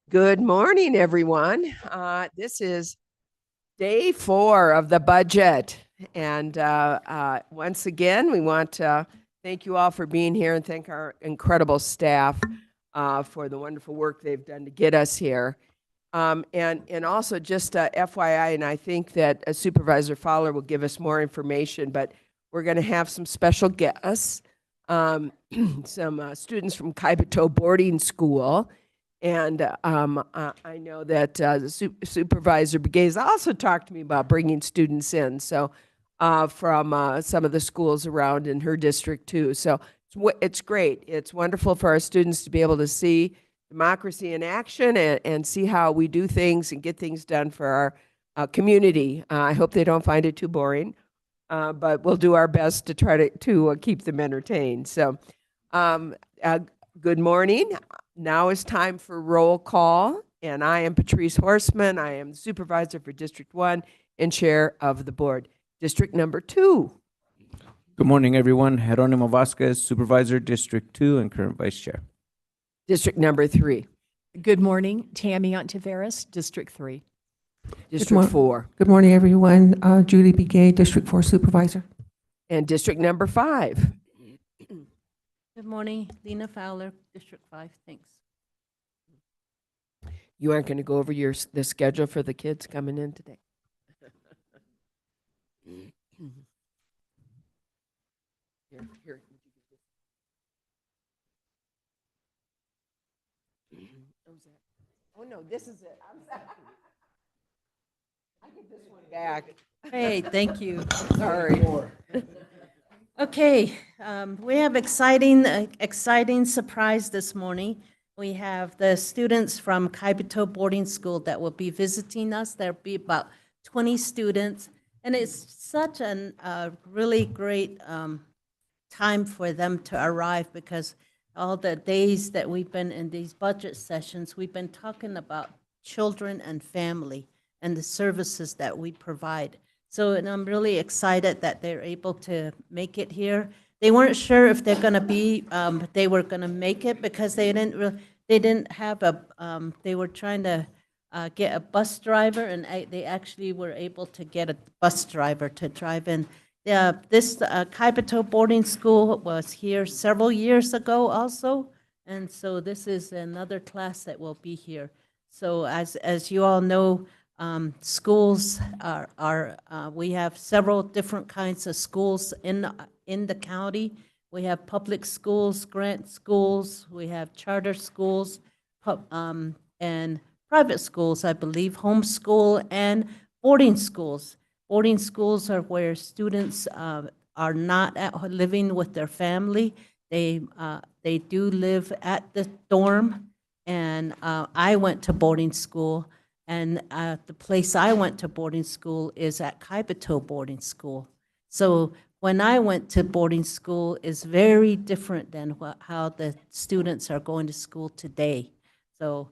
Good morning, everyone. This is day 4 of the budget. And once again, we want to thank you all for being here and thank our incredible staff for the wonderful work they've done to get us here. And also just FYI, and I think that Supervisor Fowler will give us more information, but we're going to have some special guests, some students from Kaibato Boarding School. And I know that the Supervisor Begay's also talked to me about bringing students in, so from some of the schools around in her district too. So it's great. It's wonderful for our students to be able to see democracy in action and see how we do things and get things done for our community. I hope they don't find it too boring, but we'll do our best to try to keep them entertained. So good morning. Now is time for roll call, and I am Patrice Horseman. I am the supervisor for District 1 and chair of the board. District number 2. Good morning, everyone. Jeronimo Vasquez, Supervisor, District 2, and current Vice Chair. District number 3. Good morning, Tammy Ontiveros, District 3. District 4. Good morning, everyone. Judy Begay, District 4 Supervisor. And district number 5. Good morning, Lena Fowler, District 5. Thanks. You aren't going to go over the schedule for the kids coming in today? Here. Oh, no, this is it. I'm sorry. I get this one back. Hey, thank you. Sorry. Okay, we have exciting surprise this morning. We have the students from Kaibato Boarding School that will be visiting us. There'll be about 20 students, and it's such a really great time for them to arrive because all the days that we've been in these budget sessions, we've been talking about children and family and the services that we provide. So, and I'm really excited that they're able to make it here. They weren't sure if they're going to be, they were going to make it because they didn't have they were trying to get a bus driver, and they actually were able to get a bus driver to drive in. This Kaibato Boarding School was here several years ago also, and so this is another class that will be here. So as you all know, schools we have several different kinds of schools in the county. We have public schools, grant schools, we have charter schools, and private schools, I believe, homeschool and boarding schools. Boarding schools are where students are not living with their family. They do live at the dorm, and I went to boarding school. And the place I went to boarding school is at Kaibato Boarding School. So when I went to boarding school is very different than how the students are going to school today. So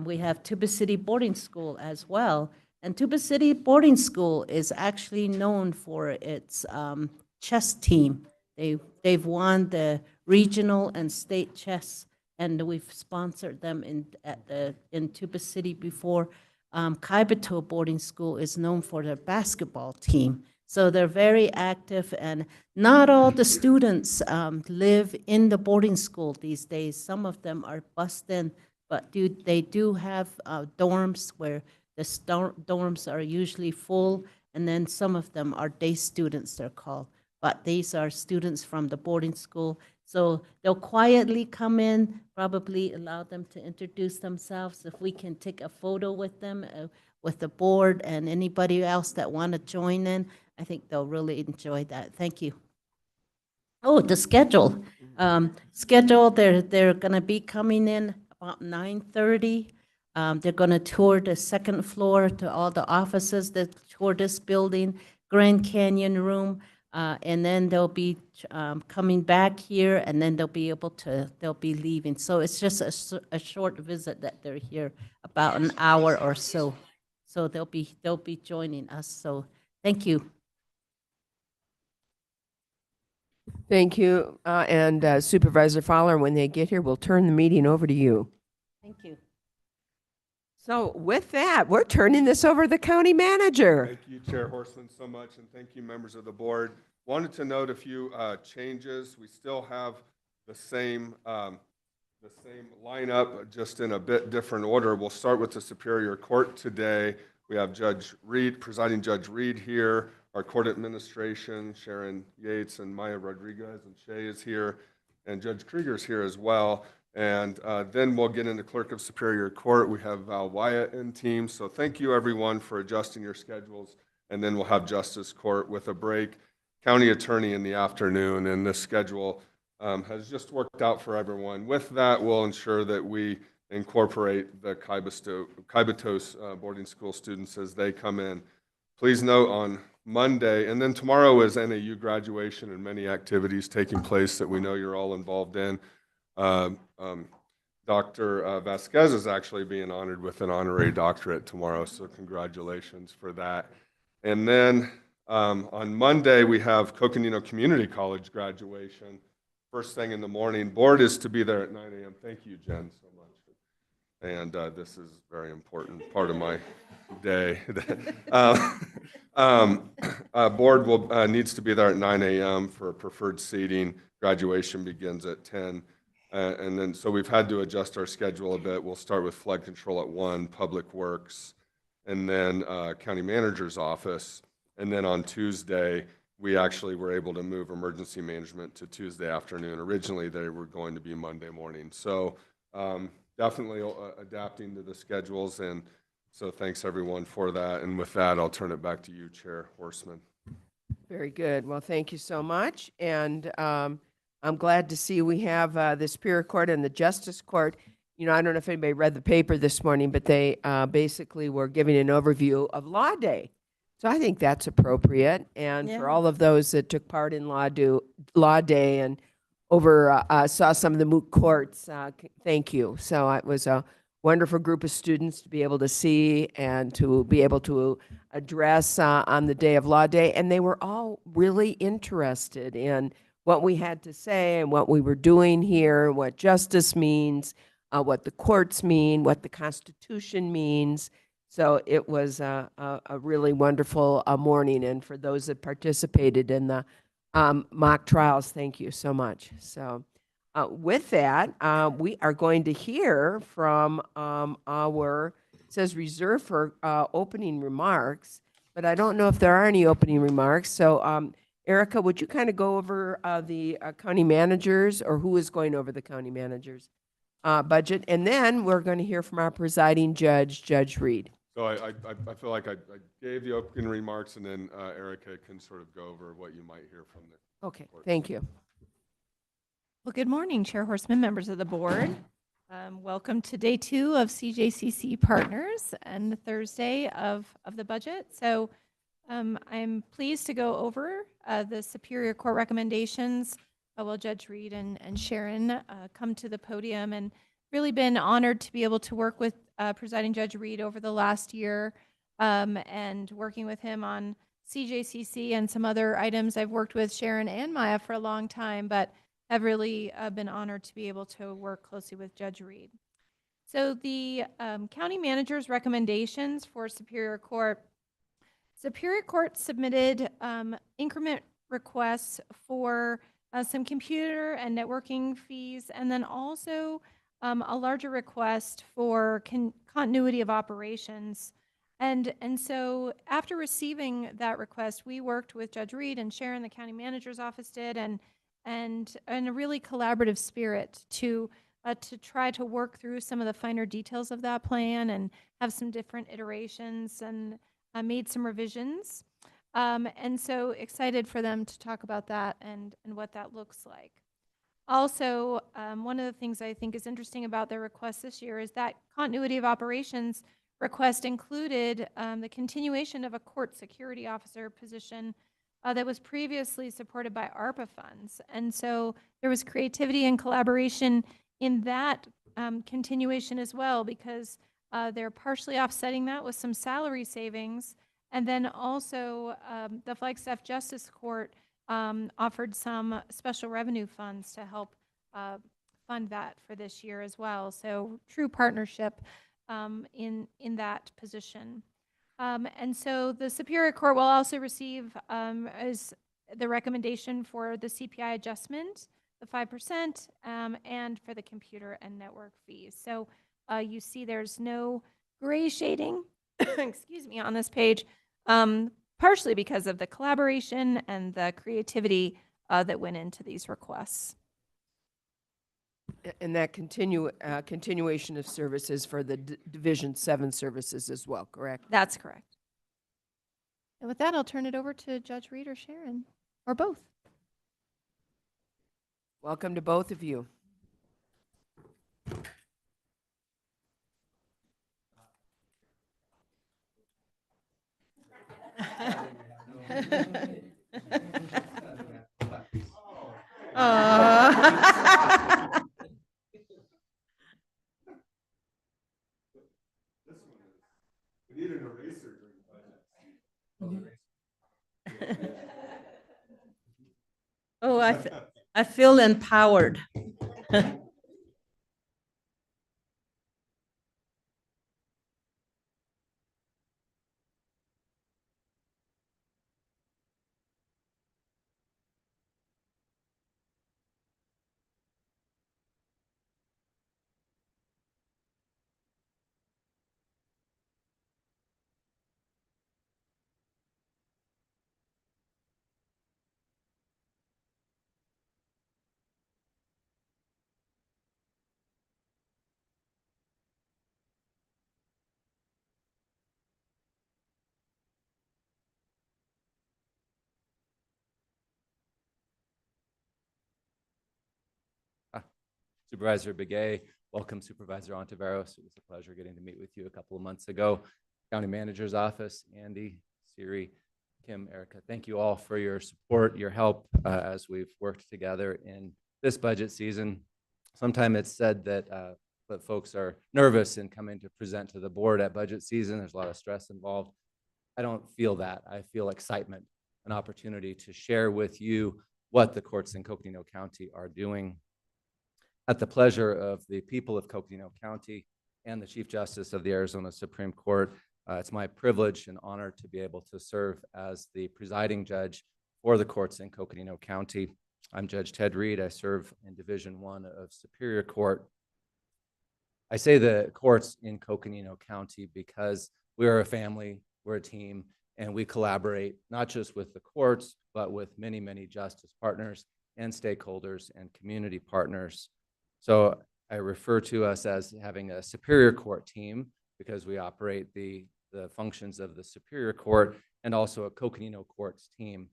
we have Tuba City Boarding School as well. And Tuba City Boarding School is actually known for its chess team. They've won the regional and state chess, and we've sponsored them in Tuba City before. Kaibato Boarding School is known for their basketball team. So they're very active, and not all the students live in the boarding school these days. Some of them are bused in, but they do have dorms where the dorms are usually full, and then some of them are day students, they're called. But these are students from the boarding school. So they'll quietly come in, probably allow them to introduce themselves. If we can take a photo with them, with the board and anybody else that want to join in, I think they'll really enjoy that. Thank you. Oh, the schedule. They're going to be coming in about 9:30. They're going to tour the second floor to all the offices that tour this building, Grand Canyon Room. And then they'll be coming back here, and then they'll be leaving. So it's just a short visit that they're here, about an hour or so. So they'll be joining us. So thank you. Thank you. And Supervisor Fowler, when they get here, we'll turn the meeting over to you. Thank you. So with that, we're turning this over to the county manager. Thank you, Chair Horseman, so much, and thank you, members of the board. Wanted to note a few changes. We still have the same lineup, just in a bit different order. We'll start with the Superior Court today. We have Judge Reed, Presiding Judge Reed here, our court administration, Sharon Yates and Maya Rodriguez, and Shay is here, and Judge Krieger's here as well. And then we'll get into Clerk of Superior Court. We have Val Wyatt and team. So thank you, everyone, for adjusting your schedules. And then we'll have Justice Court with a break. County Attorney in the afternoon, and this schedule has just worked out for everyone. With that, we'll ensure that we incorporate the Kaibatos boarding school students as they come in. Please note on Monday, and then tomorrow is NAU graduation and many activities taking place that we know you're all involved in. Dr. Vasquez is actually being honored with an honorary doctorate tomorrow, so congratulations for that. And then on Monday, we have Coconino Community College graduation, first thing in the morning. Board is to be there at 9 a.m. Thank you, Jen, so much. And this is a very important part of my day. Board needs to be there at 9 a.m. for preferred seating. Graduation begins at 10. And then, so we've had to adjust our schedule a bit. We'll start with flood control at 1, Public Works, and then County Manager's Office. And then on Tuesday, we actually were able to move emergency management to Tuesday afternoon. Originally, they were going to be Monday morning. So definitely adapting to the schedules. And so thanks, everyone, for that. And with that, I'll turn it back to you, Chair Horseman. Very good. Well, thank you so much. And I'm glad to see we have the Superior Court and the Justice Court. You know, I don't know if anybody read the paper this morning, but they basically were giving an overview of Law Day. So I think that's appropriate. And for Yeah. all of those that took part in Law Day and saw some of the moot courts, thank you. So it was a wonderful group of students to be able to see and to be able to address on the day of Law Day. And they were all really interested in what we had to say and what we were doing here, what justice means, what the courts mean, what the Constitution means. So it was a really wonderful morning. And for those that participated in the mock trials, thank you so much. So with that, we are going to hear from it says reserved for opening remarks, but I don't know if there are any opening remarks. So Erica, would you kind of go over the county managers, or who is going over the county managers budget? And then we're going to hear from our presiding judge, Judge Reed. So I feel like I gave the opening remarks, and then Erica can sort of go over what you might hear from the Okay, thank you. Well, good morning, Chair Horseman, members of the board. Welcome to day 2 of CJCC Partners and the Thursday of the budget. So I'm pleased to go over the Superior Court recommendations while Judge Reed and Sharon come to the podium, and really been honored to be able to work with Presiding Judge Reed over the last year and working with him on CJCC and some other items. I've worked with Sharon and Maya for a long time, but have really been honored to be able to work closely with Judge Reed. So the county manager's recommendations for Superior Court. Superior Court submitted increment requests for some computer and networking fees, and then also a larger request for continuity of operations. And so after receiving that request, we worked with Judge Reed and Sharon, the county manager's office did, and in a really collaborative spirit to try to work through some of the finer details of that plan and have some different iterations, and made some revisions. And so excited for them to talk about that and what that looks like. Also, one of the things I think is interesting about their request this year is that continuity of operations request included the continuation of a court security officer position that was previously supported by ARPA funds. And so there was creativity and collaboration in that continuation as well, because they're partially offsetting that with some salary savings. And then also the Flagstaff Justice Court offered some special revenue funds to help fund that for this year as well. So true partnership in that position. And so the Superior Court will also receive as the recommendation for the CPI adjustment, the 5%, and for the computer and network fees. So you see there's no gray shading, excuse me, on this page, partially because of the collaboration and the creativity that went into these requests. And that continuation of services for the Division 7 services as well, correct? That's correct. And with that, I'll turn it over to Judge Reed or Sharon, or both. Welcome to both of you. We need an eraser during budget. Oh, I feel empowered. Supervisor Begay, welcome Supervisor Ontiveros. It was a pleasure getting to meet with you a couple of months ago. County Manager's Office, Andy, Siri, Kim, Erica, thank you all for your support, your help as we've worked together in this budget season. Sometimes it's said that folks are nervous in coming to present to the board at budget season. There's a lot of stress involved. I don't feel that. I feel excitement, an opportunity to share with you what the courts in Coconino County are doing. At the pleasure of the people of Coconino County and the Chief Justice of the Arizona Supreme Court, it's my privilege and honor to be able to serve as the presiding judge for the courts in Coconino County. I'm Judge Ted Reed. I serve in Division 1 of Superior Court. I say the courts in Coconino County because we are a family, we're a team, and we collaborate not just with the courts, but with many, many justice partners and stakeholders and community partners. So I refer to us as having a Superior Court team because we operate the functions of the Superior Court and also a Coconino Courts team.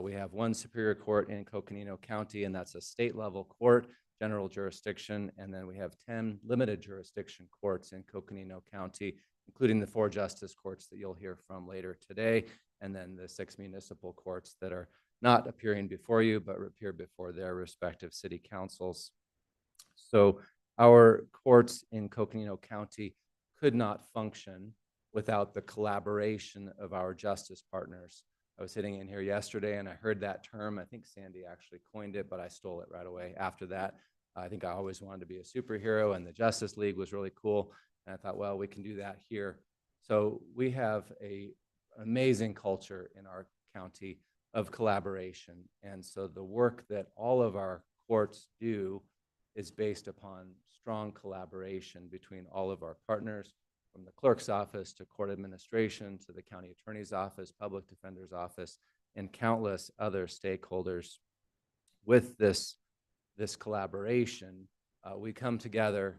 We have one Superior Court in Coconino County, and that's a state-level court, general jurisdiction, and then we have 10 limited jurisdiction courts in Coconino County, including the 4 justice courts that you'll hear from later today, and then the 6 municipal courts that are not appearing before you, but appear before their respective city councils. So our courts in Coconino County could not function without the collaboration of our justice partners. I was sitting in here yesterday and I heard that term. I think Sandy actually coined it, but I stole it right away after that. I think I always wanted to be a superhero, and the Justice League was really cool. And I thought, well, we can do that here. So we have an amazing culture in our county of collaboration. And so the work that all of our courts do is based upon strong collaboration between all of our partners, from the clerk's office to court administration to the county attorney's office, public defender's office, and countless other stakeholders. With this collaboration, we come together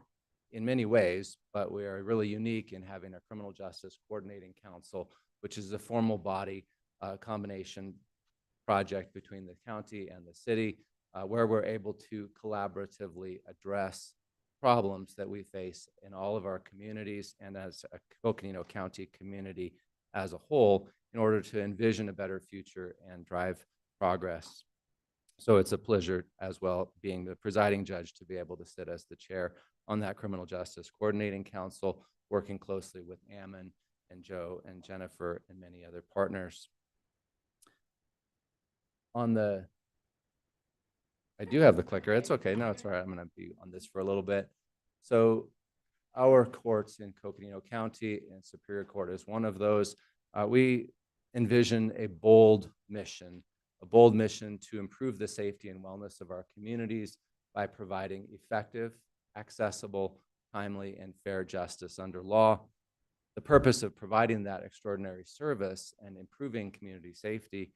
in many ways, but we are really unique in having a criminal justice coordinating council, which is a formal body combination project between the county and the city, where we're able to collaboratively address problems that we face in all of our communities and as a Coconino County community as a whole, in order to envision a better future and drive progress. So it's a pleasure as well, being the presiding judge, to be able to sit as the chair on that Criminal Justice Coordinating Council, working closely with Ammon and Joe and Jennifer and many other partners. I do have the clicker. It's okay. No, it's all right. I'm going to be on this for a little bit. So our courts in Coconino County and Superior Court is one of those. We envision a bold mission to improve the safety and wellness of our communities by providing effective, accessible, timely, and fair justice under law. The purpose of providing that extraordinary service and improving community safety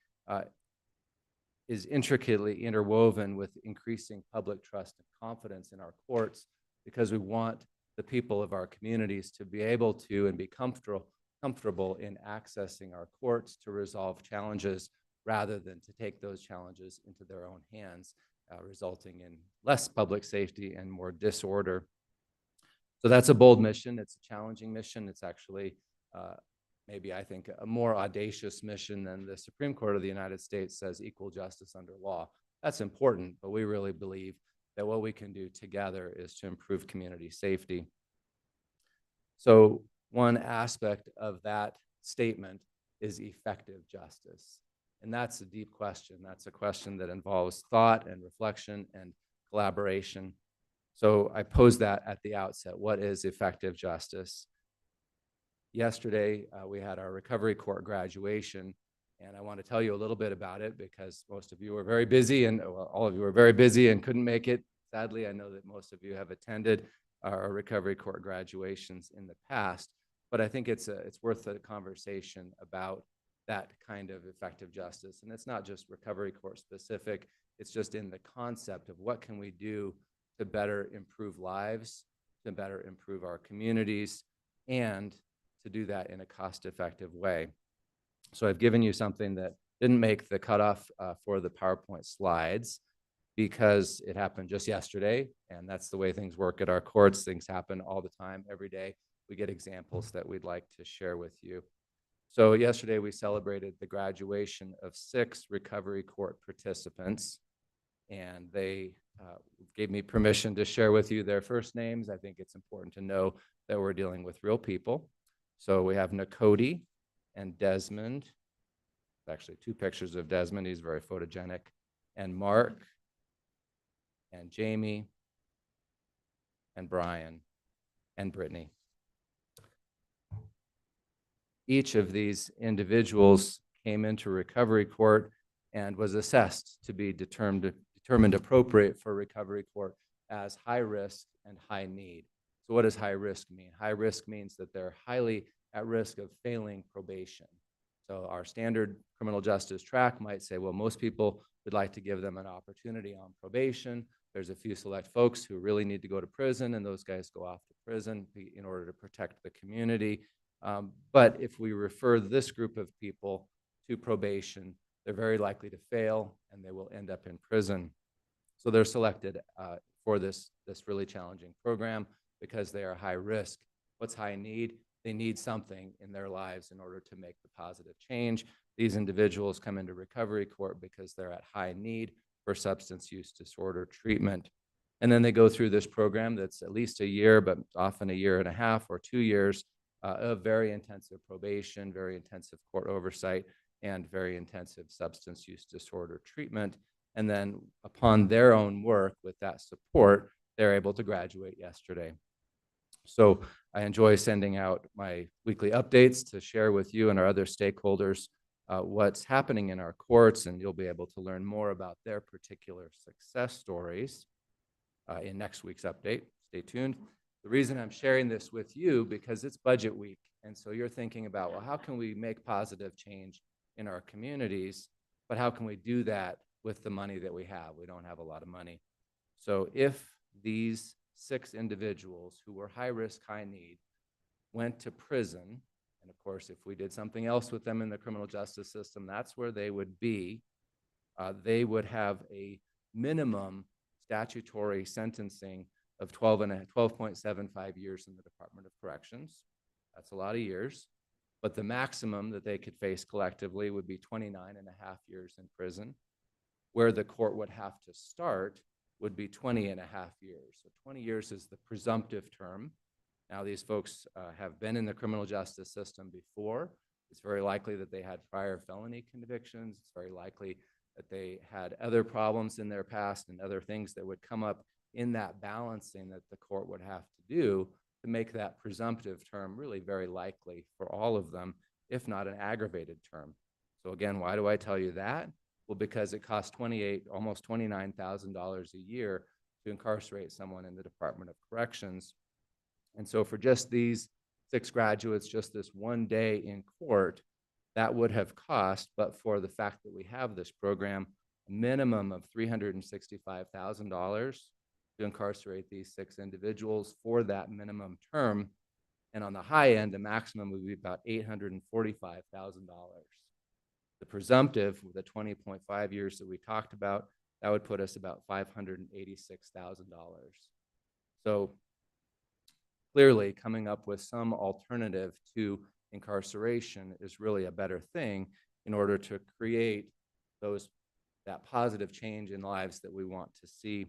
is intricately interwoven with increasing public trust and confidence in our courts, because we want the people of our communities to be able to and be comfortable in accessing our courts to resolve challenges rather than to take those challenges into their own hands, resulting in less public safety and more disorder. So that's a bold mission. It's a challenging mission. It's actually maybe, I think, a more audacious mission than the Supreme Court of the United States says equal justice under law. That's important, but we really believe that what we can do together is to improve community safety. So one aspect of that statement is effective justice. And that's a deep question. That's a question that involves thought and reflection and collaboration. So I posed that at the outset. What is effective justice? Yesterday, we had our recovery court graduation, and I want to tell you a little bit about it because most of you were very busy, and well, all of you were very busy and couldn't make it. Sadly, I know that most of you have attended our recovery court graduations in the past, but I think it's worth a conversation about that kind of effective justice. And it's not just recovery court specific, it's just in the concept of what can we do to better improve lives, to better improve our communities, and to do that in a cost-effective way. So I've given you something that didn't make the cutoff for the PowerPoint slides because it happened just yesterday, and that's the way things work at our courts. Things happen all the time, every day. We get examples that we'd like to share with you. So yesterday we celebrated the graduation of 6 recovery court participants, and they gave me permission to share with you their first names. I think it's important to know that we're dealing with real people. So we have Nakoti and Desmond. Actually, 2 pictures of Desmond. He's very photogenic. And Mark and Jamie and Brian and Brittany. Each of these individuals came into recovery court and was assessed to be determined appropriate for recovery court as high risk and high need. So what does high risk mean? High risk means that they're highly at risk of failing probation. So our standard criminal justice track might say, well, most people would like to give them an opportunity on probation. There's a few select folks who really need to go to prison, and those guys go off to prison in order to protect the community. But if we refer this group of people to probation, they're very likely to fail and they will end up in prison. So they're selected for this really challenging program because they are high risk. What's high need? They need something in their lives in order to make the positive change. These individuals come into recovery court because they're at high need for substance use disorder treatment. And then they go through this program that's at least a year, but often a year and a half or 2 years of very intensive probation, very intensive court oversight, and very intensive substance use disorder treatment. And then upon their own work with that support, they're able to graduate yesterday. So I enjoy sending out my weekly updates to share with you and our other stakeholders what's happening in our courts, and you'll be able to learn more about their particular success stories in next week's update. Stay tuned. The reason I'm sharing this with you because it's budget week, and so you're thinking about, well, how can we make positive change in our communities, but how can we do that with the money that we have? We don't have a lot of money. So if these 6 individuals who were high risk, high need went to prison, and of course, if we did something else with them in the criminal justice system, that's where they would be. They would have a minimum statutory sentencing of 12.75 years in the Department of Corrections. That's a lot of years. But the maximum that they could face collectively would be 29.5 years in prison. Where the court would have to start would be 20.5 years. So 20 years is the presumptive term. Now, these folks have been in the criminal justice system before. It's very likely that they had prior felony convictions. It's very likely that they had other problems in their past and other things that would come up in that balancing that the court would have to do. to make that presumptive term really very likely for all of them, if not an aggravated term. So again, why do I tell you that? Well, because it costs almost $29,000 a year to incarcerate someone in the Department of Corrections. And so for just these 6 graduates, just this one day in court, that would have cost, but for the fact that we have this program, a minimum of $365,000 to incarcerate these 6 individuals for that minimum term. And on the high end, the maximum would be about $845,000. The presumptive, with the 20.5 years that we talked about, that would put us about $586,000. So clearly, coming up with some alternative to incarceration is really a better thing in order to create that positive change in lives that we want to see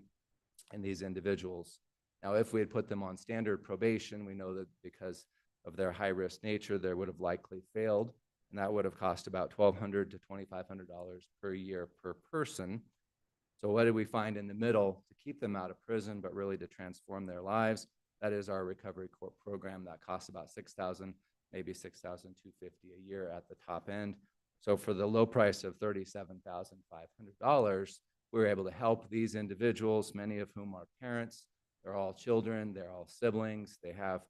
in these individuals. Now, if we had put them on standard probation, we know that because of their high-risk nature, they would have likely failed, and that would have cost about $1,200 to $2,500 per year per person. So what did we find in the middle to keep them out of prison, but really to transform their lives? That is our recovery court program that costs about $6,000, maybe $6,250 a year at the top end. So for the low price of $37,500, we were able to help these individuals, many of whom are parents. They're all children, they're all siblings. They have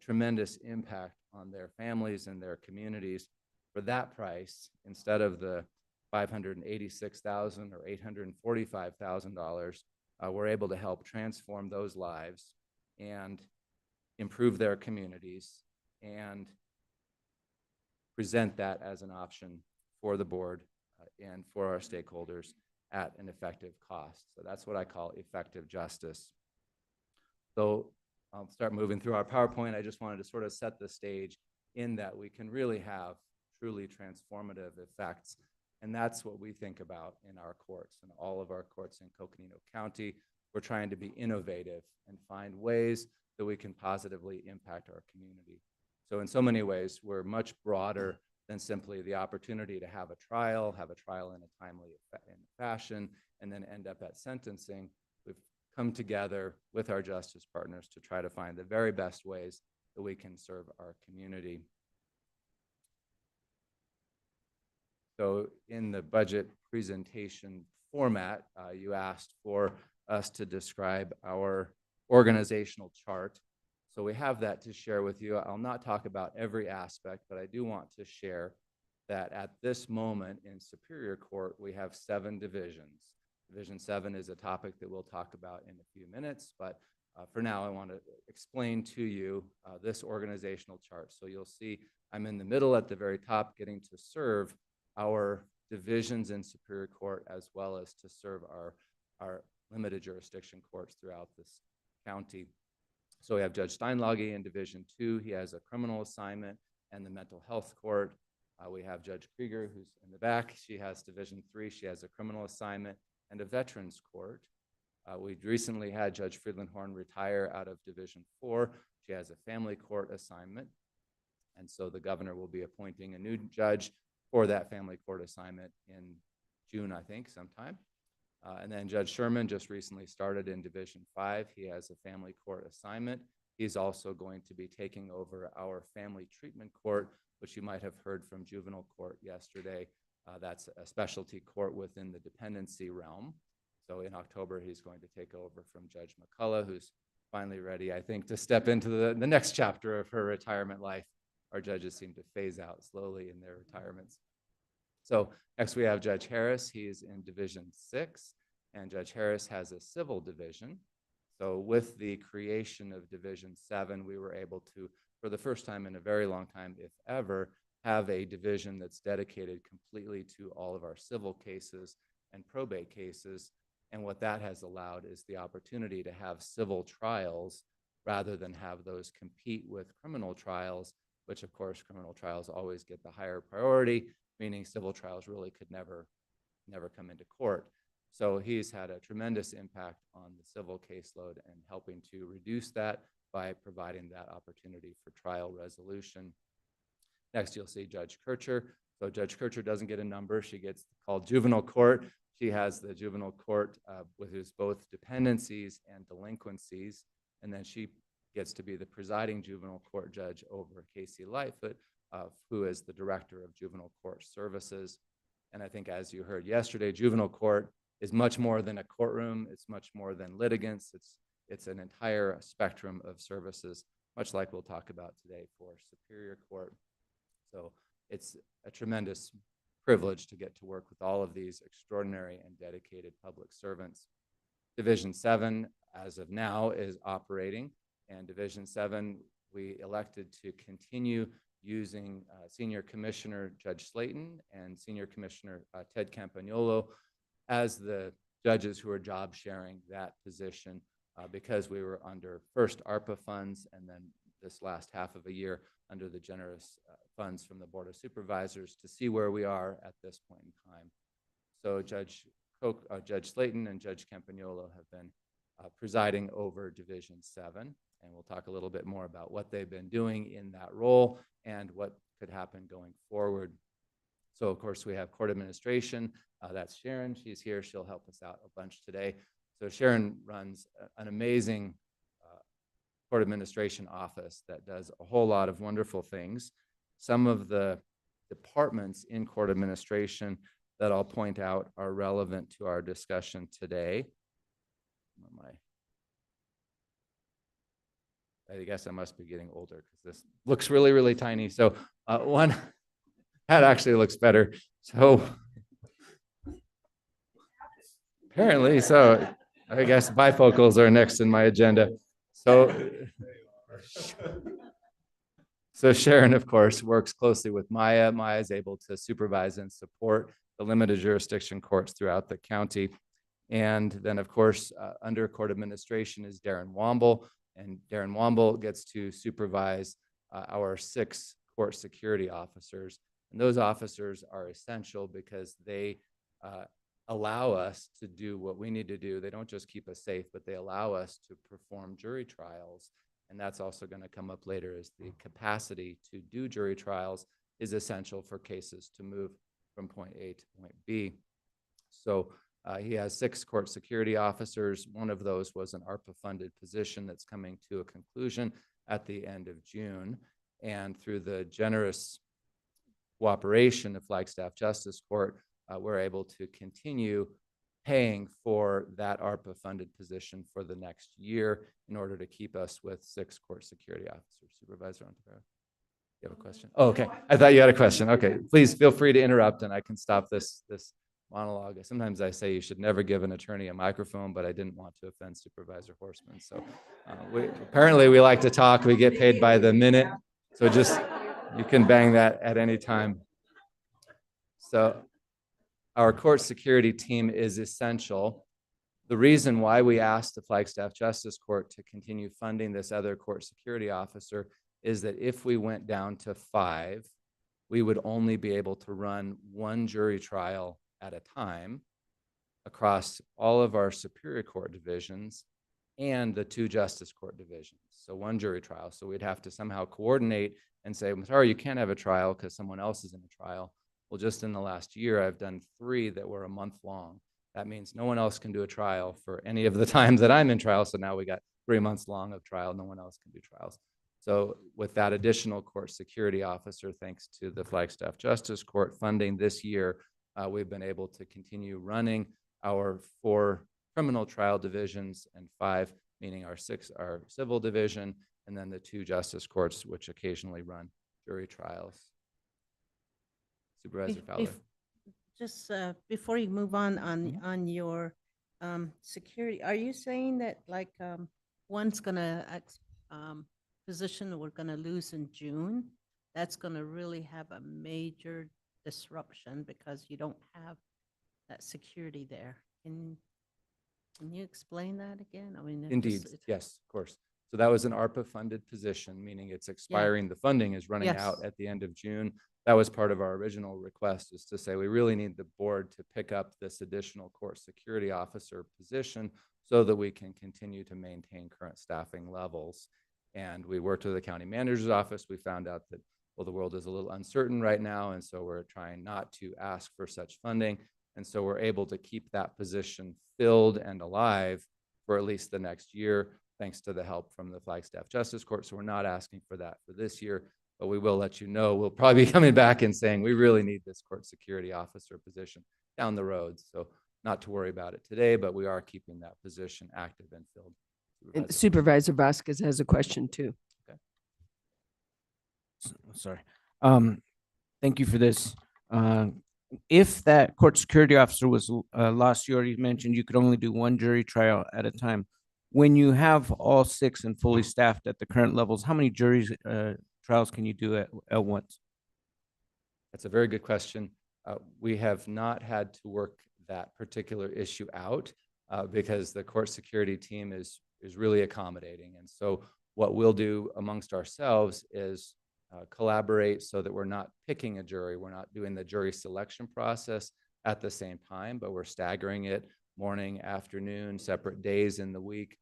tremendous impact on their families and their communities. For that price, instead of the $586,000 or $845,000, we're able to help transform those lives and improve their communities and present that as an option for the board and for our stakeholders at an effective cost. So that's what I call effective justice. So I'll start moving through our PowerPoint. I just wanted to sort of set the stage in that we can really have truly transformative effects. And that's what we think about in our courts and all of our courts in Coconino County. We're trying to be innovative and find ways that we can positively impact our community. So in so many ways, we're much broader than simply the opportunity to have a trial in a timely fashion, and then end up at sentencing. We've come together with our justice partners to try to find the very best ways that we can serve our community. So in the budget presentation format, you asked for us to describe our organizational chart. So we have that to share with you. I'll not talk about every aspect, but I do want to share that at this moment in Superior Court, we have 7 divisions. Division 7 is a topic that we'll talk about in a few minutes, but for now, I want to explain to you this organizational chart. So you'll see I'm in the middle at the very top, getting to serve our divisions in Superior Court, as well as to serve our limited jurisdiction courts throughout this county. So we have Judge Steinlage in Division 2. He has a criminal assignment and the mental health court. We have Judge Krieger, who's in the back. She has Division 3. She has a criminal assignment and a veterans court. We recently had Judge Friedland-Horn retire out of Division 4. She has a family court assignment. And so the governor will be appointing a new judge for that family court assignment in June, I think, sometime. And then Judge Sherman just recently started in Division 5. He has a family court assignment. He's also going to be taking over our family treatment court, which you might have heard from juvenile court yesterday. That's a specialty court within the dependency realm. So in October, he's going to take over from Judge McCullough, who's finally ready, I think, to step into the next chapter of her retirement life. Our judges seem to phase out slowly in their retirements. So next we have Judge Harris. He's in Division 6, and Judge Harris has a civil division. So with the creation of Division 7, we were able to, for the first time in a very long time, if ever, have a division that's dedicated completely to all of our civil cases and probate cases. And what that has allowed is the opportunity to have civil trials rather than have those compete with criminal trials, which of course criminal trials always get the higher priority, meaning civil trials really could never come into court. So he's had a tremendous impact on the civil caseload and helping to reduce that by providing that opportunity for trial resolution. Next, you'll see Judge Kircher. So Judge Kircher doesn't get a number. She gets called juvenile court. She has the juvenile court with both dependencies and delinquencies. And then she gets to be the presiding juvenile court judge over Casey Lightfoot, who is the director of juvenile court services. And I think, as you heard yesterday, juvenile court is much more than a courtroom. It's much more than litigants. It's an entire spectrum of services, much like we'll talk about today for Superior Court. So it's a tremendous privilege to get to work with all of these extraordinary and dedicated public servants. Division 7, as of now, is operating, and Division 7, we elected to continue using Senior Commissioner Judge Slayton and Senior Commissioner Ted Campagnolo as the judges who are job sharing that position because we were under first ARPA funds and then this last half of a year under the generous funds from the Board of Supervisors to see where we are at this point in time. So Judge Slayton and Judge Campagnolo have been presiding over Division 7, and we'll talk a little bit more about what they've been doing in that role and what could happen going forward. So, of course, we have court administration. That's Sharon. She's here. She'll help us out a bunch today. So Sharon runs an amazing court administration office that does a whole lot of wonderful things. Some of the departments in court administration that I'll point out are relevant to our discussion today. I guess I must be getting older because this looks really, really tiny. So one, that actually looks better. So apparently, so I guess bifocals are next in my agenda. So Sharon, of course, works closely with Maya. Maya is able to supervise and support the limited jurisdiction courts throughout the county. And then, of course, under court administration is Darren Womble. And Darren Womble gets to supervise our 6 court security officers. And those officers are essential because they allow us to do what we need to do. They don't just keep us safe, but they allow us to perform jury trials. And that's also going to come up later, is the capacity to do jury trials is essential for cases to move from point A to point B. So he has 6 court security officers. One of those was an ARPA-funded position that's coming to a conclusion at the end of June. And through the generous cooperation of Flagstaff Justice Court, we're able to continue paying for that ARPA-funded position for the next year in order to keep us with 6 court security officers. Supervisor Ontivero, you have a question? Oh, okay. I thought you had a question. Okay, please feel free to interrupt and I can stop this monologue. Sometimes I say you should never give an attorney a microphone, but I didn't want to offend Supervisor Horstman. So apparently we like to talk. We get paid by the minute. So just, you can bang that at any time. So our court security team is essential. The reason why we asked the Flagstaff Justice Court to continue funding this other court security officer is that if we went down to 5, we would only be able to run 1 jury trial at a time across all of our Superior Court divisions and the 2 Justice Court divisions. So 1 jury trial. So we'd have to somehow coordinate and say, I'm sorry, you can't have a trial because someone else is in a trial. Well, just in the last year, I've done 3 that were a month long. That means no one else can do a trial for any of the time that I'm in trial. So now we got 3 months long of trial. No one else can do trials. So with that additional court security officer, thanks to the Flagstaff Justice Court funding this year, we've been able to continue running our 4 criminal trial divisions and 5, meaning our civil division, and then the 2 justice courts, which occasionally run jury trials. Supervisor Fowler. Just before you move on your security, are you saying that like one's gonna position we're gonna lose in June? That's gonna really have a major disruption because you don't have that security there. Can you explain that again? I mean, Indeed, yes, of course. So that was an ARPA-funded position, meaning it's expiring. The funding is running out at the end of June. That was part of our original request, is to say we really need the board to pick up this additional court security officer position so that we can continue to maintain current staffing levels. And we worked with the county manager's office. We found out that, well, the world is a little uncertain right now, and so we're trying not to ask for such funding. And so we're able to keep that position filled and alive for at least the next year. thanks to the help from the Flagstaff Justice Court. So we're not asking for that for this year, but we will let you know. We'll probably be coming back and saying, we really need this court security officer position down the road. So not to worry about it today, but we are keeping that position active and filled. And Supervisor Vasquez has a question too. Sorry. Thank you for this. If that court security officer was lost, you already mentioned you could only do one jury trial at a time. When you have all 6 and fully staffed at the current levels, how many trials can you do at once? That's a very good question. We have not had to work that particular issue out because the court security team is really accommodating. And so what we'll do amongst ourselves is collaborate so that we're not picking a jury. We're not doing the jury selection process at the same time, but we're staggering it morning, afternoon, separate days in the week.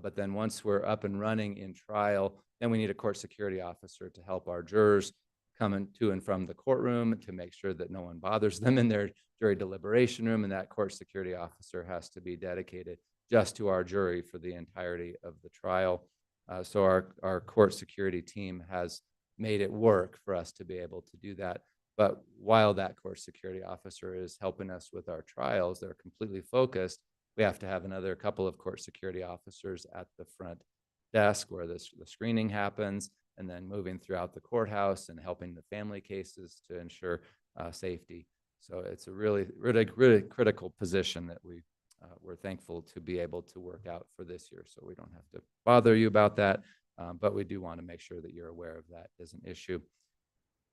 But then once we're up and running in trial, then we need a court security officer to help our jurors come to and from the courtroom to make sure that no one bothers them in their jury deliberation room. And that court security officer has to be dedicated just to our jury for the entirety of the trial. So our court security team has made it work for us to be able to do that. But while that court security officer is helping us with our trials, they're completely focused. We have to have another couple of court security officers at the front desk where the screening happens, and then moving throughout the courthouse and helping the family cases to ensure safety. So it's a really critical position that we're thankful to be able to work out for this year. So we don't have to bother you about that, but we do want to make sure that you're aware of that as an issue.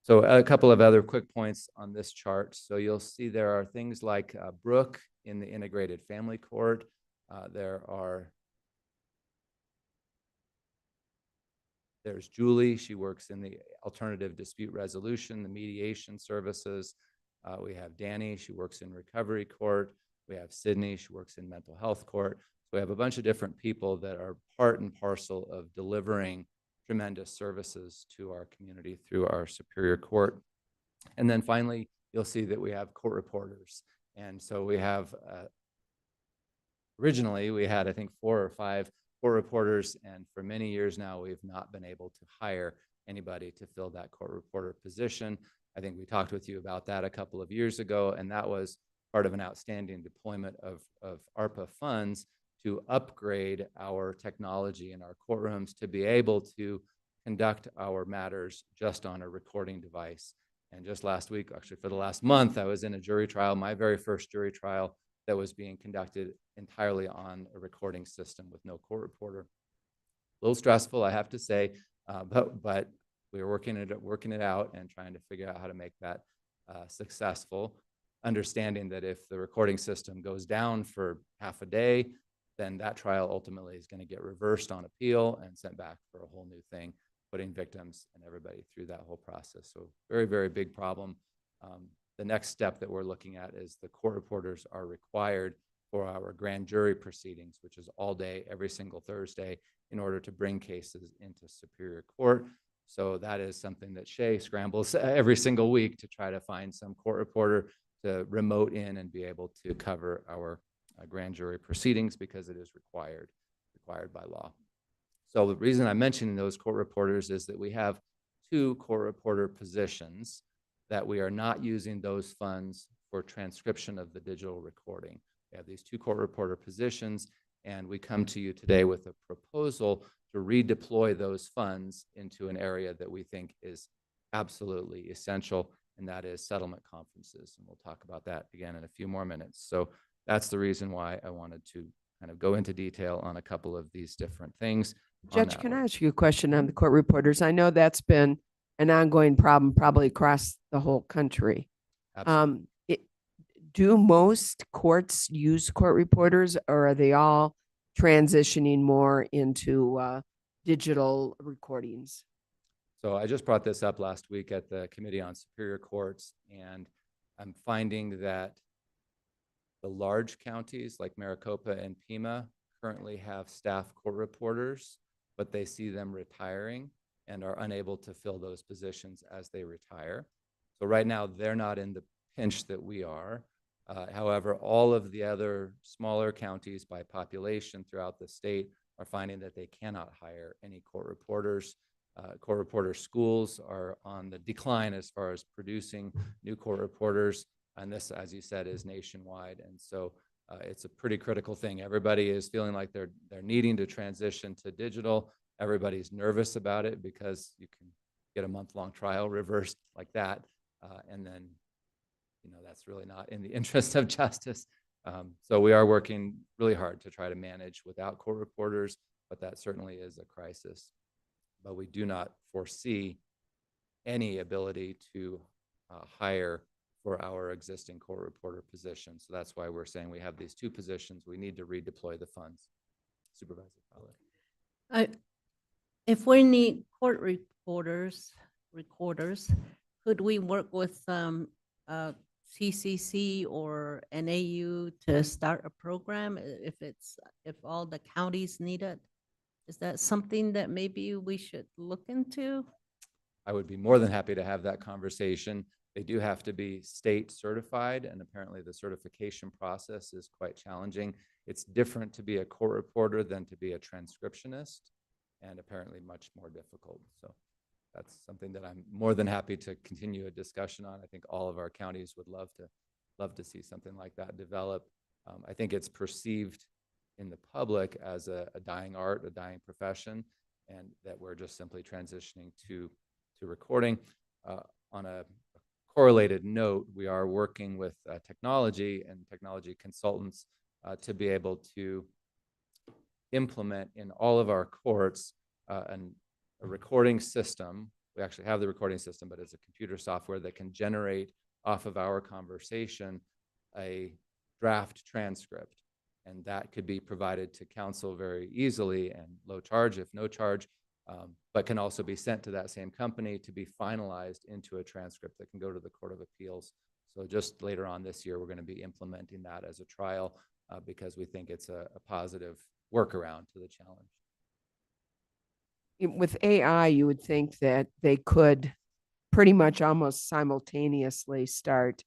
So a couple of other quick points on this chart. So you'll see there are things like Brooke in the integrated family court. There's Julie. She works in the alternative dispute resolution, the mediation services. We have Danny. She works in recovery court. We have Sydney. She works in mental health court. So we have a bunch of different people that are part and parcel of delivering tremendous services to our community through our Superior Court. And then finally, you'll see that we have court reporters. And so we have, originally we had, I think, 4 or 5 court reporters, and for many years now, we've not been able to hire anybody to fill that court reporter position. I think we talked with you about that a couple of years ago, and that was part of an outstanding deployment of ARPA funds to upgrade our technology in our courtrooms to be able to conduct our matters just on a recording device. And just last week, actually for the last month, I was in a jury trial, my very first jury trial, that was being conducted entirely on a recording system with no court reporter. A little stressful, I have to say, but we were working it out and trying to figure out how to make that successful, understanding that if the recording system goes down for half a day, then that trial ultimately is going to get reversed on appeal and sent back for a whole new thing, putting victims and everybody through that whole process. So very, very big problem. The next step that we're looking at is the court reporters are required for our grand jury proceedings, which is all day, every single Thursday, in order to bring cases into Superior Court. So that is something that Shay scrambles every single week to try to find some court reporter to remote in and be able to cover our grand jury proceedings, because it is required by law. So the reason I'm mentioning those court reporters is that we have 2 court reporter positions that we are not using those funds for transcription of the digital recording. We have these 2 court reporter positions, and we come to you today with a proposal to redeploy those funds into an area that we think is absolutely essential, and that is settlement conferences. And we'll talk about that again in a few more minutes. So that's the reason why I wanted to kind of go into detail on a couple of these different things. Judge, can I ask you a question on the court reporters? I know that's been an ongoing problem probably across the whole country. Absolutely. Do most courts use court reporters, or are they all transitioning more into digital recordings? So I just brought this up last week at the Committee on Superior Courts, and I'm finding that the large counties like Maricopa and Pima currently have staff court reporters, but they see them retiring and are unable to fill those positions as they retire. So right now, they're not in the pinch that we are. However, all of the other smaller counties by population throughout the state are finding that they cannot hire any court reporters. Court reporter schools are on the decline as far as producing new court reporters. And this, as you said, is nationwide. And so it's a pretty critical thing. Everybody is feeling like they're needing to transition to digital. Everybody's nervous about it because you can get a month-long trial reversed like that. And then, that's really not in the interest of justice. So we are working really hard to try to manage without court reporters, but that certainly is a crisis. But we do not foresee any ability to hire for our existing court reporter position. So that's why we're saying we have these two positions. We need to redeploy the funds. Supervisor Fowler. If we need court recorders, could we work with CCC or NAU to start a program if all the counties need it? Is that something that maybe we should look into? I would be more than happy to have that conversation. They do have to be state certified, and apparently the certification process is quite challenging. It's different to be a court reporter than to be a transcriptionist, and apparently much more difficult. So that's something that I'm more than happy to continue a discussion on. I think all of our counties would love to see something like that develop. I think it's perceived in the public as a dying art, a dying profession, and that we're just simply transitioning to recording. On a correlated note, we are working with technology and technology consultants to be able to implement in all of our courts a recording system. We actually have the recording system, but it's a computer software that can generate off of our conversation a draft transcript. And that could be provided to counsel very easily and low charge, if no charge, but can also be sent to that same company to be finalized into a transcript that can go to the Court of Appeals. So just later on this year, we're going to be implementing that as a trial because we think it's a positive workaround to the challenge. With AI, you would think that they could pretty much almost simultaneously start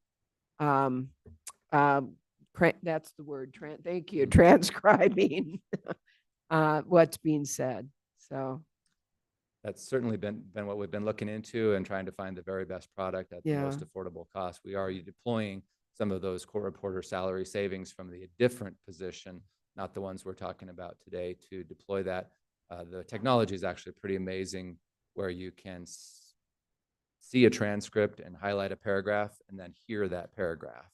that's the word, thank you, transcribing what's being said. So that's certainly been what we've been looking into and trying to find the very best product at the most affordable cost. We are deploying some of those court reporter salary savings from the different position, not the ones we're talking about today, to deploy that. The technology is actually pretty amazing, where you can see a transcript and highlight a paragraph and then hear that paragraph,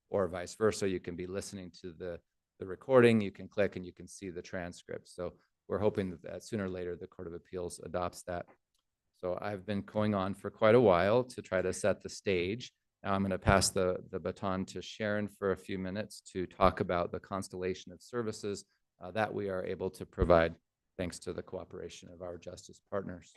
or vice versa. You can be listening to the recording, you can click and you can see the transcript. So we're hoping that sooner or later the Court of Appeals adopts that. So I've been going on for quite a while to try to set the stage. Now I'm going to pass the baton to Sharon for a few minutes to talk about the constellation of services that we are able to provide thanks to the cooperation of our justice partners.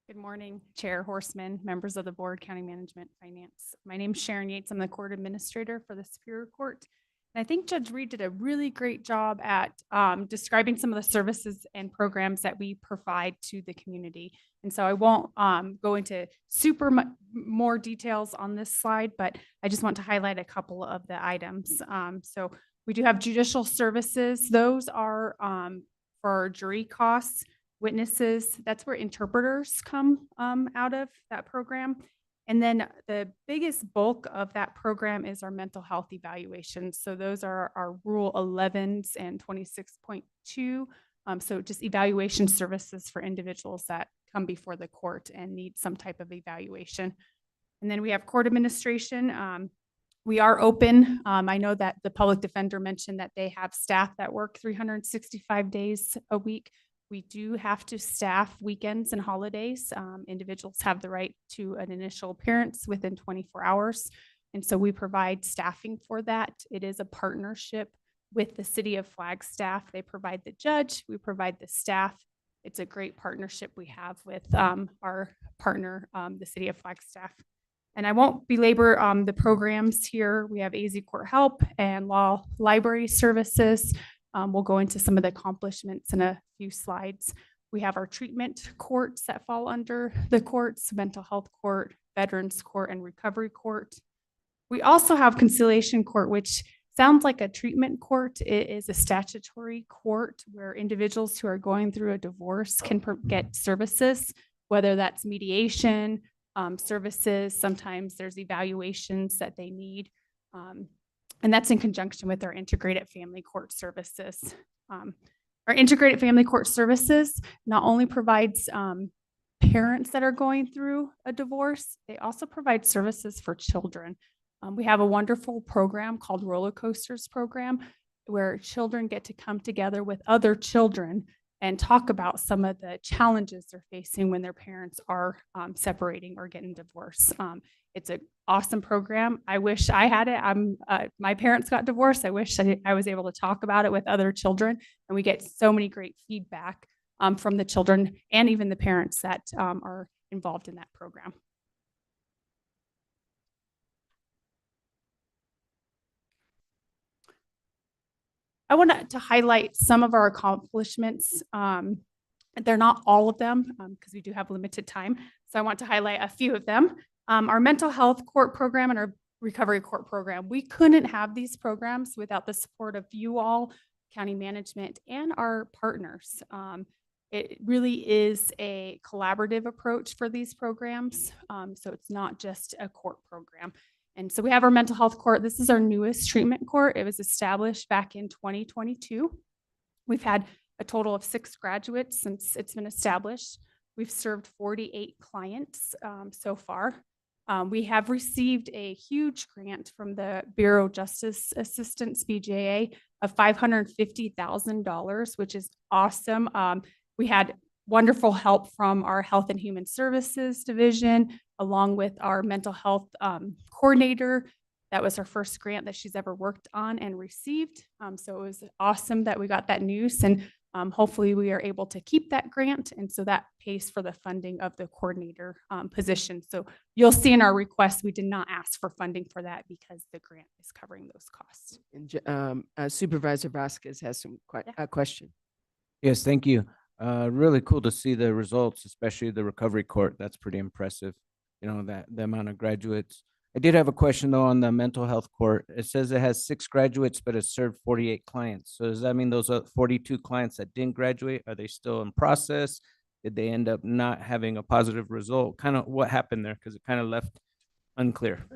Good morning, Chair Horseman, members of the board, county management, finance. My name is Sharon Yates. I'm the court administrator for the Superior Court. And I think Judge Reed did a really great job at describing some of the services and programs that we provide to the community. And so I won't go into more details on this slide, but I just want to highlight a couple of the items. So we do have judicial services. Those are for jury costs, witnesses. That's where interpreters come out of that program. And then the biggest bulk of that program is our mental health evaluations. So those are our Rule 11s and 26.2. So just evaluation services for individuals that come before the court and need some type of evaluation. And then we have court administration. We are open. I know that the public defender mentioned that they have staff that work 365 days a week. We do have to staff weekends and holidays. Individuals have the right to an initial appearance within 24 hours. And so we provide staffing for that. It is a partnership with the City of Flagstaff. They provide the judge, we provide the staff. It's a great partnership we have with our partner, the City of Flagstaff. And I won't belabor the programs here. We have AZ Court Help and Law Library Services. We'll go into some of the accomplishments in a few slides. We have our treatment courts that fall under the courts: mental health court, veterans court, and recovery court. We also have conciliation court, which is sounds like a treatment court. It is a statutory court where individuals who are going through a divorce can get services, whether that's mediation, services. Sometimes there's evaluations that they need. And that's in conjunction with our integrated family court services. Our integrated family court services not only provides parents that are going through a divorce, they also provide services for children. We have a wonderful program called Roller Coasters program, where children get to come together with other children and talk about some of the challenges they're facing when their parents are separating or getting divorced. It's an awesome program. I wish I had it. My parents got divorced. I wish I was able to talk about it with other children, and we get so many great feedback from the children and even the parents that are involved in that program. I want to highlight some of our accomplishments. They're not all of them because we do have limited time. So I want to highlight a few of them. Our mental health court program and our recovery court program. We couldn't have these programs without the support of you all, county management, and our partners. It really is a collaborative approach for these programs. So it's not just a court program. And so we have our mental health court. This is our newest treatment court. It was established back in 2022. We've had a total of 6 graduates since it's been established. We've served 48 clients so far. We have received a huge grant from the Bureau of Justice Assistance, BJA, of $550,000, which is awesome. We had wonderful help from our Health and Human Services Division, along with our mental health coordinator. That was her first grant that she's ever worked on and received. So it was awesome that we got that news, and hopefully we are able to keep that grant. And so that pays for the funding of the coordinator position. So you'll see in our request, we did not ask for funding for that because the grant is covering those costs. And Supervisor Vasquez has a question. Yes, thank you. Really cool to see the results, especially the recovery court. That's pretty impressive. You know, that the amount of graduates. I did have a question though on the mental health court. It says it has 6 graduates, but it served 48 clients. So does that mean those 42 clients that didn't graduate, are they still in process? Did they end up not having a positive result? Kind of what happened there? Because it kind of left unclear.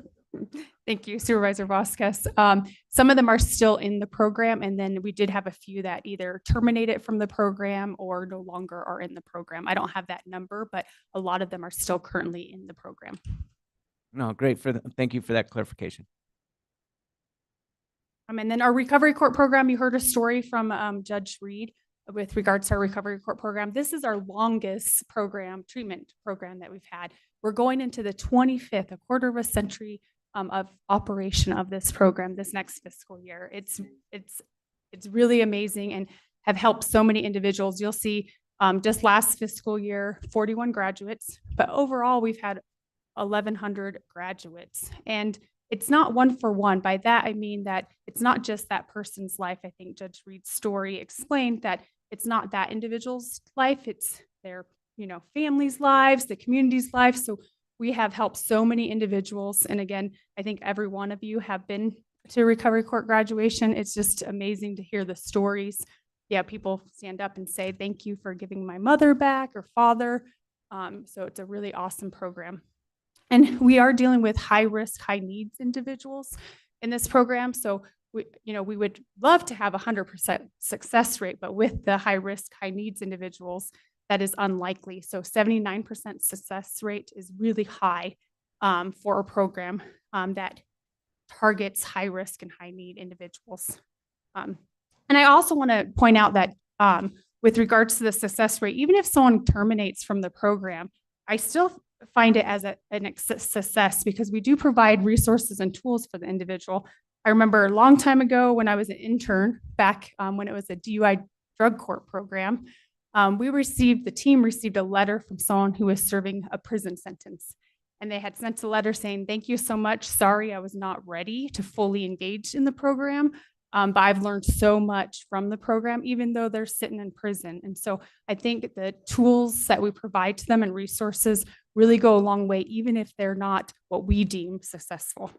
Thank you, Supervisor Vasquez. Some of them are still in the program, and then we did have a few that either terminated from the program or no longer are in the program. I don't have that number, but a lot of them are still currently in the program. No, great. Thank you for that clarification. And then our recovery court program, you heard a story from Judge Reed with regards to our recovery court program. This is our longest treatment program that we've had. We're going into the 25th, a quarter of a century of operation of this program this next fiscal year. It's really amazing and have helped so many individuals. You'll see just last fiscal year, 41 graduates, but overall we've had 1,100 graduates. And it's not one for one. By that, I mean that it's not just that person's life. I think Judge Reed's story explained that it's not that individual's life, it's their, family's lives, the community's life. So we have helped so many individuals. And again, I think every one of you have been to recovery court graduation. It's just amazing to hear the stories. Yeah, people stand up and say, thank you for giving my mother back or father. So it's a really awesome program. And we are dealing with high risk, high needs individuals in this program. So we would love to have 100% success rate, but with the high risk, high needs individuals, that is unlikely. So 79% success rate is really high for a program that targets high risk and high need individuals. And I also want to point out that with regards to the success rate, even if someone terminates from the program, I still find it as a success because we do provide resources and tools for the individual. I remember a long time ago when I was an intern back when it was a DUI drug court program, the team received a letter from someone who was serving a prison sentence. And they had sent a letter saying, thank you so much. Sorry, I was not ready to fully engage in the program. But I've learned so much from the program, even though they're sitting in prison. And so I think the tools that we provide to them and resources really go a long way, even if they're not what we deem successful.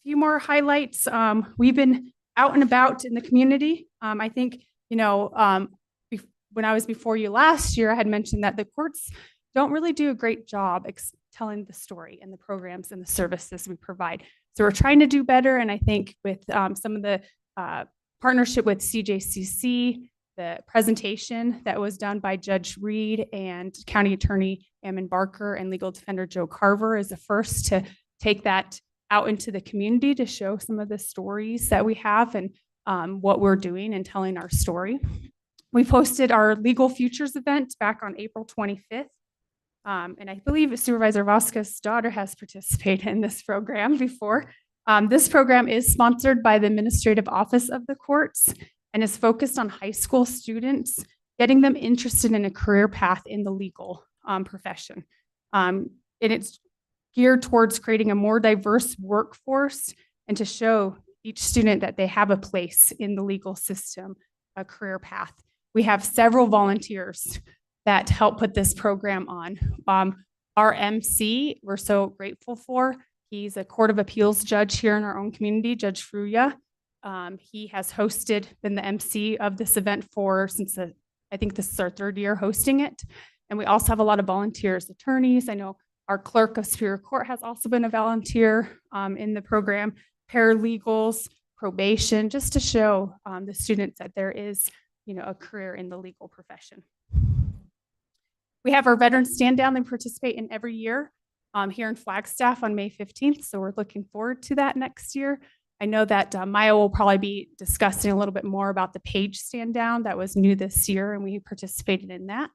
few more highlights. We've been out and about in the community. I think, when I was before you last year, I had mentioned that the courts don't really do a great job telling the story and the programs and the services we provide. So we're trying to do better. And I think with some of the partnership with CJCC, the presentation that was done by Judge Reed and County Attorney Ammon Barker and Legal Defender Joe Carver is the first to take that out into the community to show some of the stories that we have and what we're doing and telling our story. We posted our Legal Futures event back on April 25th. And I believe Supervisor Vasquez's daughter has participated in this program before. This program is sponsored by the Administrative Office of the Courts and is focused on high school students, getting them interested in a career path in the legal profession. And it's geared towards creating a more diverse workforce and to show each student that they have a place in the legal system, a career path. We have several volunteers that help put this program on. Our MC, we're so grateful for. He's a Court of Appeals judge here in our own community, Judge Fruya. He has been the MC of this event since I think this is our third year hosting it. And we also have a lot of volunteers, attorneys. I know our clerk of Superior Court has also been a volunteer in the program, paralegals, probation, just to show the students that there is, a career in the legal profession. We have our veterans stand down. They participate in every year here in Flagstaff on May 15th. So we're looking forward to that next year. I know that Maya will probably be discussing a little bit more about the page stand down that was new this year, and we participated in that.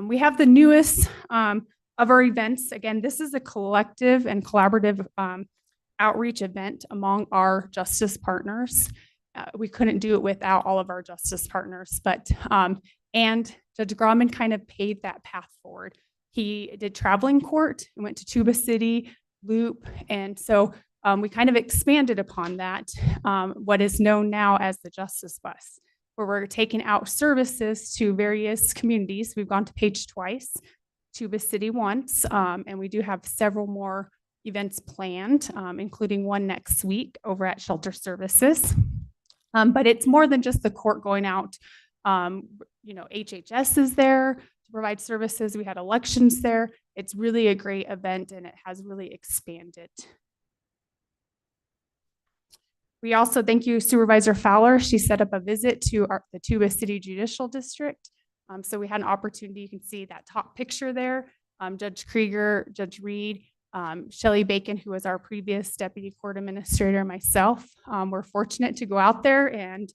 We have the newest of our events. Again, this is a collective and collaborative outreach event among our justice partners. We couldn't do it without all of our justice partners, and Judge Grauman kind of paved that path forward. He did traveling court and went to Tuba City, Loop, and so we kind of expanded upon that, what is known now as the Justice Bus, where we're taking out services to various communities. We've gone to Page twice, Tuba City once, and we do have several more events planned, including one next week over at Shelter Services. But it's more than just the court going out. HHS is there to provide services. We had elections there. It's really a great event, and it has really expanded. We also thank you, Supervisor Fowler. She set up a visit to the Tuba City Judicial District. So we had an opportunity. You can see that top picture there. Judge Krieger, Judge Reed, Shelley Bacon, who was our previous deputy court administrator, myself, we're fortunate to go out there and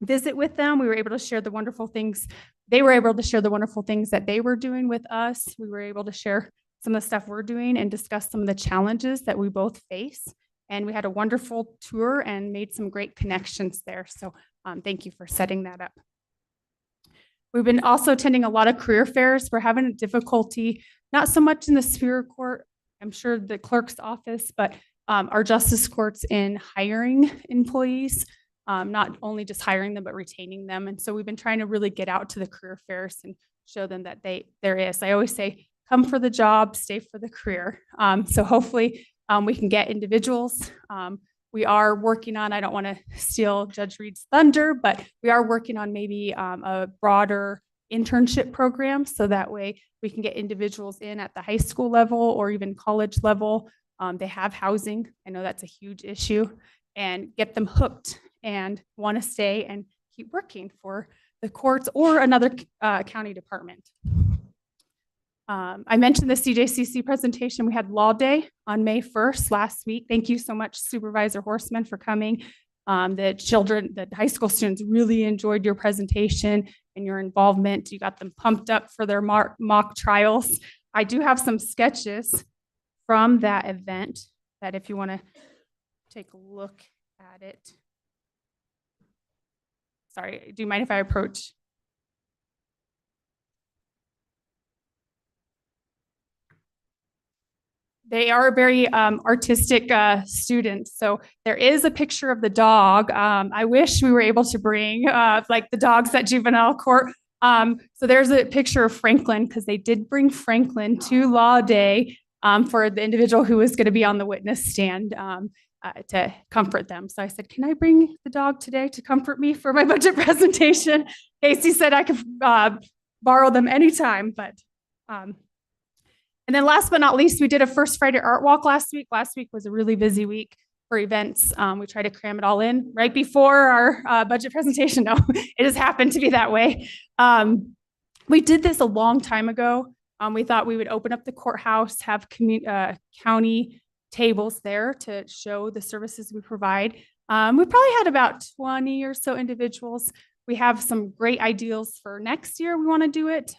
visit with them. We were able to share the wonderful things. They were able to share the wonderful things that they were doing with us. We were able to share some of the stuff we're doing and discuss some of the challenges that we both face. And we had a wonderful tour and made some great connections there. So thank you for setting that up. We've been also attending a lot of career fairs. We're having a difficulty, not so much in the Superior Court, I'm sure the clerk's office, but our justice courts in hiring employees, not only just hiring them, but retaining them. And so we've been trying to really get out to the career fairs and show them that there is. I always say, come for the job, stay for the career. So hopefully we can get individuals. We are working on, I don't want to steal Judge Reed's thunder, but we are working on maybe a broader internship program. So that way we can get individuals in at the high school level or even college level. They have housing. I know that's a huge issue, and get them hooked and want to stay and keep working for the courts or another county department. I mentioned the CJCC presentation. We had Law Day on May 1st last week. Thank you so much, Supervisor Horseman, for coming. The high school students really enjoyed your presentation and your involvement. You got them pumped up for their mock trials. I do have some sketches from that event that if you want to take a look at it. Sorry, do you mind if I approach? They are very artistic students. So there is a picture of the dog. I wish we were able to bring like the dogs at juvenile court. So there's a picture of Franklin because they did bring Franklin to Law Day for the individual who was going to be on the witness stand to comfort them. So I said, can I bring the dog today to comfort me for my budget presentation? Casey said I could borrow them anytime, but and then last but not least, we did a First Friday Art Walk last week. Last week was a really busy week for events. We tried to cram it all in right before our budget presentation. No, it has happened to be that way. We did this a long time ago. We thought we would open up the courthouse, have county tables there to show the services we provide. We probably had about 20 or so individuals. We have some great ideals for next year. We want to do it.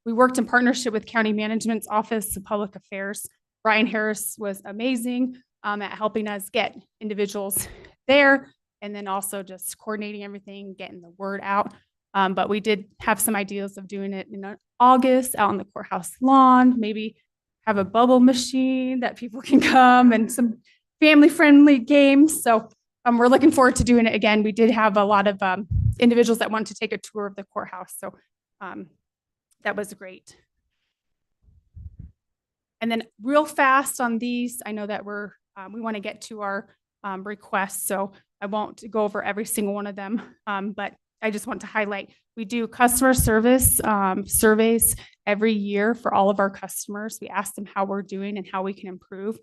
We worked in partnership with County Management's Office of Public Affairs. Brian Harris was amazing at helping us get individuals there, and then also just coordinating everything, getting the word out. But we did have some ideas of doing it in August out on the courthouse lawn, maybe have a bubble machine that people can come and some family-friendly games. So we're looking forward to doing it again. We did have a lot of individuals that wanted to take a tour of the courthouse. So that was great. And then real fast on these, I know that we want to get to our requests, so I won't go over every single one of them, but I just want to highlight, we do customer service surveys every year for all of our customers. We ask them how we're doing and how we can improve.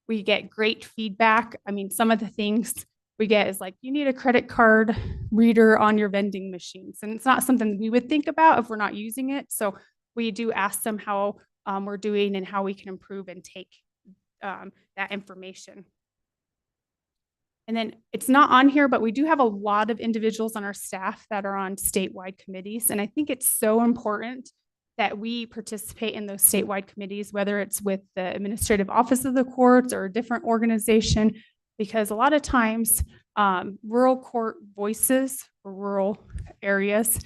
We get great feedback. I mean, some of the things we get is like, you need a credit card reader on your vending machines. And it's not something we would think about if we're not using it. So we do ask them how we're doing and how we can improve and take that information. And then it's not on here, but we do have a lot of individuals on our staff that are on statewide committees. And I think it's so important that we participate in those statewide committees, whether it's with the administrative office of the courts or a different organization, because a lot of times rural court voices for rural areas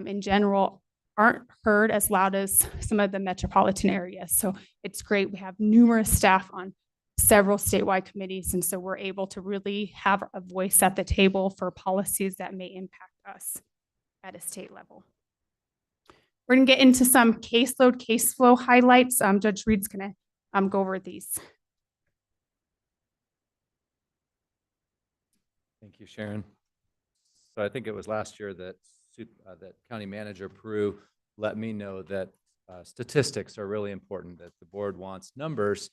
in general aren't heard as loud as some of the metropolitan areas. So it's great. We have numerous staff on several statewide committees, and so we're able to really have a voice at the table for policies that may impact us at a state level. We're going to get into some caseload, case flow highlights. Judge Reed's going to go over these. Thank you, Sharon. So I think it was last year that that County Manager Peru let me know that statistics are really important, that the board wants numbers.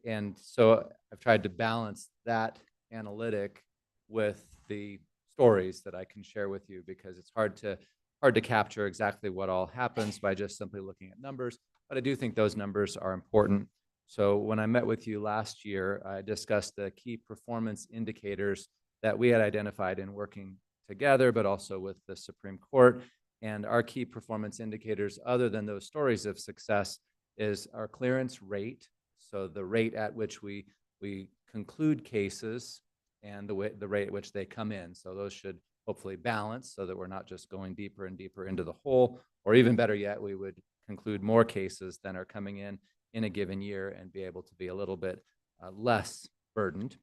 And so I've tried to balance that analytic with the stories that I can share with you, because it's hard to capture exactly what all happens by just simply looking at numbers. But I do think those numbers are important. So when I met with you last year, I discussed the key performance indicators that we had identified in working together, but also with the Supreme Court. And our key performance indicators, other than those stories of success, is our clearance rate. So the rate at which we conclude cases and the rate at which they come in. So those should hopefully balance so that we're not just going deeper and deeper into the hole, or even better yet, we would conclude more cases than are coming in a given year and be able to be a little bit less burdened.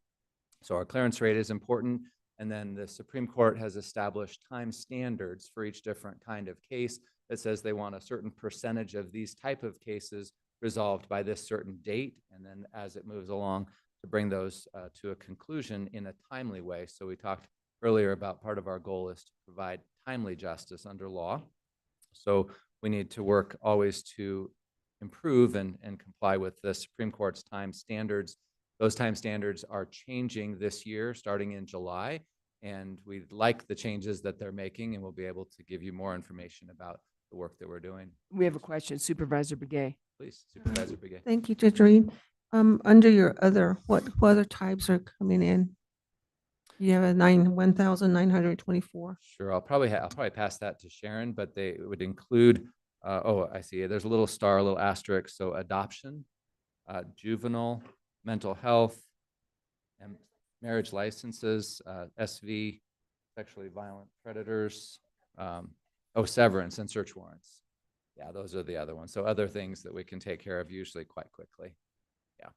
So our clearance rate is important. And then the Supreme Court has established time standards for each different kind of case that says they want a certain percentage of these type of cases resolved by this certain date. And then as it moves along, to bring those to a conclusion in a timely way. So we talked earlier about part of our goal is to provide timely justice under law. So we need to work always to improve and comply with the Supreme Court's time standards. Those time standards are changing this year, starting in July, and we like the changes that they're making, and we'll be able to give you more information about the work that we're doing. We have a question, Supervisor Begay. Please, Supervisor Begay. Thank you, Judge Reed. Under your other, what other types are coming in? You have a 1,924. Sure, I'll probably pass that to Sharon, but they would include, oh, I see, there's a little star, a little asterisk, so adoption, juvenile, mental health, and marriage licenses, SV, sexually violent predators, severance and search warrants. Yeah, those are the other ones. So other things that we can take care of usually quite quickly. Yeah.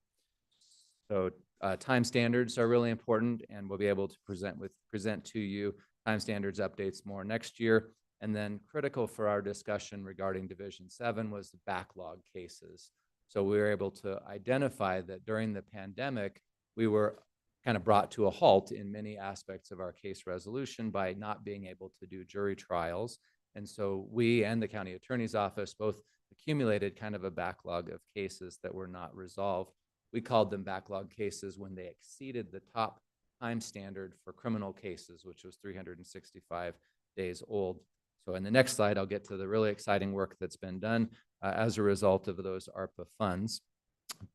So time standards are really important, and we'll be able to present to you time standards updates more next year. And then critical for our discussion regarding Division 7 was the backlog cases. So we were able to identify that during the pandemic, we were kind of brought to a halt in many aspects of our case resolution by not being able to do jury trials. And so we and the county attorney's office both accumulated kind of a backlog of cases that were not resolved. We called them backlog cases when they exceeded the top time standard for criminal cases, which was 365 days old. So in the next slide, I'll get to the really exciting work that's been done as a result of those ARPA funds.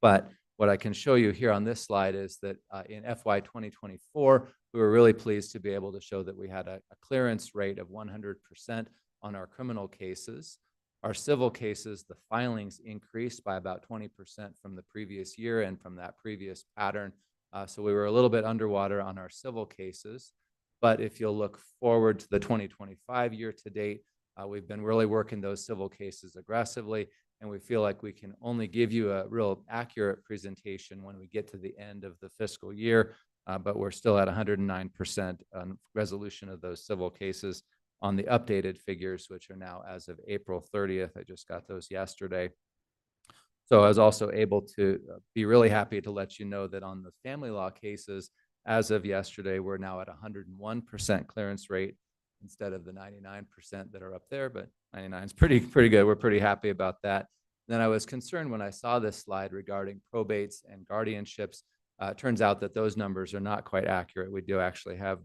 But what I can show you here on this slide is that in FY 2024, we were really pleased to be able to show that we had a clearance rate of 100% on our criminal cases. Our civil cases, the filings increased by about 20% from the previous year and from that previous pattern. So we were a little bit underwater on our civil cases. But if you'll look forward to the 2025 year to date, we've been really working those civil cases aggressively, and we feel like we can only give you a real accurate presentation when we get to the end of the fiscal year, but we're still at 109% on resolution of those civil cases on the updated figures, which are now as of April 30th. I just got those yesterday. So I was also able to be really happy to let you know that on the family law cases, as of yesterday, we're now at 101% clearance rate instead of the 99% that are up there, but 99 is pretty good. We're pretty happy about that. Then I was concerned when I saw this slide regarding probates and guardianships. It turns out that those numbers are not quite accurate. We do actually have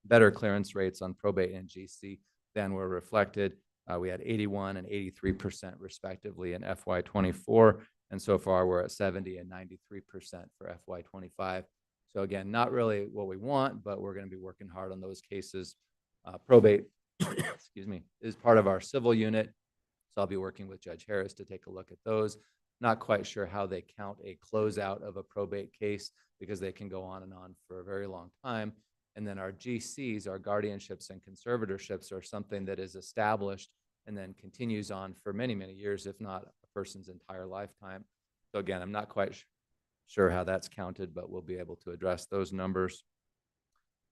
better clearance rates on probate and GC than were reflected. We had 81 and 83% respectively in FY24, and so far we're at 70 and 93% for FY25. So again, not really what we want, but we're going to be working hard on those cases. Probate, excuse me, is part of our civil unit, so I'll be working with Judge Harris to take a look at those. Not quite sure how they count a closeout of a probate case because they can go on and on for a very long time. And then our GCs, our guardianships and conservatorships, are something that is established and then continues on for many, many years, if not a person's entire lifetime. So again, I'm not quite sure how that's counted, but we'll be able to address those numbers.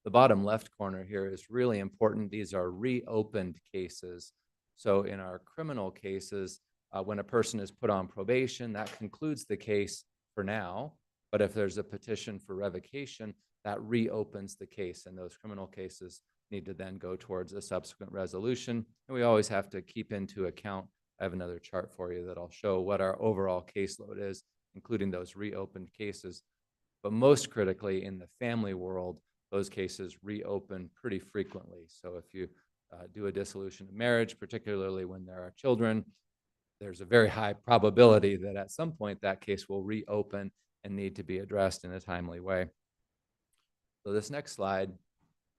The bottom left corner here is really important. These are reopened cases. So in our criminal cases, when a person is put on probation, that concludes the case for now. But if there's a petition for revocation, that reopens the case, and those criminal cases need to then go towards a subsequent resolution. And we always have to keep into account, I have another chart for you that I'll show what our overall caseload is, including those reopened cases. But most critically, in the family world, those cases reopen pretty frequently. So if you do a dissolution of marriage, particularly when there are children, there's a very high probability that at some point that case will reopen and need to be addressed in a timely way. So this next slide,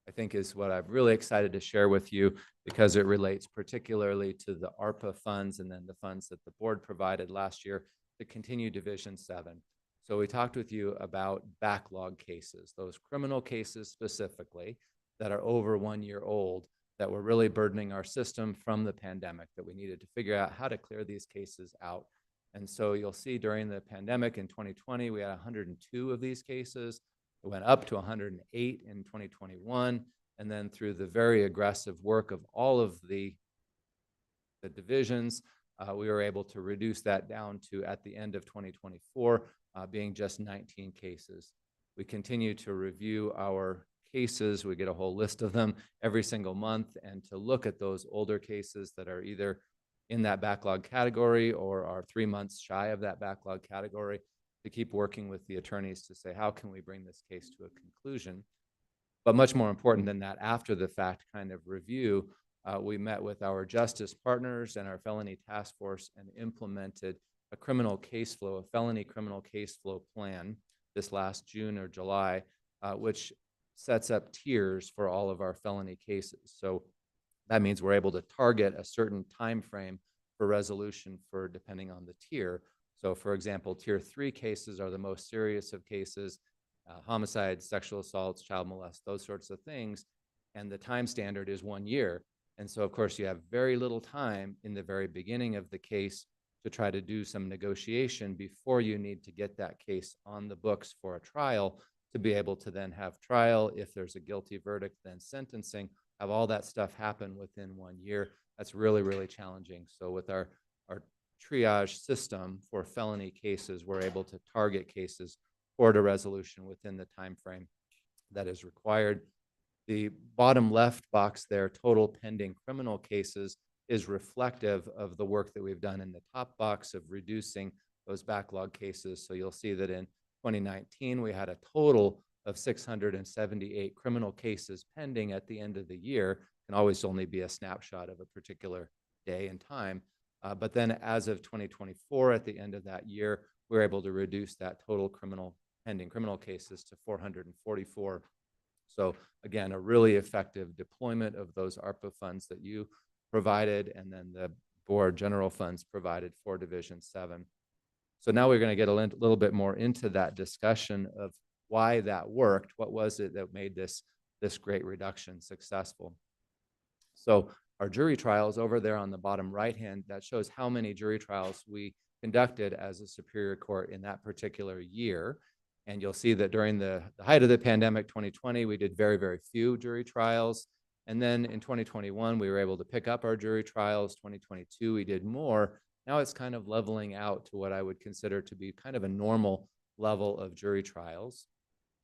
I think, is what I'm really excited to share with you because it relates particularly to the ARPA funds and then the funds that the board provided last year to continue Division 7. So we talked with you about backlog cases, those criminal cases specifically that are over 1 year old that were really burdening our system from the pandemic, that we needed to figure out how to clear these cases out. And so you'll see during the pandemic in 2020, we had 102 of these cases. It went up to 108 in 2021. And then through the very aggressive work of all of the divisions, we were able to reduce that down to, at the end of 2024, being just 19 cases. We continue to review our cases. We get a whole list of them every single month, and to look at those older cases that are either in that backlog category or are 3 months shy of that backlog category, to keep working with the attorneys to say, how can we bring this case to a conclusion? But much more important than that, after the fact kind of review, we met with our justice partners and our felony task force and implemented a criminal case flow, a felony criminal case flow plan this last June or July, which sets up tiers for all of our felony cases. So that means we're able to target a certain time frame for resolution for depending on the tier. So for example, tier 3 cases are the most serious of cases, homicides, sexual assaults, child molest, those sorts of things. And the time standard is 1 year. And so of course you have very little time in the very beginning of the case to try to do some negotiation before you need to get that case on the books for a trial, to be able to then have trial. If there's a guilty verdict, then sentencing, have all that stuff happen within 1 year. That's really, really challenging. So with our triage system for felony cases, we're able to target cases toward a resolution within the time frame that is required. The bottom left box there, total pending criminal cases, is reflective of the work that we've done in the top box of reducing those backlog cases. So you'll see that in 2019, we had a total of 678 criminal cases pending at the end of the year. Can always only be a snapshot of a particular day and time. But then as of 2024, at the end of that year, we were able to reduce that total pending criminal cases to 444. So again, a really effective deployment of those ARPA funds that you provided, and then the board general funds provided for Division 7. So now we're going to get a little bit more into that discussion of why that worked. What was it that made this great reduction successful? So our jury trials over there on the bottom right hand, that shows how many jury trials we conducted as a Superior Court in that particular year. And you'll see that during the height of the pandemic, 2020, we did very, very few jury trials. And then in 2021, we were able to pick up our jury trials. 2022, we did more. Now it's kind of leveling out to what I would consider to be kind of a normal level of jury trials.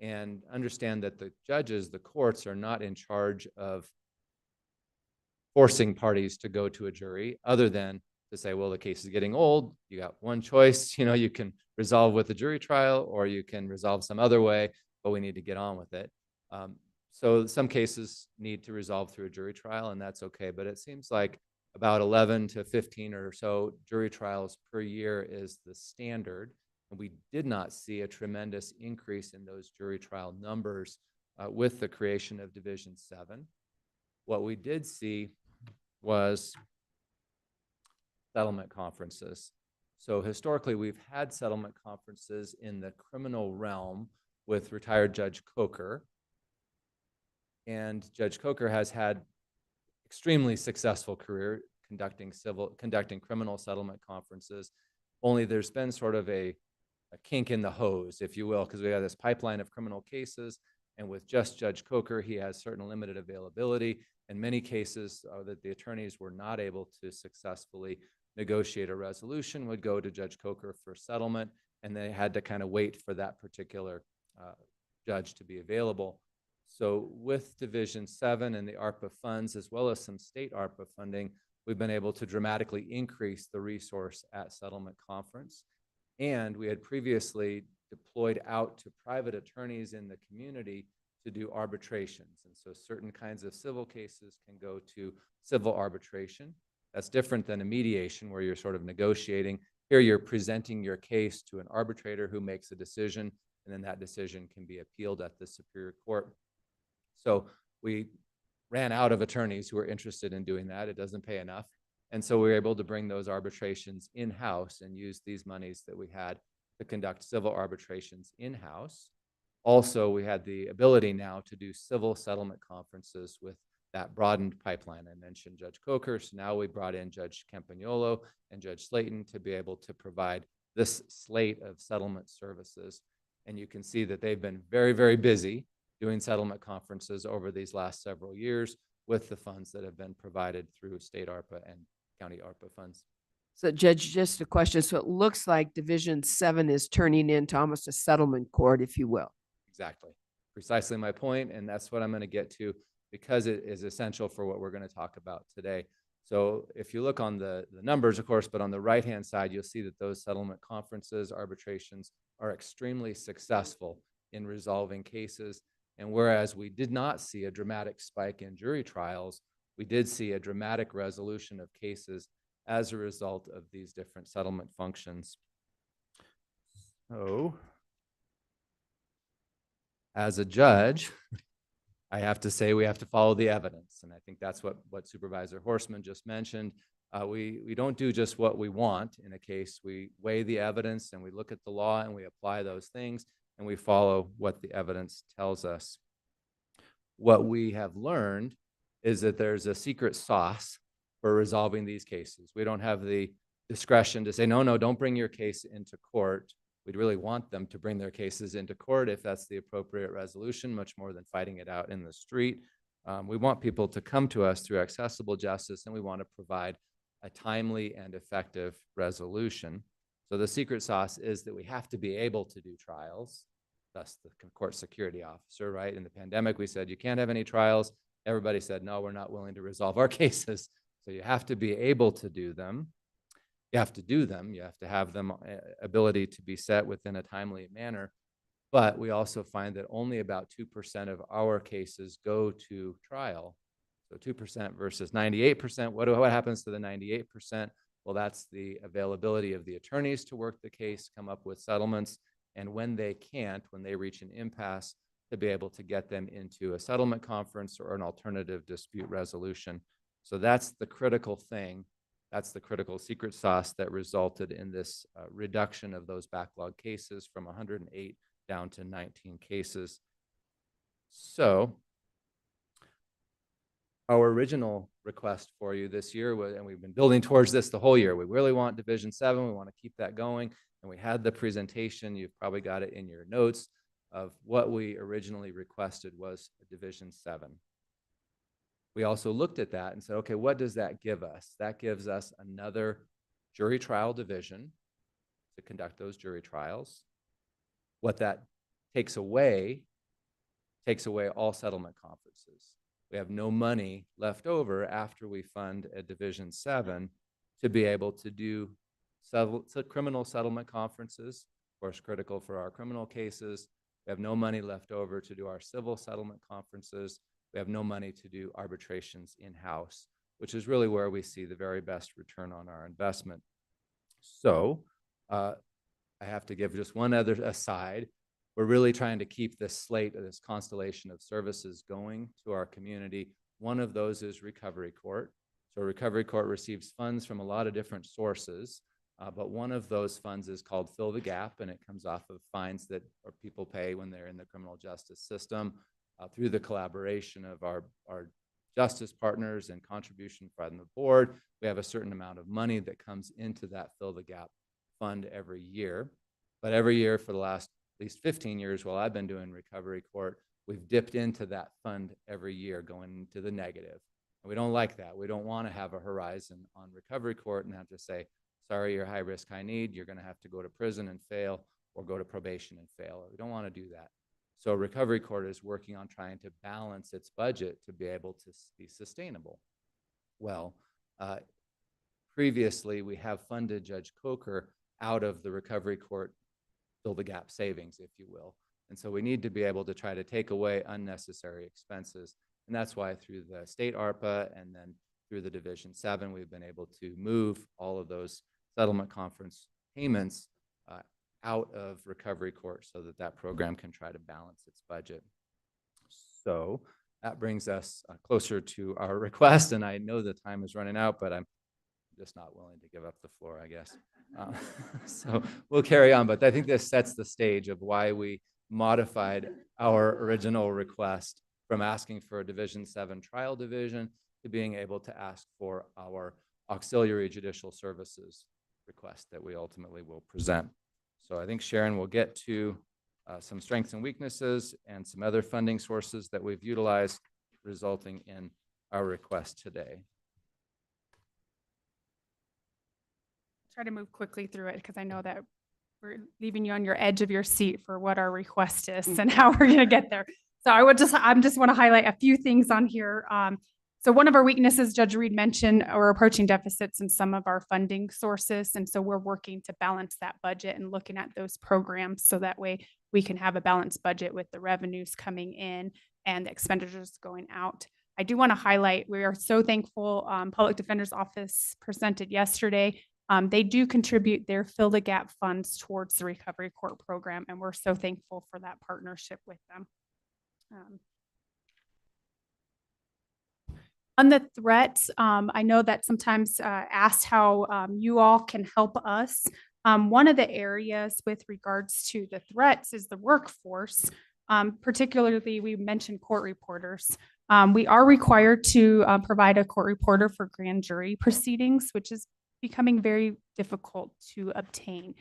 And understand that the judges, the courts, are not in charge of forcing parties to go to a jury, other than to say, well, the case is getting old. You got one choice, you can resolve with a jury trial, or you can resolve some other way, but we need to get on with it. So some cases need to resolve through a jury trial, and that's okay. But it seems like about 11 to 15 or so jury trials per year is the standard. And we did not see a tremendous increase in those jury trial numbers with the creation of Division 7. What we did see was settlement conferences. So historically, we've had settlement conferences in the criminal realm with retired Judge Coker. And Judge Coker has had extremely successful career conducting criminal settlement conferences. Only there's been sort of a kink in the hose, if you will, because we have this pipeline of criminal cases. And with just Judge Coker, he has certain limited availability. In many cases that the attorneys were not able to successfully negotiate a resolution would go to Judge Coker for settlement, and they had to kind of wait for that particular judge to be available. So with Division 7 and the ARPA funds, as well as some state ARPA funding, we've been able to dramatically increase the resource at settlement conference. And we had previously deployed out to private attorneys in the community to do arbitrations. And so certain kinds of civil cases can go to civil arbitration. That's different than a mediation where you're sort of negotiating. Here you're presenting your case to an arbitrator who makes a decision, and then that decision can be appealed at the Superior Court. So we ran out of attorneys who were interested in doing that. It doesn't pay enough. And so we were able to bring those arbitrations in-house and use these monies that we had to conduct civil arbitrations in-house. Also, we had the ability now to do civil settlement conferences with that broadened pipeline. I mentioned Judge Coker, so now we brought in Judge Campagnolo and Judge Slayton to be able to provide this slate of settlement services. And you can see that they've been very, very busy doing settlement conferences over these last several years with the funds that have been provided through state ARPA and county ARPA funds. So Judge, just a question. So it looks like Division 7 is turning into almost a settlement court, if you will. Exactly. Precisely my point, and that's what I'm going to get to because it is essential for what we're going to talk about today. So if you look on the numbers, of course, but on the right-hand side, you'll see that those settlement conferences, arbitrations are extremely successful in resolving cases. And whereas we did not see a dramatic spike in jury trials, we did see a dramatic resolution of cases as a result of these different settlement functions. So, as a judge, I have to say we have to follow the evidence. And I think that's what Supervisor Horstman just mentioned. We don't do just what we want in a case. We weigh the evidence and we look at the law and we apply those things and we follow what the evidence tells us. What we have learned is that there's a secret sauce for resolving these cases. We don't have the discretion to say, no, don't bring your case into court. We'd really want them to bring their cases into court if that's the appropriate resolution, much more than fighting it out in the street. We want people to come to us through accessible justice, and we want to provide a timely and effective resolution. So the secret sauce is that we have to be able to do trials, thus the court security officer, right? In the pandemic, we said you can't have any trials. Everybody said, no, we're not willing to resolve our cases. So you have to be able to do them. You have to do them. You have to have them ability to be set within a timely manner. But we also find that only about 2% of our cases go to trial. So 2% versus 98%. What happens to the 98%? Well, that's the availability of the attorneys to work the case, come up with settlements, and when they can't, when they reach an impasse, to be able to get them into a settlement conference or an alternative dispute resolution. So that's the critical thing. That's the critical secret sauce that resulted in this reduction of those backlog cases from 108 down to 19 cases. So our original request for you this year was, and we've been building towards this the whole year, we really want Division 7. We want to keep that going. And we had the presentation, you've probably got it in your notes, of what we originally requested was a Division 7. We also looked at that and said, okay, what does that give us? That gives us another jury trial division to conduct those jury trials. What that takes away all settlement conferences. We have no money left over after we fund a Division 7 to be able to do criminal settlement conferences, of course, critical for our criminal cases. We have no money left over to do our civil settlement conferences. We have no money to do arbitrations in-house, which is really where we see the very best return on our investment. So I have to give just one other aside. We're really trying to keep this slate of this constellation of services going to our community. One of those is Recovery Court. So Recovery Court receives funds from a lot of different sources, but one of those funds is called Fill the Gap, and it comes off of fines that people pay when they're in the criminal justice system. Through the collaboration of our justice partners and contribution from the board, we have a certain amount of money that comes into that Fill the Gap fund every year. But every year for the last at least 15 years while I've been doing Recovery Court, we've dipped into that fund every year going into the negative. And we don't like that. We don't want to have a horizon on Recovery Court and have to say, sorry, you're high risk, high need. You're going to have to go to prison and fail or go to probation and fail. We don't want to do that. So Recovery Court is working on trying to balance its budget to be able to be sustainable. Well, previously we have funded Judge Coker out of the Recovery Court Fill the Gap savings, if you will. And so we need to be able to try to take away unnecessary expenses. And that's why through the state ARPA and then through the Division 7, we've been able to move all of those settlement conference payments out of Recovery Court so that that program can try to balance its budget. So that brings us closer to our request. And I know the time is running out, but I'm just not willing to give up the floor, I guess. So we'll carry on, but I think this sets the stage of why we modified our original request from asking for a Division 7 trial division to being able to ask for our auxiliary judicial services request that we ultimately will present. So I think Sharon will get to some strengths and weaknesses and some other funding sources that we've utilized resulting in our request today. Try to move quickly through it because I know that we're leaving you on your edge of your seat for what our request is and how we're going to get there. So I just want to highlight a few things on here. So one of our weaknesses, Judge Reed mentioned, we're approaching deficits in some of our funding sources. And so we're working to balance that budget and looking at those programs so that way we can have a balanced budget with the revenues coming in and the expenditures going out. I do want to highlight, we are so thankful, Public Defender's Office presented yesterday. They do contribute their Fill the Gap funds towards the Recovery Court program, and we're so thankful for that partnership with them. On the threats, I know that sometimes asked how you all can help us. One of the areas with regards to the threats is the workforce. Particularly, we mentioned court reporters. We are required to provide a court reporter for grand jury proceedings, which is becoming very difficult to obtain.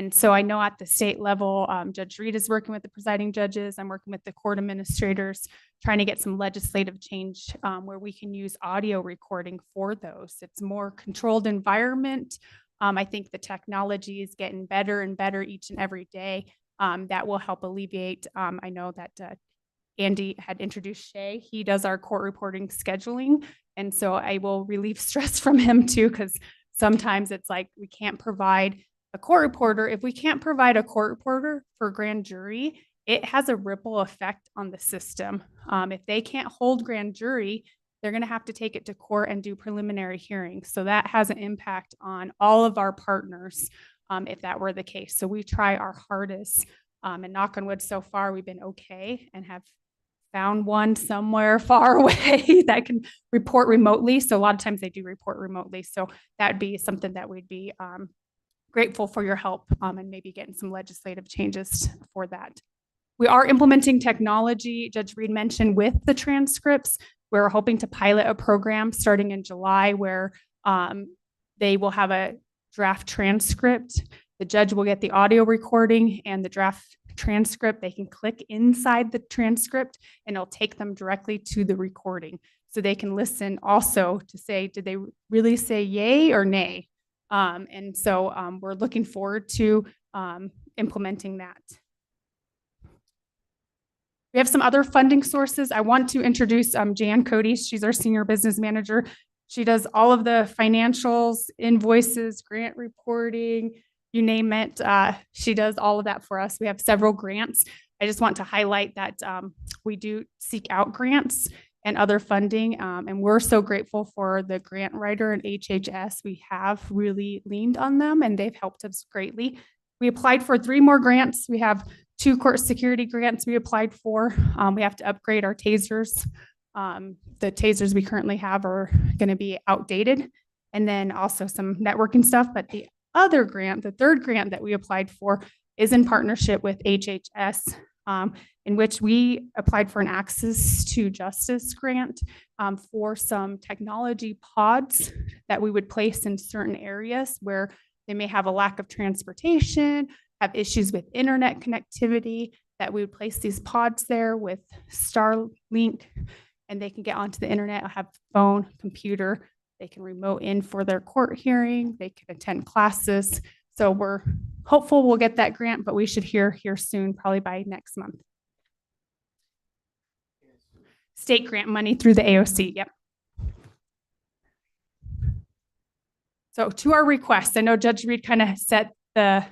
And so I know at the state level, Judge Reed is working with the presiding judges. I'm working with the court administrators, trying to get some legislative change where we can use audio recording for those. It's more controlled environment. I think the technology is getting better and better each and every day. That will help alleviate. I know that Andy had introduced Shay. He does our court reporting scheduling. And so I will relieve stress from him too, because sometimes it's like we can't provide a court reporter. If we can't provide a court reporter for grand jury, it has a ripple effect on the system. If they can't hold grand jury, they're going to have to take it to court and do preliminary hearings. So that has an impact on all of our partners if that were the case. So we try our hardest, and knock on wood, so far we've been okay and have found one somewhere far away that can report remotely. So a lot of times they do report remotely. So that'd be something that we'd be grateful for your help and maybe getting some legislative changes for that. We are implementing technology, Judge Reed mentioned, with the transcripts. We're hoping to pilot a program starting in July where they will have a draft transcript. The judge will get the audio recording and the draft transcript. They can click inside the transcript and it'll take them directly to the recording. So they can listen also to say, did they really say yay or nay? And so we're looking forward to implementing that. We have some other funding sources. I want to introduce Jan Cody. She's our senior business manager. She does all of the financials, invoices, grant reporting, you name it. She does all of that for us. We have several grants. I just want to highlight that we do seek out grants and other funding. And we're so grateful for the grant writer and HHS. We have really leaned on them and they've helped us greatly. We applied for 3 more grants. We have 2 court security grants we applied for. We have to upgrade our tasers. The tasers we currently have are going to be outdated. And then also some networking stuff. But the other grant, the 3rd grant that we applied for, is in partnership with HHS, in which we applied for an Access to Justice grant for some technology pods that we would place in certain areas where they may have a lack of transportation, have issues with internet connectivity, that we would place these pods there with Starlink, and they can get onto the internet, have phone, computer, they can remote in for their court hearing, they can attend classes. So we're hopeful we'll get that grant, but we should hear here soon, probably by next month. State grant money through the AOC, yep. So to our requests, I know Judge Reed kind of set the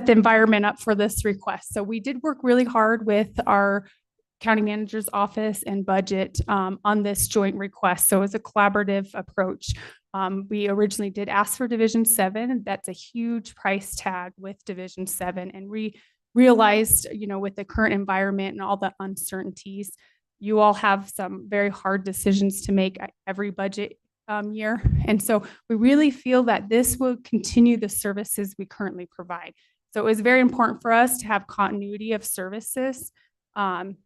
environment up for this request. So we did work really hard with our county manager's office and budget on this joint request. So it was a collaborative approach. We originally did ask for Division 7. That's a huge price tag with Division 7. And we realized, you know, with the current environment and all the uncertainties, you all have some very hard decisions to make every budget year. And so we really feel that this will continue the services we currently provide. So it was very important for us to have continuity of services and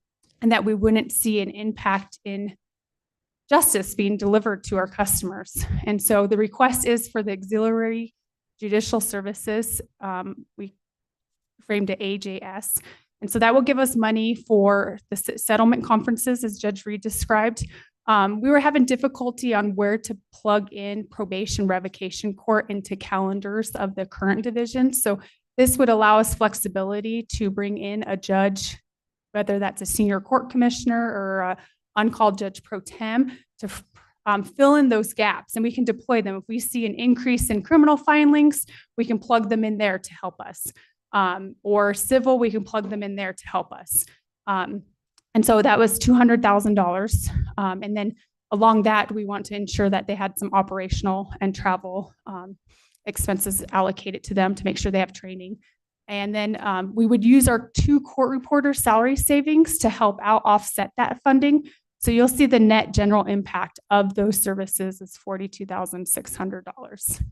that we wouldn't see an impact in justice being delivered to our customers. And so the request is for the auxiliary judicial services. We framed it AJS. And so that will give us money for the settlement conferences, as Judge Reed described. We were having difficulty on where to plug in probation revocation court into calendars of the current division. So this would allow us flexibility to bring in a judge, whether that's a senior court commissioner or a uncalled judge pro tem, to fill in those gaps, and we can deploy them. If we see an increase in criminal filings, we can plug them in there to help us. Or civil, we can plug them in there to help us. And so that was $200,000. And then along that, we want to ensure that they had some operational and travel expenses allocated to them to make sure they have training. And then we would use our 2 court reporter salary savings to help out offset that funding. So you'll see the net general impact of those services is $42,600.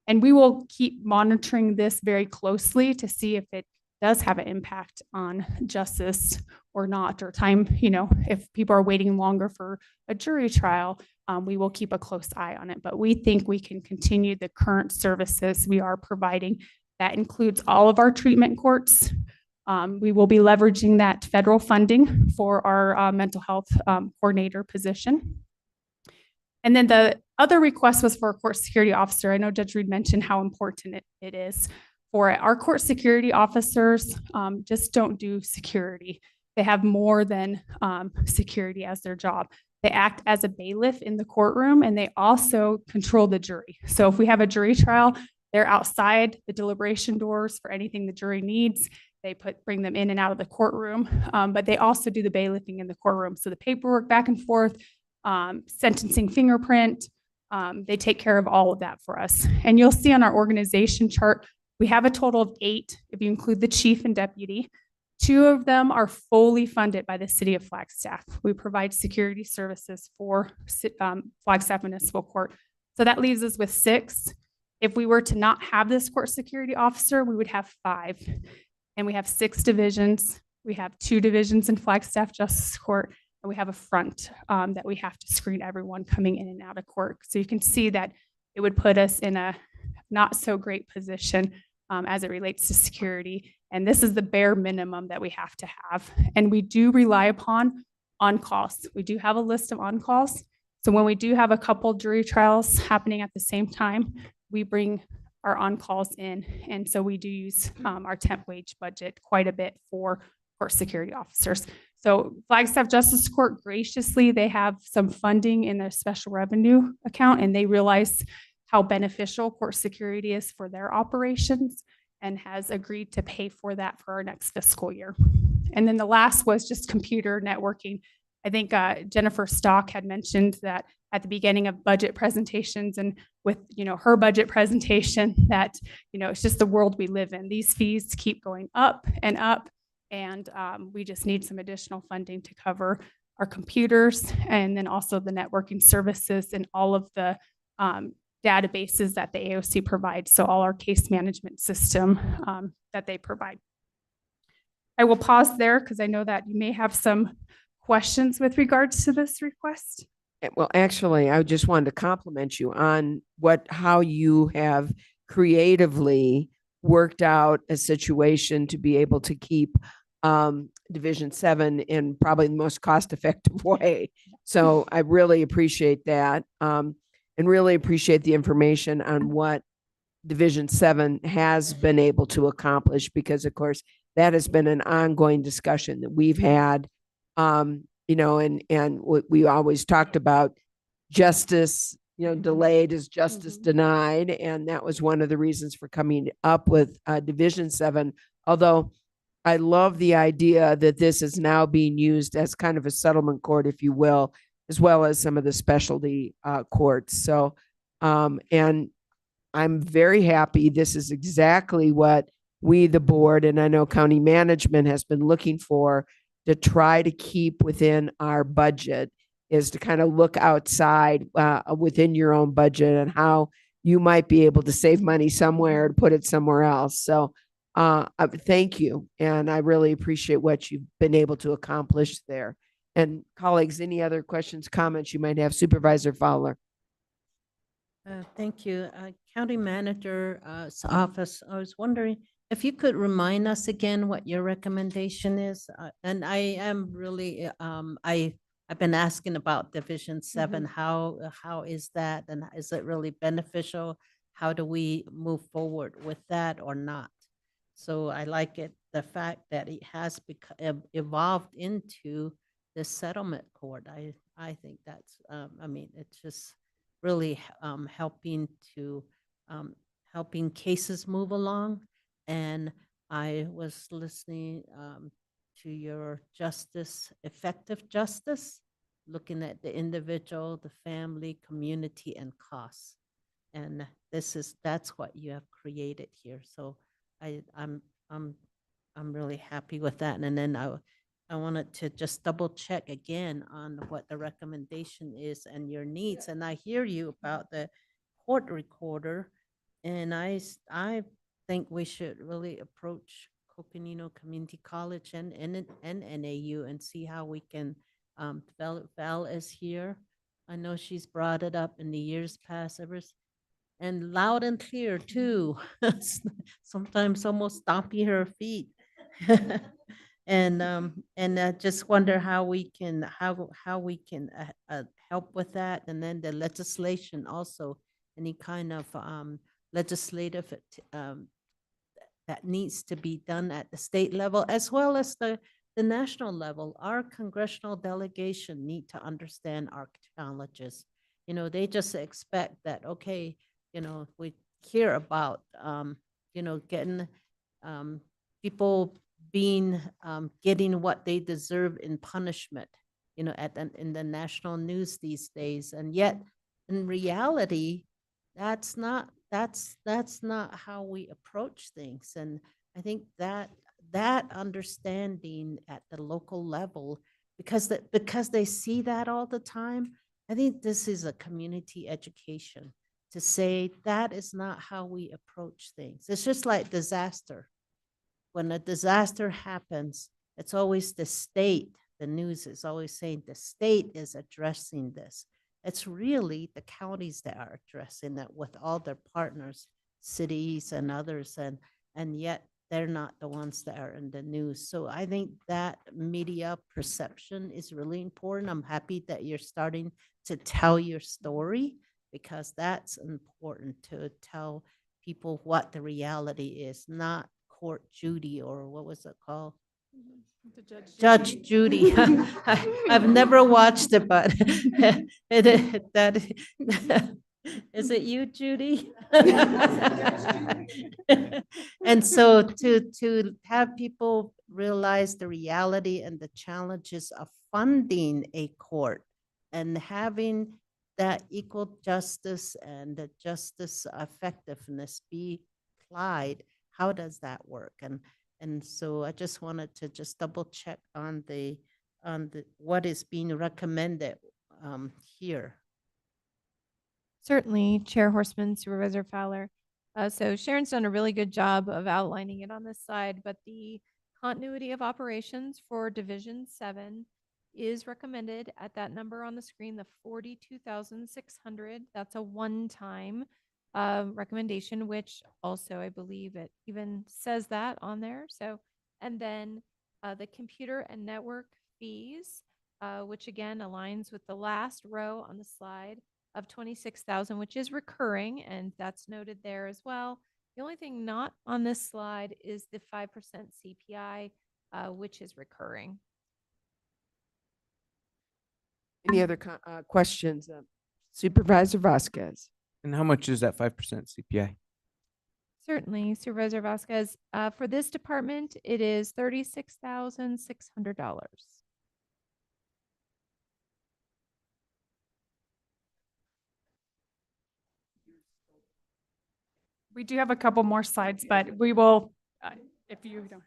And we will keep monitoring this very closely to see if it does have an impact on justice or not, or time, you know, if people are waiting longer for a jury trial. we will keep a close eye on it. But we think we can continue the current services we are providing. That includes all of our treatment courts. We will be leveraging that federal funding for our mental health coordinator position. And then the other request was for a court security officer. I know Judge Reed mentioned how important it is for it. Our court security officers just don't do security. They have more than security as their job. They act as a bailiff in the courtroom, and they also control the jury. So if we have a jury trial, they're outside the deliberation doors for anything the jury needs. They bring them in and out of the courtroom, but they also do the bailiffing in the courtroom. So the paperwork back and forth, sentencing fingerprint, they take care of all of that for us. And you'll see on our organization chart, we have a total of 8, if you include the chief and deputy. 2 of them are fully funded by the city of Flagstaff. We provide security services for Flagstaff Municipal Court. So that leaves us with 6. If we were to not have this court security officer, we would have 5. And we have 6 divisions. We have 2 divisions in Flagstaff Justice Court, and we have a front that we have to screen everyone coming in and out of court. So you can see that it would put us in a not so great position as it relates to security. And this is the bare minimum that we have to have. And we do rely upon on-calls. We do have a list of on-calls. So when we do have a couple jury trials happening at the same time, we bring our on-calls in. And so we do use our temp wage budget quite a bit for court security officers. So Flagstaff Justice Court, graciously, they have some funding in their special revenue account, and they realize how beneficial court security is for their operations and has agreed to pay for that for our next fiscal year. And then the last was just computer networking. I think Jennifer Stock had mentioned that at the beginning of budget presentations, and with her budget presentation, that it's just the world we live in. These fees keep going up and up, and we just need some additional funding to cover our computers and then also the networking services and all of the databases that the AOC provides. So all our case management system that they provide. I will pause there because I know that you may have some questions with regards to this request. Well, actually, I just wanted to compliment you on how you have creatively worked out a situation to be able to keep Division 7 in probably the most cost-effective way. So I really appreciate that, and really appreciate the information on what Division 7 has been able to accomplish, because of course that has been an ongoing discussion that we've had. And we always talked about justice, delayed is justice denied. And that was one of the reasons for coming up with Division 7. Although I love the idea that this is now being used as kind of a settlement court, if you will, as well as some of the specialty courts. So, and I'm very happy. This is exactly what we, the board, and I know county management has been looking for, to try to keep within our budget, is to kind of look outside within your own budget and how you might be able to save money somewhere to put it somewhere else. So thank you. And I really appreciate what you've been able to accomplish there. And colleagues, any other questions, comments you might have? Supervisor Fowler. Thank you. County Manager's office, I was wondering if you could remind us again what your recommendation is. And I am really, I've been asking about Division 7. How is that? And is it really beneficial? How do we move forward with that or not? So I like it, the fact that it has evolved into the settlement court. I think that's, it's just really helping cases move along. And I was listening to your effective justice, looking at the individual, the family, community, and costs. And that's what you have created here. So I'm really happy with that. And then I wanted to just double check again on what the recommendation is and your needs. And I hear you about the court recorder, and I think we should really approach Coconino Community College and NAU and see how we can develop. Val is here. I know she's brought it up in the years past, and loud and clear too. Sometimes almost stomping her feet. And I just wonder how we can help with that, and then the legislation also, any kind of legislative that needs to be done at the state level as well as the national level. Our congressional delegation need to understand our challenges. You know, they just expect that, okay, you know, we hear about, you know, getting people being, getting what they deserve in punishment, you know, in the national news these days. And yet, in reality, that's not how we approach things. And I think that understanding at the local level, because they see that all the time, I think this is a community education to say that is not how we approach things. It's just like disaster. When a disaster happens, it's always the state. The news is always saying the state is addressing this. It's really the counties that are addressing that with all their partners, cities and others, and yet they're not the ones that are in the news. So I think that media perception is really important. I'm happy that you're starting to tell your story, because that's important, to tell people what the reality is, not Court Judy, or what was it called? Judge Judy. I've never watched it, but is it you, Judy? And so to have people realize the reality and the challenges of funding a court and having that equal justice and the justice effectiveness be applied, how does that work? And so I just wanted to just double check on the what is being recommended here. Certainly, Chair Horseman, Supervisor Fowler. So Sharon's done a really good job of outlining it on this side, but the continuity of operations for Division 7 is recommended at that number on the screen, the 42,600. That's a one-time recommendation, which also I believe it even says that on there. So, and then the computer and network fees, which again aligns with the last row on the slide of 26,000, which is recurring, and that's noted there as well. The only thing not on this slide is the 5% CPI, which is recurring. Any other questions? Supervisor Vasquez. And how much is that 5% CPI? Certainly, Supervisor Vasquez. For this department, it is $36,600. We do have a couple more slides, but we will, if you don't.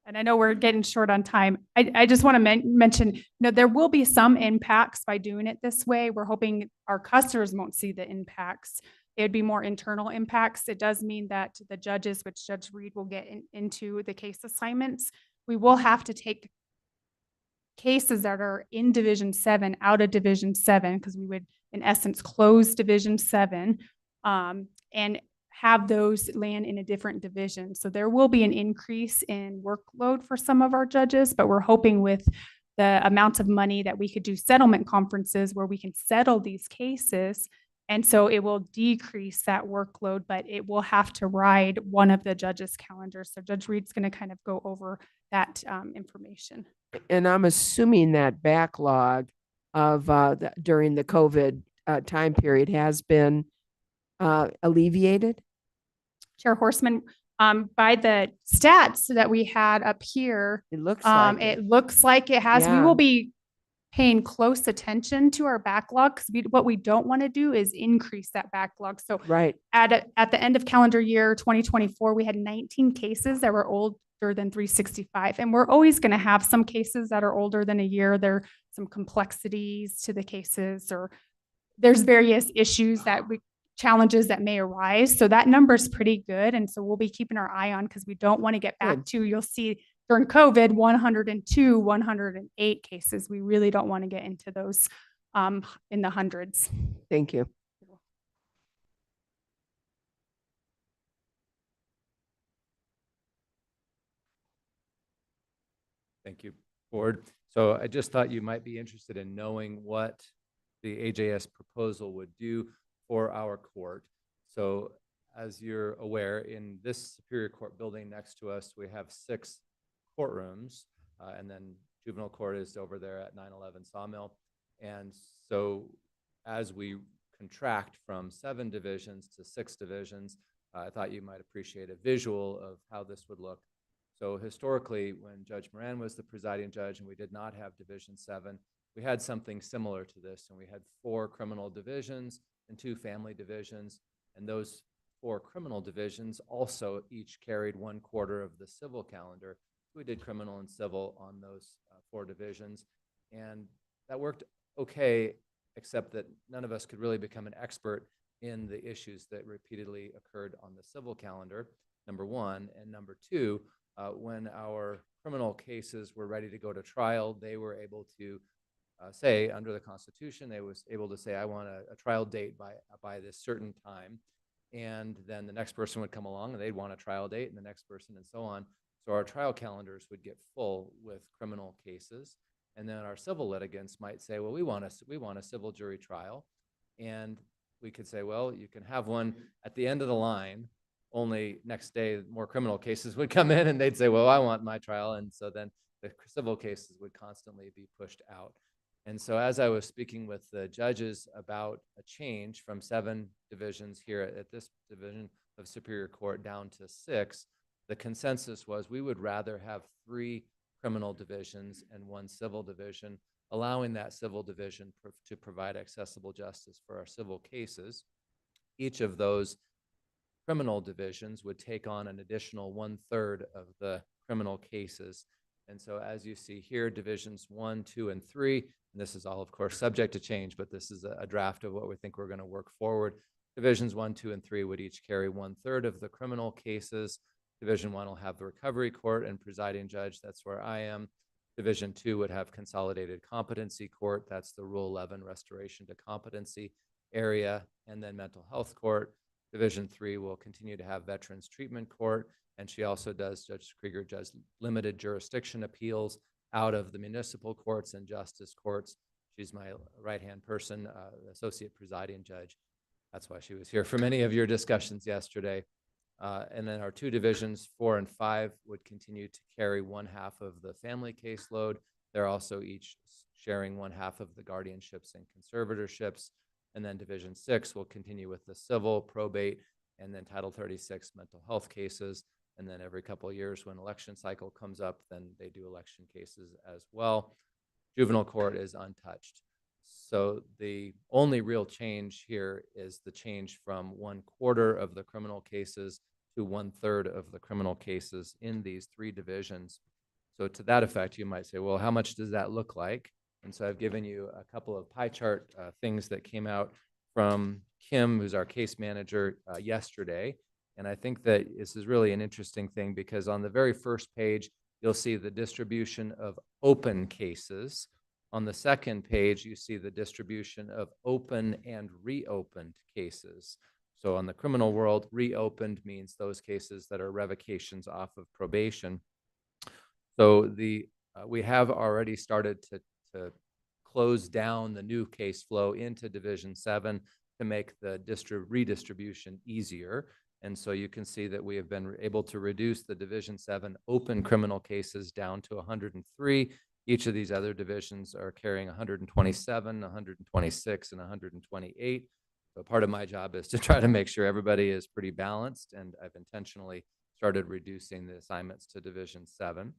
And I know we're getting short on time. I just want to mention, there will be some impacts by doing it this way. We're hoping our customers won't see the impacts. It would be more internal impacts. It does mean that the judges, which Judge Reed will get into the case assignments, we will have to take cases that are in Division 7 out of Division 7, because we would, in essence, close Division 7 and have those land in a different division. So there will be an increase in workload for some of our judges, but we're hoping with the amount of money that we could do settlement conferences where we can settle these cases. And so it will decrease that workload, but it will have to ride one of the judges' calendars. So Judge Reed's going to kind of go over that information. And I'm assuming that backlog of during the COVID time period has been alleviated? Chair Horseman, by the stats that we had up here, It looks like it. it looks like it has. We Yeah. will be paying close attention to our backlog, because what we don't want to do is increase that backlog. So Right. at the end of calendar year 2024, we had 19 cases that were older than 365. And we're always going to have some cases that are older than a year. There are some complexities to the cases, or there's various issues challenges that may arise. So that number is pretty good. And so we'll be keeping our eye on, because we don't want to get back Good. to, you'll see during COVID, 102, 108 cases. We really don't want to get into those in the hundreds. Thank you. Thank you, Board. So I just thought you might be interested in knowing what the AJS proposal would do for our court. So as you're aware, in this Superior Court building next to us, we have 6 courtrooms, and then juvenile court is over there at 911 Sawmill. And so as we contract from 7 divisions to 6 divisions, I thought you might appreciate a visual of how this would look. So historically, when Judge Moran was the presiding judge and we did not have Division 7, we had something similar to this, and we had 4 criminal divisions and 2 family divisions, and those 4 criminal divisions also each carried 1/4 of the civil calendar. We did criminal and civil on those 4 divisions, and that worked okay, except that none of us could really become an expert in the issues that repeatedly occurred on the civil calendar, number one, and number two, when our criminal cases were ready to go to trial, they were able to say under the Constitution, they was able to say, I want a trial date by this certain time. And then the next person would come along and they'd want a trial date, and the next person, and so on. So our trial calendars would get full with criminal cases. And then our civil litigants might say, well, we want a civil jury trial. And we could say, well, you can have one at the end of the line. Only next day, more criminal cases would come in and they'd say, well, I want my trial. And so then the civil cases would constantly be pushed out. And so as I was speaking with the judges about a change from 7 divisions here at this division of Superior Court down to 6, the consensus was we would rather have 3 criminal divisions and 1 civil division, allowing that civil division to provide accessible justice for our civil cases. Each of those criminal divisions would take on an additional 1/3 of the criminal cases. And so as you see here, divisions 1, 2, and 3, and this is all, of course, subject to change, but this is a draft of what we think we're going to work forward. Divisions 1, 2, and 3 would each carry 1/3 of the criminal cases. Division 1 will have the recovery court and presiding judge. That's where I am. Division 2 would have consolidated competency court. That's the Rule 11 restoration to competency area, and then mental health court. Division 3 will continue to have Veterans Treatment Court, and she also does, Judge Krieger does limited jurisdiction appeals out of the municipal courts and justice courts. She's my right-hand person, associate presiding judge. That's why she was here for many of your discussions yesterday. And then our 2 divisions, 4 and 5, would continue to carry 1/2 of the family caseload. They're also each sharing 1/2 of the guardianships and conservatorships. And then Division 6 will continue with the civil, probate, and then Title 36 mental health cases. And then every couple of years when election cycle comes up, then they do election cases as well. Juvenile court is untouched. So the only real change here is the change from 1/4 of the criminal cases to 1/3 of the criminal cases in these 3 divisions. So to that effect, you might say, well, how much does that look like? And so I've given you a couple of pie chart things that came out from Kim, who's our case manager, yesterday. And I think that this is really an interesting thing because on the very first page, you'll see the distribution of open cases. On the second page, you see the distribution of open and reopened cases. So on the criminal world, reopened means those cases that are revocations off of probation. So we have already started to close down the new case flow into Division 7 to make the redistribution easier. And so you can see that we have been able to reduce the Division 7 open criminal cases down to 103. Each of these other divisions are carrying 127, 126, and 128. So part of my job is to try to make sure everybody is pretty balanced, and I've intentionally started reducing the assignments to Division 7.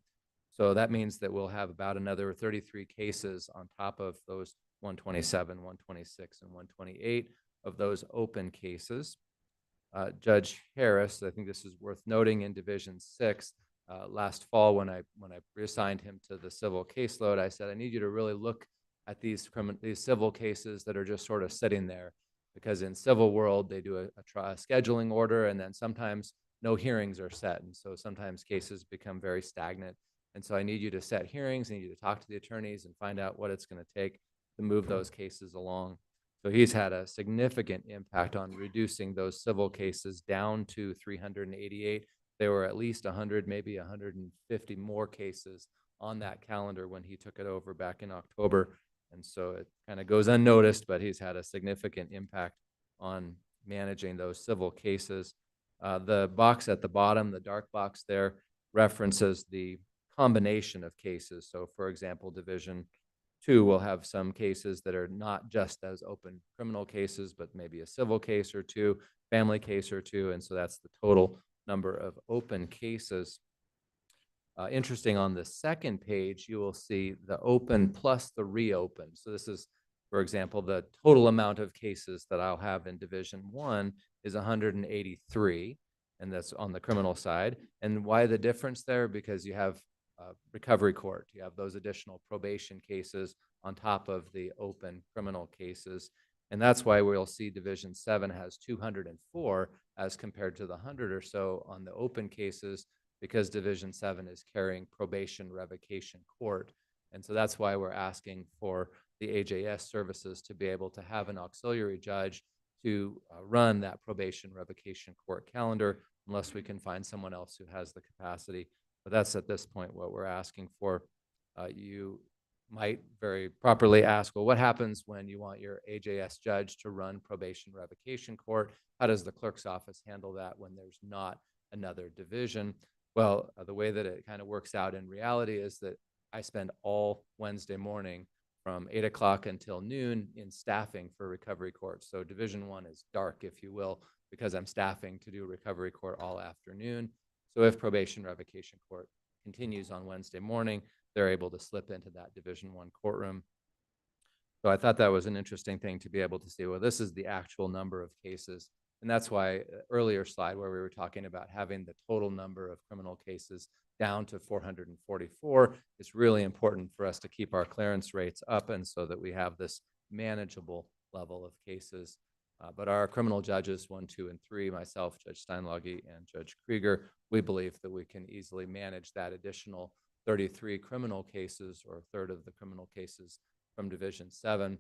So that means that we'll have about another 33 cases on top of those 127, 126, and 128 of those open cases. Judge Harris, I think this is worth noting, in Division 6, last fall when I reassigned him to the civil caseload, I said, I need you to really look at these civil cases that are just sort of sitting there, because in civil world, they do a scheduling order, and then sometimes no hearings are set. And so sometimes cases become very stagnant And so I need you to set hearings, I need you to talk to the attorneys and find out what it's going to take to move those cases along. So he's had a significant impact on reducing those civil cases down to 388. There were at least 100, maybe 150 more cases on that calendar when he took it over back in October. And so it kind of goes unnoticed, but he's had a significant impact on managing those civil cases. The box at the bottom, the dark box there, references the combination of cases. So for example, Division 2 will have some cases that are not just as open criminal cases, but maybe a civil case or two, family case or two. And so that's the total number of open cases. Interesting, on the second page, you will see the open plus the reopen. So this is, for example, the total amount of cases that I'll have in Division 1 is 183, and that's on the criminal side. And why the difference there? Because you have recovery court, you have those additional probation cases on top of the open criminal cases. And that's why we'll see Division 7 has 204 as compared to the 100 or so on the open cases, because Division 7 is carrying probation revocation court. And so that's why we're asking for the AJS services to be able to have an auxiliary judge to run that probation revocation court calendar, unless we can find someone else who has the capacity. But that's at this point what we're asking for. You might very properly ask, well, what happens when you want your AJS judge to run probation revocation court? How does the clerk's office handle that when there's not another division? Well, the way that it kind of works out in reality is that I spend all Wednesday morning from 8 o'clock until noon in staffing for recovery court. So Division 1 is dark, if you will, because I'm staffing to do recovery court all afternoon. So if probation revocation court continues on Wednesday morning, they're able to slip into that Division 1 courtroom. So I thought that was an interesting thing to be able to see, well, this is the actual number of cases. And that's why earlier slide where we were talking about having the total number of criminal cases down to 444, it's really important for us to keep our clearance rates up, and so that we have this manageable level of cases. But our criminal judges, 1, 2, and 3, myself, Judge Steinlage, and Judge Krieger, we believe that we can easily manage that additional 33 criminal cases, or a third of the criminal cases from Division 7,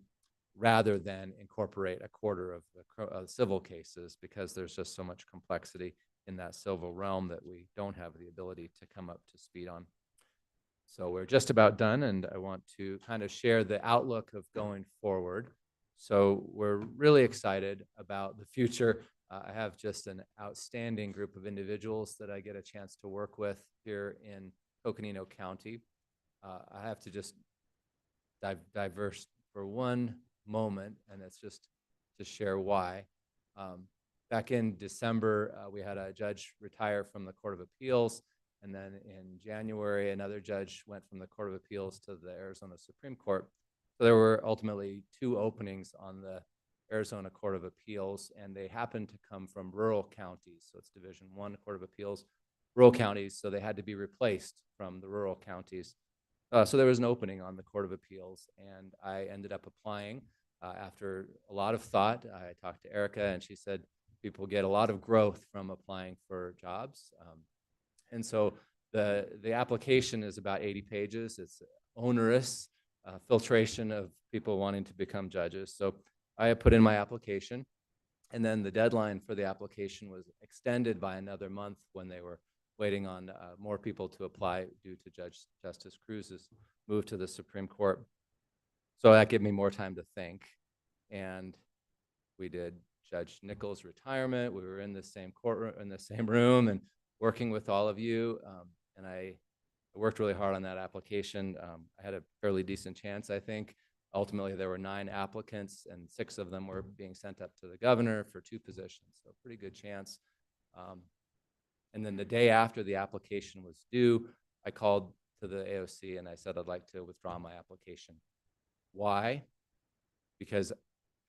rather than incorporate a quarter of the civil cases, because there's just so much complexity in that civil realm that we don't have the ability to come up to speed on. So we're just about done, and I want to kind of share the outlook of going forward. So we're really excited about the future. I have just an outstanding group of individuals that I get a chance to work with here in Coconino County. I have to just diverse for one moment, and it's just to share why. Back in December, we had a judge retire from the Court of Appeals, and then in January, another judge went from the Court of Appeals to the Arizona Supreme Court. So there were ultimately 2 openings on the Arizona Court of Appeals, and they happened to come from rural counties. So it's Division 1 Court of Appeals, rural counties, so they had to be replaced from the rural counties. So there was an opening on the Court of Appeals, and I ended up applying after a lot of thought. I talked to Erica, and she said people get a lot of growth from applying for jobs. And so the application is about 80 pages. It's onerous filtration of people wanting to become judges. So I put in my application, and then the deadline for the application was extended by another month when they were waiting on more people to apply due to Justice Cruz's move to the Supreme Court. So that gave me more time to think. And we did Judge Nichols' retirement. We were in the same courtroom, in the same room, and working with all of you. And I worked really hard on that application. I had a fairly decent chance, I think. Ultimately, there were 9 applicants, and 6 of them were being sent up to the governor for 2 positions. So pretty good chance. And then the day after the application was due, I called to the AOC and I said, I'd like to withdraw my application. Why? Because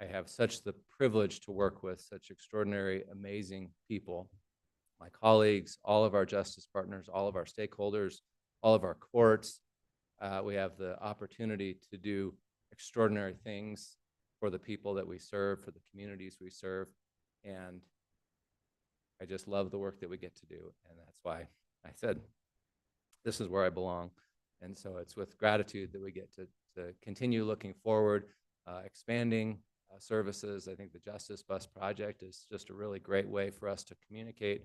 I have such the privilege to work with such extraordinary, amazing people, my colleagues, all of our justice partners, all of our stakeholders, all of our courts. We have the opportunity to do extraordinary things for the people that we serve, for the communities we serve. And I just love the work that we get to do. And that's why I said, this is where I belong. And so it's with gratitude that we get to continue looking forward, expanding services. I think the Justice Bus Project is just a really great way for us to communicate.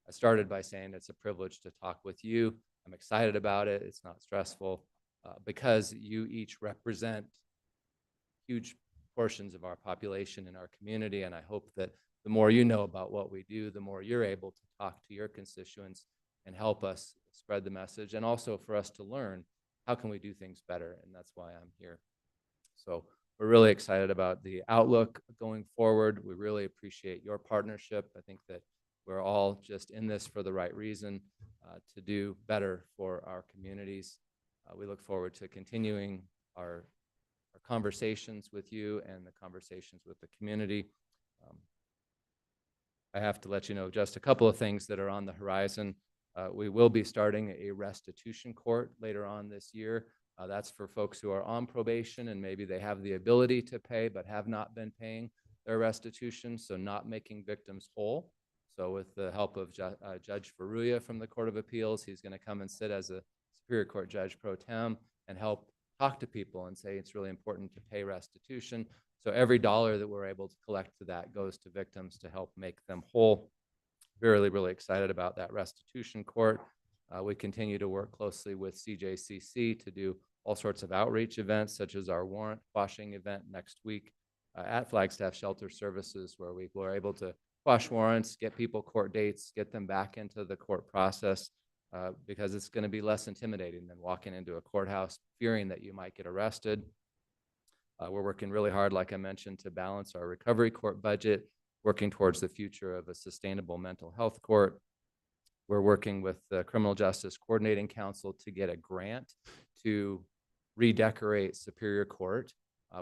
I started by saying it's a privilege to talk with you. I'm excited about it. It's not stressful because you each represent huge portions of our population in our community. And I hope that the more you know about what we do, the more you're able to talk to your constituents and help us spread the message, and also for us to learn how can we do things better. And that's why I'm here. So we're really excited about the outlook going forward. We really appreciate your partnership. I think that we're all just in this for the right reason, to do better for our communities. We look forward to continuing our conversations with you and the conversations with the community. I have to let you know just a couple of things that are on the horizon. We will be starting a restitution court later on this year. That's for folks who are on probation and maybe they have the ability to pay but have not been paying their restitution, so not making victims whole. So with the help of Judge Faruya from the Court of Appeals, he's going to come and sit as a Superior Court Judge Pro Tem and help talk to people and say it's really important to pay restitution. So every dollar that we're able to collect to that goes to victims to help make them whole. Really, really excited about that restitution court. We continue to work closely with CJCC to do all sorts of outreach events, such as our warrant quashing event next week at Flagstaff Shelter Services, where we were able to quash warrants, get people court dates, get them back into the court process, because it's going to be less intimidating than walking into a courthouse fearing that you might get arrested. We're working really hard, like I mentioned, to balance our recovery court budget, working towards the future of a sustainable mental health court. We're working with the Criminal Justice Coordinating Council to get a grant to redecorate Superior Court.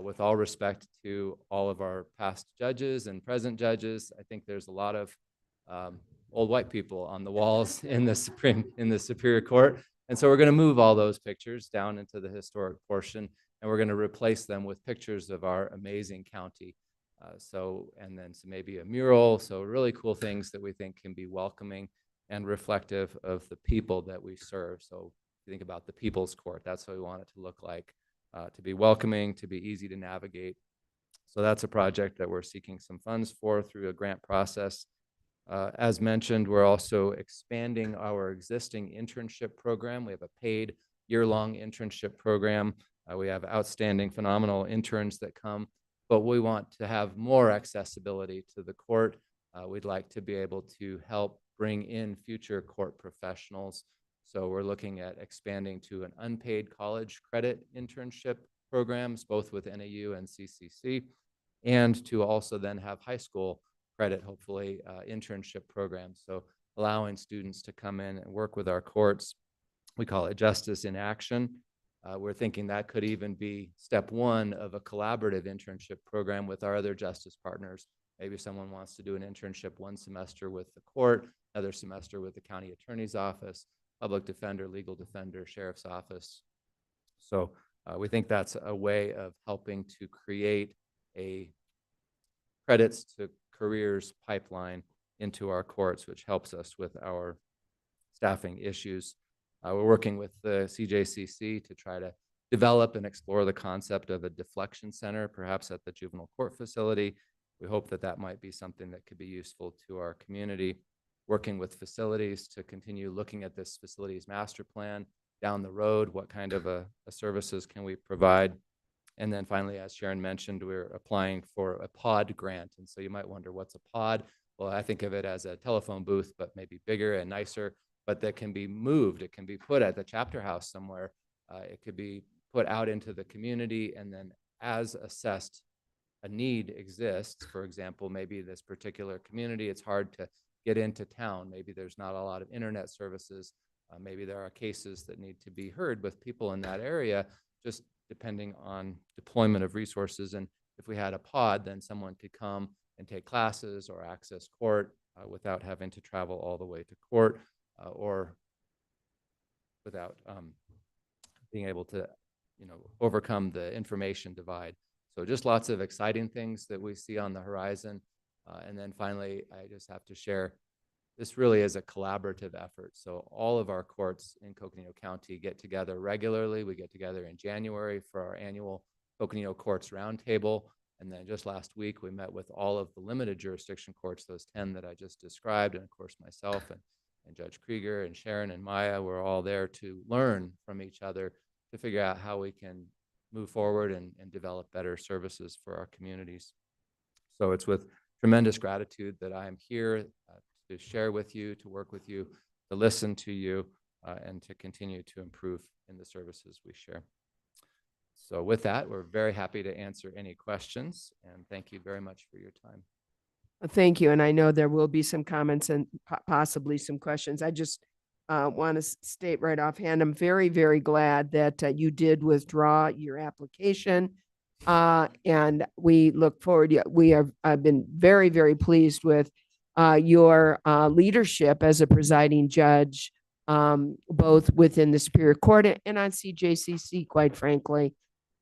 With all respect to all of our past judges and present judges, I think there's a lot of old white people on the walls in the Superior Court. And so we're going to move all those pictures down into the historic portion, and we're going to replace them with pictures of our amazing county. And then maybe a mural. So really cool things that we think can be welcoming and reflective of the people that we serve. So if you think about the People's Court, that's what we want it to look like, to be welcoming, to be easy to navigate. So that's a project that we're seeking some funds for through a grant process. As mentioned, we're also expanding our existing internship program. We have a paid year-long internship program. We have outstanding, phenomenal interns that come, but we want to have more accessibility to the court. We'd like to be able to help bring in future court professionals. So we're looking at expanding to an unpaid college credit internship programs, both with NAU and CCC, and to also then have high school credit, hopefully, internship programs. So allowing students to come in and work with our courts. We call it Justice in Action. We're thinking that could even be step one of a collaborative internship program with our other justice partners. Maybe someone wants to do an internship one semester with the court, another semester with the county attorney's office, public defender, legal defender, sheriff's office. So we think that's a way of helping to create a credits to careers pipeline into our courts, which helps us with our staffing issues. We're working with the CJCC to try to develop and explore the concept of a deflection center, perhaps at the juvenile court facility. We hope that that might be something that could be useful to our community. Working with facilities to continue looking at this facilities master plan down the road, what kind of a services can we provide? And then finally, as Sharon mentioned, we're applying for a pod grant. And so you might wonder, what's a pod? Well, I think of it as a telephone booth, but maybe bigger and nicer, but that can be moved. It can be put at the chapter house somewhere. It could be put out into the community, and then as assessed a need exists, for example, maybe this particular community, it's hard to get into town. Maybe there's not a lot of internet services. Maybe there are cases that need to be heard with people in that area, just depending on deployment of resources. And if we had a pod, then someone could come and take classes or access court without having to travel all the way to court, or without being able to, overcome the information divide. So just lots of exciting things that we see on the horizon. And then finally, I just have to share this really is a collaborative effort. So all of our courts in Coconino County get together regularly. We get together in January for our annual Coconino Courts Roundtable. And then just last week, we met with all of the limited jurisdiction courts, those 10 that I just described. And of course, myself and Judge Krieger and Sharon and Maya were all there to learn from each other to figure out how we can move forward and develop better services for our communities. So it's with tremendous gratitude that I am here to share with you, to work with you, to listen to you, and to continue to improve in the services we share. So with that, we're very happy to answer any questions, and thank you very much for your time. Thank you. And I know there will be some comments and possibly some questions. I just want to state right offhand, I'm very, very glad that you did withdraw your application. And we look forward, I've been very, very pleased with your leadership as a presiding judge, both within the Superior Court and on CJCC, quite frankly.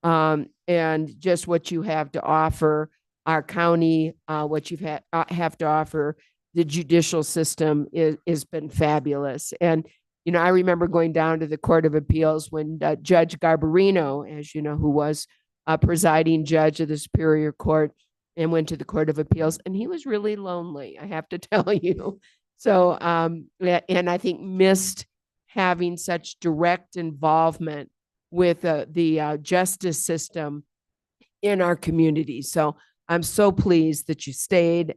And just what you have to offer our county, what you've have to offer the judicial system is been fabulous. And, you know, I remember going down to the Court of Appeals when Judge Garbarino, as you know, who was a presiding judge of the Superior Court, and went to the Court of Appeals, and he was really lonely, I have to tell you. So, and I think missed having such direct involvement with the justice system in our community. So I'm so pleased that you stayed.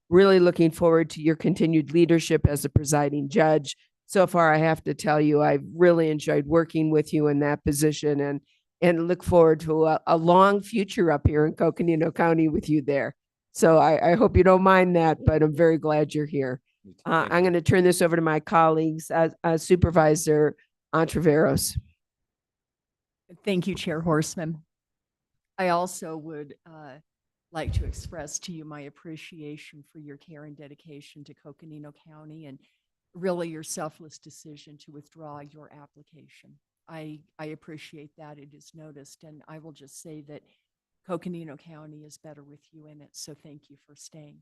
Really looking forward to your continued leadership as a presiding judge. So far, I have to tell you, I've really enjoyed working with you in that position, and look forward to a long future up here in Coconino County with you there. So I hope you don't mind that, but I'm very glad you're here. I'm going to turn this over to my colleagues, Supervisor Ontiveros. Thank you, Chair Horseman. I also would like to express to you my appreciation for your care and dedication to Coconino County, and really your selfless decision to withdraw your application. I appreciate that. It is noticed, and I will just say that Coconino County is better with you in it, so thank you for staying.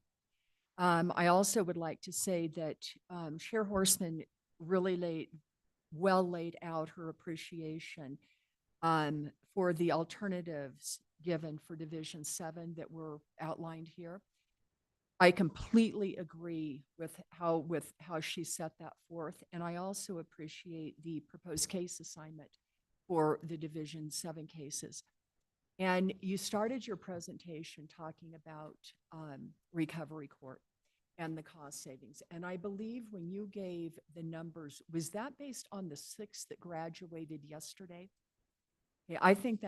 I also would like to say that Chair Horseman really laid out her appreciation for the alternatives given for Division 7 that were outlined here. I completely agree with how she set that forth, and I also appreciate the proposed case assignment for the Division 7 cases. And you started your presentation talking about recovery court and the cost savings. And I believe when you gave the numbers, was that based on the 6 that graduated yesterday? Okay, I think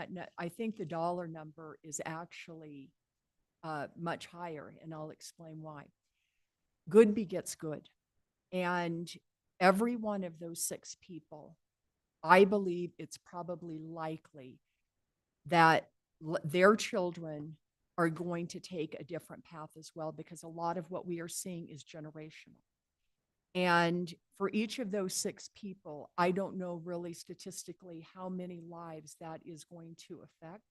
the dollar number is actually much higher, and I'll explain why. Good begets good. And every one of those 6 people, I believe it's probably likely that their children are going to take a different path as well, because a lot of what we are seeing is generational. And for each of those 6 people, I don't know really statistically how many lives that is going to affect.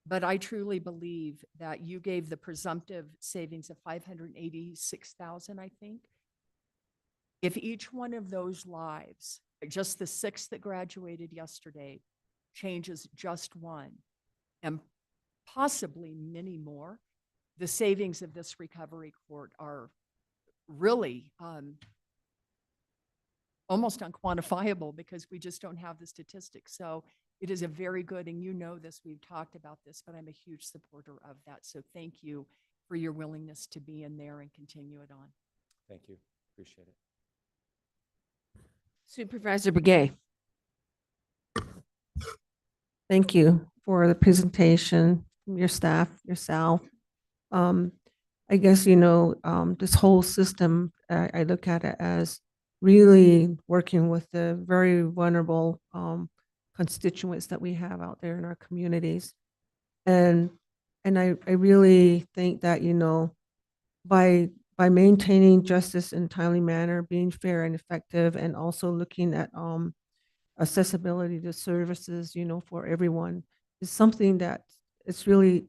But I truly believe that you gave the presumptive savings of $586,000, I think. If each one of those lives, just the 6 that graduated yesterday, changes just one, and possibly many more, the savings of this recovery court are really almost unquantifiable, because we just don't have the statistics. So it is a very good, and you know this, we've talked about this, but I'm a huge supporter of that. So thank you for your willingness to be in there and continue it on. Thank you. Appreciate it. Supervisor Begay. Thank you for the presentation, your staff, yourself. I guess, you know, this whole system, I look at it as really working with the very vulnerable constituents that we have out there in our communities. And I really think that, you know, by maintaining justice in a timely manner, being fair and effective, and also looking at accessibility to services, you know, for everyone, is something that it's really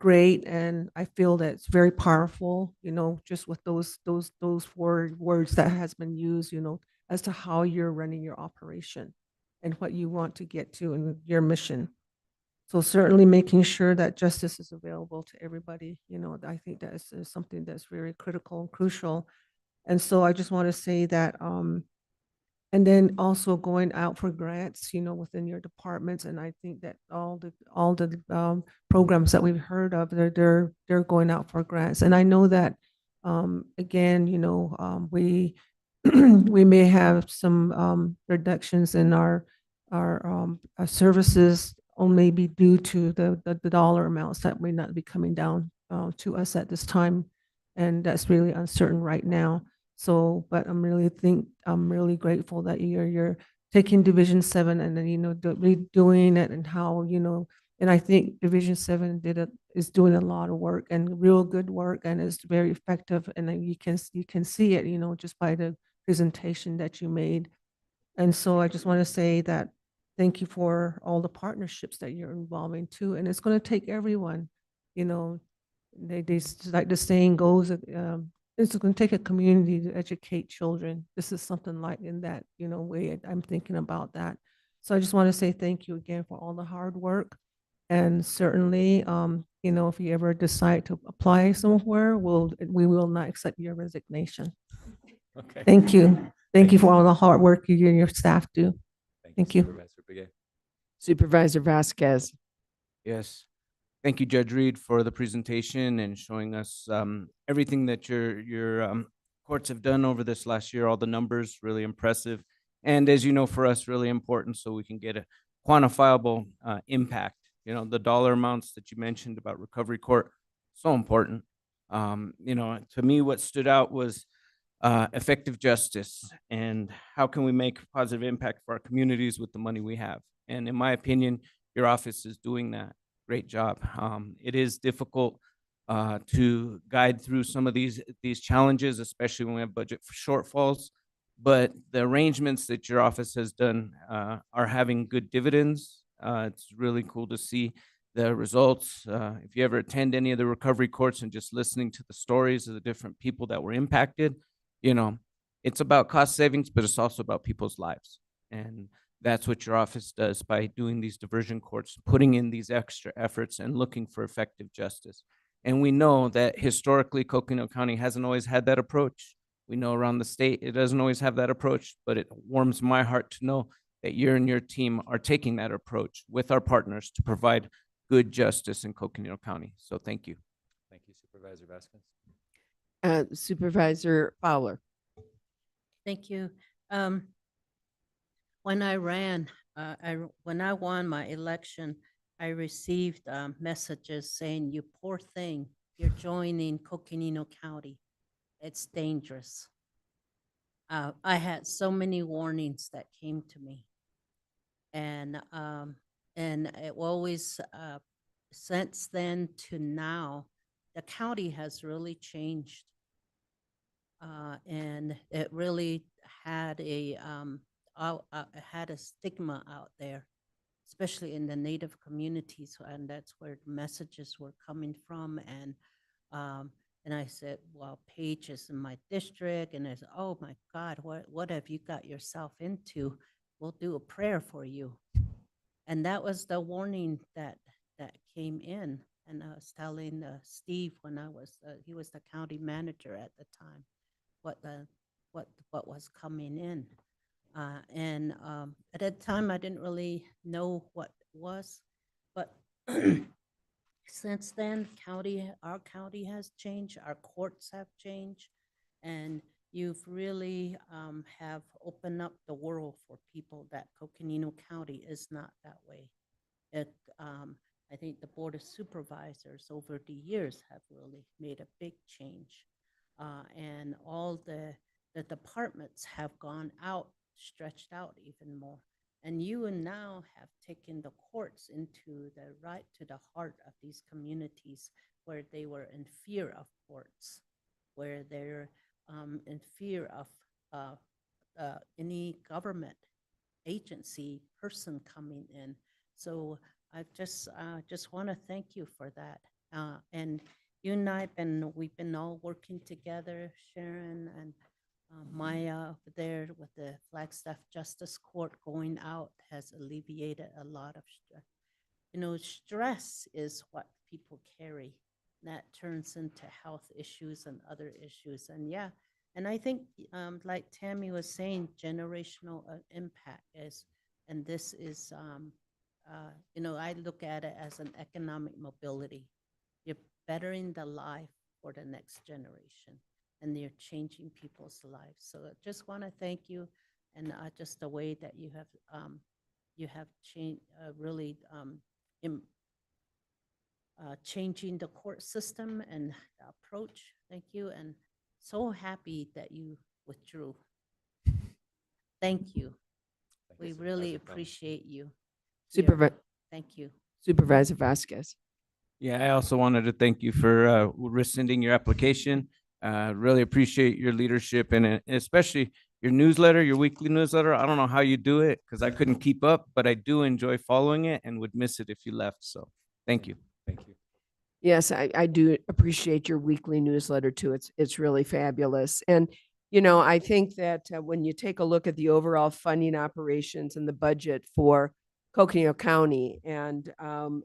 great, and I feel that it's very powerful, just with those words that has been used, as to how you're running your operation and what you want to get to and your mission. So certainly making sure that justice is available to everybody, I think that is something that's very critical and crucial. And so I just want to say that, and then also going out for grants, within your departments. And I think that all the programs that we've heard of, they're going out for grants. And I know that, again, we we may have some reductions in our services, or maybe due to the dollar amounts that may not be coming down to us at this time, and that's really uncertain right now. So, but I'm really grateful that you're taking Division 7 and then, redoing it, and how, and I think Division 7 is doing a lot of work, and real good work, and it's very effective. And then you can see it, just by the presentation that you made. And so I just want to say that thank you for all the partnerships that you're involving too. And it's going to take everyone, you know, like the saying goes, it's going to take a community to educate children. This is something like in that, way I'm thinking about that. So I just want to say thank you again for all the hard work. And certainly, if you ever decide to apply somewhere, we will not accept your resignation. Okay. Thank you. Thank you for all the hard work you and your staff do. Thank you. Supervisor Begay. Supervisor Vasquez. Yes. Thank you, Judge Reed, for the presentation and showing us everything that your courts have done over this last year. All the numbers, really impressive. And as you know, for us, really important so we can get a quantifiable impact. The dollar amounts that you mentioned about recovery court, so important. To me, what stood out was effective justice and how can we make a positive impact for our communities with the money we have. And in my opinion, your office is doing that. Great job. It is difficult to guide through some of these challenges, especially when we have budget shortfalls. But the arrangements that your office has done are having good dividends. It's really cool to see the results. If you ever attend any of the recovery courts and just listening to the stories of the different people that were impacted, it's about cost savings, but it's also about people's lives. And that's what your office does by doing these diversion courts, putting in these extra efforts and looking for effective justice. And we know that historically, Coconino County hasn't always had that approach. We know around the state, it doesn't always have that approach, but it warms my heart to know that you and your team are taking that approach with our partners to provide good justice in Coconino County. So thank you. Thank you, Supervisor Vasquez. Supervisor Fowler. Thank you. When I ran, when I won my election, I received messages saying, "You poor thing, you're joining Coconino County. It's dangerous." I had so many warnings that came to me, and it always since then to now, the county has really changed. And it really had had a stigma out there, especially in the Native communities, and that's where the messages were coming from. And I said, "Well, Paige is in my district," and I said, "Oh my God, what have you got yourself into? We'll do a prayer for you." And that was the warning that came in. And I was telling Steve when he was the county manager at the time, what was coming in. And at that time, I didn't really know what was, but since then, our county has changed, our courts have changed, and you've really have opened up the world for people that Coconino County is not that way. I think the Board of Supervisors over the years have really made a big change. And all the departments have gone out, stretched out even more. And you now have taken the courts into right to the heart of these communities where they were in fear of courts, where they're in fear of any government agency person coming in. So I just want to thank you for that. And you and we've been all working together, Sharon and Maya over there with the Flagstaff Justice Court going out has alleviated a lot of stress. You know, stress is what people carry. That turns into health issues and other issues. And yeah, and I think, like Tammy was saying, generational impact is, and this is, you know, I look at it as an economic mobility. You're bettering the life for the next generation, and you're changing people's lives. So I just want to thank you, and just the way that you have changed, really changing the court system and the approach. Thank you, and so happy that you withdrew. Thank you. Thank We you, really Supervisor Crum. appreciate you. Thank you. Supervisor Vasquez. Yeah, I also wanted to thank you for rescinding your application. Really appreciate your leadership and especially your newsletter, your weekly newsletter. I don't know how you do it because I couldn't keep up, but I do enjoy following it and would miss it if you left. So thank you. Thank you. Yes, I do appreciate your weekly newsletter too. It's really fabulous. And, you know, I think that when you take a look at the overall funding operations and the budget for Coconino County, and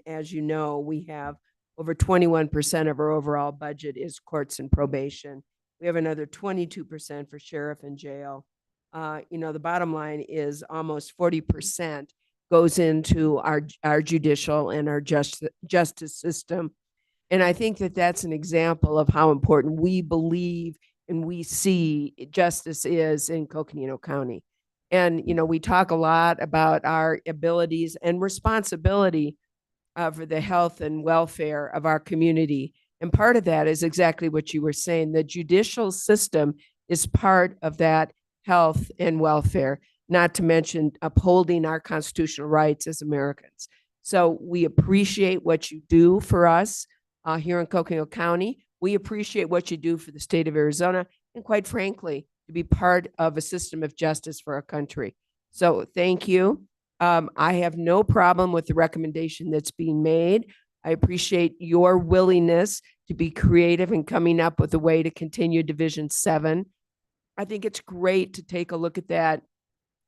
as you know, we have over 21% of our overall budget is courts and probation. We have another 22% for sheriff and jail. You know, the bottom line is almost 40% goes into our judicial and our justice system. And I think that that's an example of how important we believe and we see justice is in Coconino County. And, you know, we talk a lot about our abilities and responsibility for the health and welfare of our community. And part of that is exactly what you were saying. The judicial system is part of that health and welfare, not to mention upholding our constitutional rights as Americans. So we appreciate what you do for us here in Coconino County. We appreciate what you do for the state of Arizona, and quite frankly, to be part of a system of justice for our country. So thank you. I have no problem with the recommendation that's being made. I appreciate your willingness to be creative and coming up with a way to continue Division 7. I think it's great to take a look at that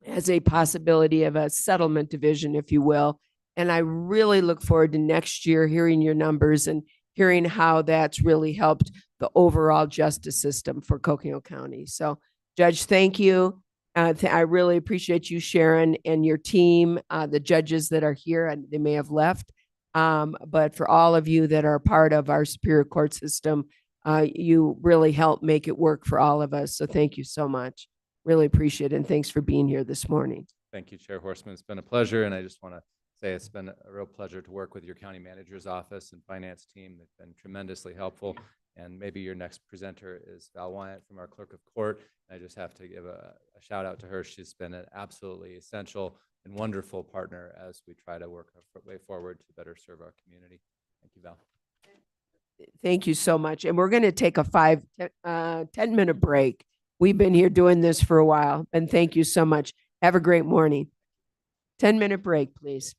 as a possibility of a settlement division, if you will. And I really look forward to next year hearing your numbers and hearing how that's really helped the overall justice system for Coconino County. So, Judge, thank you. I really appreciate you, Sharon, and your team, the judges that are here, and they may have left. But for all of you that are part of our Superior Court system, you really help make it work for all of us. So thank you so much. Really appreciate it. And thanks for being here this morning. Thank you, Chair Horseman. It's been a pleasure, and I just want to say it's been a real pleasure to work with your county manager's office and finance team. They've been tremendously helpful. And maybe your next presenter is Val Wyatt from our clerk of court. I just have to give a shout out to her. She's been an absolutely essential and wonderful partner as we try to work our way forward to better serve our community. Thank you, Val. Thank you so much. And we're going to take a 10-minute break. We've been here doing this for a while, and thank you so much. Have a great morning. 10-minute break, please.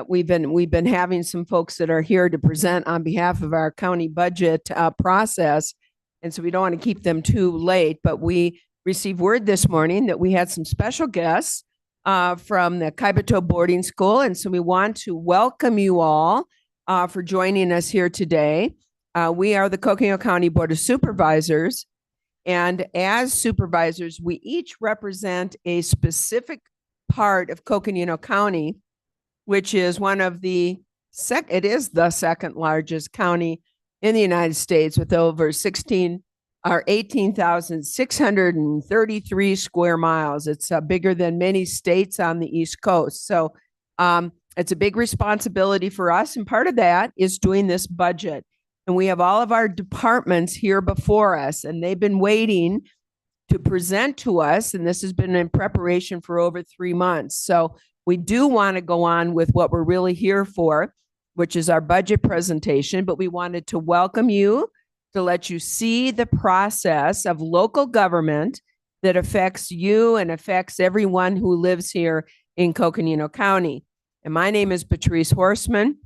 We've been having some folks that are here to present on behalf of our county budget process. And so we don't want to keep them too late, but we received word this morning that we had some special guests from the Kaibito Boarding School. And so we want to welcome you all for joining us here today. We are the Coconino County Board of Supervisors. And as supervisors, we each represent a specific part of Coconino County, which is it is the second largest county in the United States with over 18,633 square miles. It's bigger than many states on the East Coast. So it's a big responsibility for us. And part of that is doing this budget. And we have all of our departments here before us, and they've been waiting to present to us. And this has been in preparation for over 3 months. So we do want to go on with what we're really here for, which is our budget presentation, but we wanted to welcome you to let you see the process of local government that affects you and affects everyone who lives here in Coconino County. And my name is Patrice Horseman.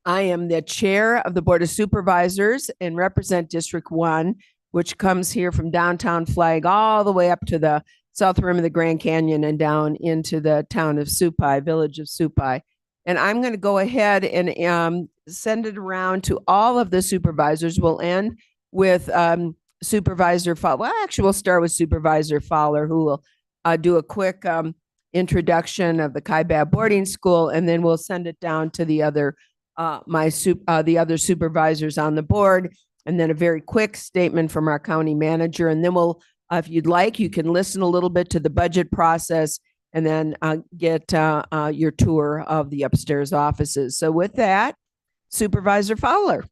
I am the chair of the Board of Supervisors and represent District 1, which comes here from downtown Flag all the way up to the south rim of the Grand Canyon and down into the town of Supai, village of Supai. And I'm going to go ahead and send it around to all of the supervisors. We'll end with Supervisor Fowler. Well, actually, we'll start with Supervisor Fowler, who will do a quick introduction of the Kaibab Boarding School, and then we'll send it down to the other the other supervisors on the board, and then a very quick statement from our county manager, and then we'll. If you'd like, you can listen a little bit to the budget process and then get your tour of the upstairs offices. So with that, Supervisor Fowler.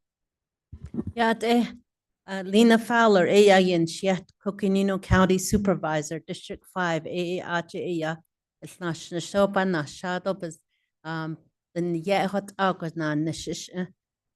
Lena Fowler, Coconino County Supervisor, District 5, Aja, it's not Shopa, not Shadow, but then yet hot August, not Nishish,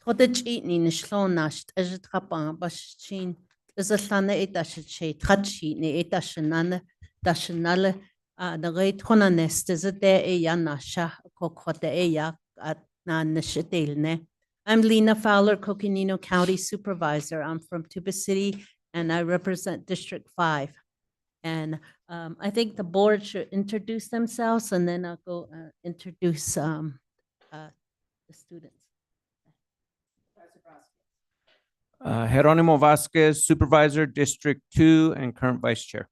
Todich eating Nishlonasht, as it happened, but she. Is a sana etashe touchy ne etashanana dashanale the great honest is it there a yanasha cocotte eya at nanishatilne. I'm Lena Fowler, Coconino County Supervisor. I'm from Tuba City and I represent District 5. And I think the board should introduce themselves and then I'll go introduce the students. Geronimo Vasquez, Supervisor, District 2, and current Vice Chair.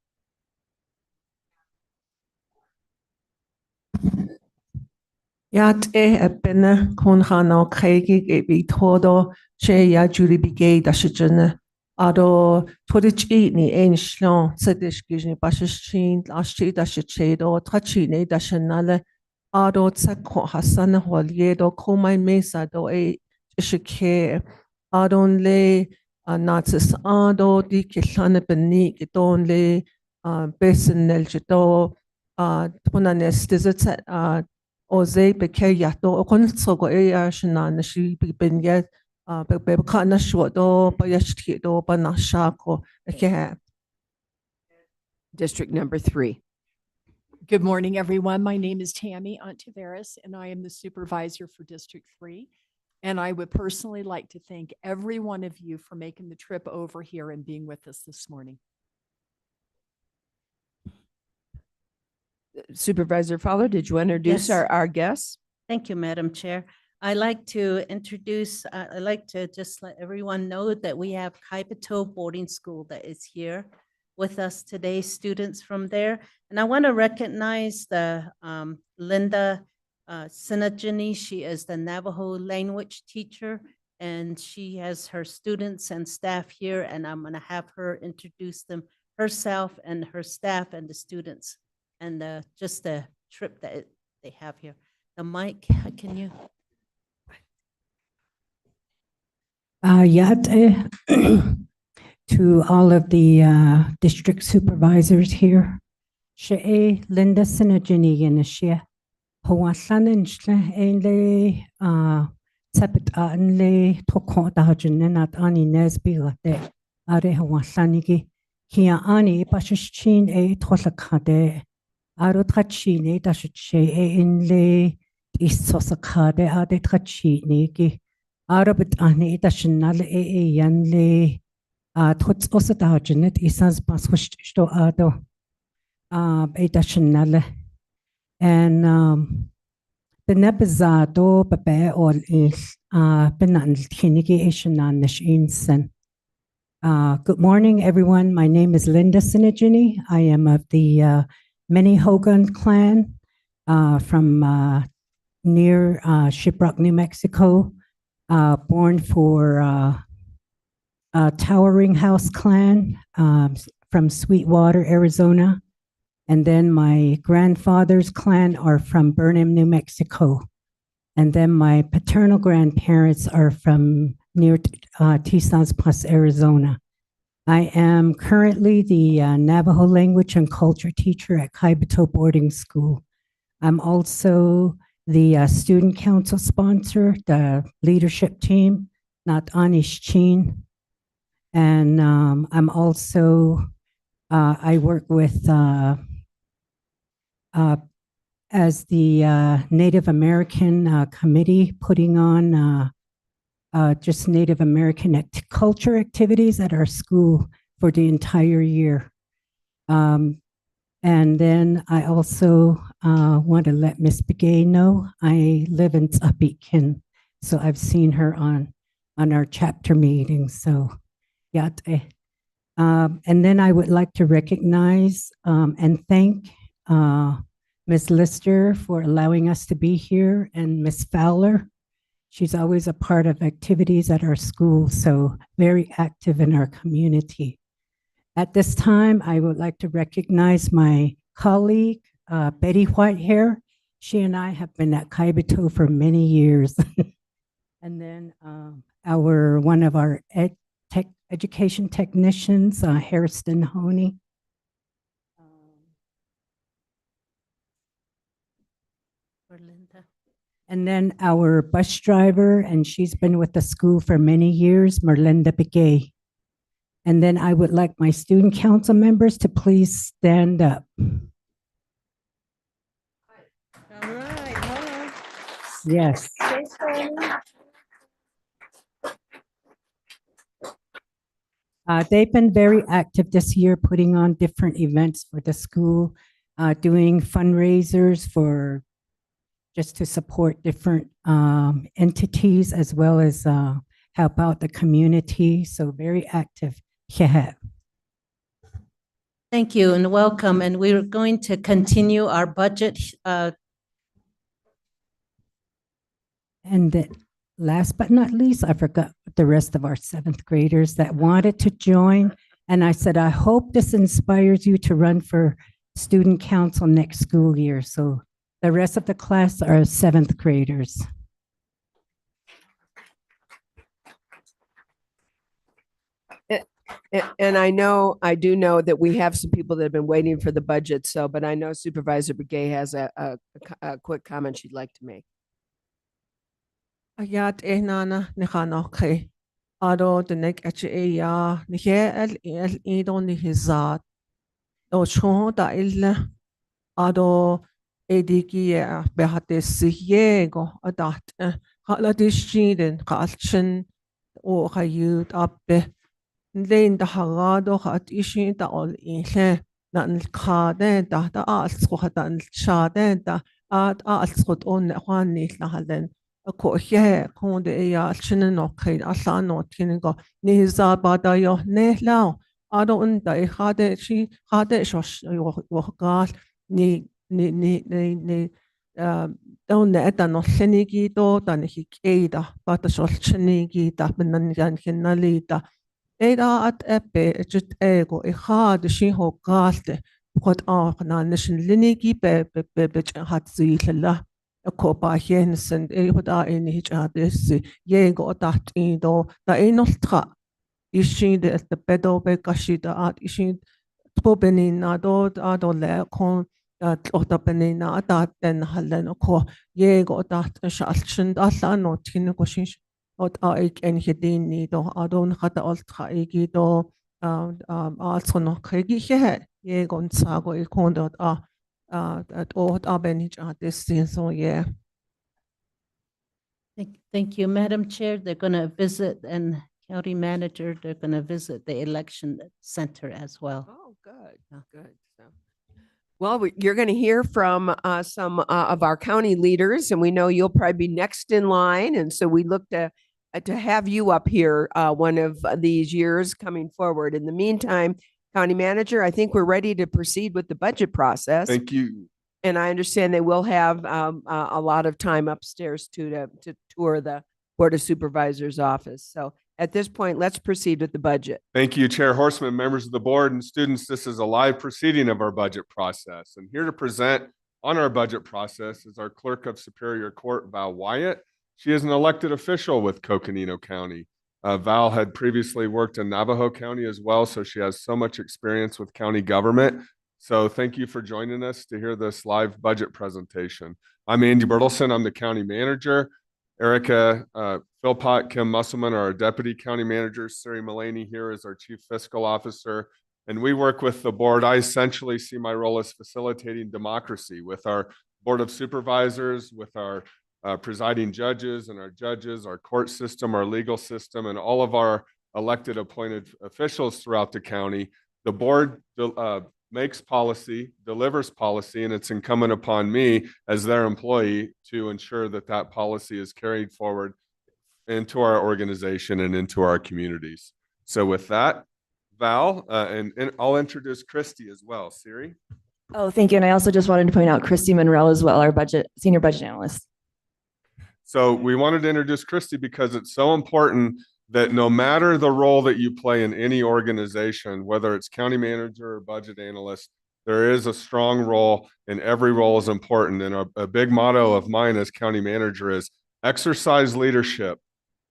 Yat ebene konhano kregig ebi todo she ya juri bigay dashijene ado todich ni enslon sedish gijni bashishin ashti dashichedo tachine dashanale ado tsako hasan holiedo komai mesa do e shike adon le nazis ado di kishane beni don le besenel jito tonanes dizet Oze beke yato okon sogo e ashna shi bibenye be kana shwodo bayashti do banashako eke. District number 3. Good morning, everyone. My name is Tammy Ontiveros, and I am the supervisor for District 3. And I would personally like to thank every one of you for making the trip over here and being with us this morning. Supervisor Fowler, did you introduce Yes. our guests? Thank you, Madam Chair. I'd like to introduce, I'd like to just let everyone know that we have Kaibito Boarding School that is here with us today, students from there. And I want to recognize the Linda Sinajini. She is the Navajo language teacher, and she has her students and staff here, and I'm going to have her introduce them herself and her staff and the students and just the trip that they have here. The mic, can you? To all of the district supervisors here. She Linda Sinajini and she Hawasan and Shle Sepet Anle Toko Dajan at Ani Nesby Late Are Hawasanigi Kia Ani Pashin a Tosakade Arotachine Dashe in Le issosakade ade trachini arabit ani itashinal yanle trots osatagenet isans pashushto ado itashinal and the nebazado babe all is benan tinigi ishananish insen. Good morning, everyone. My name is Linda Sinigini. I am of the Hogan clan from near Shiprock, New Mexico, born for Towering House clan from Sweetwater, Arizona. And then my grandfather's clan are from Burnham, New Mexico. And then my paternal grandparents are from near Tisans Plus, Arizona. I am currently the Navajo language and culture teacher at Kaibito Boarding School. I'm also the student council sponsor, the leadership team, not Anish Chin. And I'm also, I work with, as the Native American committee, putting on just Native American culture activities at our school for the entire year. And then I also want to let Miss Begay know I live in Tsapikin, so I've seen her on our chapter meetings. So, yate. And then I would like to recognize and thank Ms. Lister for allowing us to be here, and Ms. Fowler. She's always a part of activities at our school, so very active in our community. At this time, I would like to recognize my colleague, Betty Whitehair. She and I have been at Kaibito for many years. And then one of our education technicians, Hairston Honey. And then our bus driver, and she's been with the school for many years, Merlinda Begay. And then I would like my student council members to please stand up. All right, hello. Yes. They've been very active this year, putting on different events for the school, doing fundraisers for just to support different entities as well as help out the community. So very active. Yeah. Thank you and welcome. And we're going to continue our budget. And then last but not least, I forgot the rest of our 7th graders that wanted to join. And I said, I hope this inspires you to run for student council next school year. So the rest of the class are 7th graders. And I do know that we have some people that have been waiting for the budget. So, but I know Supervisor Begay has a quick comment she'd like to make. Ayat nana nihanoke. Ado the neck at ya nihe el idon nihizat. Do chon da illa. Ado ediki behate siego adat. Hala dishiden kalchen o hayut abbe. Lein da harado hat ishin da all inhe. Nan kade da alsko hatan shade da alskot on juan nihalen. Ako konde ya chinen no kain asan no tinigo ni za bada yo ne lao ado unda hade shi hade shosh yo gal ni don ne eta no senigi do dan hi keida bata shol chenigi da benan yan hinalita eda at epe jut ego hade shi ho galte kot na nation linigi be hat zilala Kopa Jensen, Ehoda in Hitchadis, Yego dat indo, da enoltra, Ishin the pedo bekashida at Ishin Pobenina do le con that Otapenina dat then Halenoko, Yego dat Shalchen, Asano, Tinokoshin, what Aik and Hedini do Adon Hata Ultra Egido, also no Kregi, Yegon Sago, Ekondot at old Abenich at this scene, so yeah. Thank you, Madam Chair. They're going to visit, and County Manager, they're going to visit the election center as well. Oh, good, Yeah. good. So, well, you're going to hear from some of our county leaders, and we know you'll probably be next in line. And so we look to have you up here one of these years coming forward. In the meantime, County Manager, I think we're ready to proceed with the budget process. Thank you. And I understand they will have a lot of time upstairs to tour the Board of Supervisors office. So at this point, let's proceed with the budget. Thank you, Chair Horseman, members of the board, and students. This is a live proceeding of our budget process. And here to present on our budget process is our Clerk of Superior Court, Val Wyatt. She is an elected official with Coconino County. Val had previously worked in Navajo County as well, so she has so much experience with county government. So thank you for joining us to hear this live budget presentation. I'm Andy Bertelson. I'm the county manager. Erica Philpott, Kim Musselman are our deputy county managers. Siri Mullaney here is our chief fiscal officer. And we work with the board. I essentially see my role as facilitating democracy with our board of supervisors, with our presiding judges and our judges, our court system, our legal system, and all of our elected appointed officials throughout the county. The board makes policy, delivers policy, and it's incumbent upon me as their employee to ensure that that policy is carried forward into our organization and into our communities. So with that, Val, and I'll introduce Christy as well. Siri? Oh, thank you. And I also just wanted to point out Christy Monroe as well, our senior budget analyst. So we wanted to introduce Christy because it's so important that no matter the role that you play in any organization, whether it's county manager or budget analyst, there is a strong role and every role is important. And a big motto of mine as county manager is exercise leadership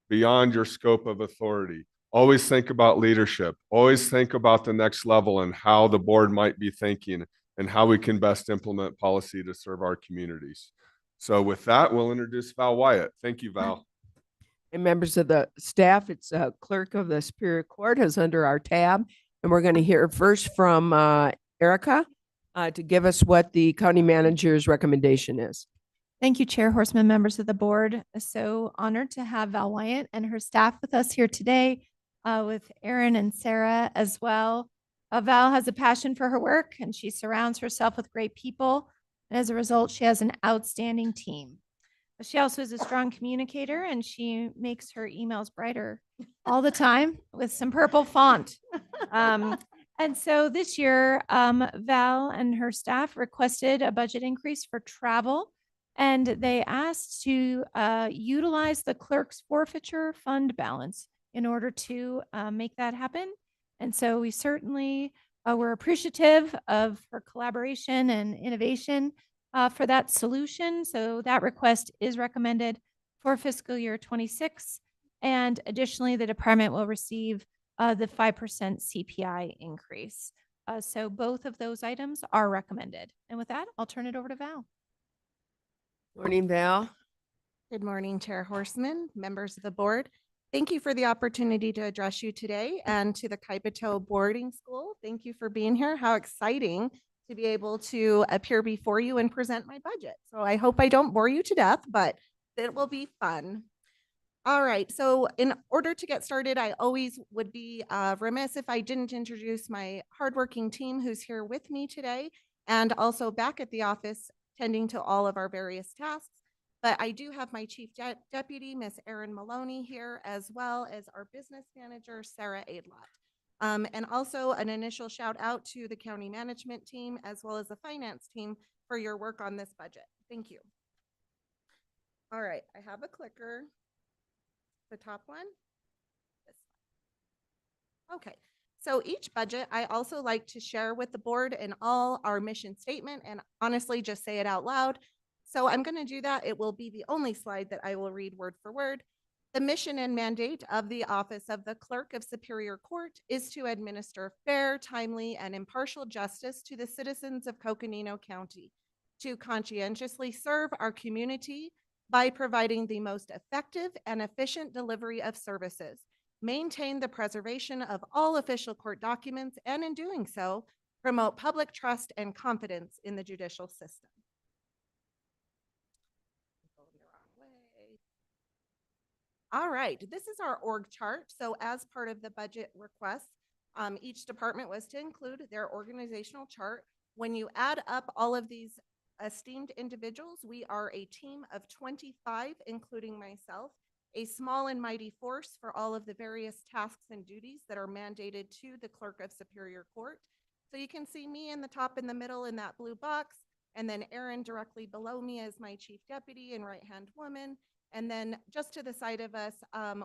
beyond your scope of authority. Always think about leadership. Always think about the next level and how the board might be thinking and how we can best implement policy to serve our communities. So with that, we'll introduce Val Wyatt. Thank you, Val. And members of the staff, it's Clerk of the Superior Court is under our tab. And we're going to hear first from Erica to give us what the county manager's recommendation is. Thank you, Chair Horseman, members of the board. So honored to have Val Wyatt and her staff with us here today, with Aaron and Sarah as well. Val has a passion for her work and she surrounds herself with great people. And as a result, she has an outstanding team. She also is a strong communicator and she makes her emails brighter all the time with some purple font. And so this year, Val and her staff requested a budget increase for travel, and they asked to utilize the clerk's forfeiture fund balance in order to make that happen. And so we certainly were appreciative of her collaboration and innovation for that solution. So that request is recommended for fiscal year 26. And additionally, the department will receive the 5% CPI increase. So both of those items are recommended. And with that, I'll turn it over to Val. Morning, Val. Good morning, Chair Horseman, members of the board. Thank you for the opportunity to address you today and to the Kaipito Boarding School. Thank you for being here. How exciting to be able to appear before you and present my budget. So I hope I don't bore you to death, but it will be fun. All right, so in order to get started, I always would be remiss if I didn't introduce my hardworking team who's here with me today and also back at the office tending to all of our various tasks. But I do have my chief deputy, Miss Erin Maloney, here, as well as our business manager, Sarah Aidlott. And also an initial shout out to the county management team, as well as the finance team for your work on this budget. Thank you. All right, I have a clicker. The top one. This one. Okay, so each budget I also like to share with the board and all our mission statement and honestly just say it out loud. So I'm going to do that. It will be the only slide that I will read word for word. The mission and mandate of the Office of the Clerk of Superior Court is to administer fair, timely, and impartial justice to the citizens of Coconino County, to conscientiously serve our community by providing the most effective and efficient delivery of services, maintain the preservation of all official court documents, and in doing so, promote public trust and confidence in the judicial system. All right, this is our org chart. So as part of the budget request, each department was to include their organizational chart. When you add up all of these esteemed individuals, we are a team of 25, including myself, a small and mighty force for all of the various tasks and duties that are mandated to the Clerk of Superior Court. So you can see me in the top in the middle in that blue box, and then Erin directly below me as my chief deputy and right-hand woman. And then just to the side of us,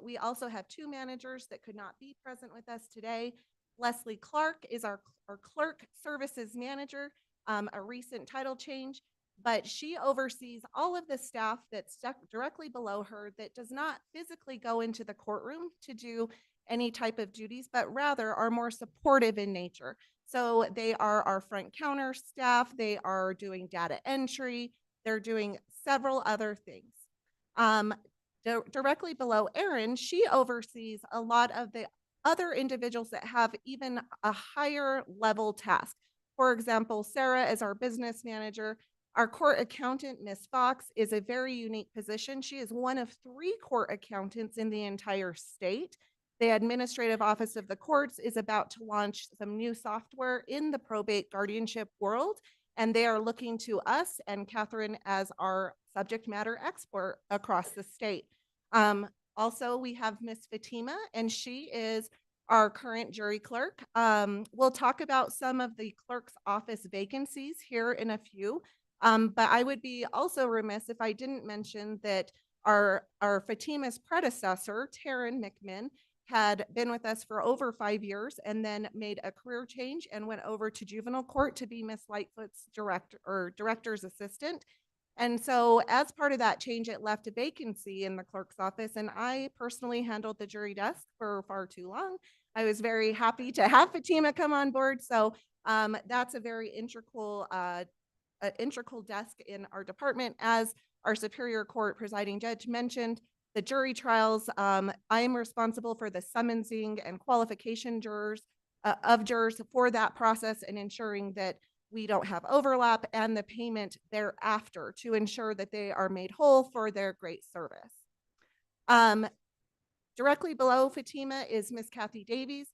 we also have two managers that could not be present with us today. Leslie Clark is our clerk services manager, a recent title change, but she oversees all of the staff that's directly below her that does not physically go into the courtroom to do any type of duties, but rather are more supportive in nature. So they are our front counter staff, they are doing data entry, they're doing several other things. Directly below Erin, she oversees a lot of the other individuals that have even a higher level task. For example, Sarah is our business manager. Our court accountant, Miss Fox, is a very unique position. She is one of 3 court accountants in the entire state. The Administrative Office of the Courts is about to launch some new software in the probate guardianship world, and they are looking to us and Catherine as our subject matter expert across the state. Also, we have Miss Fatima, and she is our current jury clerk. We'll talk about some of the clerk's office vacancies here in a few, but I would be also remiss if I didn't mention that our Fatima's predecessor, Taryn McMinn, had been with us for over 5 years and then made a career change and went over to juvenile court to be Miss Lightfoot's director's assistant. And so as part of that change, it left a vacancy in the clerk's office, and I personally handled the jury desk for far too long. I was very happy to have Fatima come on board. So that's a very integral desk in our department. As our Superior Court presiding judge mentioned, the jury trials, I am responsible for the summonsing and qualification of jurors for that process and ensuring that we don't have overlap, and the payment thereafter to ensure that they are made whole for their great service. Directly below Fatima is Miss Kathy Davies.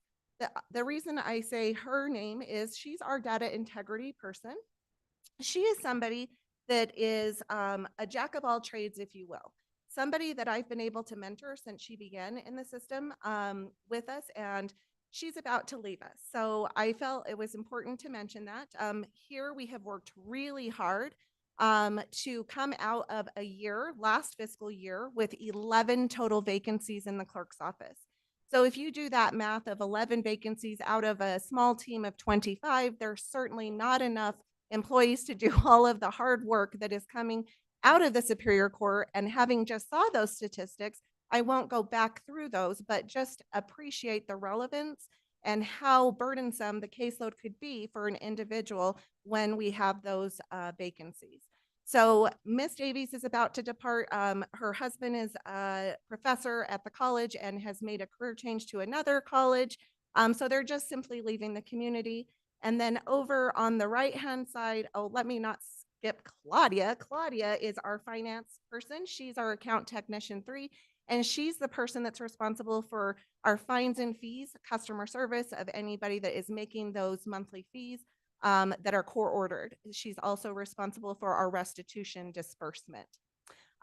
The reason I say her name is she's our data integrity person. She is somebody that is a jack of all trades, if you will. Somebody that I've been able to mentor since she began in the system with us, and she's about to leave us. So I felt it was important to mention that. Here we have worked really hard to come out of a year, last fiscal year, with 11 total vacancies in the clerk's office. So if you do that math of 11 vacancies out of a small team of 25, there's certainly not enough employees to do all of the hard work that is coming out of the Superior Court. And having just saw those statistics, I won't go back through those, but just appreciate the relevance and how burdensome the caseload could be for an individual when we have those vacancies. So Miss Davies is about to depart. Her husband is a professor at the college and has made a career change to another college. So they're just simply leaving the community. And then over on the right-hand side, oh, let me not skip Claudia. Claudia is our finance person. She's our account technician 3, and she's the person that's responsible for our fines and fees, customer service of anybody that is making those monthly fees that are court ordered. She's also responsible for our restitution disbursement.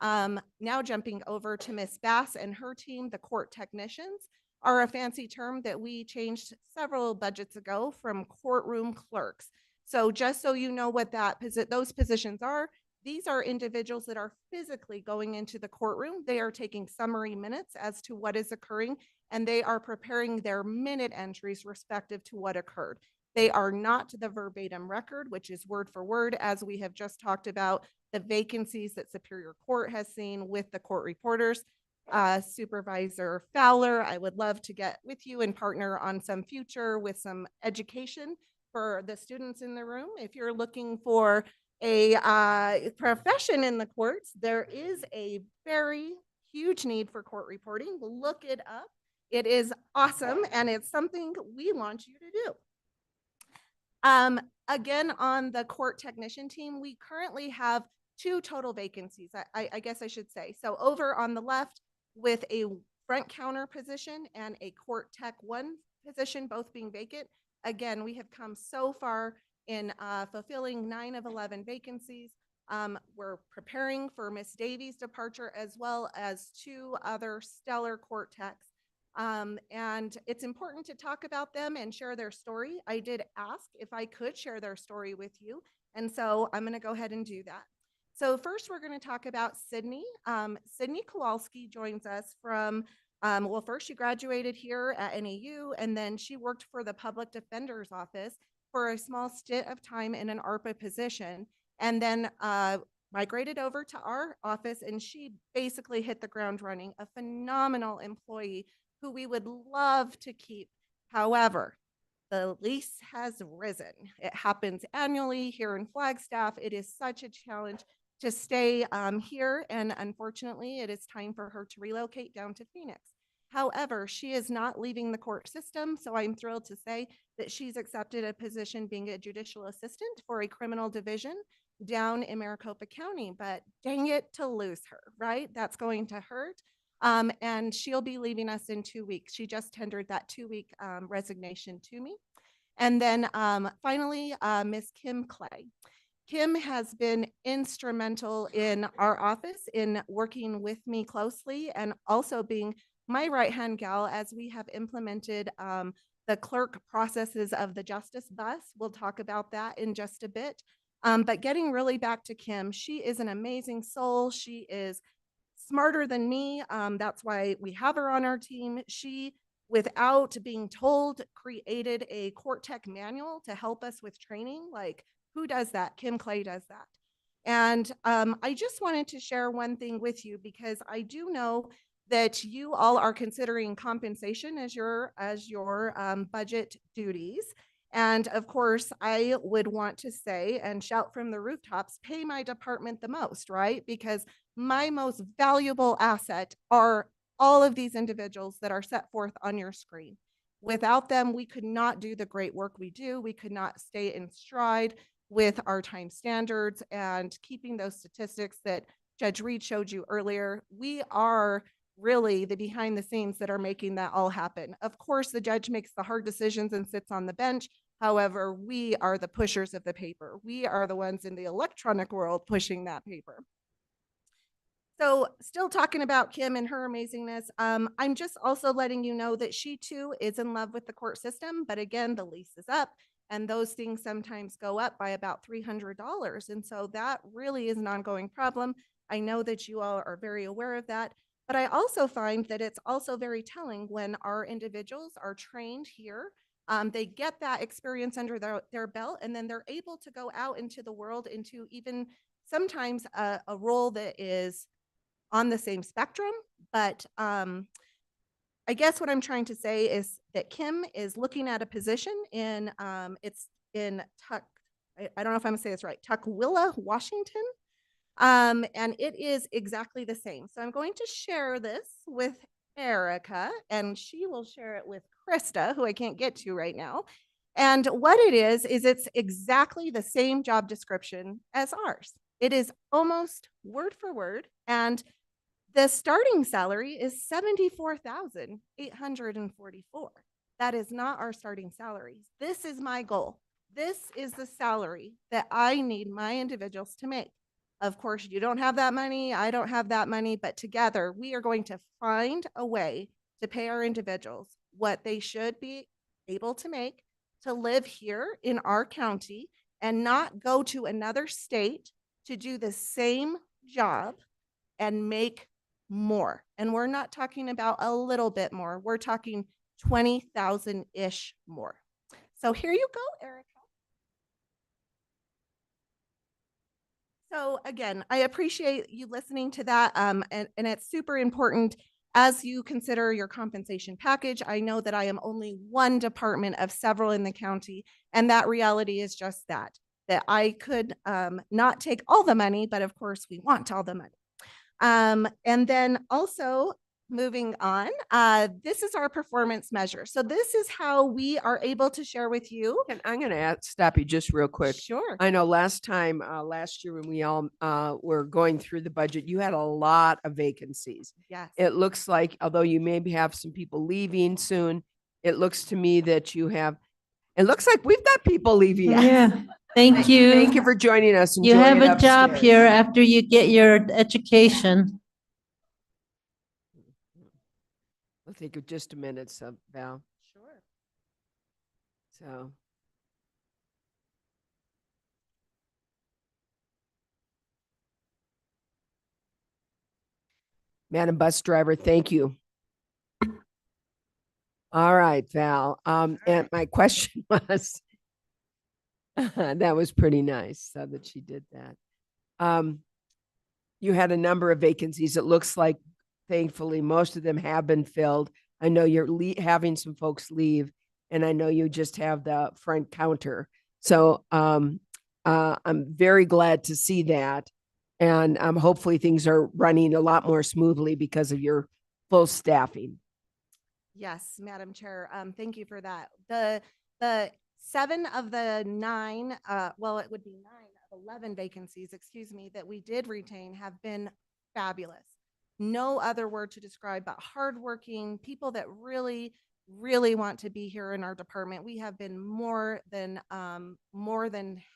Now jumping over to Miss Bass and her team, the court technicians are a fancy term that we changed several budgets ago from courtroom clerks. So just so you know what those positions are, these are individuals that are physically going into the courtroom. They are taking summary minutes as to what is occurring, and they are preparing their minute entries respective to what occurred. They are not the verbatim record, which is word for word, as we have just talked about the vacancies that Superior Court has seen with the court reporters. Supervisor Fowler, I would love to get with you and partner on some future with some education for the students in the room. If you're looking for a profession in the courts, there is a very huge need for court reporting. Look it up. It is awesome, and it's something we want you to do. Again, on the court technician team, we currently have 2 total vacancies, I guess I should say. So over on the left, with a front counter position and a court tech 1 position, both being vacant. Again, we have come so far in fulfilling 9 of 11 vacancies. We're preparing for Miss Davies' departure, as well as 2 other stellar court techs. And it's important to talk about them and share their story. I did ask if I could share their story with you, and so I'm going to go ahead and do that. So first, we're going to talk about Sydney. Sydney Kowalski joins us from, well, first she graduated here at NAU, and then she worked for the Public Defender's Office for a small stint of time in an ARPA position, and then migrated over to our office, and she basically hit the ground running, a phenomenal employee who we would love to keep. However, the lease has risen. It happens annually here in Flagstaff. It is such a challenge to stay here, and unfortunately, it is time for her to relocate down to Phoenix. However, she is not leaving the court system, so I'm thrilled to say that she's accepted a position being a judicial assistant for a criminal division down in Maricopa County. But dang it to lose her, right? That's going to hurt. And she'll be leaving us in 2 weeks. She just tendered that 2-week resignation to me. And then finally, Miss Kim Clay. Kim has been instrumental in our office in working with me closely and also being my right-hand gal as we have implemented the clerk processes of the Justice Bus. We'll talk about that in just a bit. But getting really back to Kim, she is an amazing soul. She is smarter than me. That's why we have her on our team. She, without being told, created a court tech manual to help us with training. Like, who does that? Kim Clay does that. And I just wanted to share one thing with you, because I do know that you all are considering compensation as your budget duties. And of course, I would want to say and shout from the rooftops, pay my department the most, right? Because my most valuable asset are all of these individuals that are set forth on your screen. Without them, we could not do the great work we do. We could not stay in stride with our time standards and keeping those statistics that Judge Reed showed you earlier. We are really the behind the scenes that are making that all happen. Of course, the judge makes the hard decisions and sits on the bench. However, we are the pushers of the paper. We are the ones in the electronic world pushing that paper. So still talking about Kim and her amazingness, I'm just also letting you know that she too is in love with the court system. But again, the lease is up and those things sometimes go up by about $300. And so that really is an ongoing problem. I know that you all are very aware of that. But I also find that it's also very telling when our individuals are trained here. They get that experience under their belt, and then they're able to go out into the world into even sometimes a role that is on the same spectrum. But I guess what I'm trying to say is that Kim is looking at a position in, it's in I don't know if I'm gonna say this right, Tukwila, Washington. And it is exactly the same. So I'm going to share this with Erica, and she will share it with Krista, who I can't get to right now. And what it is it's exactly the same job description as ours. It is almost word for word. And the starting salary is $74,844. That is not our starting salary. This is my goal. This is the salary that I need my individuals to make. Of course, you don't have that money. I don't have that money, but together we are going to find a way to pay our individuals what they should be able to make to live here in our county and not go to another state to do the same job and make more. And we're not talking about a little bit more. We're talking 20,000-ish more. So here you go, Erica. So again, I appreciate you listening to that. And it's super important as you consider your compensation package. I know that I am only one department of several in the county. And that reality is just that I could not take all the money, but of course we want all the money. And then also moving on. This is our performance measure. So this is how we are able to share with you. And I'm going to stop you just real quick. Sure. I know last year when we all were going through the budget, you had a lot of vacancies. Yes. It looks like, although you maybe have some people leaving soon, it looks to me that it looks like we've got people leaving. Yeah, thank you. Thank you for joining us. You Enjoy have it a job upstairs. here after you get your education. I'll take just a minute, Val. Sure. So. Madam Bus Driver, thank you. All right, Val. And my question was, that was pretty nice that she did that. You had a number of vacancies. It looks like, thankfully, most of them have been filled. I know you're having some folks leave, and I know you just have the front counter. So I'm very glad to see that. And hopefully things are running a lot more smoothly because of your full staffing. Yes, Madam Chair. Thank you for that. The 7 of the 9, well, it would be 9 of 11 vacancies, excuse me, that we did retain have been fabulous. No other word to describe but hardworking people that really, really want to be here in our department. We have been more than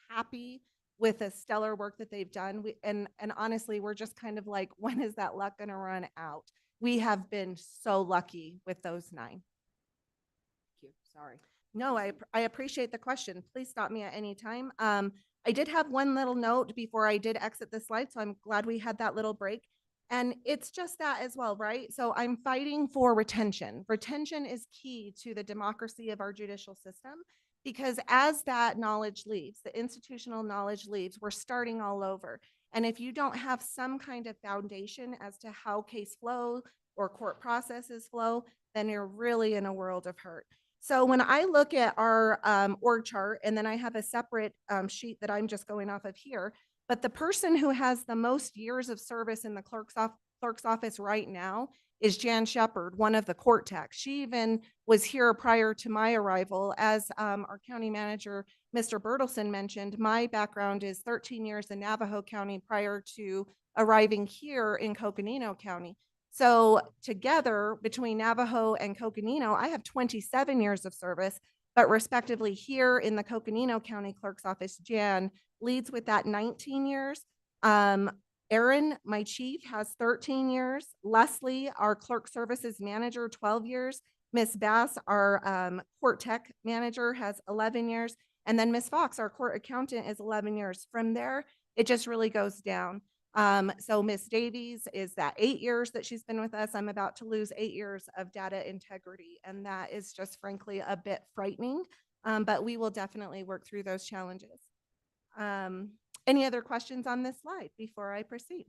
happy with the stellar work that they've done. And honestly, we're just kind of like, when is that luck going to run out? We have been so lucky with those 9. Thank you. Sorry. No, I appreciate the question. Please stop me at any time. I did have one little note before I did exit the slide, so I'm glad we had that little break. And it's just that as well, right? So I'm fighting for retention. Retention is key to the democracy of our judicial system, because as that knowledge leaves, the institutional knowledge leaves, we're starting all over. And if you don't have some kind of foundation as to how case flow or court processes flow, then you're really in a world of hurt. So when I look at our org chart, and then I have a separate sheet that I'm just going off of here, but the person who has the most years of service in the clerk's office right now is Jan Shepard, one of the court techs. She even was here prior to my arrival. As our county manager, Mr. Bertelson, mentioned, my background is 13 years in Navajo County prior to arriving here in Coconino County. So together, between Navajo and Coconino, I have 27 years of service, but respectively here in the Coconino County Clerk's Office, Jan leads with that 19 years. Aaron, my chief, has 13 years. Leslie, our clerk services manager, 12 years. Miss Bass, our court tech manager, has 11 years. And then Miss Fox, our court accountant, is 11 years. From there, it just really goes down. So Miss Davies is that 8 years that she's been with us. I'm about to lose 8 years of data integrity. And that is just frankly a bit frightening, but we will definitely work through those challenges. Any other questions on this slide before I proceed?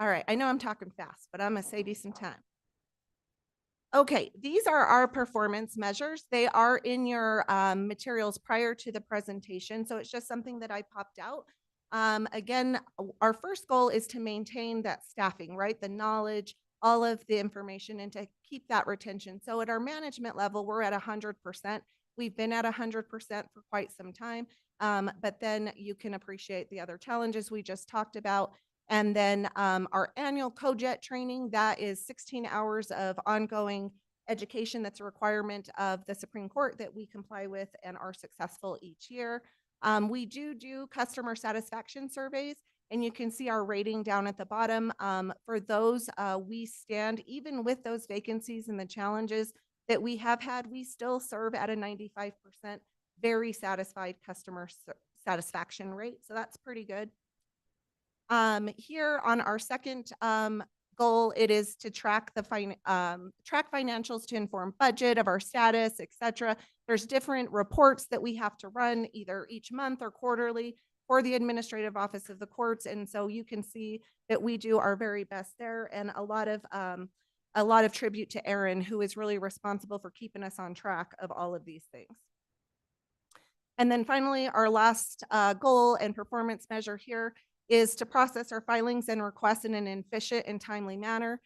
All right, I know I'm talking fast, but I'm gonna save you some time. Okay, these are our performance measures. They are in your materials prior to the presentation, so it's just something that I popped out. Again, our first goal is to maintain that staffing, right? The knowledge, all of the information, and to keep that retention. So at our management level, we're at 100%. We've been at 100% for quite some time, but then you can appreciate the other challenges we just talked about. And then our annual COJET training, that is 16 hours of ongoing education. That's a requirement of the Supreme Court that we comply with and are successful each year. We do customer satisfaction surveys, and you can see our rating down at the bottom. For those, we stand, even with those vacancies and the challenges that we have had, we still serve at a 95% very satisfied customer satisfaction rate. So that's pretty good. Here on our second goal, it is to track the track financials to inform budget of our status, etc. There's different reports that we have to run either each month or quarterly for the administrative office of the courts, and so you can see that we do our very best there, and a lot of tribute to Aaron, who is really responsible for keeping us on track of all of these things. And then finally, our last goal and performance measure here is to process our filings and requests in an efficient and timely manner.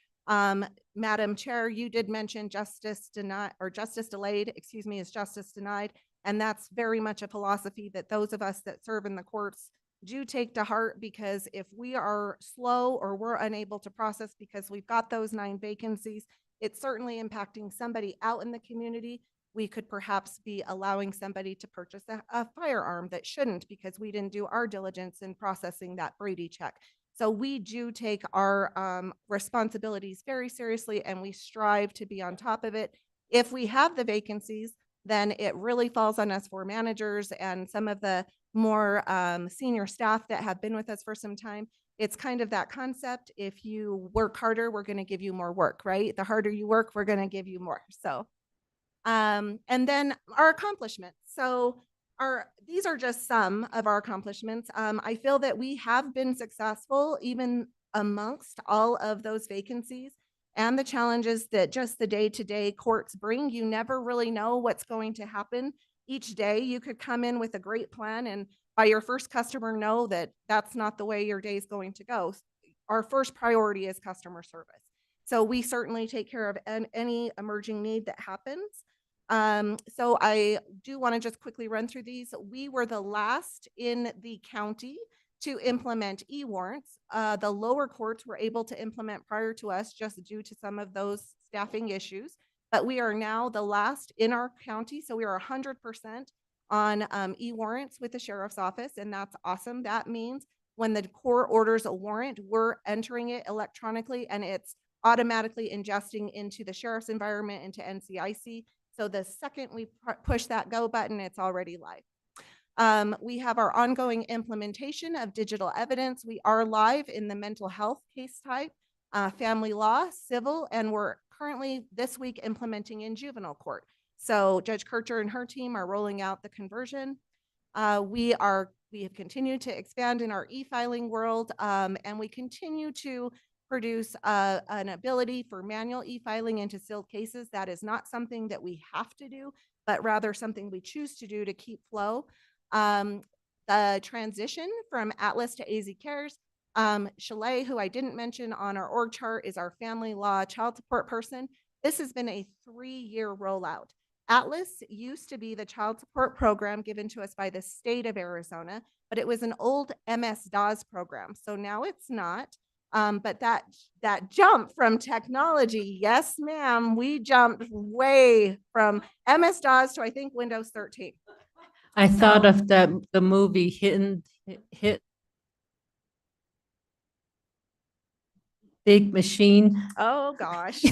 Madam Chair, you did mention justice denied, or justice delayed, excuse me, is justice denied. And that's very much a philosophy that those of us that serve in the courts do take to heart, because if we are slow or we're unable to process because we've got those 9 vacancies, it's certainly impacting somebody out in the community. We could perhaps be allowing somebody to purchase a firearm that shouldn't, because we didn't do our diligence in processing that Brady check. So we do take our responsibilities very seriously, and we strive to be on top of it. If we have the vacancies, then it really falls on us for managers and some of the more senior staff that have been with us for some time. It's kind of that concept. If you work harder, we're going to give you more work, right? The harder you work, we're going to give you more. So, and then our accomplishments. So these are just some of our accomplishments. I feel that we have been successful even amongst all of those vacancies and the challenges that just the day-to-day courts bring. You never really know what's going to happen each day. You could come in with a great plan and by your first customer know that that's not the way your day is going to go. Our first priority is customer service. So we certainly take care of any emerging need that happens. So I do want to just quickly run through these. We were the last in the county to implement e-warrants. The lower courts were able to implement prior to us just due to some of those staffing issues, but we are now the last in our county. So we are 100% on e-warrants with the sheriff's office, and that's awesome. That means when the court orders a warrant, we're entering it electronically and it's automatically ingesting into the sheriff's environment, into NCIC. So the second we push that go button, it's already live. We have our ongoing implementation of digital evidence. We are live in the mental health case type, family law, civil, and we're currently this week implementing in juvenile court. So Judge Kircher and her team are rolling out the conversion. We have continued to expand in our e-filing world, and we continue to produce an ability for manual e-filing into sealed cases. That is not something that we have to do, but rather something we choose to do to keep flow. The transition from Atlas to AZ Cares, Shalay, who I didn't mention on our org chart, is our family law child support person. This has been a 3-year rollout. Atlas used to be the child support program given to us by the state of Arizona, but it was an old MS-DOS program. So now it's not. But that jump from technology, yes, ma'am, we jumped way from MS-DOS to I think Windows 13. I thought of the movie Hit Big Machine. Oh gosh.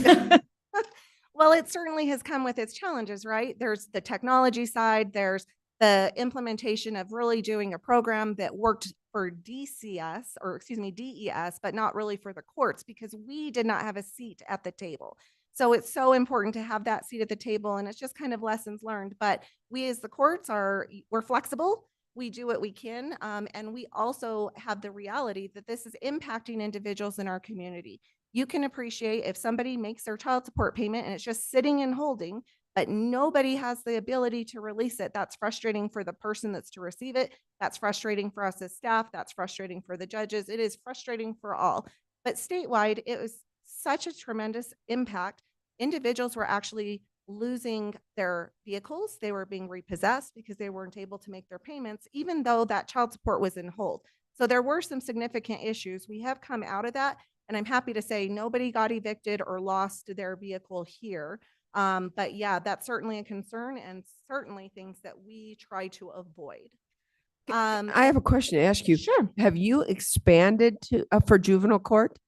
Well, it certainly has come with its challenges, right? There's the technology side, there's the implementation of really doing a program that worked for DCS, or excuse me, DES, but not really for the courts because we did not have a seat at the table. So it's so important to have that seat at the table, and it's just kind of lessons learned. But we as the courts we're flexible. We do what we can, and we also have the reality that this is impacting individuals in our community. You can appreciate if somebody makes their child support payment and it's just sitting and holding, but nobody has the ability to release it. That's frustrating for the person that's to receive it. That's frustrating for us as staff. That's frustrating for the judges. It is frustrating for all. But statewide, it was such a tremendous impact. Individuals were actually losing their vehicles. They were being repossessed because they weren't able to make their payments, even though that child support was in hold. So there were some significant issues. We have come out of that, and I'm happy to say nobody got evicted or lost their vehicle here. But yeah, that's certainly a concern and certainly things that we try to avoid. I have a question to ask you. Sure. Have you expanded to for juvenile court?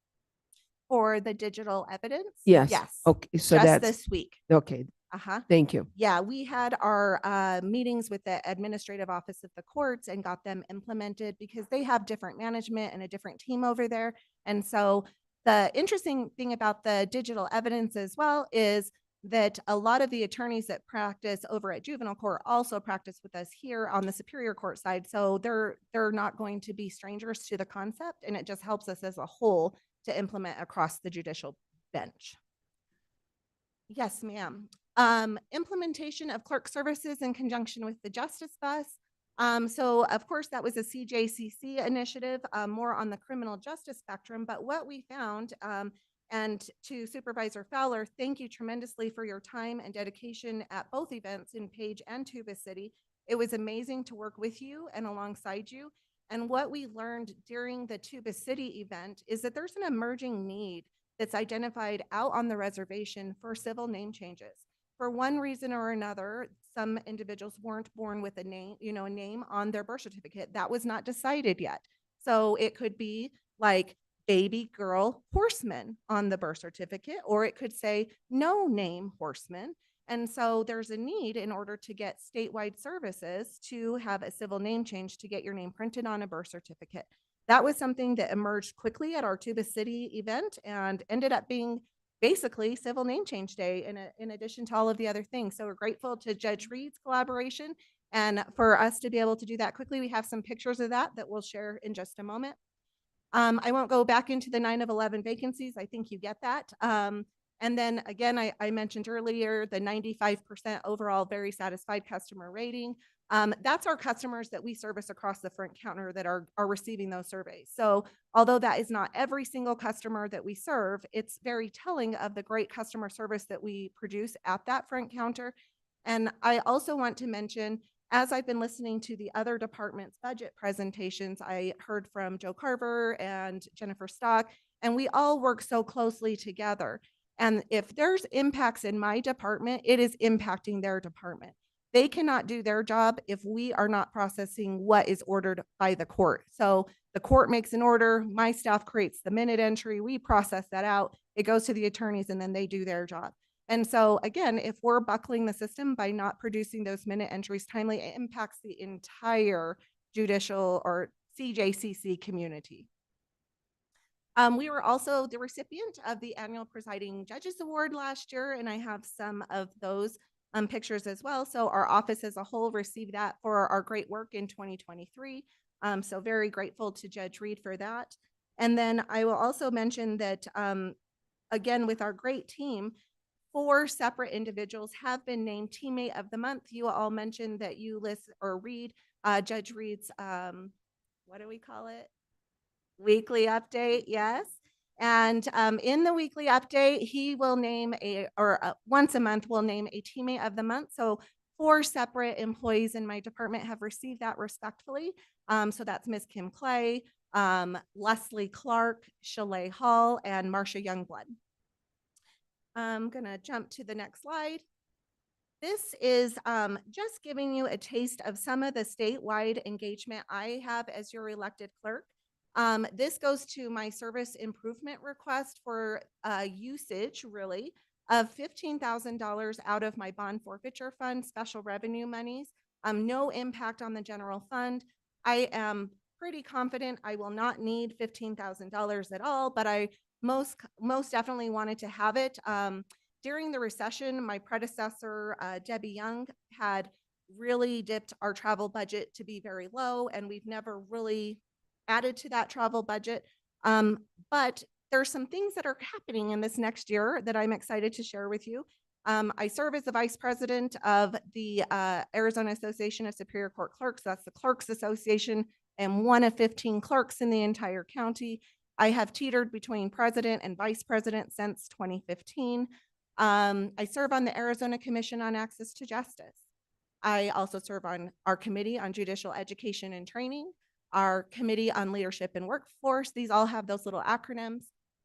For the digital evidence? Yes. Yes. Okay. So Just that's this week. okay. Thank you. Yeah, we had our meetings with the administrative office of the courts and got them implemented because they have different management and a different team over there. And so the interesting thing about the digital evidence as well is that a lot of the attorneys that practice over at juvenile court also practice with us here on the superior court side. So they're not going to be strangers to the concept, and it just helps us as a whole to implement across the judicial bench. Yes, ma'am. Implementation of clerk services in conjunction with the justice bus. So of course, that was a CJCC initiative, more on the criminal justice spectrum. But what we found, and to Supervisor Fowler, thank you tremendously for your time and dedication at both events in Page and Tuba City. It was amazing to work with you and alongside you. And what we learned during the Tuba City event is that there's an emerging need that's identified out on the reservation for civil name changes. For one reason or another, some individuals weren't born with a name, a name on their birth certificate. That was not decided yet. So it could be like baby girl Horseman on the birth certificate, or it could say no name Horseman. And so there's a need in order to get statewide services to have a civil name change to get your name printed on a birth certificate. That was something that emerged quickly at our Tuba City event and ended up being basically civil name change day in addition to all of the other things. So we're grateful to Judge Reed's collaboration and for us to be able to do that quickly. We have some pictures of that we'll share in just a moment. I won't go back into the 9 of 11 vacancies. I think you get that. And then again, I mentioned earlier the 95% overall very satisfied customer rating. That's our customers that we service across the front counter that are receiving those surveys. So although that is not every single customer that we serve, it's very telling of the great customer service that we produce at that front counter. And I also want to mention, as I've been listening to the other departments' budget presentations, I heard from Joe Carver and Jennifer Stock, and we all work so closely together. And if there's impacts in my department, it is impacting their department. They cannot do their job if we are not processing what is ordered by the court. So the court makes an order, my staff creates the minute entry, we process that out, it goes to the attorneys, and then they do their job. And so again, if we're buckling the system by not producing those minute entries timely, it impacts the entire judicial or CJCC community. We were also the recipient of the annual Presiding Judges Award last year, and I have some of those pictures as well. So our office as a whole received that for our great work in 2023. So very grateful to Judge Reed for that. And then I will also mention that, again, with our great team, 4 separate individuals have been named Teammate of the Month. You all mentioned that you listen or read Judge Reed's, what do we call it? Weekly update, yes. And in the weekly update, he will name once a month, we'll name a Teammate of the Month. So 4 separate employees in my department have received that respectfully. So that's Ms. Kim Clay, Leslie Clark, Shalay Hall, and Marcia Youngblood. I'm gonna jump to the next slide. This is just giving you a taste of some of the statewide engagement I have as your elected clerk. This goes to my service improvement request for usage, really, of $15,000 out of my bond forfeiture fund, special revenue monies. No impact on the general fund. I am pretty confident I will not need $15,000 at all, but I most definitely wanted to have it. During the recession, my predecessor, Debbie Young, had really dipped our travel budget to be very low, and we've never really added to that travel budget. But there's some things that are happening in this next year that I'm excited to share with you. I serve as the vice president of the Arizona Association of Superior Court Clerks. That's the Clerks Association, and one of 15 clerks in the entire county. I have teetered between president and vice president since 2015. I serve on the Arizona Commission on Access to Justice. I also serve on our Committee on Judicial Education and Training, our Committee on Leadership and Workforce. These all have those little acronyms.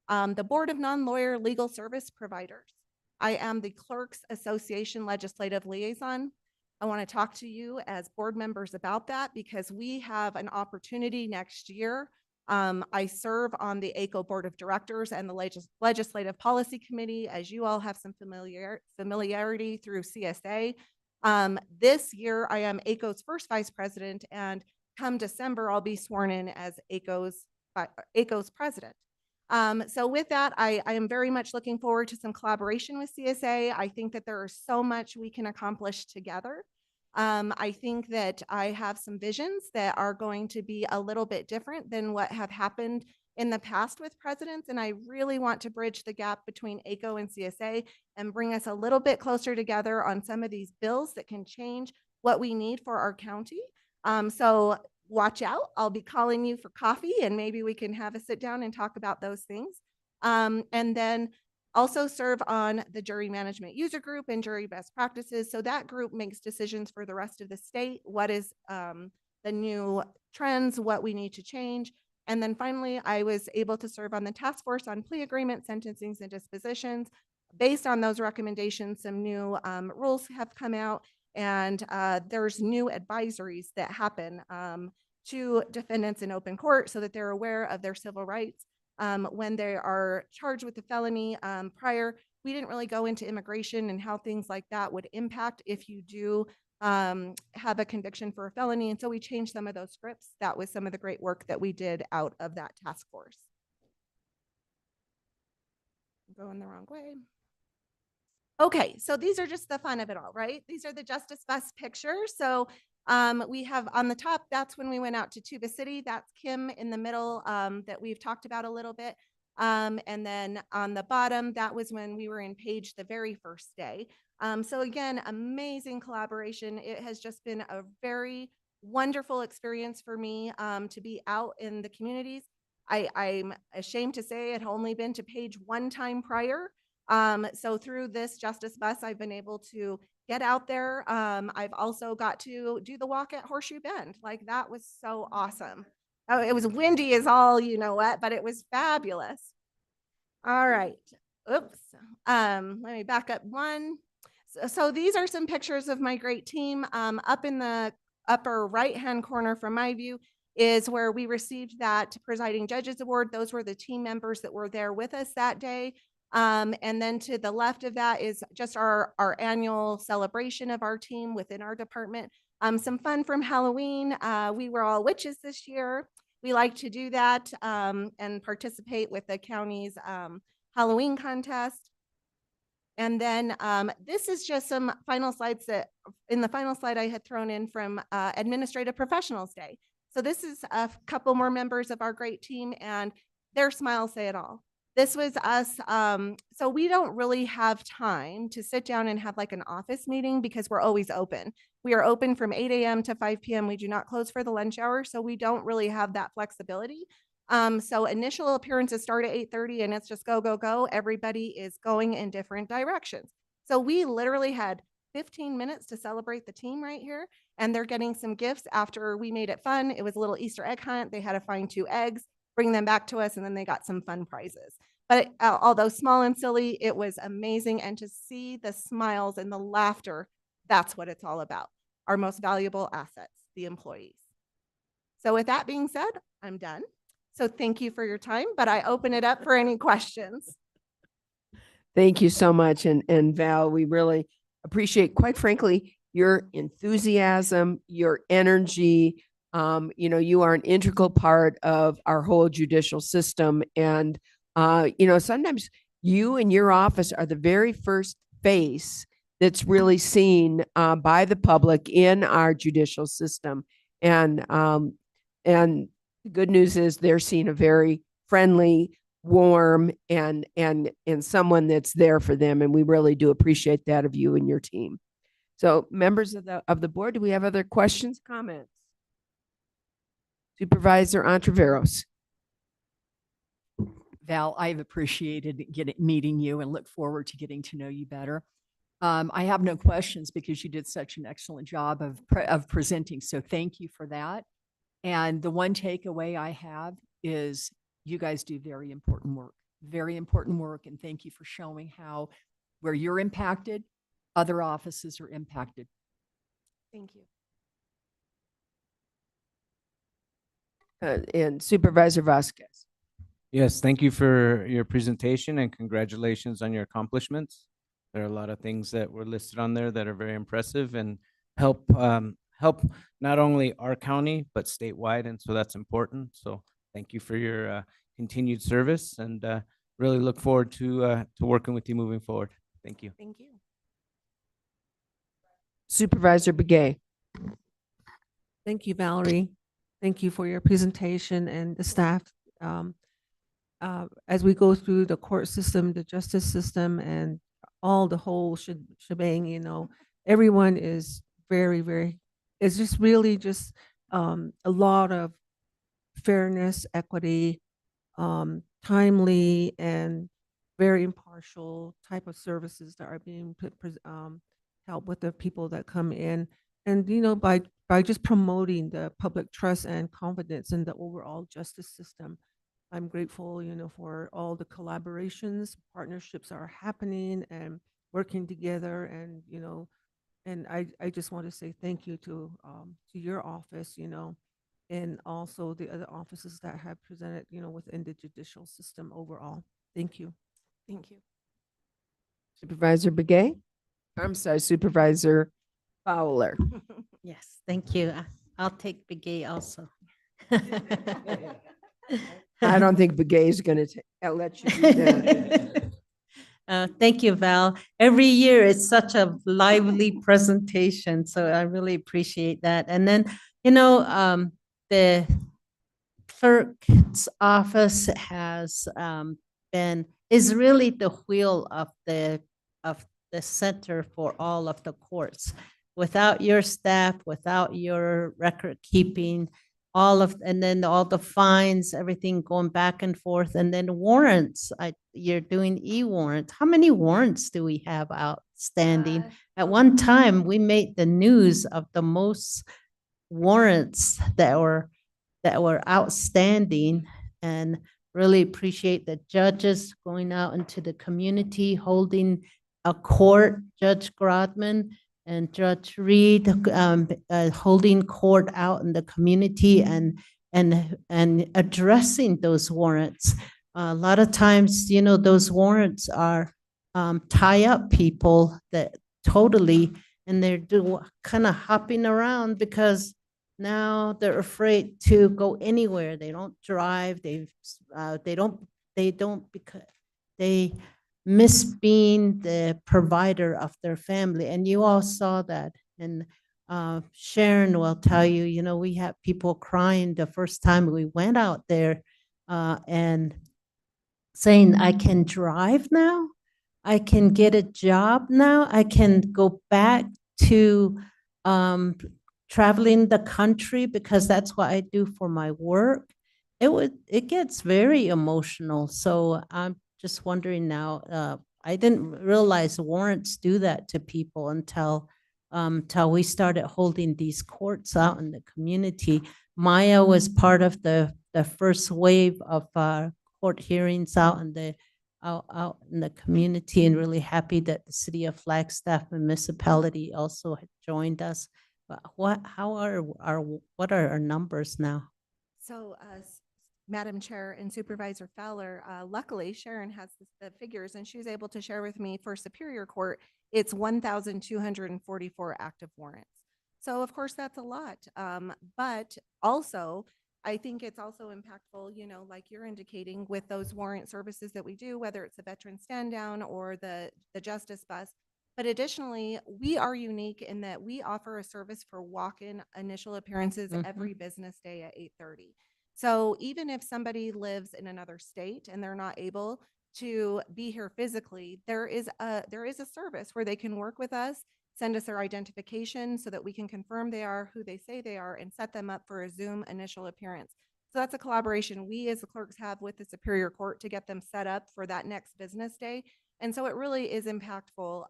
The Board of Non-Lawyer Legal Service Providers. I am the Clerks Association Legislative Liaison. I want to talk to you as board members about that because we have an opportunity next year. I serve on the ACO Board of Directors and the Legislative Policy Committee, as you all have some familiarity through CSA. This year, I am ACO's first vice president, and come December, I'll be sworn in as ACO's president. So with that, I am very much looking forward to some collaboration with CSA. I think that there is so much we can accomplish together. I think that I have some visions that are going to be a little bit different than what have happened in the past with presidents. And I really want to bridge the gap between ACO and CSA and bring us a little bit closer together on some of these bills that can change what we need for our county. So watch out. I'll be calling you for coffee and maybe we can have a sit down and talk about those things. And then also serve on the jury management user group and jury best practices. So that group makes decisions for the rest of the state. What is the new trends, what we need to change. And then finally, I was able to serve on the task force on plea agreement, sentencings, and dispositions. Based on those recommendations, some new rules have come out, and there's new advisories that happen to defendants in open court so that they're aware of their civil rights when they are charged with a felony. Prior, we didn't really go into immigration and how things like that would impact if you do have a conviction for a felony. And so we changed some of those scripts. That was some of the great work that we did out of that task force. I'm going the wrong way. Okay, so these are just the fun of it all, right? These are the Justice Bus pictures. So we have on the top, that's when we went out to Tuba City. That's Kim in the middle that we've talked about a little bit. And then on the bottom, that was when we were in Page the very first day. So again, amazing collaboration. It has just been a very wonderful experience for me to be out in the communities. I'm ashamed to say it had only been to Page one time prior. So through this Justice Bus, I've been able to get out there. I've also got to do the walk at Horseshoe Bend. Like that was so awesome. Oh, it was windy as all you know what, but it was fabulous. All right. Oops. Let me back up one. So these are some pictures of my great team. Up in the upper right-hand corner from my view is where we received that Presiding Judges Award. Those were the team members that were there with us that day. And then to the left of that is just our annual celebration of our team within our department. Some fun from Halloween. We were all witches this year. We like to do that and participate with the county's Halloween contest. And then this is just some final slides that in the final slide I had thrown in from Administrative Professionals Day. So this is a couple more members of our great team and their smiles say it all. This was us. So we don't really have time to sit down and have like an office meeting because we're always open. We are open from 8 a.m. to 5 p.m. We do not close for the lunch hour. So we don't really have that flexibility. So initial appearances start at 8:30 and it's just go, go, go. Everybody is going in different directions. So we literally had 15 minutes to celebrate the team right here. And they're getting some gifts after we made it fun. It was a little Easter egg hunt. They had to find 2 eggs, bring them back to us, and then they got some fun prizes. But although small and silly, it was amazing. And to see the smiles and the laughter, that's what it's all about. Our most valuable assets, the employees. So with that being said, I'm done. So thank you for your time, but I open it up for any questions. Thank you so much. And Val, we really appreciate, quite frankly, your enthusiasm, your energy. You are an integral part of our whole judicial system. And, sometimes you and your office are the very first face that's really seen by the public in our judicial system. And the good news is they're seeing a very friendly, warm, and someone that's there for them. And we really do appreciate that of you and your team. So members of the board, do we have other questions, comments? Supervisor Ontiveros. Val, I've appreciated meeting you and look forward to getting to know you better. I have no questions because you did such an excellent job of presenting. So thank you for that. And the one takeaway I have is you guys do very important work. And thank you for showing how where you're impacted, other offices are impacted. Thank you. And Supervisor Vasquez. Yes, thank you for your presentation and congratulations on your accomplishments. There are a lot of things that were listed on there that are very impressive and help not only our county, but statewide. And so that's important. So thank you for your continued service and really look forward to working with you moving forward. Thank you. Thank you. Supervisor Begay. Thank you, Valerie. Thank you for your presentation and the staff. As we go through the court system, the justice system, and all the whole shebang, everyone is very, very, it's just really just a lot of fairness, equity, timely and very impartial type of services that are being help with the people that come in. And, by just promoting the public trust and confidence in the overall justice system, I'm grateful, for all the collaborations, partnerships are happening and working together. And, and I just want to say thank you to your office, and also the other offices that have presented, within the judicial system overall. Thank you. Thank you. Supervisor Begay? I'm sorry, Supervisor Fowler. Yes, thank you. I'll take Begay also. I don't think Begay is going to let you do that. Thank you, Val. Every year it's such a lively presentation, so I really appreciate that. And then, the clerk's office is really the wheel of the center for all of the courts. Without your staff, without your record keeping, and then all the fines, everything going back and forth, and then warrants. You're doing e-warrants. How many warrants do we have outstanding? At one time, we made the news of the most warrants that were outstanding, and really appreciate the judges going out into the community, holding a court, Judge Grodman and Judge Reed, holding court out in the community and addressing those warrants. A lot of times, those warrants are tie up people that totally, and they're kind of hopping around because now they're afraid to go anywhere. They don't drive. They don't because they miss being the provider of their family. And you all saw that. And Sharon will tell you, we had people crying the first time we went out there and saying, I can drive now. I can get a job now. I can go back to traveling the country because that's what I do for my work. It gets very emotional. So I'm just wondering now, I didn't realize warrants do that to people until we started holding these courts out in the community. Maya was part of the first wave of court hearings out in the community, and really happy that the city of Flagstaff municipality also had joined us. But what are our numbers now? So, Madam Chair and Supervisor Fowler, luckily Sharon has the figures and she was able to share with me for Superior Court, it's 1,244 active warrants. So of course that's a lot, but also I think it's also impactful, like you're indicating with those warrant services that we do, whether it's the veteran stand down or the justice bus. But additionally, we are unique in that we offer a service for walk-in initial appearances every business day at 8:30. So even if somebody lives in another state and they're not able to be here physically, there is a service where they can work with us, send us their identification so that we can confirm they are who they say they are and set them up for a Zoom initial appearance. So that's a collaboration we as the clerks have with the Superior Court to get them set up for that next business day. And so it really is impactful.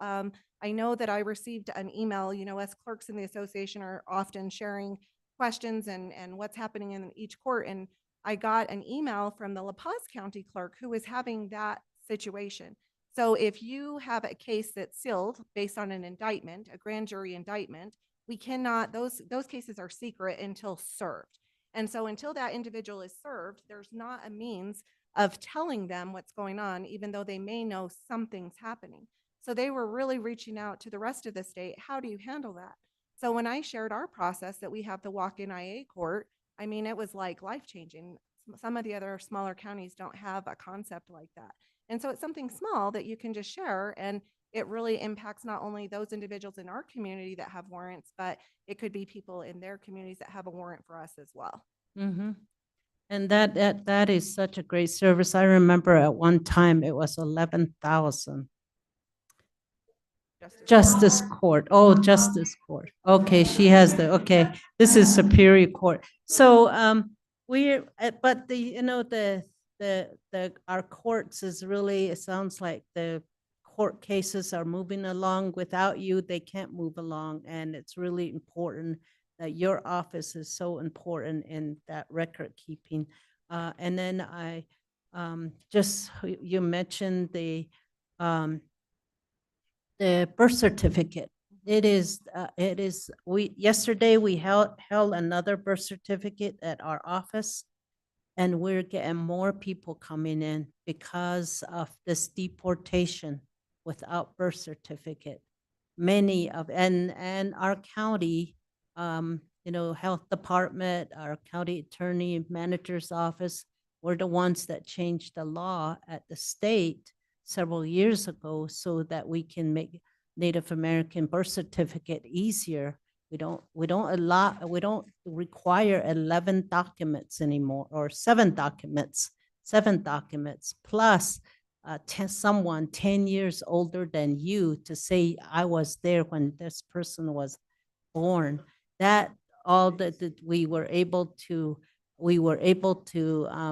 I know that I received an email, us clerks in the association are often sharing questions and what's happening in each court. And I got an email from the La Paz County clerk who was having that situation. So if you have a case that's sealed based on an indictment, a grand jury indictment, we cannot, those cases are secret until served. And so until that individual is served, there's not a means of telling them what's going on, even though they may know something's happening. So they were really reaching out to the rest of the state. How do you handle that? So when I shared our process that we have the walk-in IA court, I mean, it was like life-changing. Some of the other smaller counties don't have a concept like that. And so it's something small that you can just share, and it really impacts not only those individuals in our community that have warrants, but it could be people in their communities that have a warrant for us as well. Mm-hmm. And that is such a great service. I remember at one time it was 11,000. Justice Court. Oh, Justice Court. Okay, she has okay, this is Superior Court. So, but our courts is really, it sounds like the court cases are moving along. Without you, they can't move along. And it's really important that your office is so important in that record keeping. And then you mentioned the birth certificate. Yesterday we held another birth certificate at our office, and we're getting more people coming in because of this deportation without birth certificate. And our county, health department, our county attorney manager's office, were the ones that changed the law at the state several years ago so that we can make Native American birth certificate easier. We don't require 11 documents anymore, or 7 documents plus someone 10 years older than you to say I was there when this person was born. That all that we were able to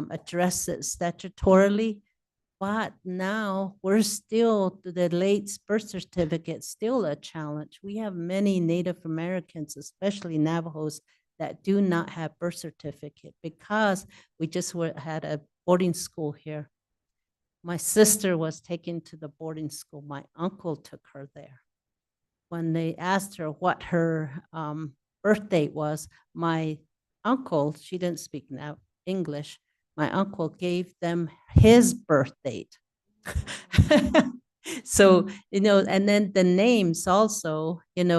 address it statutorily. But now we're still, the late birth certificate still a challenge. We have many Native Americans, especially Navajos, that do not have birth certificate because we just had a boarding school here. My sister was taken to the boarding school. My uncle took her there. When they asked her what her birth date was, my uncle, she didn't speak English, my uncle gave them his birth date. So, and then the names also, we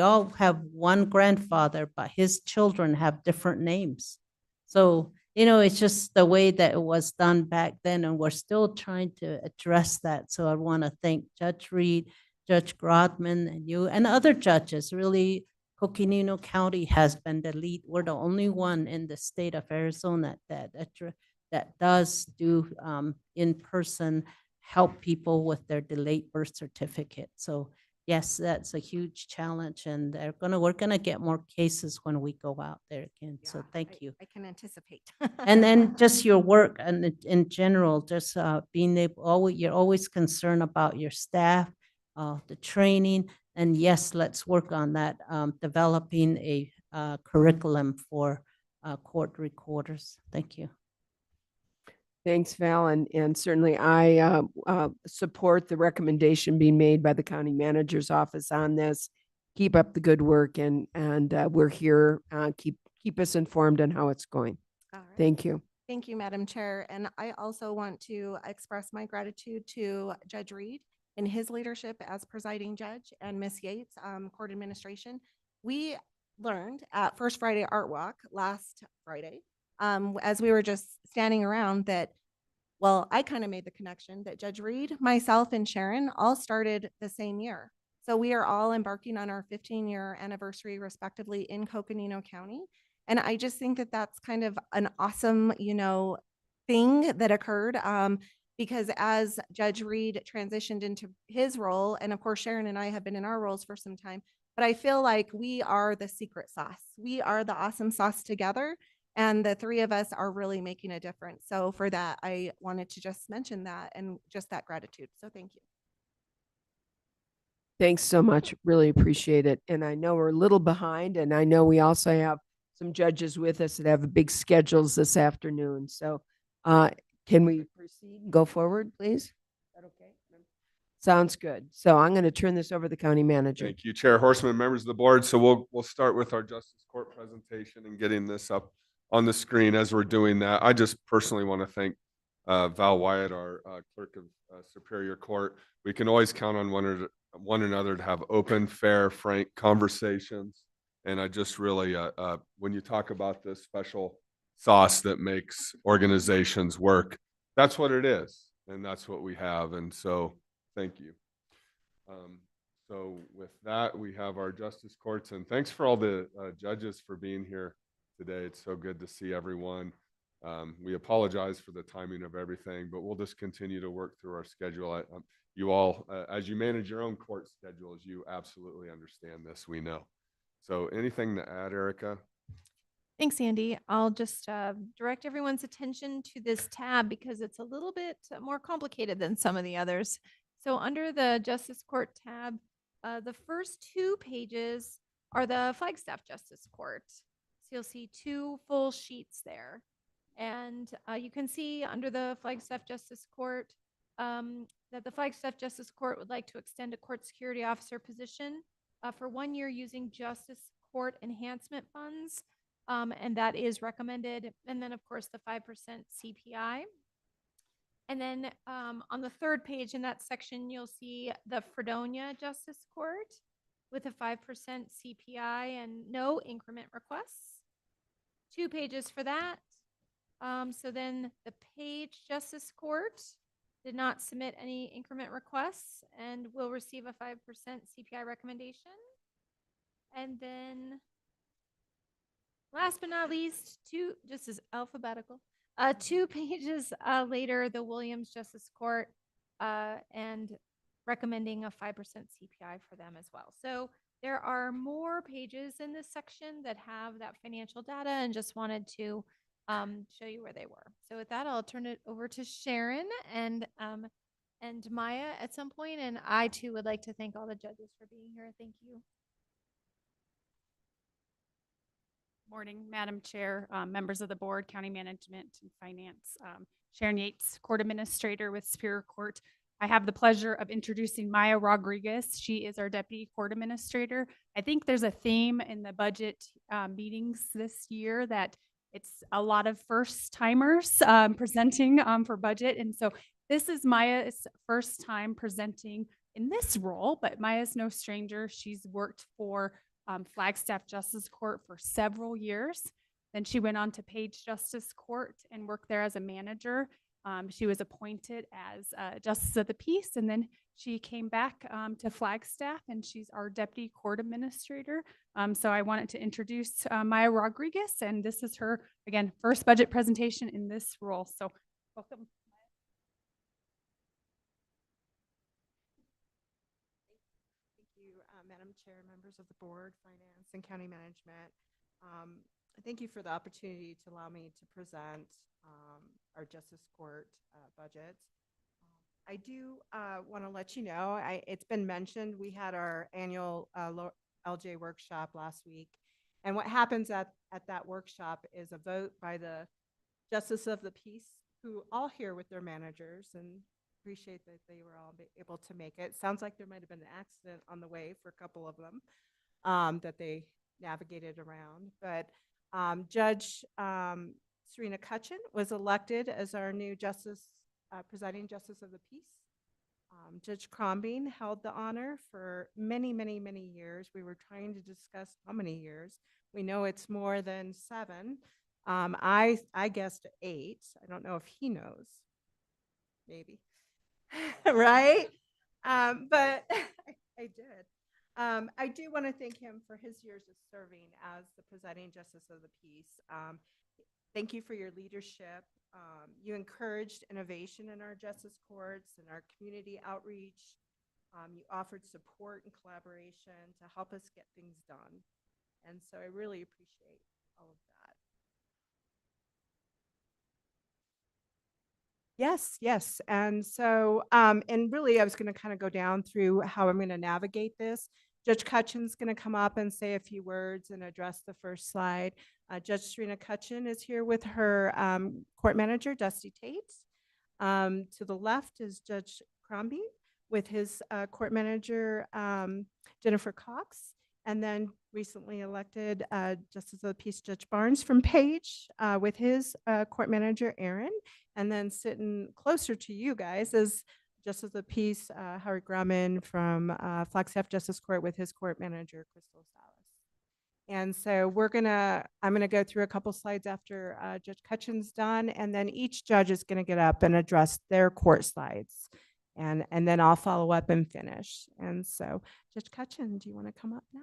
all have one grandfather, but his children have different names. So, it's just the way that it was done back then, and we're still trying to address that. So I want to thank Judge Reed, Judge Grodman, and you, and other judges. Really, Coconino County has been the lead. We're the only one in the state of Arizona that does do in-person help people with their delayed birth certificate. So yes, that's a huge challenge, and we're gonna get more cases when we go out there again. So thank you. I can anticipate. And then just your work and in general, just being able, you're always concerned about your staff, the training, and yes, let's work on that, developing a curriculum for court recorders. Thank you. Thanks, Val, and certainly I support the recommendation being made by the county manager's office on this. Keep up the good work, and we're here. Keep us informed on how it's going. All right. Thank you. Thank you, Madam Chair. And I also want to express my gratitude to Judge Reed in his leadership as presiding judge, and Ms. Yates, court administration. We learned at First Friday Art Walk last Friday, as we were just standing around, that, well, I kind of made the connection that Judge Reed, myself, and Sharon all started the same year. So we are all embarking on our 15-year anniversary, respectively, in Coconino County. And I just think that that's kind of an awesome, thing that occurred, because as Judge Reed transitioned into his role, and of course, Sharon and I have been in our roles for some time, but I feel like we are the secret sauce. We are the awesome sauce together, and the three of us are really making a difference. So for that, I wanted to just mention that, and just that gratitude. So thank you. Thanks so much. Really appreciate it. And I know we're a little behind, and I know we also have some judges with us that have big schedules this afternoon. So can we proceed and go forward, please? Is that okay? Sounds good. So I'm going to turn this over to the county manager. Thank you, Chair Horseman, members of the board. So we'll start with our Justice Court presentation and getting this up on the screen. As we're doing that, I just personally want to thank Val Wyatt, our clerk of Superior Court. We can always count on one another to have open, fair, frank conversations. And I just really, when you talk about this special sauce that makes organizations work, that's what it is. And that's what we have. And so thank you. So with that, we have our justice courts, and thanks for all the judges for being here today. It's so good to see everyone. We apologize for the timing of everything, but we'll just continue to work through our schedule. You all, as you manage your own court schedules, you absolutely understand this, we know. So anything to add, Erica? Thanks, Andy. I'll just direct everyone's attention to this tab because it's a little bit more complicated than some of the others. So under the Justice Court tab, the first 2 pages are the Flagstaff Justice Court. So you'll see 2 full sheets there. And you can see under the Flagstaff Justice Court that the Flagstaff Justice Court would like to extend a court security officer position for 1 year using Justice Court enhancement funds. And that is recommended. And then, of course, the 5% CPI. And then on the 3rd page in that section, you'll see the Fredonia Justice Court with a 5% CPI and no increment requests. 2 pages for that. So then the Page Justice Court did not submit any increment requests and will receive a 5% CPI recommendation. And then last but not least, just as alphabetical, 2 pages later, the Williams Justice Court and recommending a 5% CPI for them as well. So there are more pages in this section that have that financial data and just wanted to show you where they were. So with that, I'll turn it over to Sharon and Maya at some point. And I too would like to thank all the judges for being here. Thank you. Morning, Madam Chair, members of the board, county management and finance. Sharon Yates, court administrator with Superior Court. I have the pleasure of introducing Maya Rodriguez. She is our deputy court administrator. I think there's a theme in the budget meetings this year that it's a lot of first timers presenting for budget. And so this is Maya's first time presenting in this role, but Maya's no stranger. She's worked for Flagstaff Justice Court for several years. Then she went on to Page Justice Court and worked there as a manager. She was appointed as Justice of the Peace, and then she came back to Flagstaff, and she's our deputy court administrator. So I wanted to introduce Maya Rodriguez, and this is her, again, first budget presentation in this role. So welcome. Madam Chair, members of the board, finance and county management. Thank you for the opportunity to allow me to present our Justice Court budget. I do want to let you know, it's been mentioned, we had our annual LJ workshop last week. And what happens at that workshop is a vote by the Justice of the Peace, who all here with their managers, and appreciate that they were all able to make it. Sounds like there might have been an accident on the way for a couple of them that they navigated around. But Judge Serena Cutchin was elected as our new presiding Justice of the Peace. Judge Crombie held the honor for many, many, many years. We were trying to discuss how many years. We know it's more than 7. I guessed 8. I don't know if he knows. Maybe. Right? But I did. I do want to thank him for his years of serving as the presiding Justice of the Peace. Thank you for your leadership. You encouraged innovation in our justice courts and our community outreach. You offered support and collaboration to help us get things done. And so I really appreciate all of that. Yes. And so, and really I was going to kind of go down through how I'm going to navigate this. Judge Cutchin's going to come up and say a few words and address the first slide. Judge Serena Cutchin is here with her court manager, Dusty Tate. To the left is Judge Crombie with his court manager, Jennifer Cox. And then recently elected Justice of the Peace, Judge Barnes from Page with his court manager, Aaron. And then sitting closer to you guys is Justice of the Peace, Howard Grumman from Flagstaff Justice Court with his court manager, Crystal Salas. And so I'm gonna go through a couple slides after Judge Cutchin's done, and then each judge is gonna get up and address their court slides. And then I'll follow up and finish. And so Judge Cutchin, do you wanna come up now?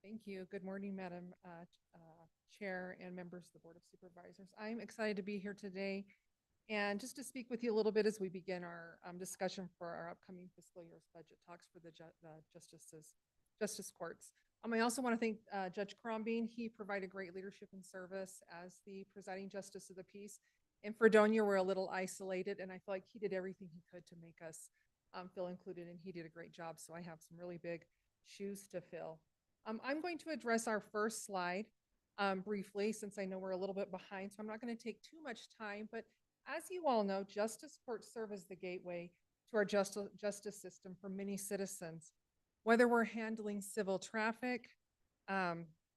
Thank you. Good morning, Madam Chair and members of the Board of Supervisors. I'm excited to be here today and just to speak with you a little bit as we begin our discussion for our upcoming fiscal year's budget talks for the justice courts. I also want to thank Judge Crombie. He provided great leadership and service as the presiding justice of the peace. In Fredonia, we're a little isolated, and I feel like he did everything he could to make us feel included, and he did a great job. So I have some really big shoes to fill. I'm going to address our first slide briefly, since I know we're a little bit behind, so I'm not going to take too much time. But as you all know, justice courts serve as the gateway to our justice system for many citizens. Whether we're handling civil traffic,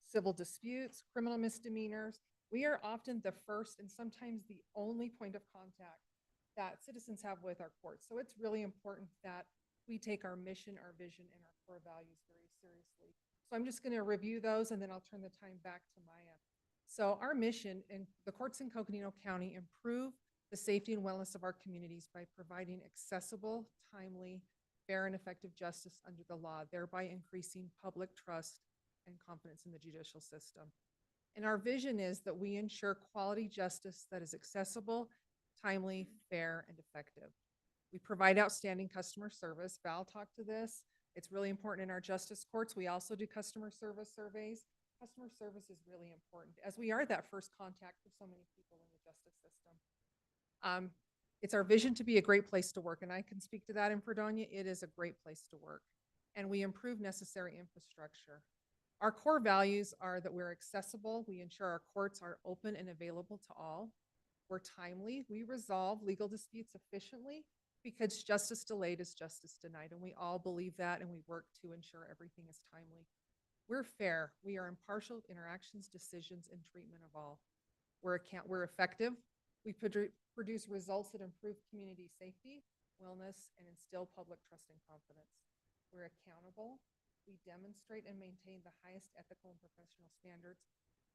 civil disputes, criminal misdemeanors, we are often the first and sometimes the only point of contact that citizens have with our courts. So it's really important that we take our mission, our vision, and our core values very seriously. So I'm just going to review those, and then I'll turn the time back to Maya. So our mission in the courts in Coconino County: improve the safety and wellness of our communities by providing accessible, timely, fair, and effective justice under the law, thereby increasing public trust and confidence in the judicial system. And our vision is that we ensure quality justice that is accessible, timely, fair, and effective. We provide outstanding customer service. Val talked to this. It's really important in our justice courts. We also do customer service surveys. Customer service is really important, as we are that first contact for so many people in the justice system. It's our vision to be a great place to work, and I can speak to that in Fredonia. It is a great place to work, and we improve necessary infrastructure. Our core values are that we're accessible. We ensure our courts are open and available to all. We're timely. We resolve legal disputes efficiently, because justice delayed is justice denied, and we all believe that, and we work to ensure everything is timely. We're fair. We are impartial in our actions, decisions, and treatment of all. We're effective. We produce results that improve community safety, wellness, and instill public trust and confidence. We're accountable. We demonstrate and maintain the highest ethical and professional standards,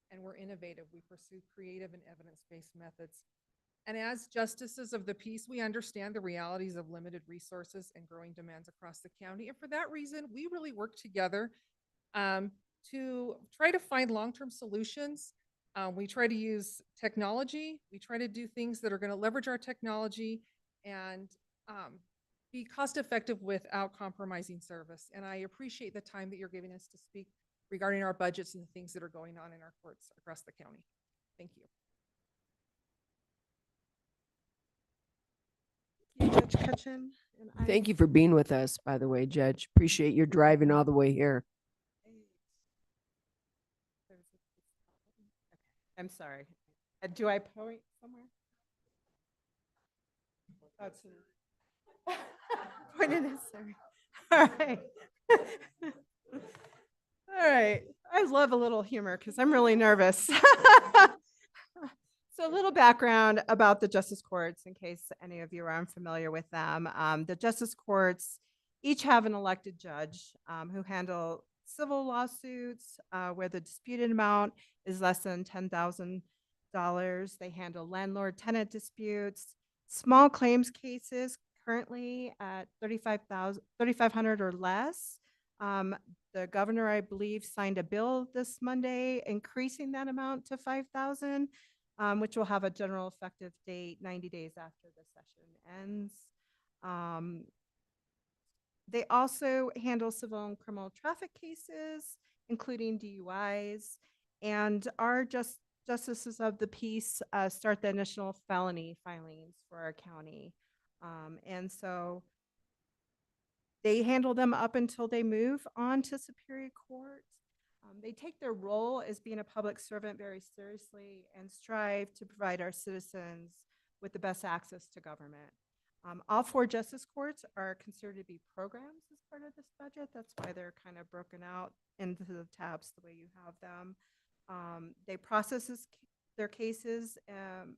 and we're innovative. We pursue creative and evidence-based methods. And as justices of the peace, we understand the realities of limited resources and growing demands across the county. And for that reason, we really work together to try to find long-term solutions. We try to use technology. We try to do things that are going to leverage our technology and be cost-effective without compromising service. And I appreciate the time that you're giving us to speak regarding our budgets and the things that are going on in our courts across the county. Thank you. Judge Cutchin. Thank you for being with us, by the way, Judge. Appreciate your driving all the way here. I'm sorry. Do I point somewhere? That's point it is, sorry. All right. All right. I love a little humor because I'm really nervous. So a little background about the justice courts, in case any of you are unfamiliar with them. The justice courts each have an elected judge who handle civil lawsuits where the disputed amount is less than $10,000. They handle landlord-tenant disputes, small claims cases currently at $3,500 or less. The governor, I believe, signed a bill this Monday increasing that amount to $5,000. Which will have a general effective date 90 days after the session ends. They also handle civil and criminal traffic cases, including DUIs, and our justices of the peace start the initial felony filings for our county. And so they handle them up until they move on to Superior Court. They take their role as being a public servant very seriously and strive to provide our citizens with the best access to government. All 4 justice courts are considered to be programs as part of this budget. That's why they're kind of broken out into the tabs the way you have them. They process their cases that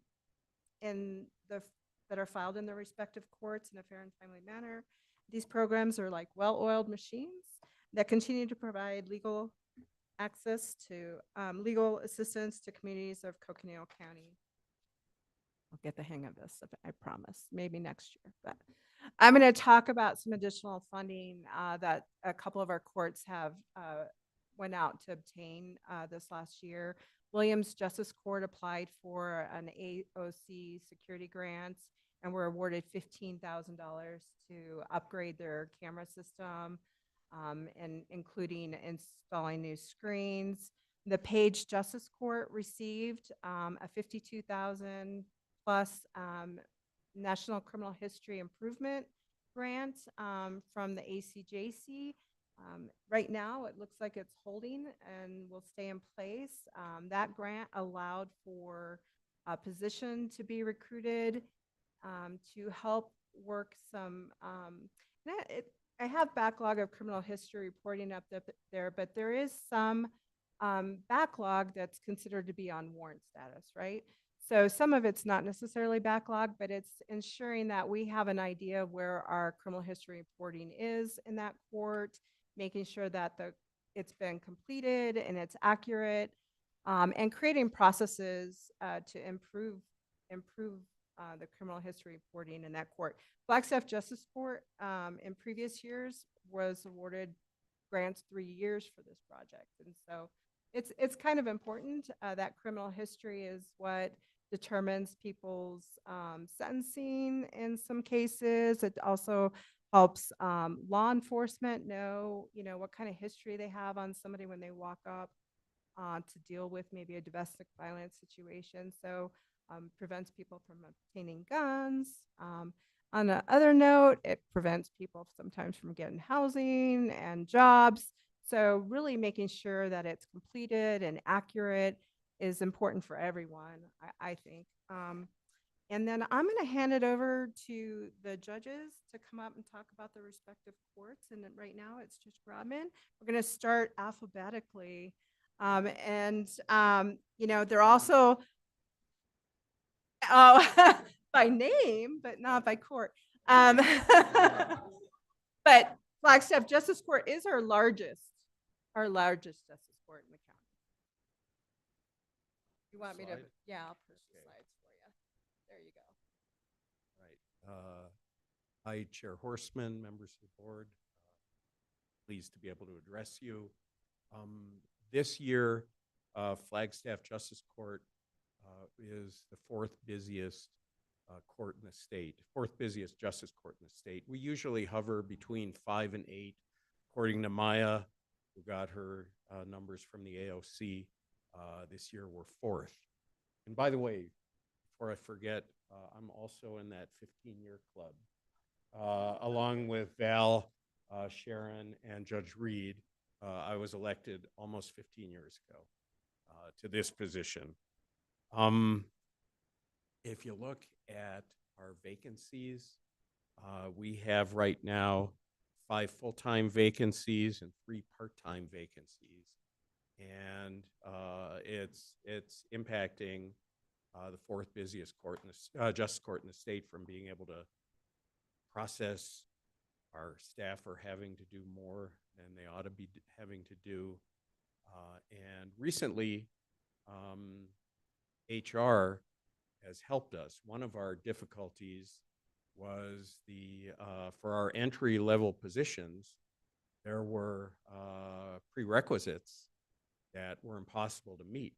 are filed in their respective courts in a fair and timely manner. These programs are like well-oiled machines that continue to provide legal access to legal assistance to communities of Coconino County. I'll get the hang of this, I promise, maybe next year. But I'm going to talk about some additional funding that a couple of our courts have went out to obtain this last year. Williams Justice Court applied for an AOC security grant and were awarded $15,000 to upgrade their camera system, and including installing new screens. The Page Justice Court received a $52,000 plus National Criminal History Improvement grant from the ACJC. Right now, it looks like it's holding and will stay in place. That grant allowed for a position to be recruited to help work some. I have backlog of criminal history reporting up there, but there is some backlog that's considered to be on warrant status, right? So some of it's not necessarily backlog, but it's ensuring that we have an idea of where our criminal history reporting is in that court, making sure that it's been completed and it's accurate, and creating processes to improve the criminal history reporting in that court. Flagstaff Justice Court in previous years was awarded grants 3 years for this project. And so it's kind of important that criminal history is what determines people's sentencing in some cases. It also helps law enforcement know, what kind of history they have on somebody when they walk up to deal with maybe a domestic violence situation. So prevents people from obtaining guns. On the other note, it prevents people sometimes from getting housing and jobs. So really making sure that it's completed and accurate is important for everyone, I think. And then I'm going to hand it over to the judges to come up and talk about the respective courts. And then right now it's Judge Grodman. We're going to start alphabetically. They're also by name, but not by court. But Flagstaff Justice Court is our largest justice court in the county. You want me to? Yeah, I'll push the slides for you. There you go. Right. Hi, Chair Horseman, members of the board. Pleased to be able to address you. This year, Flagstaff Justice Court is the fourth busiest court in the state, fourth busiest justice court in the state. We usually hover between 5 and 8, according to Maya, who got her numbers from the AOC. This year, we're fourth. And by the way, before I forget, I'm also in that 15-year club, along with Val, Sharon, and Judge Reed. I was elected almost 15 years ago to this position. If you look at our vacancies, we have right now 5 full-time vacancies and 3 part-time vacancies. And it's impacting the fourth busiest court in the justice court in the state from being able to process. Our staff are having to do more than they ought to be having to do. And recently, HR has helped us. One of our difficulties was for our entry-level positions, there were prerequisites that were impossible to meet,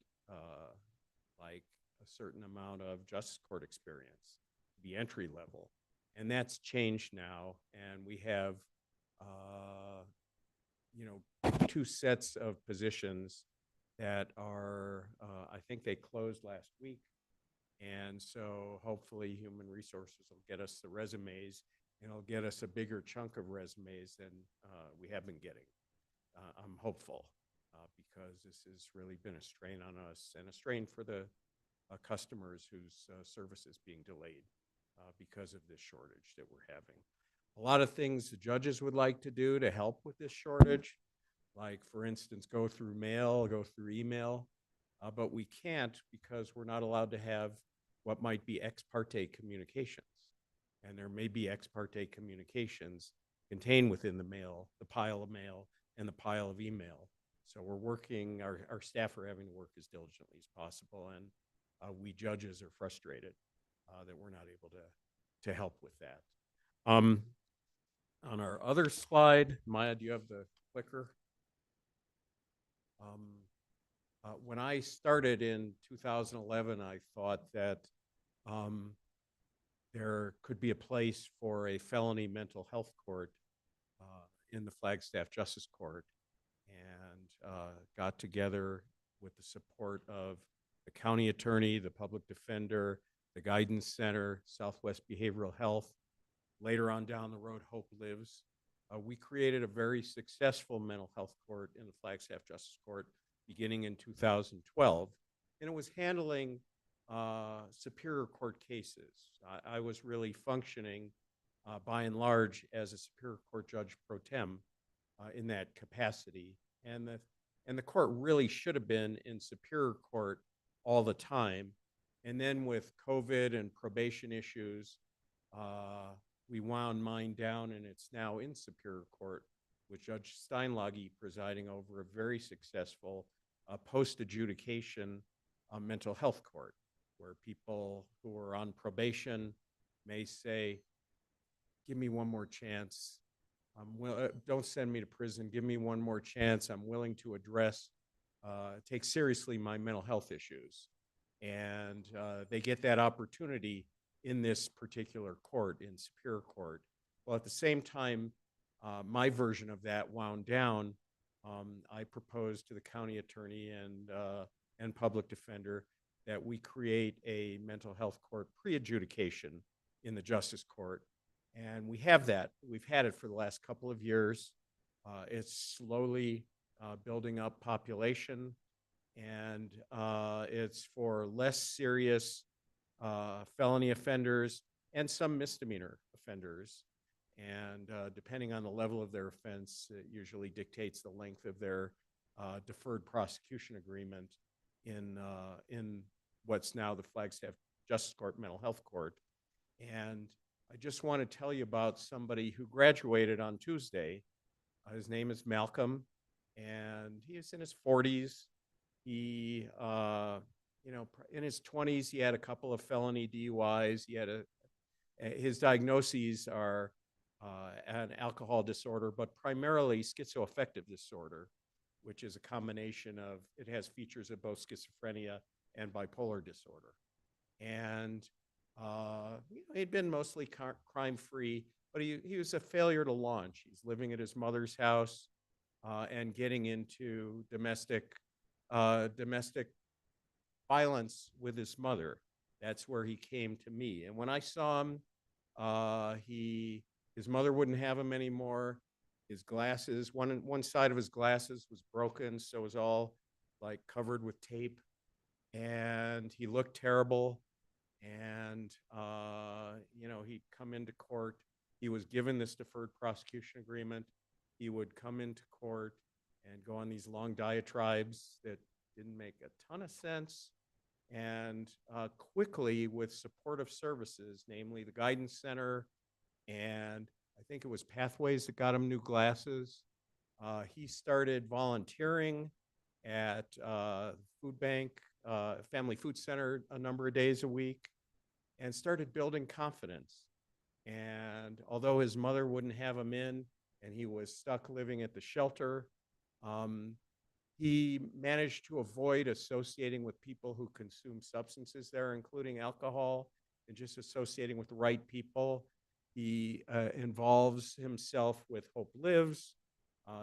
like a certain amount of justice court experience to be entry level. And that's changed now, and we have 2 sets of positions that are, I think they closed last week. And so hopefully Human Resources will get us the resumes, and it'll get us a bigger chunk of resumes than we have been getting. I'm hopeful because this has really been a strain on us and a strain for the customers whose service is being delayed because of this shortage that we're having. A lot of things the judges would like to do to help with this shortage, like, for instance, go through mail, go through email, but we can't because we're not allowed to have what might be ex parte communications. And there may be ex parte communications contained within the mail, the pile of mail, and the pile of email. So we're working, our staff are having to work as diligently as possible, and we judges are frustrated that we're not able to help with that. On our other slide, Maya, do you have the clicker? When I started in 2011, I thought that there could be a place for a felony mental health court in the Flagstaff Justice Court, and got together with the support of the county attorney, the public defender, the guidance center, Southwest Behavioral Health. Later on down the road, Hope Lives. We created a very successful mental health court in the Flagstaff Justice Court beginning in 2012, and it was handling Superior Court cases. I was really functioning by and large as a Superior Court Judge pro tem in that capacity, and the court really should have been in Superior Court all the time. And then with COVID and probation issues, we wound mine down, and it's now in Superior Court with Judge Steinlage presiding over a very successful post-adjudication mental health court, where people who are on probation may say, give me one more chance. Don't send me to prison. Give me one more chance. I'm willing to take seriously my mental health issues. And they get that opportunity in this particular court, in Superior Court. Well, at the same time, my version of that wound down. I proposed to the county attorney and public defender that we create a mental health court pre-adjudication in the Justice Court. And we have that. We've had it for the last couple of years. It's slowly building up population, and it's for less serious felony offenders and some misdemeanor offenders. And depending on the level of their offense, it usually dictates the length of their deferred prosecution agreement in what's now the Flagstaff Justice Court Mental Health Court. And I just want to tell you about somebody who graduated on Tuesday. His name is Malcolm, and he is in his 40s. He, in his 20s, he had a couple of felony DUIs. His diagnoses are an alcohol disorder, but primarily schizoaffective disorder, which is a combination of, it has features of both schizophrenia and bipolar disorder. And he'd been mostly crime-free, but he was a failure to launch. He's living at his mother's house and getting into domestic violence with his mother. That's where he came to me. And when I saw him, his mother wouldn't have him anymore. His glasses, one side of his glasses was broken, so it was all like covered with tape. And he looked terrible. And, he'd come into court. He was given this deferred prosecution agreement. He would come into court and go on these long diatribes that didn't make a ton of sense. And quickly, with supportive services, namely the Guidance Center, and I think it was Pathways that got him new glasses, he started volunteering at food bank, family food center a number of days a week, and started building confidence. And although his mother wouldn't have him in, and he was stuck living at the shelter, he managed to avoid associating with people who consume substances there, including alcohol, and just associating with the right people. He involves himself with Hope Lives.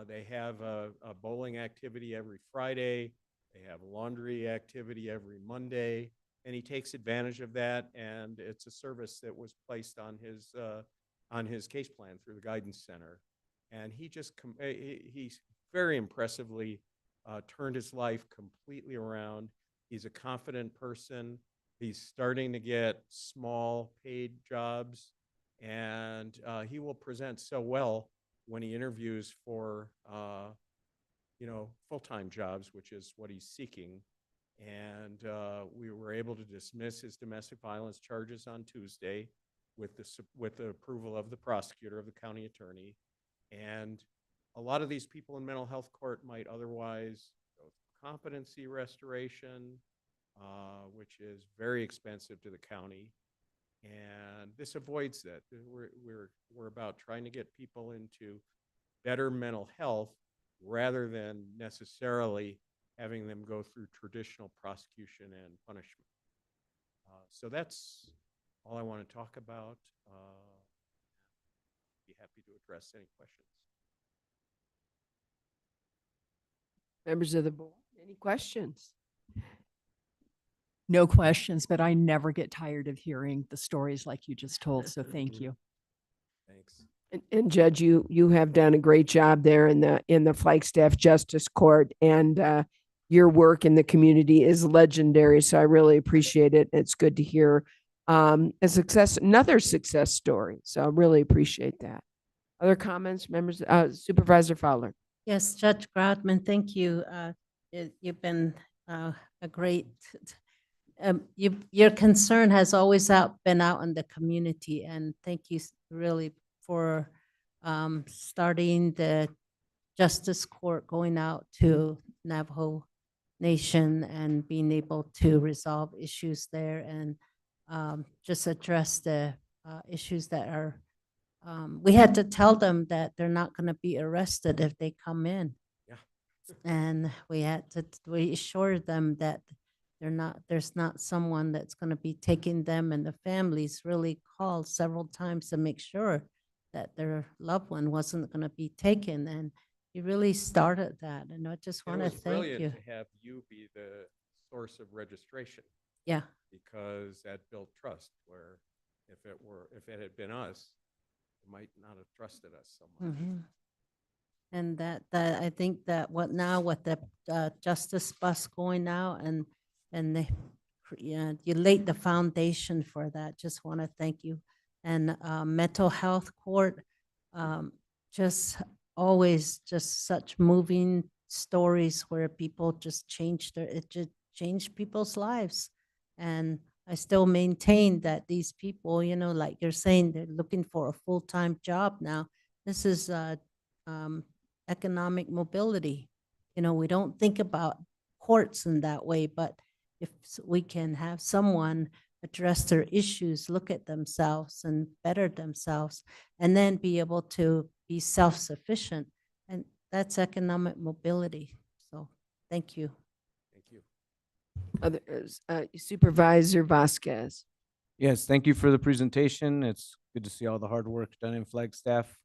They have a bowling activity every Friday. They have a laundry activity every Monday, and he takes advantage of that. And it's a service that was placed on his case plan through the Guidance Center. And he's very impressively turned his life completely around. He's a confident person. He's starting to get small paid jobs, and he will present so well when he interviews for full-time jobs, which is what he's seeking. And we were able to dismiss his domestic violence charges on Tuesday with the approval of the prosecutor, of the county attorney. And a lot of these people in mental health court might otherwise go through competency restoration, which is very expensive to the county. And this avoids that. We're about trying to get people into better mental health rather than necessarily having them go through traditional prosecution and punishment. So that's all I want to talk about. Be happy to address any questions. Members of the board, any questions? No questions, but I never get tired of hearing the stories like you just told. So thank you. Thanks. And Judge, you have done a great job there in the Flagstaff Justice Court, and your work in the community is legendary. So I really appreciate it. It's good to hear another success story. So I really appreciate that. Other comments, members? Supervisor Fowler. Yes, Judge Grodman, thank you. You've been a great, your concern has always been out in the community, and thank you really for starting the Justice Court, going out to Navajo Nation and being able to resolve issues there and just address the issues that are we had to tell them that they're not going to be arrested if they come in. Yeah. And we assured them that there's not someone that's going to be taking them, and the families really called several times to make sure that their loved one wasn't going to be taken. And you really started that. And I just want to thank you. It was brilliant to have you be the source of registration. Yeah. Because that built trust, where if it had been us, might not have trusted us so much. And that I think that with the justice bus going out and you laid the foundation for that. Just want to thank you. And mental health court, just always just such moving stories where people just it just changed people's lives. And I still maintain that these people, like you're saying, they're looking for a full-time job now. This is economic mobility. We don't think about courts in that way, but if we can have someone address their issues, look at themselves and better themselves, and then be able to be self-sufficient, and that's economic mobility. So thank you. Others, Supervisor Vasquez. Yes, thank you for the presentation. It's good to see all the hard work done in Flagstaff.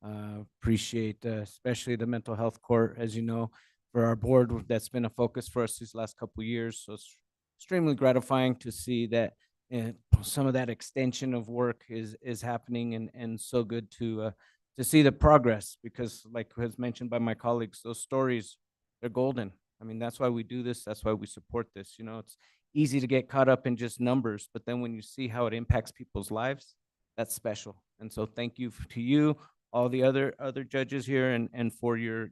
Appreciate especially the mental health court, as you know, for our board. That's been a focus for us these last couple of years. So it's extremely gratifying to see that some of that extension of work is happening, and so good to see the progress, because like was mentioned by my colleagues, those stories, they're golden. I mean, that's why we do this. That's why we support this. It's easy to get caught up in just numbers, but then when you see how it impacts people's lives, that's special. And so thank you to you, all the other judges here, and for your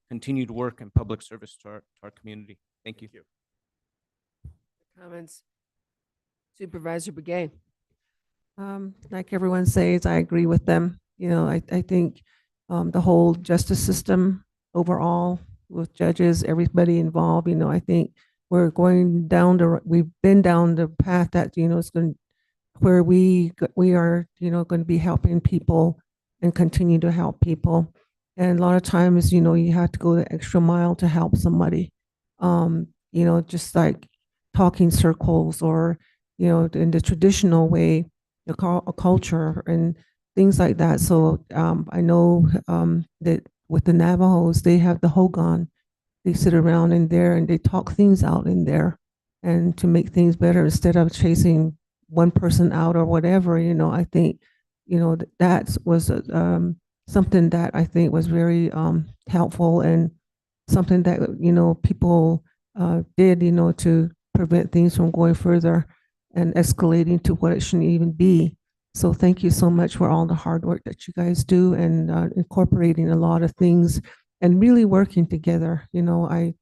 continued work and public service to our community. Thank you. Comments? Supervisor Begay. Like everyone says, I agree with them. I think the whole justice system overall, with judges, everybody involved, I think we've been down the path that, it's going to, where we are, going to be helping people and continue to help people. And a lot of times, you have to go the extra mile to help somebody, just like talking circles, or, in the traditional way, a culture and things like that. So I know that with the Navajos, they have the Hogan. They sit around in there and they talk things out in there, and to make things better instead of chasing one person out or whatever. I think, that was something that I think was very helpful, and something that, people did, to prevent things from going further and escalating to what it shouldn't even be. So thank you so much for all the hard work that you guys do, and incorporating a lot of things and really working together. I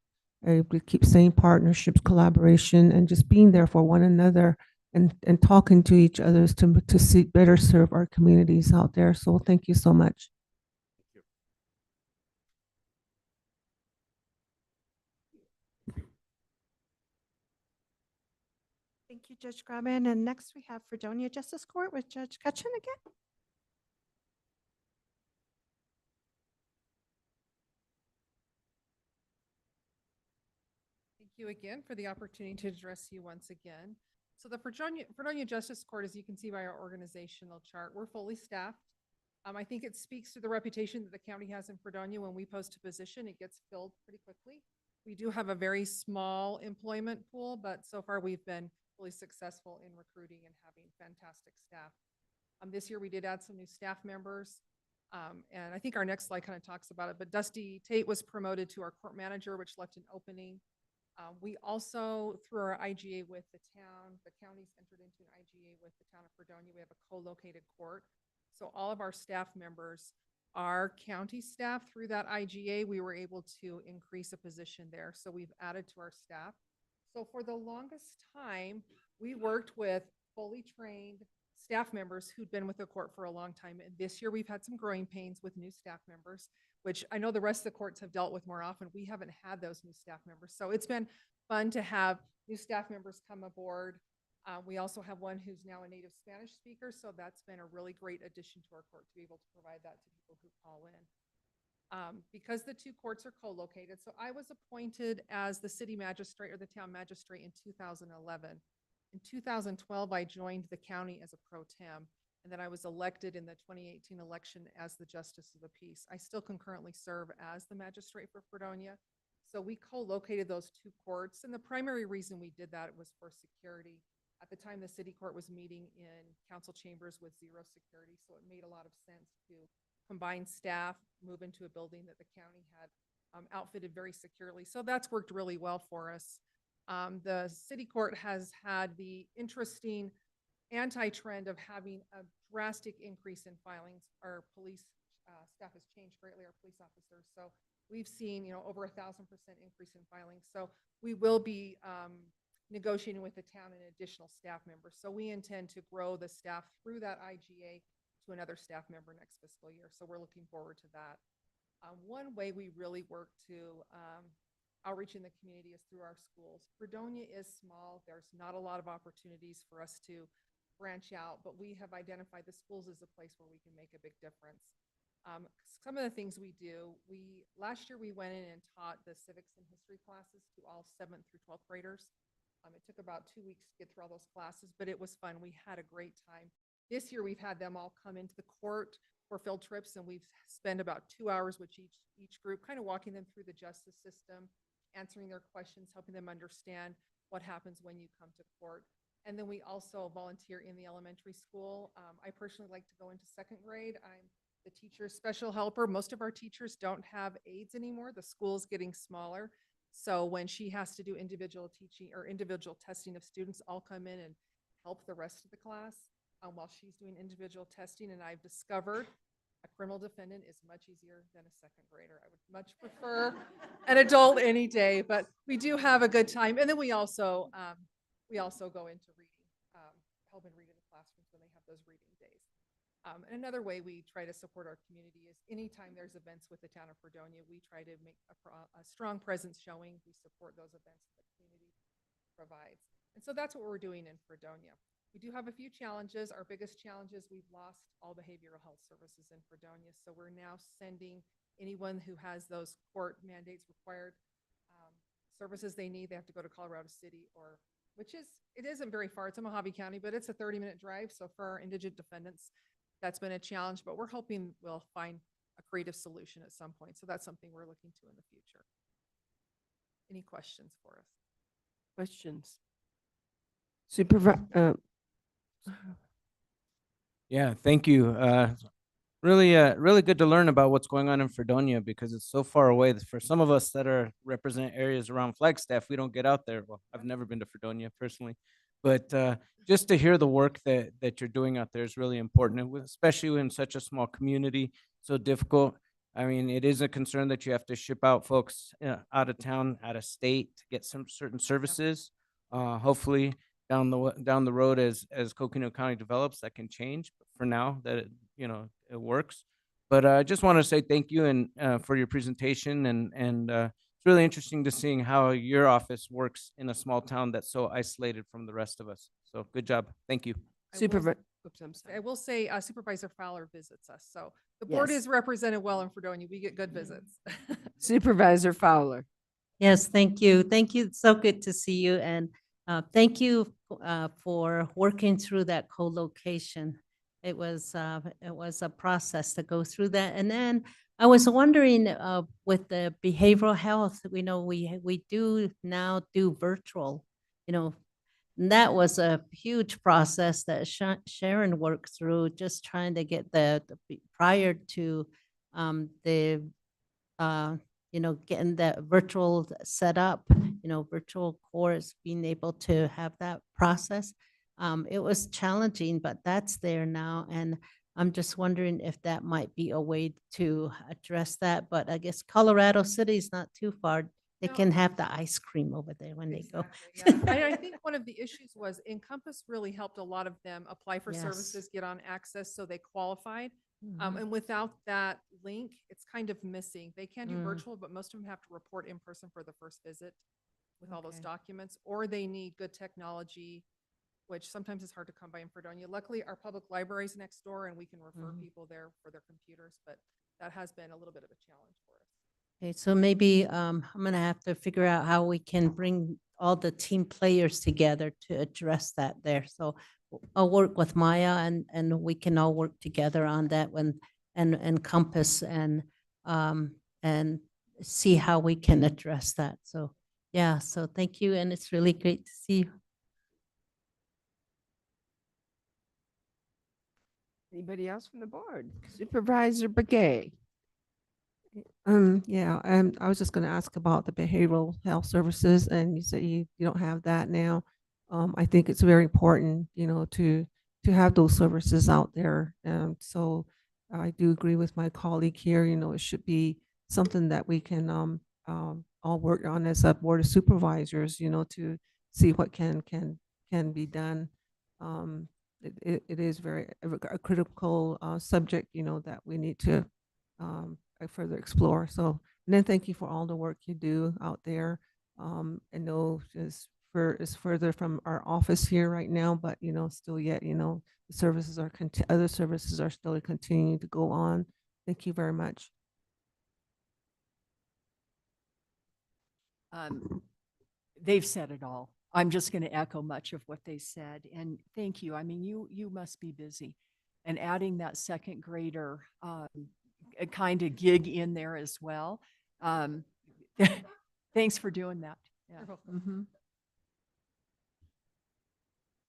keep saying partnerships, collaboration, and just being there for one another, and talking to each other to better serve our communities out there. So thank you so much. Thank you, Judge Grabman. And next we have Fredonia Justice Court with Judge Cutchin again. you again for the opportunity to address you once again. So the Fredonia Justice Court, as you can see by our organizational chart, we're fully staffed. I think it speaks to the reputation that the county has in Fredonia. When we post a position, it gets filled pretty quickly. We do have a very small employment pool, but so far we've been really successful in recruiting and having fantastic staff. This year we did add some new staff members. And I think our next slide kind of talks about it, but Dusty Tate was promoted to our court manager, which left an opening. We also, through our IGA with the county's entered into an IGA with the town of Fredonia. We have a co-located court. So all of our staff members are county staff. Through that IGA, we were able to increase a position there. So we've added to our staff. So for the longest time, we worked with fully trained staff members who'd been with the court for a long time. And this year we've had some growing pains with new staff members, which I know the rest of the courts have dealt with more often. We haven't had those new staff members. So it's been fun to have new staff members come aboard. We also have one who's now a native Spanish speaker. So that's been a really great addition to our court to be able to provide that to people who call in. Because the two courts are co-located. So I was appointed as the city magistrate or the town magistrate in 2011. In 2012, I joined the county as a pro tem, and then I was elected in the 2018 election as the Justice of the Peace. I still concurrently serve as the magistrate for Fredonia. So we co-located those two courts, and the primary reason we did that was for security. At the time, the city court was meeting in council chambers with zero security, so it made a lot of sense to combine staff, move into a building that the county had outfitted very securely. So that's worked really well for us. The city court has had the interesting anti-trend of having a drastic increase in filings. Our police staff has changed greatly, our police officers. So we've seen, over 1,000% increase in filings. So we will be negotiating with the town an additional staff member. So we intend to grow the staff through that IGA to another staff member next fiscal year. So we're looking forward to that. One way we really work to outreach in the community is through our schools. Fredonia is small. There's not a lot of opportunities for us to branch out, but we have identified the schools as a place where we can make a big difference. Some of the things we do, last year we went in and taught the civics and history classes to all 7th through 12th graders. It took about 2 weeks to get through all those classes, but it was fun. We had a great time. This year we've had them all come into the court for field trips, and we've spent about 2 hours with each group, kind of walking them through the justice system, answering their questions, helping them understand what happens when you come to court. And then we also volunteer in the elementary school. I personally like to go into 2nd grade. I'm the teacher's special helper. Most of our teachers don't have aides anymore. The school's getting smaller. So when she has to do individual teaching or individual testing of students, I'll come in and help the rest of the class while she's doing individual testing. And I've discovered a criminal defendant is much easier than a 2nd grader. I would much prefer an adult any day, but we do have a good time. And then we also go into reading, help and read in the classrooms when they have those reading days. And another way we try to support our community is anytime there's events with the town of Fredonia, we try to make a strong presence showing. We support those events that the community provides. And so that's what we're doing in Fredonia. We do have a few challenges. Our biggest challenge is we've lost all behavioral health services in Fredonia. So we're now sending anyone who has those court mandates required services they need. They have to go to Colorado City, it isn't very far. It's in Mojave County, but it's a 30-minute drive. So for our indigent defendants, that's been a challenge, but we're hoping we'll find a creative solution at some point. So that's something we're looking to in the future. Any questions for us? Questions? Yeah, thank you. Really good to learn about what's going on in Fredonia because it's so far away. For some of us that represent areas around Flagstaff, we don't get out there. Well, I've never been to Fredonia personally, but just to hear the work that you're doing out there is really important, and especially in such a small community, so difficult. I mean, it is a concern that you have to ship out folks out of town, out of state to get some certain services. Hopefully down the road as Coconino County develops, that can change. But for now, that it works. But I just want to say thank you and for your presentation, and it's really interesting to seeing how your office works in a small town that's so isolated from the rest of us. So good job. Thank you. I will say Supervisor Fowler visits us. So the board is represented well in Fredonia. We get good visits. Supervisor Fowler. Yes, thank you. Thank you. It's so good to see you. And thank you for working through that co-location. It was a process to go through that. And then I was wondering with the behavioral health, we know we do now do virtual, you know, and that was a huge process that Sharon worked through, just trying to get prior to the getting that virtual set up, virtual course, being able to have that process. It was challenging, but that's there now. And I'm just wondering if that might be a way to address that. But I guess Colorado City is not too far. They can have the ice cream over there when they go. Exactly, yeah. I think one of the issues was Encompass really helped a lot of them apply for Yes. services, get on access, so they qualified. Mhm. And without that link, it's kind of missing. They can do Mm. virtual, but most of them have to report in person for the first visit with all those Okay. documents, or they need good technology, which sometimes is hard to come by in Fredonia. Luckily, our public library is next door and we can refer Mhm. people there for their computers, but that has been a little bit of a challenge for us. Okay, so maybe I'm gonna have to figure out how we can bring all the team players together to address that there. So I'll work with Maya and we can all work together on that one and Compass and see how we can address that. So yeah, so thank you, and it's really great to see you. Anybody else from the board? Supervisor Begay. Yeah, I was just gonna ask about the behavioral health services, and you said you don't have that now. I think it's very important, to have those services out there. So I do agree with my colleague here, it should be something that we can all work on as a board of supervisors, to see what can be done. It is a critical subject, that we need to I further explore. So, and then thank you for all the work you do out there. I know it's further from our office here right now, but still yet, the services are other services are still continuing to go on. Thank you very much. They've said it all. I'm just going to echo much of what they said. And thank you. I mean, you must be busy. And adding that second grader a kind of gig in there as well. Thanks for doing that. Yeah. You're welcome. Mhm.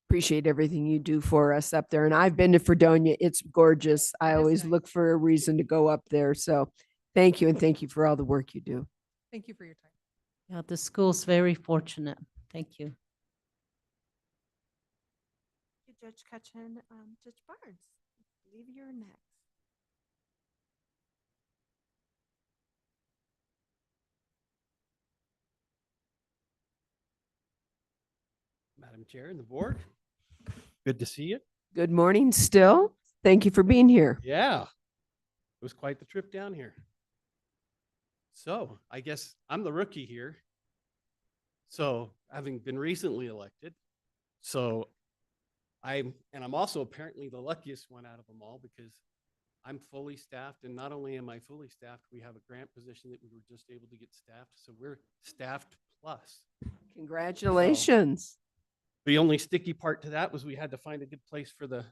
Appreciate everything you do for us up there. And I've been to Fredonia. It's gorgeous. I It is always nice. look for a reason to go up there. So thank you. And thank you for all the work you do. Thank you for your time. Yeah, the school's very fortunate. Thank you. Judge Ketchen, Judge Barnes, I believe you're next. Madam Chair and the board, good to see you. Good morning still. Thank you for being here. Yeah, it was quite the trip down here. So I guess I'm the rookie here. So having been recently elected, I'm also apparently the luckiest one out of them all because I'm fully staffed, and not only am I fully staffed, we have a grant position that we were just able to get staffed. So we're staffed plus. Congratulations. The only sticky part to that was we had to find a good place for the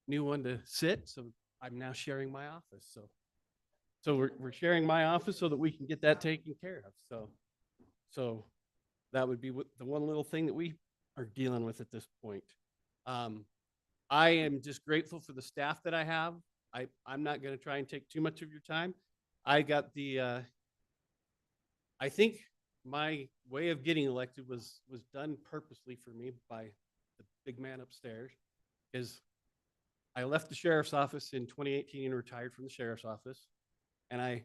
new one to sit. So I'm now sharing my office. So we're sharing my office so that we can get that taken care of. So that would be the one little thing that we are dealing with at this point. I am just grateful for the staff that I have. I'm not going to try and take too much of your time. I got I think my way of getting elected was done purposely for me by the big man upstairs, because I left the sheriff's office in 2018 and retired from the sheriff's office, and I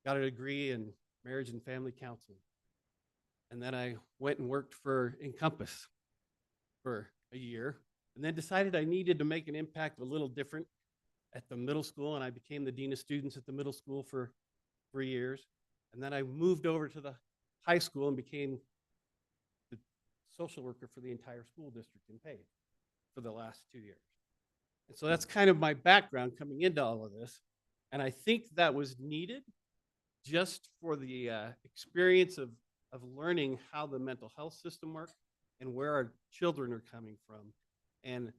got a degree in marriage and family counseling. And then I went and worked for Encompass for a year, and then decided I needed to make an impact a little different at the middle school, and I became the dean of students at the middle school for 3 years. And then I moved over to the high school and became the social worker for the entire school district in paid for the last 2 years. And so that's kind of my background coming into all of this. And I think that was needed just for the experience of of learning how the mental health system works and where our children are coming from. And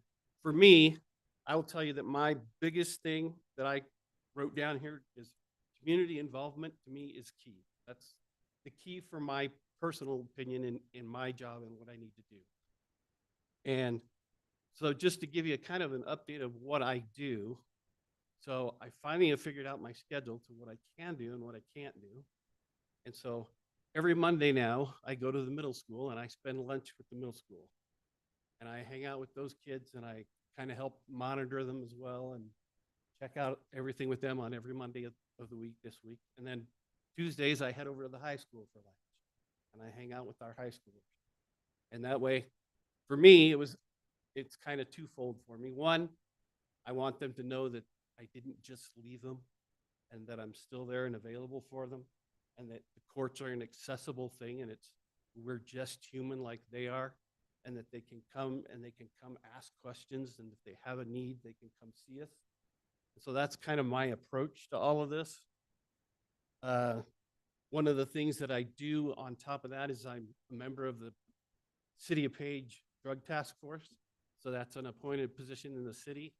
for me, I will tell you that my biggest thing that I wrote down here is community involvement to me is key. That's the key for my personal opinion in my job and what I need to do. And so just to give you a kind of an update of what I do, so I finally have figured out my schedule to what I can do and what I can't do. And so every Monday now, I go to the middle school and I spend lunch with the middle school. And I hang out with those kids and I kind of help monitor them as well and check out everything with them on every Monday of the week this week. And then Tuesdays, I head over to the high school for lunch and I hang out with our high schoolers. And that way, for me, it's kind of twofold for me. One, I want them to know that I didn't just leave them and that I'm still there and available for them and that the courts are an accessible thing and we're just human like they are and that they can come ask questions, and if they have a need, they can come see us. And so that's kind of my approach to all of this. One of the things that I do on top of that is I'm a member of the City of Page Drug Task Force. So that's an appointed position in the city.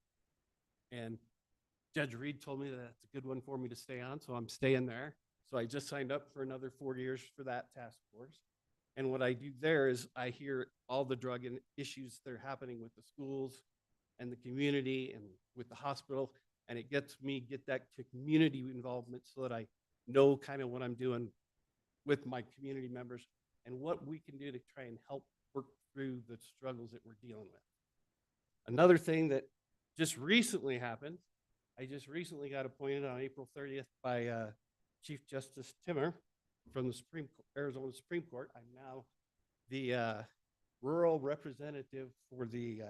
And Judge Reed told me that that's a good one for me to stay on, so I'm staying there. So I just signed up for another 4 years for that task force. And what I do there is I hear all the drug issues that are happening with the schools and the community and with the hospital. And it gets me get that community involvement so that I know kind of what I'm doing with my community members and what we can do to try and help work through the struggles that we're dealing with. Another thing that just recently happened, I just recently got appointed on April 30th by Chief Justice Timmer from the Arizona Supreme Court. I'm now the rural representative for the,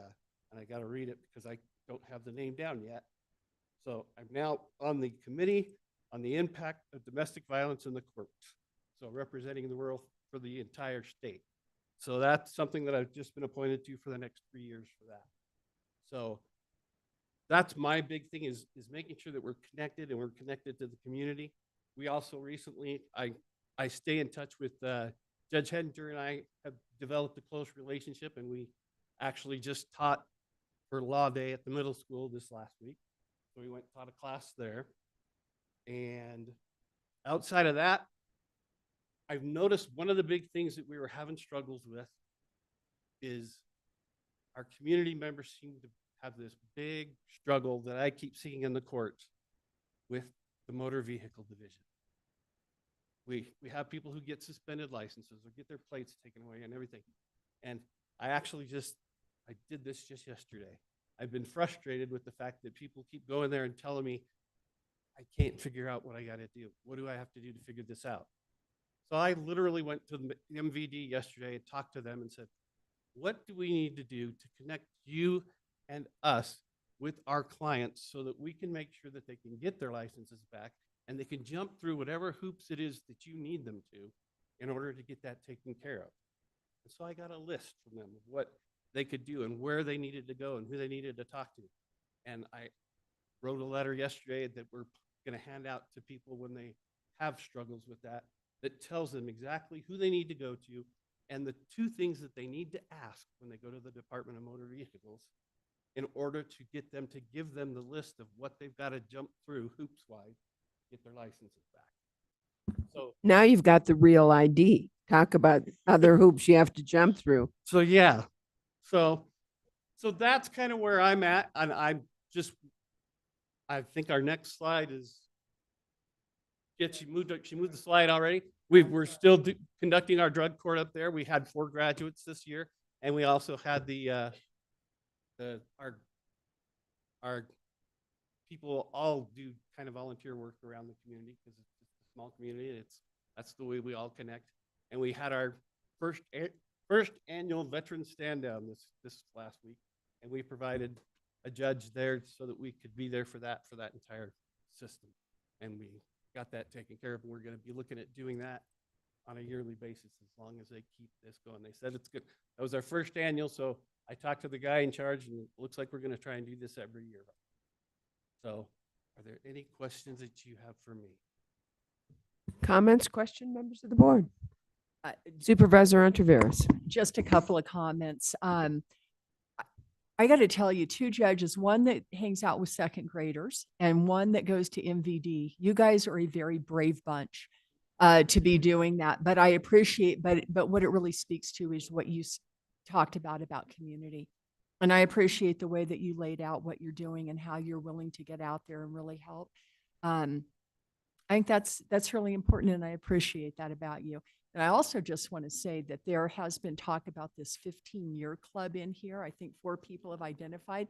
and I got to read it because I don't have the name down yet. So I'm now on the committee on the impact of domestic violence in the courts. So representing the rural for the entire state. So that's something that I've just been appointed to for the next 3 years for that. So that's my big thing is making sure that we're connected and we're connected to the community. We also recently, I stay in touch with Judge Hedinger, and I have developed a close relationship, and we actually just taught for Law Day at the middle school this last week. So we went and taught a class there. And outside of that, I've noticed one of the big things that we were having struggles with is our community members seem to have this big struggle that I keep seeing in the courts with the motor vehicle division. We have people who get suspended licenses or get their plates taken away and everything. And I did this just yesterday. I've been frustrated with the fact that people keep going there and telling me, I can't figure out what I got to do. What do I have to do to figure this out? So I literally went to the MVD yesterday and talked to them and said, what do we need to do to connect you and us with our clients so that we can make sure that they can get their licenses back and they can jump through whatever hoops it is that you need them to in order to get that taken care of? And so I got a list from them of what they could do and where they needed to go and who they needed to talk to. And I wrote a letter yesterday that we're going to hand out to people when they have struggles with that tells them exactly who they need to go to and the 2 things that they need to ask when they go to the Department of Motor Vehicles in order to get them to give them the list of what they've got to jump through hoops-wise to get their licenses back. So now you've got the real ID. Talk about other hoops you have to jump through. So yeah, so that's kind of where I'm at, and I think our next slide is. Yeah, she moved the slide already. We're still conducting our drug court up there. We had 4 graduates this year, and we also had our people all do kind of volunteer work around the community because it's just a small community. And that's the way we all connect. And we had our first annual veteran stand down this last week, and we provided a judge there so that we could be there for that entire system, and we got that taken care of. And we're going to be looking at doing that on a yearly basis as long as they keep this going. They said it's good. That was our first annual, so I talked to the guy in charge, and it looks like we're going to try and do this every year. So are there any questions that you have for me? Comments, question, members of the board? Supervisor Ontiveros. Just a couple of comments. I got to tell you, two judges, one that hangs out with second graders and one that goes to MVD. You guys are a very brave bunch to be doing that. But I appreciate, but what it really speaks to is what you talked about community. And I appreciate the way that you laid out what you're doing and how you're willing to get out there and really help. I think that's really important, and I appreciate that about you. And I also just want to say that there has been talk about this 15-year club in here. I think 4 people have identified,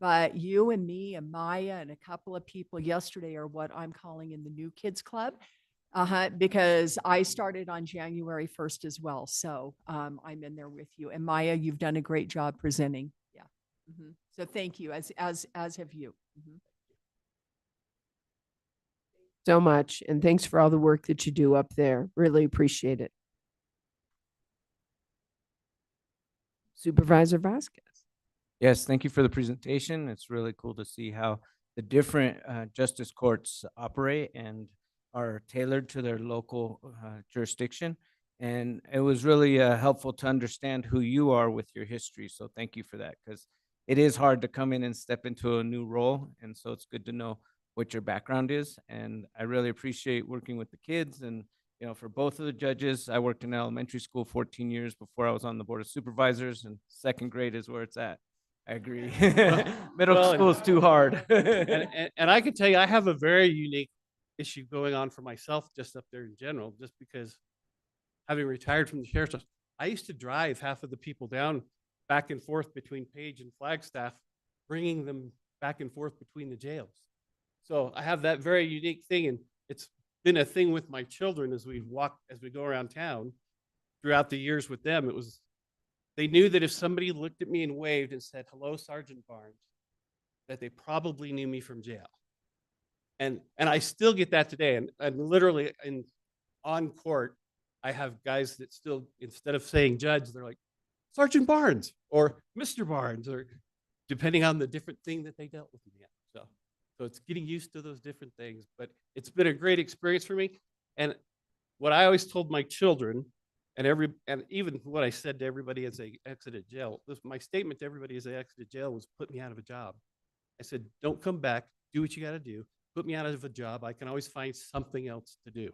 but you and me and Maya and a couple of people yesterday are what I'm calling in the New Kids Club, because I started on January 1st as well. So I'm in there with you. And Maya, you've done a great job presenting. Yeah. So thank you, as have you. So much, and thanks for all the work that you do up there. Really appreciate it. Supervisor Vasquez. Yes, thank you for the presentation. It's really cool to see how the different justice courts operate and are tailored to their local jurisdiction. And it was really helpful to understand who you are with your history. So thank you for that, because it is hard to come in and step into a new role. And so it's good to know what your background is. And I really appreciate working with the kids. And, you know, for both of the judges, I worked in elementary school 14 years before I was on the Board of Supervisors, and second grade is where it's at. I agree. Middle school is too hard. and I can tell you, I have a very unique issue going on for myself just up there in general, just because having retired from the sheriff's office, I used to drive half of the people down back and forth between Page and Flagstaff, bringing them back and forth between the jails. So I have that very unique thing, and it's been a thing with my children as we go around town throughout the years with them. They knew that if somebody looked at me and waved and said, "Hello, Sergeant Barnes," that they probably knew me from jail. And I still get that today. And literally on court, I have guys that still, instead of saying judge, they're like, "Sergeant Barnes," or "Mr. Barnes," or depending on the different thing that they dealt with me at. So it's getting used to those different things, but it's been a great experience for me. And what I always told my children, and even what I said to everybody as they exited jail, my statement to everybody as they exited jail was, put me out of a job. I said, don't come back, do what you got to do, put me out of a job. I can always find something else to do.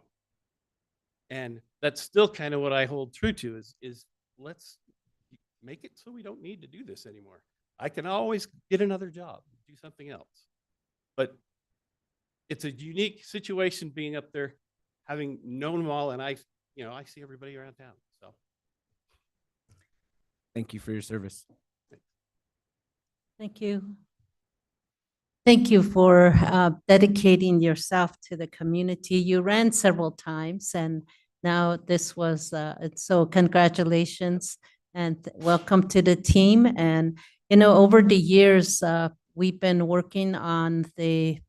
And that's still kind of what I hold true to is let's make it so we don't need to do this anymore. I can always get another job, do something else. But it's a unique situation being up there, having known them all, and I see everybody around town. So thank you for your service. Thank you. Thank you for dedicating yourself to the community. You ran several times, and now this was, so congratulations and welcome to the team. And, over the years, we've been working on the,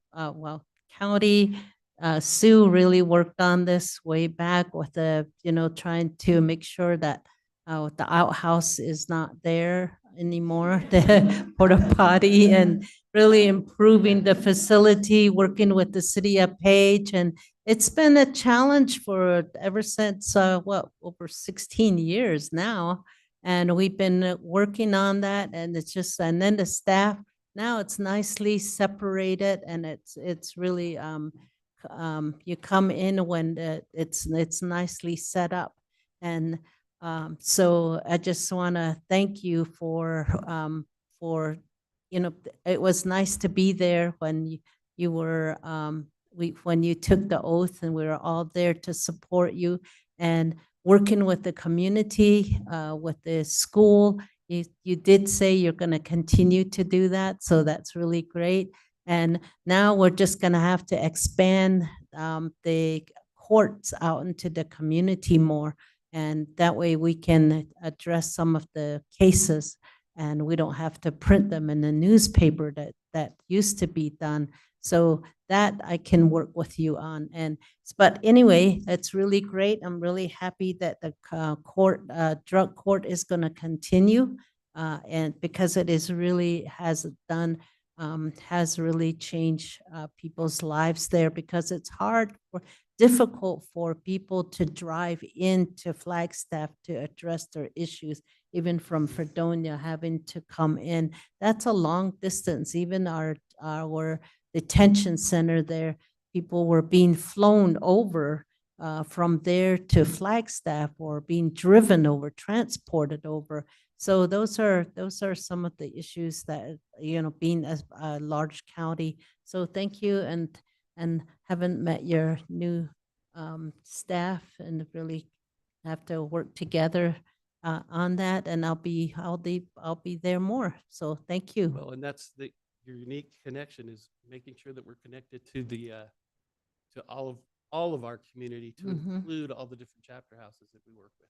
county. Sue really worked on this way back with trying to make sure that the outhouse is not there anymore, the porta potty, and really improving the facility, working with the city of Page. And it's been a challenge ever since, over 16 years now. And we've been working on that, and and then the staff, now it's nicely separated, and it's really, you come in when it's nicely set up. And so I just want to thank you for, it was nice to be there when you were, when you took the oath, and we were all there to support you, and working with the community, with the school. You did say you're going to continue to do that, so that's really great. And now we're just going to have to expand the courts out into the community more, and that way we can address some of the cases, and we don't have to print them in the newspaper that used to be done. So that I can work with you on. But anyway, it's really great. I'm really happy that the drug court is going to continue, and because it is really has done has really changed people's lives there, because it's difficult for people to drive into Flagstaff to address their issues, even from Fredonia having to come in. That's a long distance. Even our detention center there, people were being flown over from there to Flagstaff, or being driven over, transported over. So those are some of the issues that, being a large county. So thank you, and haven't met your new staff, and really have to work together on that. And I'll be there more. So thank you. Well, and that's your unique connection, is making sure that we're connected to to all of our community, to include all the different chapter houses that we work with.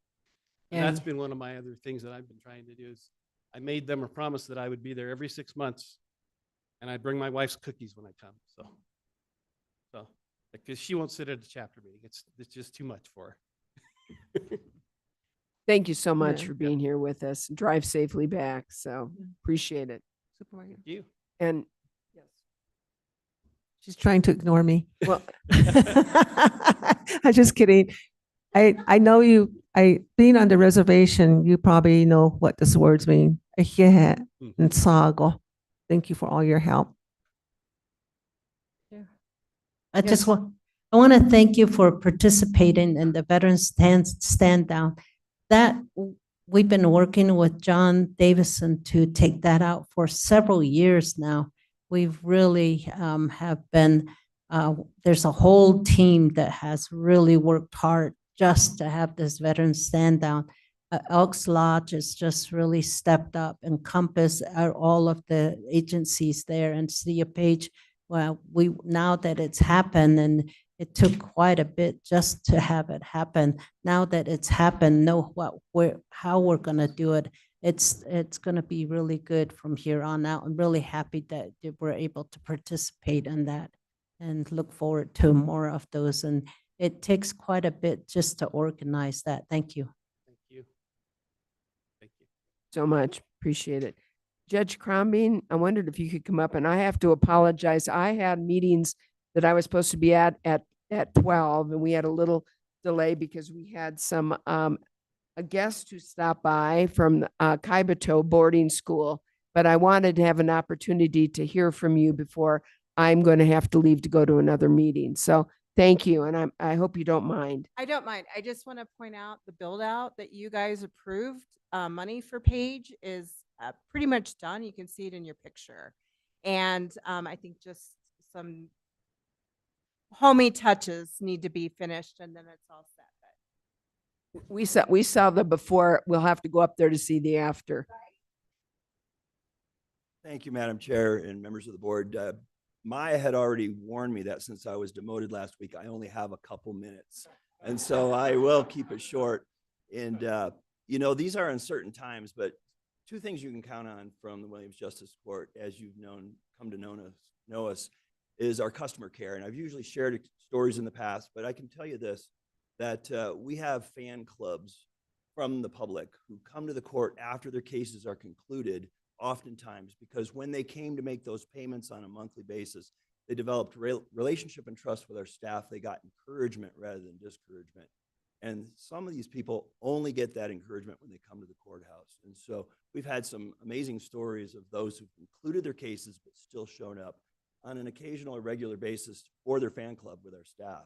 And that's been one of my other things that I've been trying to do. Is I made them a promise that I would be there every 6 months, and I'd bring my wife's cookies when I come. So because she won't sit at a chapter meeting, it's just too much for her. Thank you so much Yeah. for being here with us. Drive safely back. So appreciate it. Supervisor. Thank you. And She's trying to ignore me. well, I'm just kidding. I know you, being on the reservation, you probably know what these words mean. Ejehe and sago. Thank you for all your help. I want to thank you for participating in the Veterans Stand Down. That we've been working with John Davison to take that out for several years now. We've really have been, there's a whole team that has really worked hard just to have this Veterans Stand Down. Elks Lodge has just really stepped up, and Compass, all of the agencies there, and City of Page. Well, now that it's happened, and it took quite a bit just to have it happen. Now that it's happened, know how we're going to do it. It's going to be really good from here on out. I'm really happy that we're able to participate in that, and look forward to more of those. And it takes quite a bit just to organize that. Thank you. Thank you. Thank you. so much. Appreciate it. Judge Crombie, I wondered if you could come up, and I have to apologize. I had meetings that I was supposed to be at 12, and we had a little delay because we had some a guest who stopped by from Kaibito boarding school, but I wanted to have an opportunity to hear from you before I'm going to have to leave to go to another meeting. So thank you, and I hope you don't mind. I don't mind. I just want to point out the build out that you guys approved, money for Page is pretty much done. You can see it in your picture. And I think just some homey touches need to be finished, and then it's all set. We saw the before. We'll have to go up there to see the after. Thank you, Madam Chair and members of the board. Maya had already warned me that since I was demoted last week, I only have a couple minutes. And so I will keep it short. And, these are uncertain times, but two things you can count on from the Williams Justice Court, as you've come to know us, is our customer care. And I've usually shared stories in the past, but I can tell you this, that we have fan clubs from the public who come to the court after their cases are concluded, oftentimes because when they came to make those payments on a monthly basis, they developed relationship and trust with our staff. They got encouragement rather than discouragement. And some of these people only get that encouragement when they come to the courthouse. And so we've had some amazing stories of those who've concluded their cases but still shown up on an occasional or regular basis for their fan club with our staff.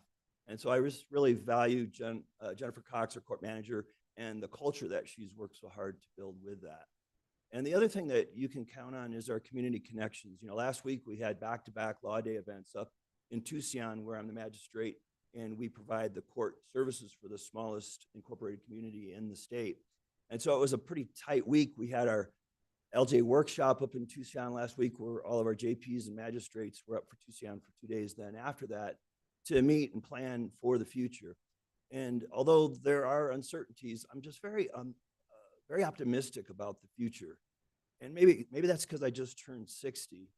And so I just really value Jennifer Cox, our court manager, and the culture that she's worked so hard to build with that. And the other thing that you can count on is our community connections. Last week we had back-to-back law day events up in Tucson, where I'm the magistrate, and we provide the court services for the smallest incorporated community in the state. And so it was a pretty tight week. We had our LJ workshop up in Tucson last week, where all of our JPs and magistrates were up for Tucson for 2 days. Then after that, to meet and plan for the future. And although there are uncertainties, I'm just very optimistic about the future. And maybe that's because I just turned 60.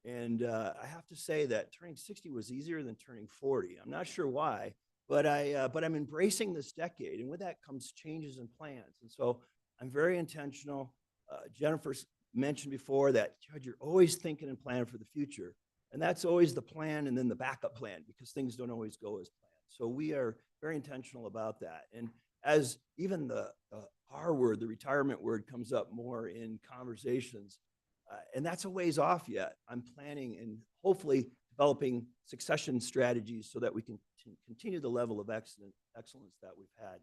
And I have to say that turning 60 was easier than turning 40. I'm not sure why, but I'm embracing this decade, and with that comes changes and plans. And so I'm very intentional. Jennifer's mentioned before that, Judge, you're always thinking and planning for the future. And that's always the plan and then the backup plan because things don't always go as planned. So we are very intentional about that. And as even the R word, the retirement word comes up more in conversations, and that's a ways off yet. I'm planning and hopefully developing succession strategies so that we can continue the level of excellence that we've had.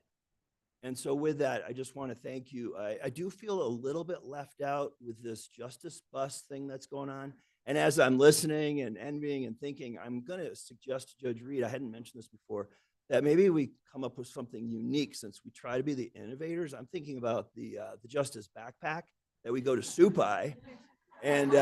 And so with that, I just want to thank you. I do feel a little bit left out with this justice bus thing that's going on. And as I'm listening and envying and thinking, I'm going to suggest to Judge Reed, I hadn't mentioned this before, that maybe we come up with something unique since we try to be the innovators. I'm thinking about the justice backpack that we go to Supai. And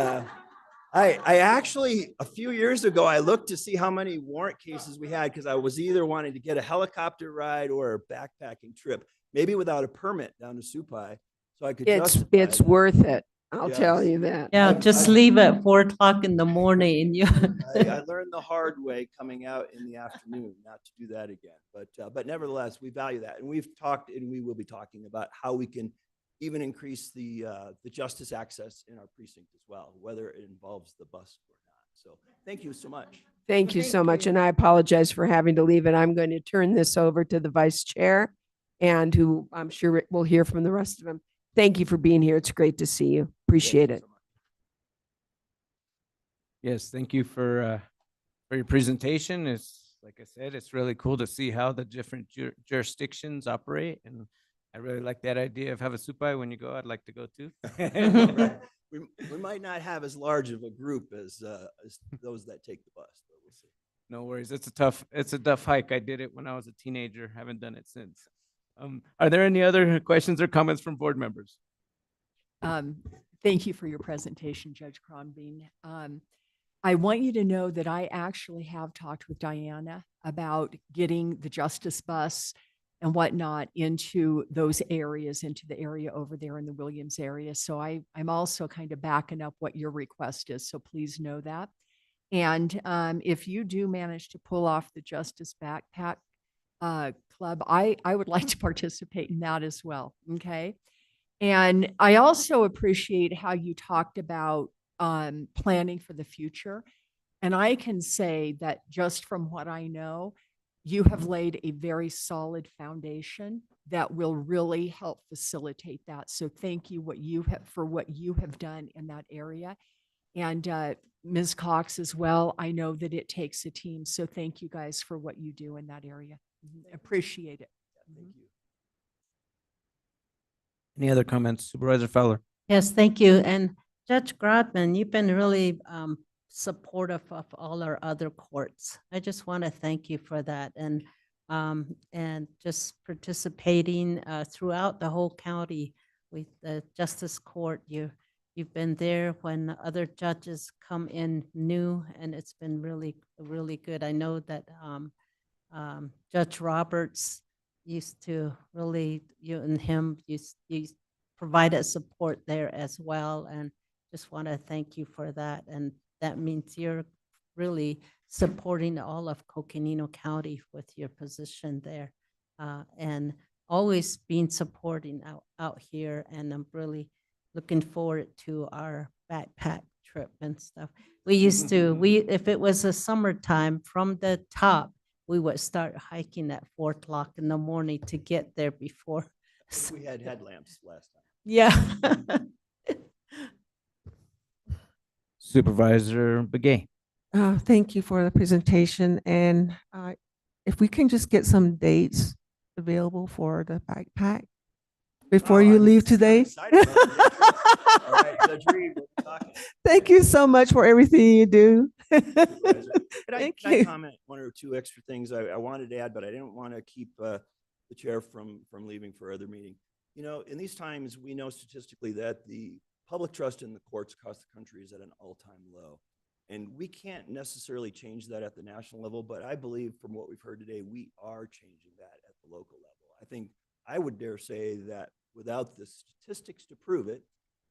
I actually, a few years ago, I looked to see how many warrant cases we had because I was either wanting to get a helicopter ride or a backpacking trip, maybe without a permit down to Supai. So I could justify It's that. worth it. I'll Yes. tell you that. Yeah, just leave at 4 o'clock in the morning and you. I learned the hard way coming out in the afternoon not to do that again. But nevertheless, we value that. And we've talked and we will be talking about how we can even increase the justice access in our precinct as well, whether it involves the bus or not. So thank you so much. Thank you so much. And I apologize for having to leave, and I'm going to turn this over to the vice chair and who I'm sure we'll hear from the rest of them. Thank you for being here. It's great to see you. Appreciate it. Yes, thank you for your presentation. It's like I said, it's really cool to see how the different jurisdictions operate, and I really like that idea of have a Supai when you go. I'd like to go too. Right. We might not have as large of a group as those that take the bus, but we'll see. No worries. It's a tough hike. I did it when I was a teenager. Haven't done it since. Are there any other questions or comments from board members? Thank you for your presentation, Judge Cronbean. I want you to know that I actually have talked with Diana about getting the justice bus and whatnot into those areas, into the area over there in the Williams area. So I'm also kind of backing up what your request is. So please know that. And if you do manage to pull off the Justice Backpack Club, I would like to participate in that as well. Okay. And I also appreciate how you talked about planning for the future. And I can say that just from what I know, you have laid a very solid foundation that will really help facilitate that. So thank you for what you have done in that area. And Ms. Cox as well, I know that it takes a team. So thank you guys for what you do in that area. Appreciate it. Thank you. Any other comments? Supervisor Fowler? Yes, thank you. And Judge Grodman, you've been really supportive of all our other courts. I just want to thank you for that and just participating throughout the whole county with the Justice Court. You've been there when other judges come in new, and it's been really, really good. I know that Judge Roberts used to really, you and him, you provided support there as well, and just want to thank you for that. And that means you're really supporting all of Coconino County with your position there, and always being supporting out here. And I'm really looking forward to our backpack trip and stuff. We used to, if it was a summertime, from the top, we would start hiking at 4 o'clock in the morning to get there before. We had headlamps last time. Yeah. Supervisor Begay? Thank you for the presentation. And if we can just get some dates available for the backpack before you leave today. All right, Judge Reed, we're talking. Thank you so much for everything you do. Can I comment one or two extra things I wanted to add, but I didn't want to keep the chair from leaving for other meeting. You know, in these times, we know statistically that the public trust in the courts across the country is at an all-time low. And we can't necessarily change that at the national level, but I believe from what we've heard today, we are changing that at the local level. I think I would dare say that without the statistics to prove it,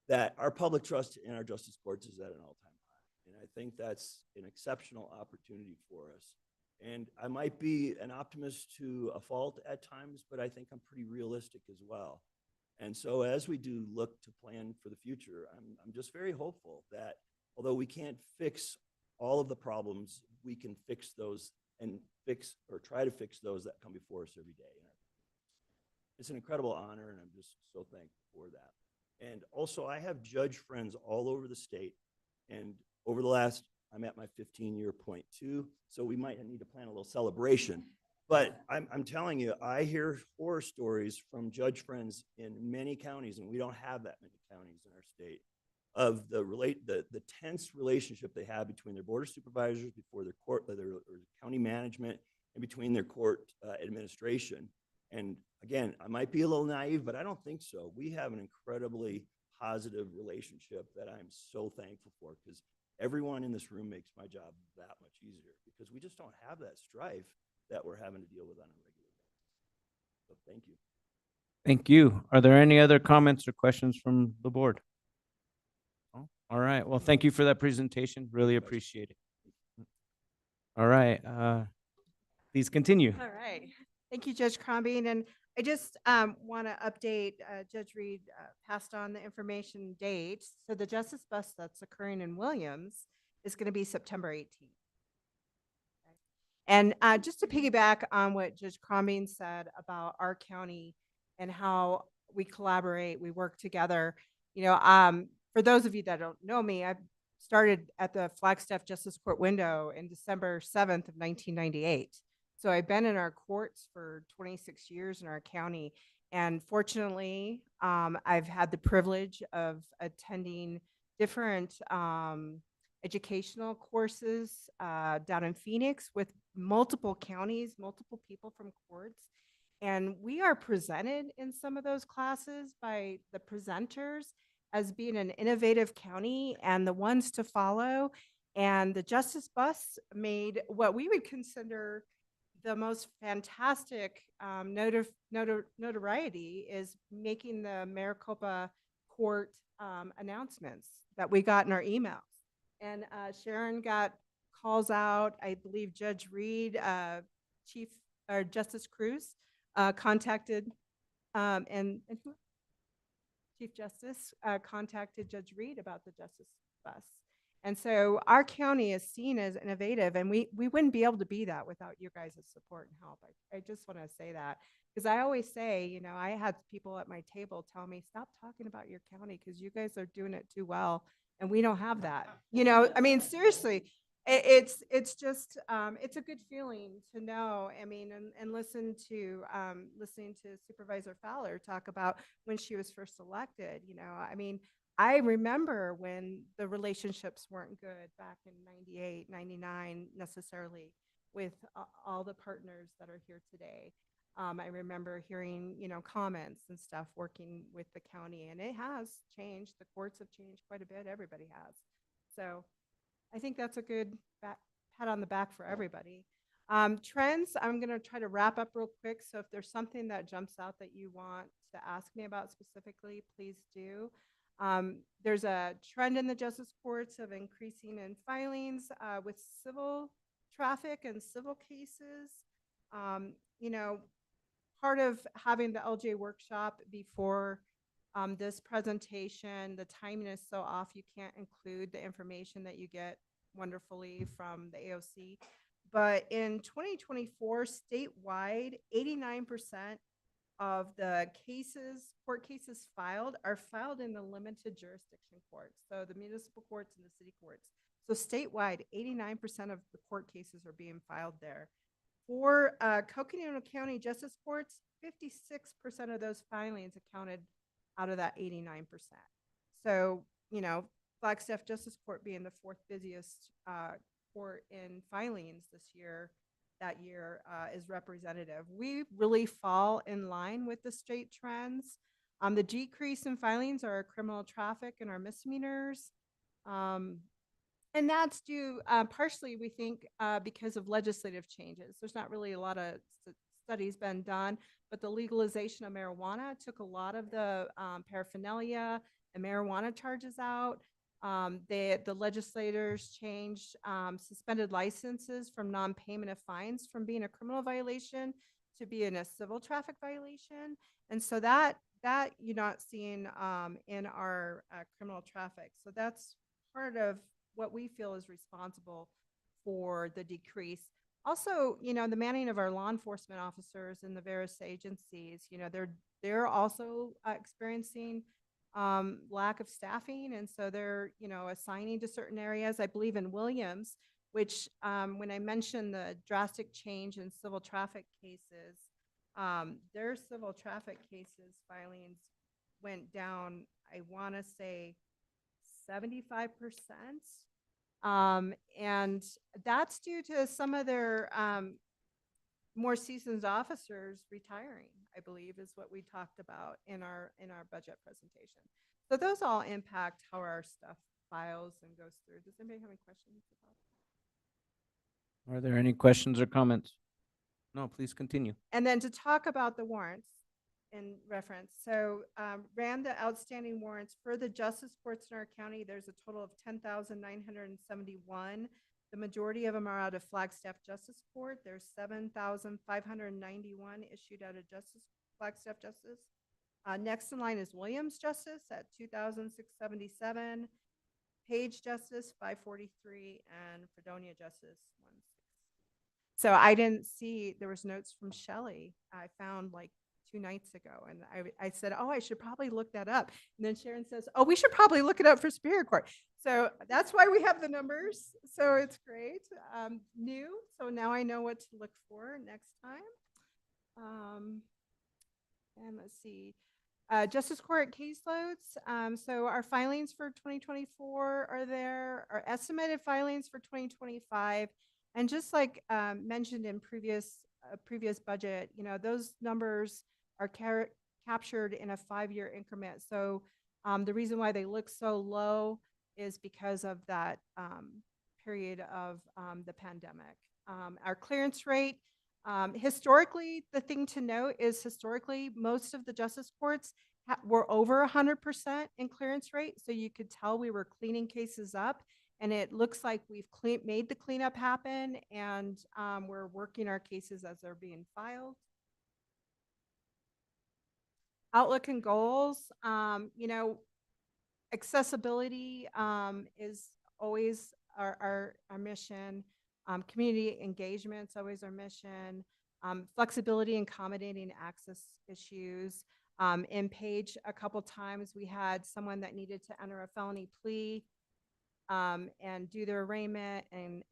that our public trust in our justice courts is at an all-time high. And I think that's an exceptional opportunity for us. And I might be an optimist to a fault at times, but I think I'm pretty realistic as well. And so as we do look to plan for the future, I'm just very hopeful that although we can't fix all of the problems, we can fix those and fix or try to fix those that come before us every day. It's an incredible honor, and I'm just so thankful for that. And also, I have judge friends all over the state, and over the last, I'm at my 15-year point too, so we might need to plan a little celebration. But I'm telling you, I hear horror stories from judge friends in many counties, and we don't have that many counties in our state, of the tense relationship they have between their board of supervisors, before their court, their county management, and between their court administration. And again, I might be a little naive, but I don't think so. We have an incredibly positive relationship that I'm so thankful for, because everyone in this room makes my job that much easier, because we just don't have that strife that we're having to deal with on a regular basis. So thank you. Thank you. Are there any other comments or questions from the board? Oh, all right. Well, thank you for that presentation. Really appreciate it. All right. Please continue. All right. Thank you, Judge Crombie. And I just want to update, Judge Reed passed on the information date. So the Justice Bus that's occurring in Williams is going to be September 18th. And just to piggyback on what Judge Crombie said about our county and how we collaborate, we work together. You know, for those of you that don't know me, I started at the Flagstaff Justice Court window in December 7th of 1998. So I've been in our courts for 26 years in our county. And fortunately, I've had the privilege of attending different educational courses down in Phoenix with multiple counties, multiple people from courts. And we are presented in some of those classes by the presenters as being an innovative county and the ones to follow. And the Justice Bus made what we would consider the most fantastic notoriety is making the Maricopa Court announcements that we got in our emails. And Sharon got calls out. I believe Judge Reed, Justice Cruz contacted, and Chief Justice contacted Judge Reed about the Justice Bus. And so our county is seen as innovative, and we wouldn't be able to be that without your guys' support and help. I just want to say that, because I always say, you know, I had people at my table tell me, stop talking about your county because you guys are doing it too well, and we don't have that. You know, I mean, seriously, it's just it's a good feeling to know. I mean, and listening to Supervisor Fowler talk about when she was first elected. You know, I mean, I remember when the relationships weren't good back in 98, 99 necessarily with all the partners that are here today. I remember hearing, you know, comments and stuff working with the county, and it has changed. The courts have changed quite a bit. Everybody has. So I think that's a good pat on the back for everybody. Trends, I'm going to try to wrap up real quick. So if there's something that jumps out that you want to ask me about specifically, please do. There's a trend in the justice courts of increasing in filings with civil traffic and civil cases. You know, part of having the LJ workshop before this presentation, the timing is so off, you can't include the information that you get wonderfully from the AOC. But in 2024, statewide, 89% of the court cases filed are filed in the limited jurisdiction courts. So the municipal courts and the city courts. So statewide, 89% of the court cases are being filed there. For Coconino County Justice Courts, 56% of those filings accounted out of that 89%. So, you know, Flagstaff Justice Court being the fourth busiest court in filings this year, that year is representative. We really fall in line with the state trends. The decrease in filings are criminal traffic and our misdemeanors. And that's due partially, we think, because of legislative changes. There's not really a lot of studies been done, but the legalization of marijuana took a lot of the paraphernalia and marijuana charges out. The legislators changed suspended licenses from non-payment of fines from being a criminal violation to being a civil traffic violation. And so that that you're not seeing in our criminal traffic. So that's part of what we feel is responsible for the decrease. Also, the manning of our law enforcement officers in the various agencies, they're also experiencing lack of staffing. And so they're, assigning to certain areas. I believe in Williams, which when I mentioned the drastic change in civil traffic cases, their civil traffic cases filings went down, I want to say 75%. And that's due to some of their more seasoned officers retiring, I believe, is what we talked about in our budget presentation. So those all impact how our stuff files and goes through. Does anybody have any questions about? Are there any questions or comments? No, please continue. And then to talk about the warrants in reference. So ran the outstanding warrants for the justice courts in our county. There's a total of 10,971. The majority of them are out of Flagstaff Justice Court. There's 7,591 issued out of Flagstaff Justice. Next in line is Williams Justice at 2,677, Page Justice 543, and Fredonia Justice 160. So I didn't see, there was notes from Shelley I found like 2 nights ago. And I said, oh, I should probably look that up. And then Sharon says, oh, we should probably look it up for Superior Court. So that's why we have the numbers. So it's great. New. So now I know what to look for next time. And let's see. Justice Court caseloads. So our filings for 2024 are there. Our estimated filings for 2025. And just like mentioned in previous budget, those numbers are captured in a 5-year increment. So the reason why they look so low is because of that period of the pandemic. Our clearance rate, historically, the thing to note is historically, most of the justice courts were over 100% in clearance rate. So you could tell we were cleaning cases up. And it looks like we've made the cleanup happen, and we're working our cases as they're being filed. Outlook and goals, accessibility is always our mission. Community engagement is always our mission. Flexibility and accommodating access issues. In Page, a couple times we had someone that needed to enter a felony plea and do their arraignment and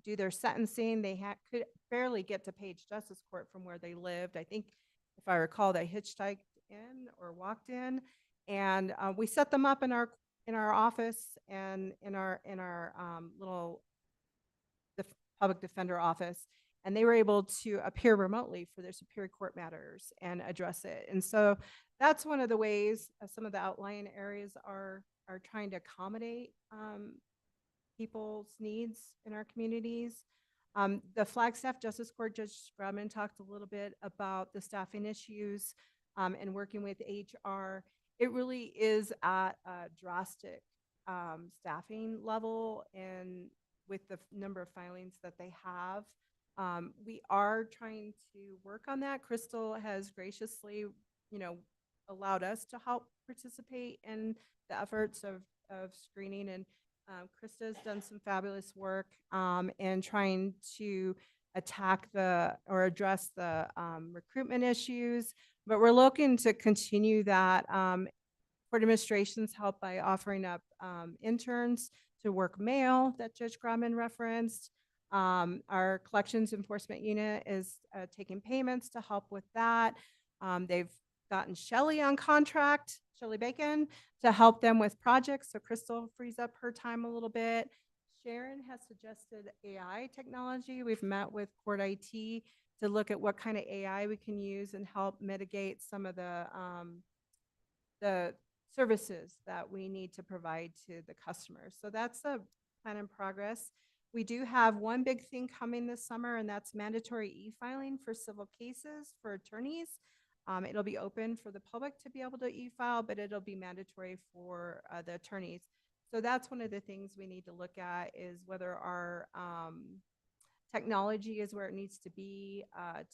do their sentencing. They could barely get to Page Justice Court from where they lived. I think, if I recall, they hitchhiked in or walked in, and we set them up in our office and in our little public defender office, and they were able to appear remotely for their Superior Court matters and address it. And so that's one of the ways some of the outlying areas are trying to accommodate people's needs in our communities. The Flagstaff Justice Court, Judge Grabman talked a little bit about the staffing issues and working with HR. It really is at a drastic staffing level, and with the number of filings that they have. We are trying to work on that. Crystal has graciously, allowed us to help participate in the efforts of screening, and Krista's done some fabulous work in trying to address the recruitment issues, but we're looking to continue that. Court administration's help by offering up interns to work mail that Judge Grauman referenced. Our collections enforcement unit is taking payments to help with that. They've gotten Shelley on contract, Shelley Bacon, to help them with projects. So Crystal frees up her time a little bit. Sharon has suggested AI technology. We've met with Court IT to look at what kind of AI we can use and help mitigate some of the services that we need to provide to the customers. So that's a plan in progress. We do have one big thing coming this summer, and that's mandatory e-filing for civil cases for attorneys. It'll be open for the public to be able to e-file, but it'll be mandatory for the attorneys. So that's one of the things we need to look at, is whether our technology is where it needs to be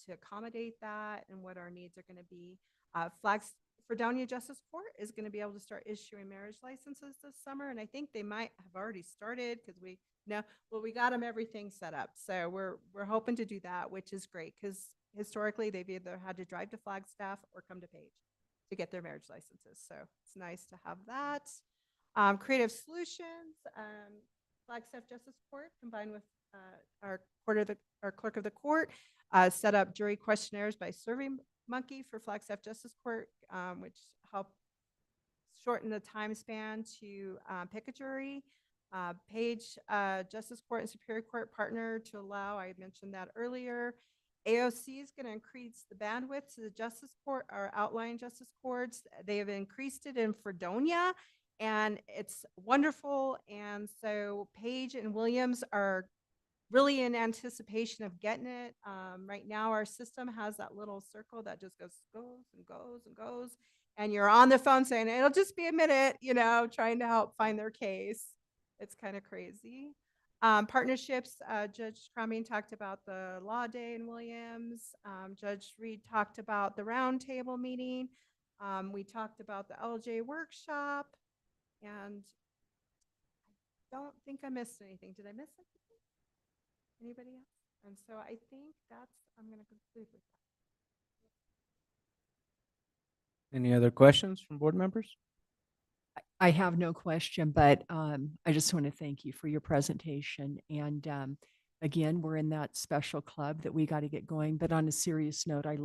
to accommodate that, and what our needs are going to be. Fredonia Justice Court is going to be able to start issuing marriage licenses this summer, and I think they might have already started because we got them everything set up. So we're hoping to do that, which is great because historically they've either had to drive to Flagstaff or come to Page to get their marriage licenses. So it's nice to have that. Creative Solutions, Flagstaff Justice Court, combined with our clerk of the court, set up jury questionnaires by SurveyMonkey for Flagstaff Justice Court, which help shorten the time span to pick a jury. Page Justice Court and Superior Court partner to allow, I mentioned that earlier. AOC is going to increase the bandwidth to the Justice Court, our outlying Justice Courts. They have increased it in Fredonia, and it's wonderful. And so Page and Williams are really in anticipation of getting it. Right now, our system has that little circle that just goes and goes and goes. And you're on the phone saying, it'll just be a minute, trying to help find their case. It's kind of crazy. Partnerships, Judge Crumming talked about the Law Day in Williams. Judge Reed talked about the roundtable meeting. We talked about the LJ workshop. And I don't think I missed anything. Did I miss anything? Anybody else? And so I think I'm going to conclude with that. Any other questions from board members? I have no question, but I just want to thank you for your presentation. And again, we're in that special club that we got to get going. But on a serious note, I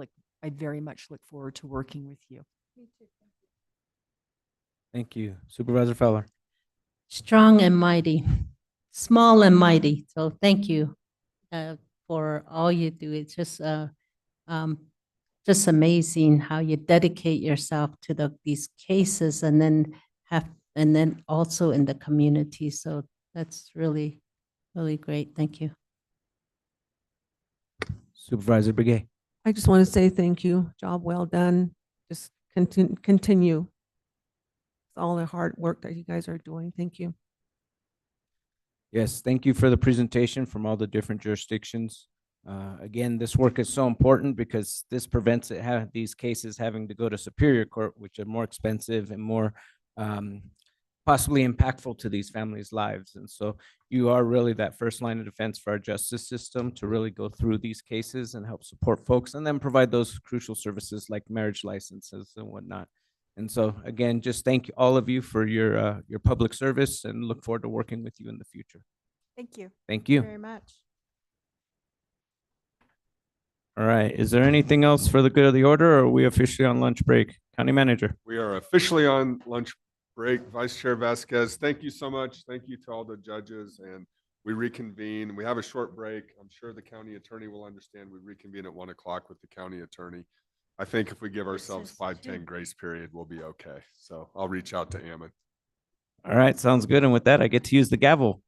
very much look forward to working with you. Me too. Thank you. Supervisor Feller. Strong and mighty, small and mighty. So thank you for all you do. It's just amazing how you dedicate yourself to these cases and then also in the community. So that's really, really great. Thank you. Supervisor Begay. I just want to say thank you. Job well done. Just continue. It's all the hard work that you guys are doing. Thank you. Yes, thank you for the presentation from all the different jurisdictions. Again, this work is so important because this prevents these cases having to go to Superior Court, which are more expensive and more possibly impactful to these families' lives. And so you are really that first line of defense for our justice system to really go through these cases and help support folks and then provide those crucial services like marriage licenses and whatnot. And so again, just thank all of you for your public service and look forward to working with you in the future. Thank you. Thank you very much. All right. Is there anything else for the good of the order, or are we officially on lunch break? County Manager. We are officially on lunch break. Vice Chair Vasquez, thank you so much. Thank you to all the judges, and we reconvene. We have a short break. I'm sure the county attorney will understand. We reconvene at 1 o'clock with the county attorney. I think if we give ourselves 5-10 grace period, we'll be okay. So I'll reach out to Ammon. All right. Sounds good. And with that, I get to use the gavel.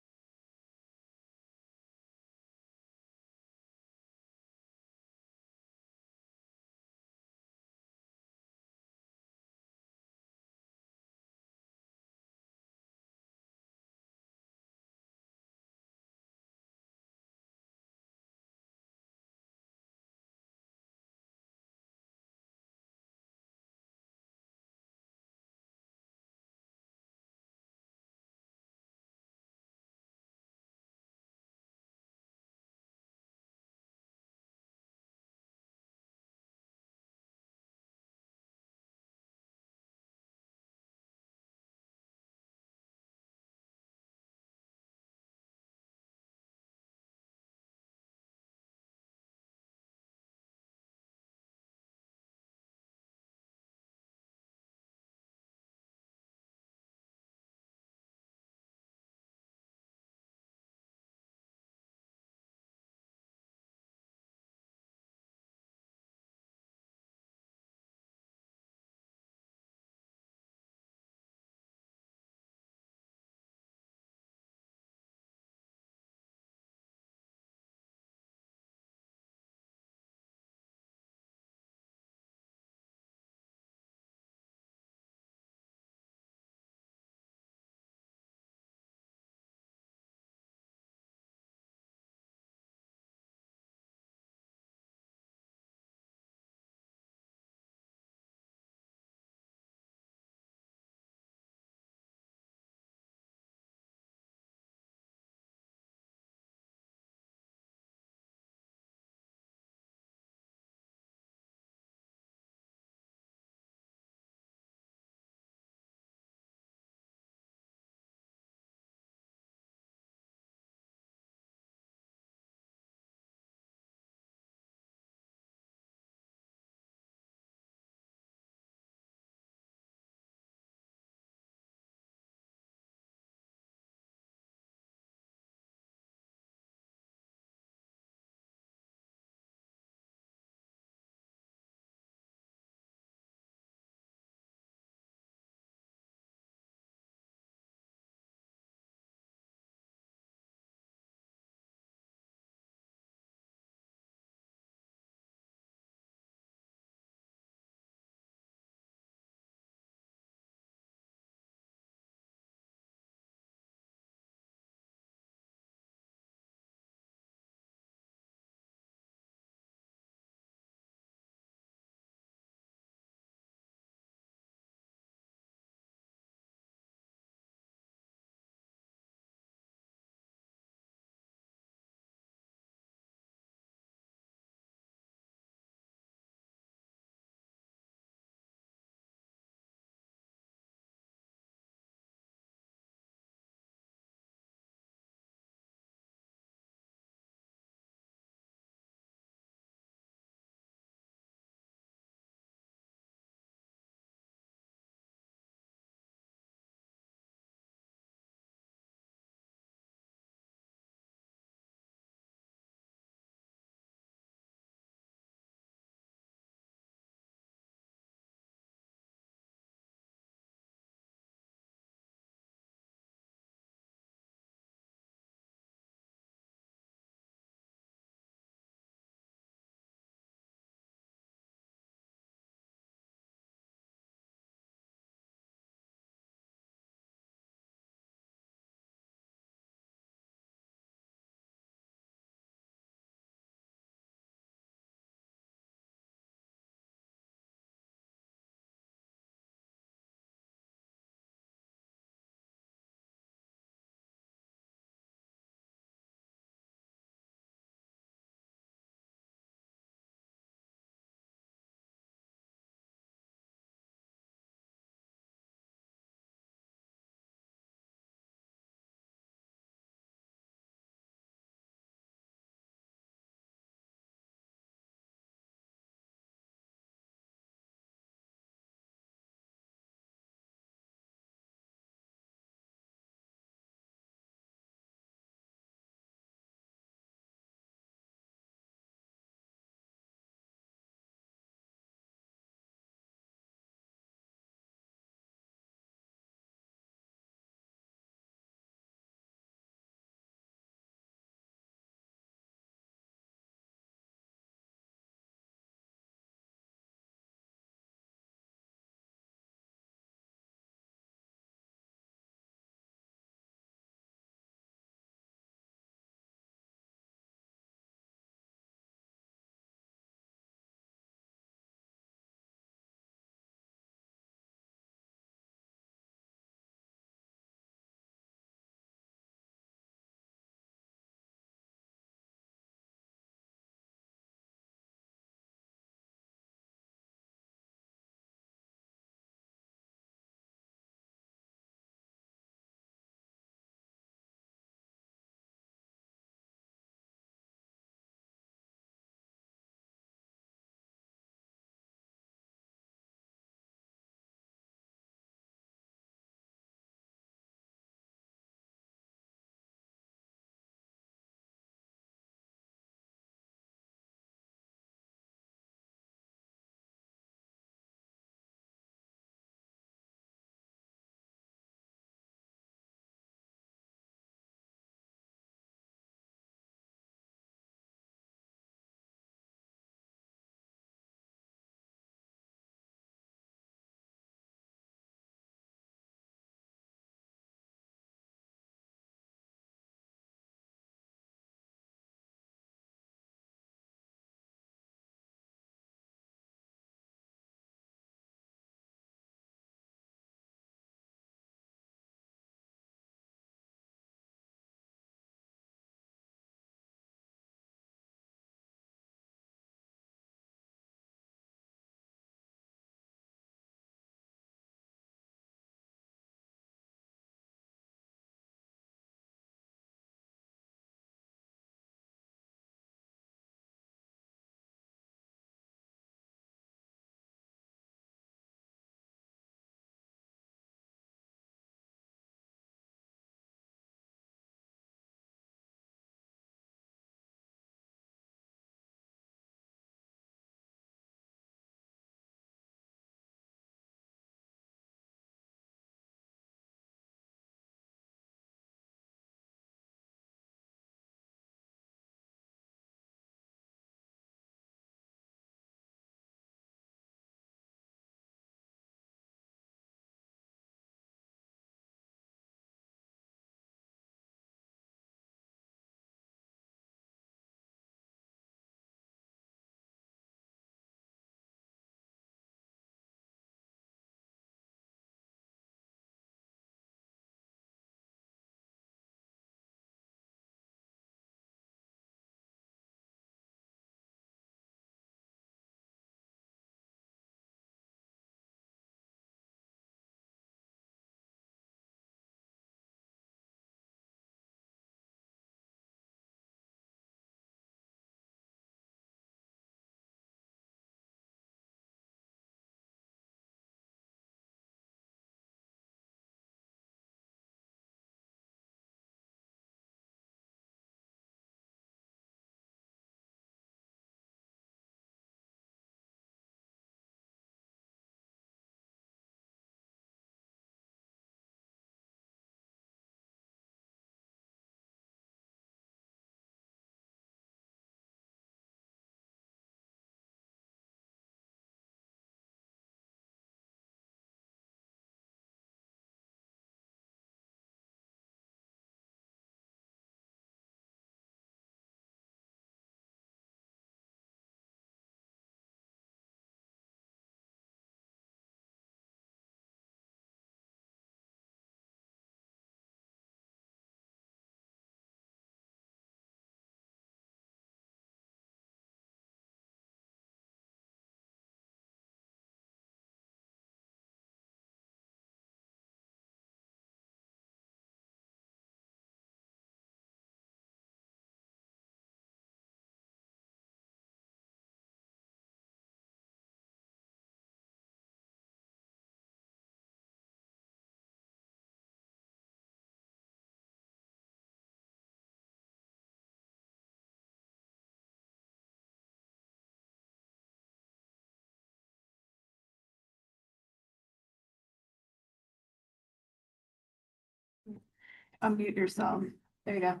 unmute yourself. There you go.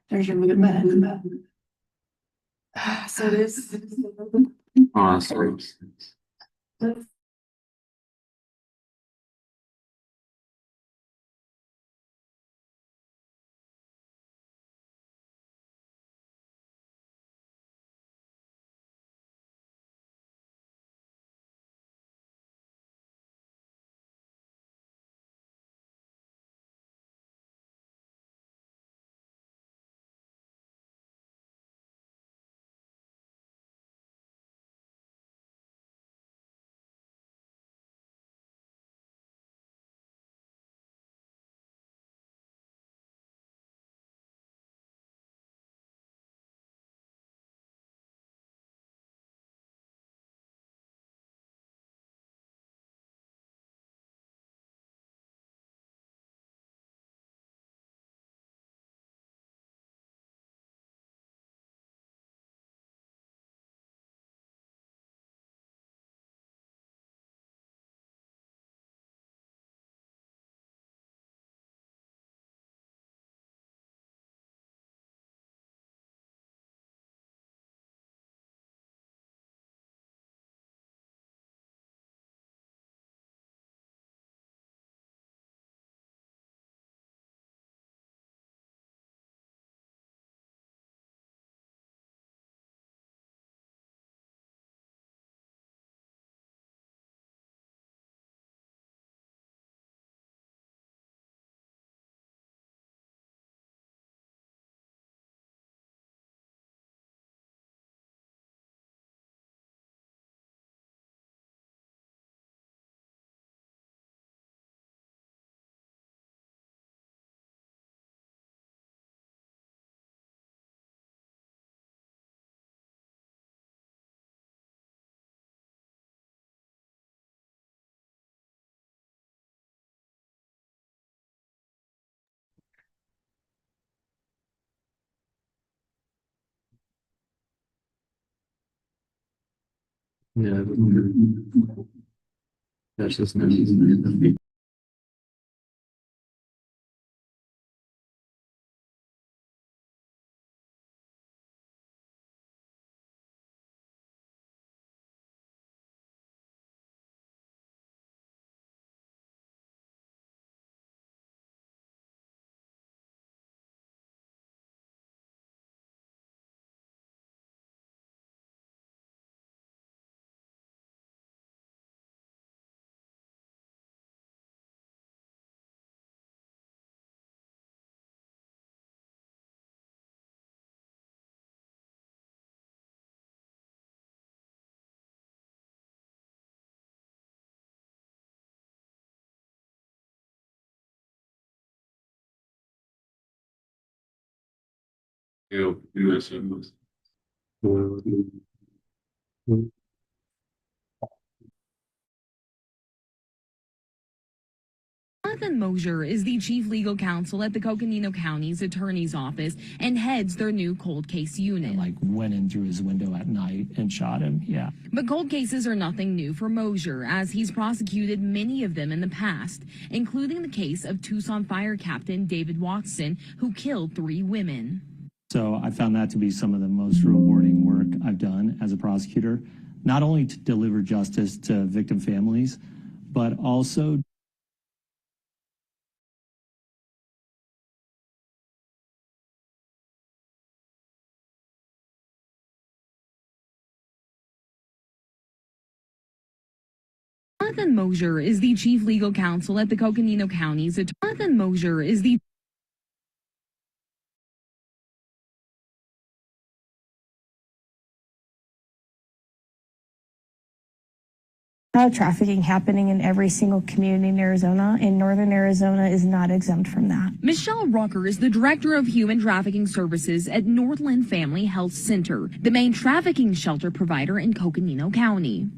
There's your mute button. So this. Awesome. Yeah. That's just nice. You Jonathan Mosier is the chief legal counsel at the Coconino County's Attorney's Office and heads their new cold case unit. Went in through his window at night and shot him. Yeah. But cold cases are nothing new for Mosier, as he's prosecuted many of them in the past, including the case of Tucson Fire Captain David Watson, who killed 3 women. So I found that to be some of the most rewarding work I've done as a prosecutor, not only to deliver justice to victim families, but also Jonathan Mosier is the chief legal counsel at the Coconino County's Jonathan Mosier is the trafficking happening in every single community in Arizona, and Northern Arizona is not exempt from that. Michelle Rucker is the director of human trafficking services at Northland Family Health Center, the main trafficking shelter provider in Coconino County.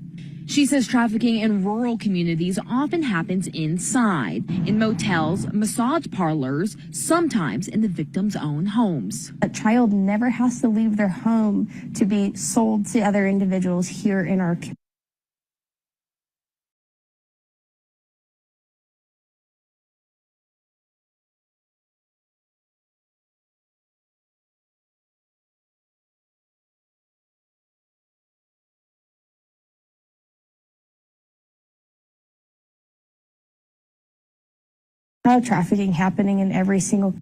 She says trafficking in rural communities often happens inside, in motels, massage parlors, sometimes in the victim's own homes. A child never has to leave their home to be sold to other individuals here in our community. trafficking happening in every single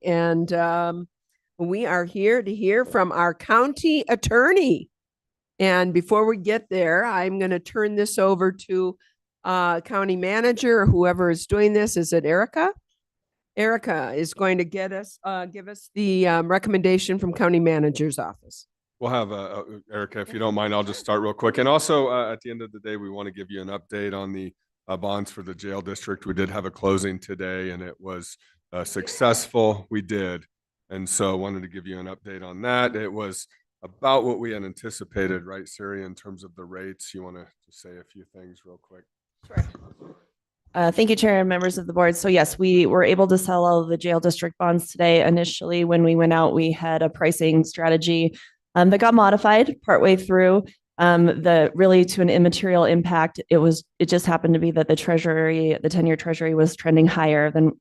And we are here to hear from our county attorney. And before we get there, I'm going to turn this over to county manager or whoever is doing this. Is it Erica? Erica is going to give us the recommendation from county manager's office. We'll have Erica, if you don't mind, I'll just start real quick. And also at the end of the day, we want to give you an update on the bonds for the jail district. We did have a closing today and it was successful. We did. And so I wanted to give you an update on that. It was about what we had anticipated, right, Siri, in terms of the rates. You want to just say a few things real quick? Sure. Thank you, Chair and members of the board. So yes, we were able to sell all of the jail district bonds today. Initially, when we went out, we had a pricing strategy that got modified partway through. Really to an immaterial impact. It just happened to be that the 10-year treasury was trending higher than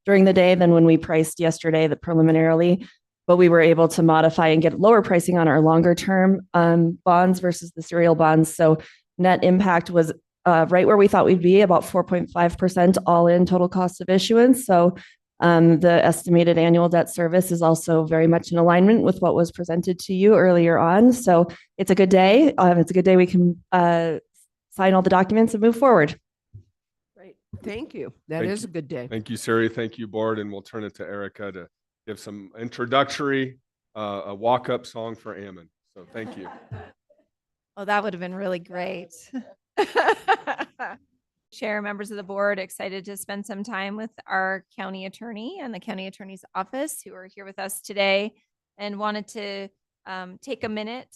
during the day than when we priced yesterday, preliminarily. But we were able to modify and get lower pricing on our longer term bonds versus the serial bonds. So net impact was right where we thought we'd be, about 4.5% all in total cost of issuance. So the estimated annual debt service is also very much in alignment with what was presented to you earlier on. So it's a good day. It's a good day we can sign all the documents and move forward. Great. Thank you. That is a good day. Thank you, Siri. Thank you, board. And we'll turn it to Erica to give some introductory, a walk-up song for Ammon. So thank you. Oh, that would have been really great. Chair, members of the board, excited to spend some time with our county attorney and the county attorney's office who are here with us today, and wanted to take a minute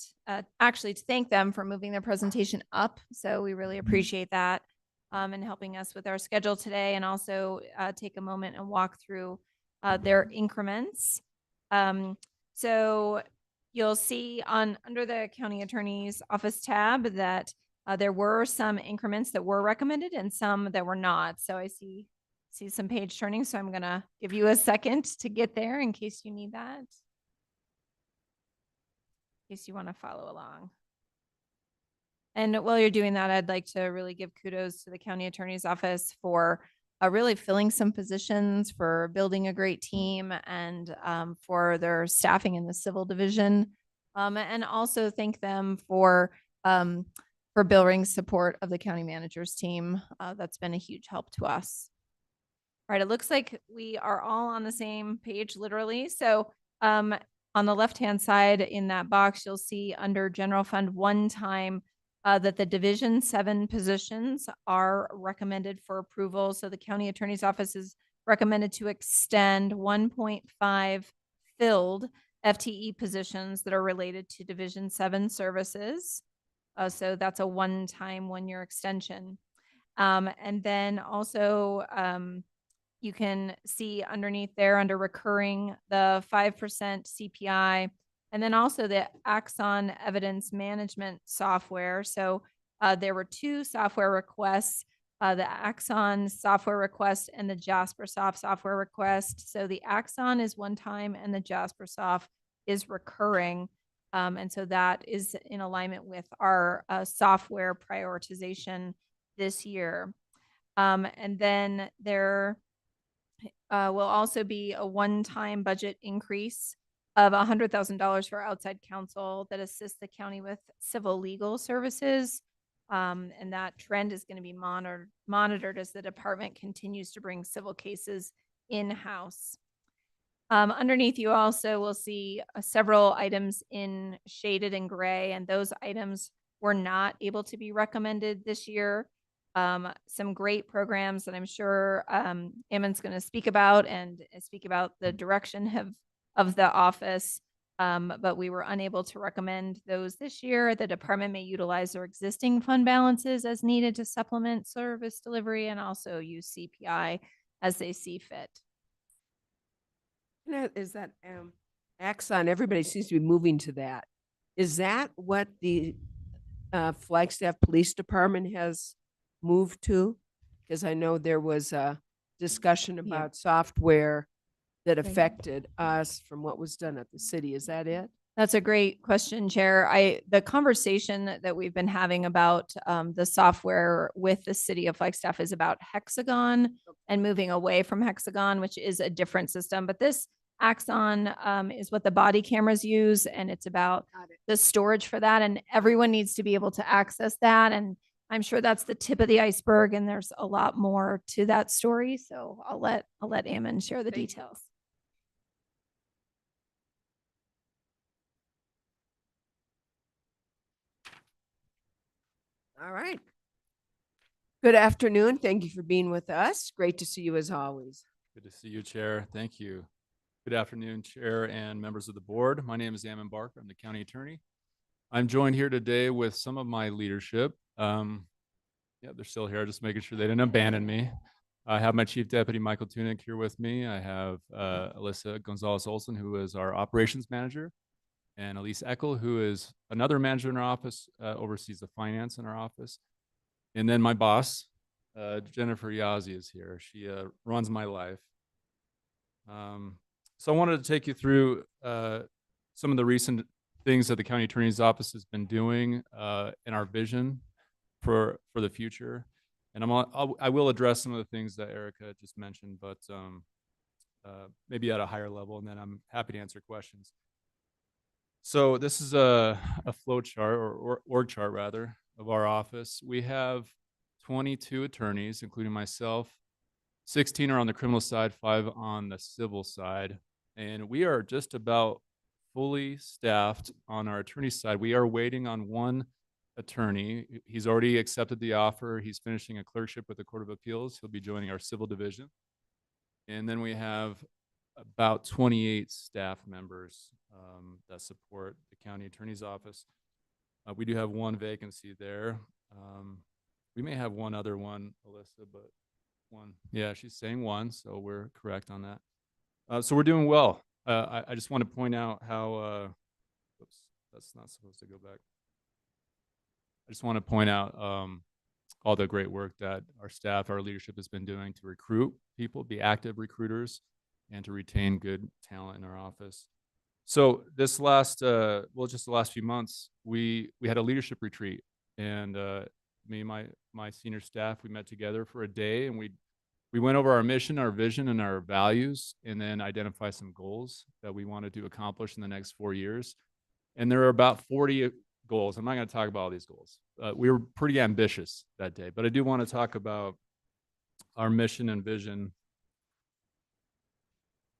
actually to thank them for moving their presentation up. So we really appreciate that and helping us with our schedule today, and also take a moment and walk through their increments. So you'll see under the county attorney's office tab that there were some increments that were recommended and some that were not. So I see some page turning. So I'm going to give you a second to get there in case you need that, in case you want to follow along. And while you're doing that, I'd like to really give kudos to the county attorney's office for really filling some positions, for building a great team, and for their staffing in the civil division. And also thank them for building support of the county manager's team. That's been a huge help to us. All right, it looks like we are all on the same page, literally. So on the left-hand side in that box, you'll see under general fund one time that the Division 7 positions are recommended for approval. So the county attorney's office is recommended to extend 1.5 filled FTE positions that are related to Division 7 services. So that's a one-time 1-year extension. And then also you can see underneath there under recurring the 5% CPI, and then also the Axon evidence management software. So there were 2 software requests, the Axon software request and the JasperSoft software request. So the Axon is one time and the JasperSoft is recurring. And so that is in alignment with our software prioritization this year. And then there will also be a one-time budget increase of $100,000 for outside counsel that assists the county with civil legal services. And that trend is going to be monitored as the department continues to bring civil cases in-house. Underneath, you also will see several items in shaded in gray, and those items were not able to be recommended this year. Some great programs that I'm sure Ammon's going to speak about and speak about the direction of the office, but we were unable to recommend those this year. The department may utilize their existing fund balances as needed to supplement service delivery and also use CPI as they see fit. Is that Axon? Everybody seems to be moving to that. Is that what the Flagstaff Police Department has moved to? Because I know there was a discussion about software that affected us from what was done at the city. Is that it? That's a great question, Chair. The conversation that we've been having about the software with the city of Flagstaff is about Hexagon and moving away from Hexagon, which is a different system. But this Axon is what the body cameras use, and it's about the storage for that. And everyone needs to be able to access that. And I'm sure that's the tip of the iceberg, and there's a lot more to that story. So I'll let Ammon share the details. All right. Good afternoon. Thank you for being with us. Great to see you as always. Good to see you, Chair. Thank you. Good afternoon, Chair and members of the board. My name is Ammon Barker. I'm the county attorney. I'm joined here today with some of my leadership. Yeah, they're still here, just making sure they didn't abandon me. I have my Chief Deputy, Michael Tunick, here with me. I have Alyssa Gonzalez-Olson, who is our operations manager, and Elise Eckel, who is another manager in our office, oversees the finance in our office. And then my boss, Jennifer Yazzie, is here. She runs my life. So I wanted to take you through some of the recent things that the county attorney's office has been doing in our vision for the future. And I will address some of the things that Erica just mentioned, but maybe at a higher level, and then I'm happy to answer questions. So this is a flow chart or org chart rather of our office. We have 22 attorneys, including myself. 16 are on the criminal side, 5 on the civil side. And we are just about fully staffed on our attorney side. We are waiting on one attorney. He's already accepted the offer. He's finishing a clerkship with the Court of Appeals. He'll be joining our civil division. And then we have about 28 staff members that support the county attorney's office. We do have one vacancy there. We may have one other one, Alyssa, but one. Yeah, she's saying one, so we're correct on that. So we're doing well. I just want to point out how, oops, that's not supposed to go back. I just want to point out all the great work that our staff, our leadership has been doing to recruit people, be active recruiters, and to retain good talent in our office. So this last, well, just the last few months, we had a leadership retreat, and me and my senior staff, we met together for a day, and we went over our mission, our vision, and our values, and then identify some goals that we wanted to accomplish in the next 4 years. And there are about 40 goals. I'm not going to talk about all these goals. We were pretty ambitious that day, but I do want to talk about our mission and vision.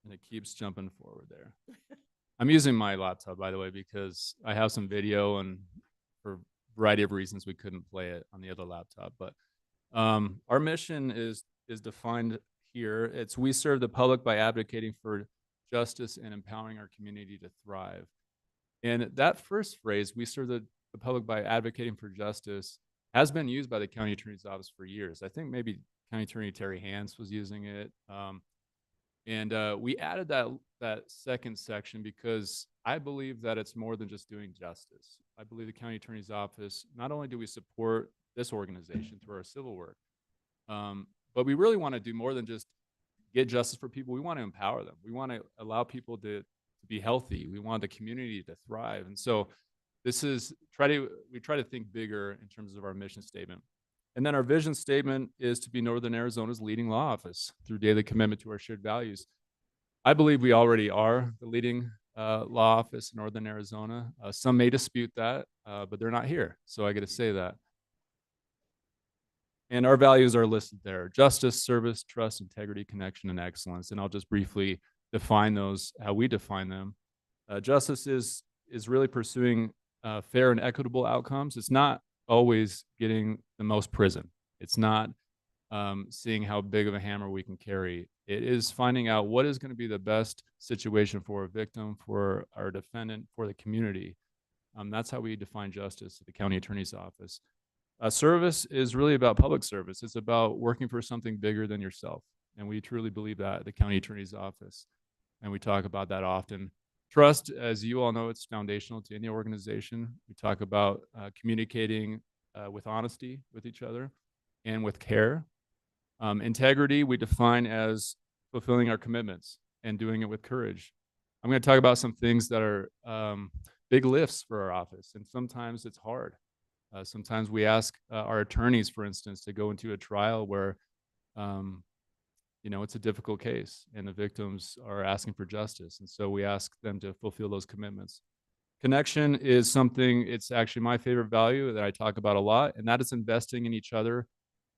And it keeps jumping forward there. I'm using my laptop, by the way, because I have some video, and for a variety of reasons, we couldn't play it on the other laptop. But our mission is defined here. It's we serve the public by advocating for justice and empowering our community to thrive. And that first phrase, we serve the public by advocating for justice, has been used by the county attorney's office for years. I think maybe County Attorney Terry Hans was using it. And we added that second section because I believe that it's more than just doing justice. I believe the county attorney's office, not only do we support this organization through our civil work, but we really want to do more than just get justice for people. We want to empower them. We want to allow people to be healthy. We want the community to thrive. And so this is we try to think bigger in terms of our mission statement. And then our vision statement is to be Northern Arizona's leading law office through daily commitment to our shared values. I believe we already are the leading law office in Northern Arizona. Some may dispute that, but they're not here, so I get to say that. And our values are listed there: justice, service, trust, integrity, connection, and excellence. And I'll just briefly define those, how we define them. Justice is really pursuing fair and equitable outcomes. It's not always getting the most prison. It's not seeing how big of a hammer we can carry. It is finding out what is going to be the best situation for a victim, for our defendant, for the community. That's how we define justice at the county attorney's office. Service is really about public service. It's about working for something bigger than yourself. And we truly believe that at the county attorney's office. And we talk about that often. Trust, as you all know, it's foundational to any organization. We talk about communicating with honesty with each other and with care. Integrity, we define as fulfilling our commitments and doing it with courage. I'm going to talk about some things that are big lifts for our office, and sometimes it's hard. Sometimes we ask our attorneys, for instance, to go into a trial where, it's a difficult case and the victims are asking for justice. And so we ask them to fulfill those commitments. Connection is something, it's actually my favorite value that I talk about a lot, and that is investing in each other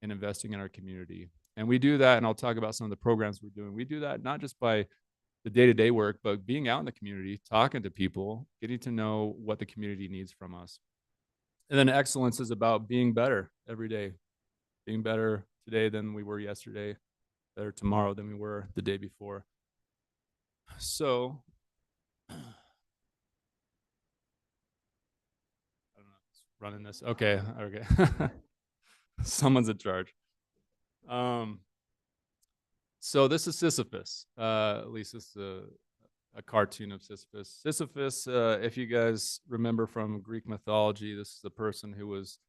and investing in our community. And we do that, and I'll talk about some of the programs we're doing. We do that not just by the day-to-day work, but being out in the community, talking to people, getting to know what the community needs from us. And then excellence is about being better every day, being better today than we were yesterday, better tomorrow than we were the day before. So, I don't know, running this. Okay. Someone's in charge. So this is Sisyphus. At least this is a cartoon of Sisyphus. Sisyphus, if you guys remember from Greek mythology, this is the person who was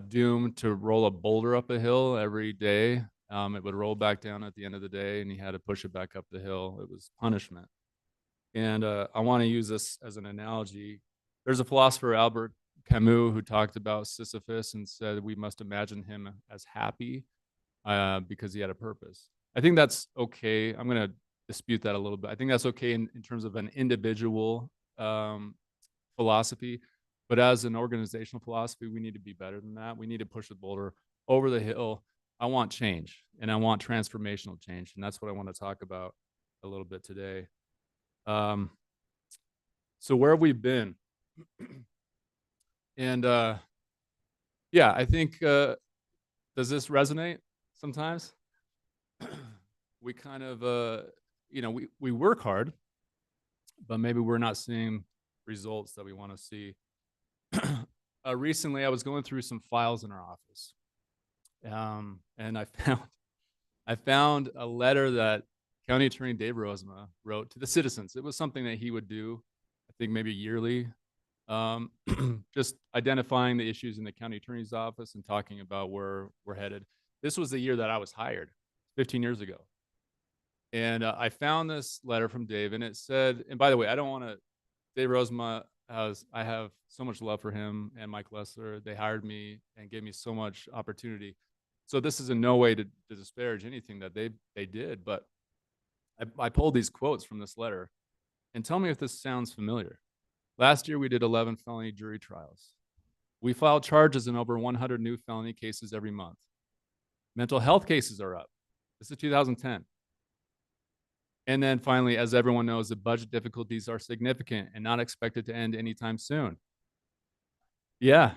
doomed to roll a boulder up a hill every day. It would roll back down at the end of the day, and he had to push it back up the hill. It was punishment. And I want to use this as an analogy. There's a philosopher, Albert Camus, who talked about Sisyphus and said we must imagine him as happy because he had a purpose. I think that's okay. I'm going to dispute that a little bit. I think that's okay in terms of an individual philosophy, but as an organizational philosophy, we need to be better than that. We need to push the boulder over the hill. I want change, and I want transformational change, and that's what I want to talk about a little bit today. So where have we been? And yeah, I think, does this resonate sometimes? We kind of, we work hard, but maybe we're not seeing results that we want to see. Recently, I was going through some files in our office, and I found a letter that County Attorney Dave Rosema wrote to the citizens. It was something that he would do, I think maybe yearly, just identifying the issues in the county attorney's office and talking about where we're headed. This was the year that I was hired, 15 years ago. And I found this letter from Dave, and it said, and by the way, I don't want to, Dave Rosema, I have so much love for him and Mike Lessler. They hired me and gave me so much opportunity. So this is in no way to disparage anything that they did, but I pulled these quotes from this letter, and tell me if this sounds familiar. Last year, we did 11 felony jury trials. We filed charges in over 100 new felony cases every month. Mental health cases are up. This is 2010. And then finally, as everyone knows, the budget difficulties are significant and not expected to end anytime soon. Yeah,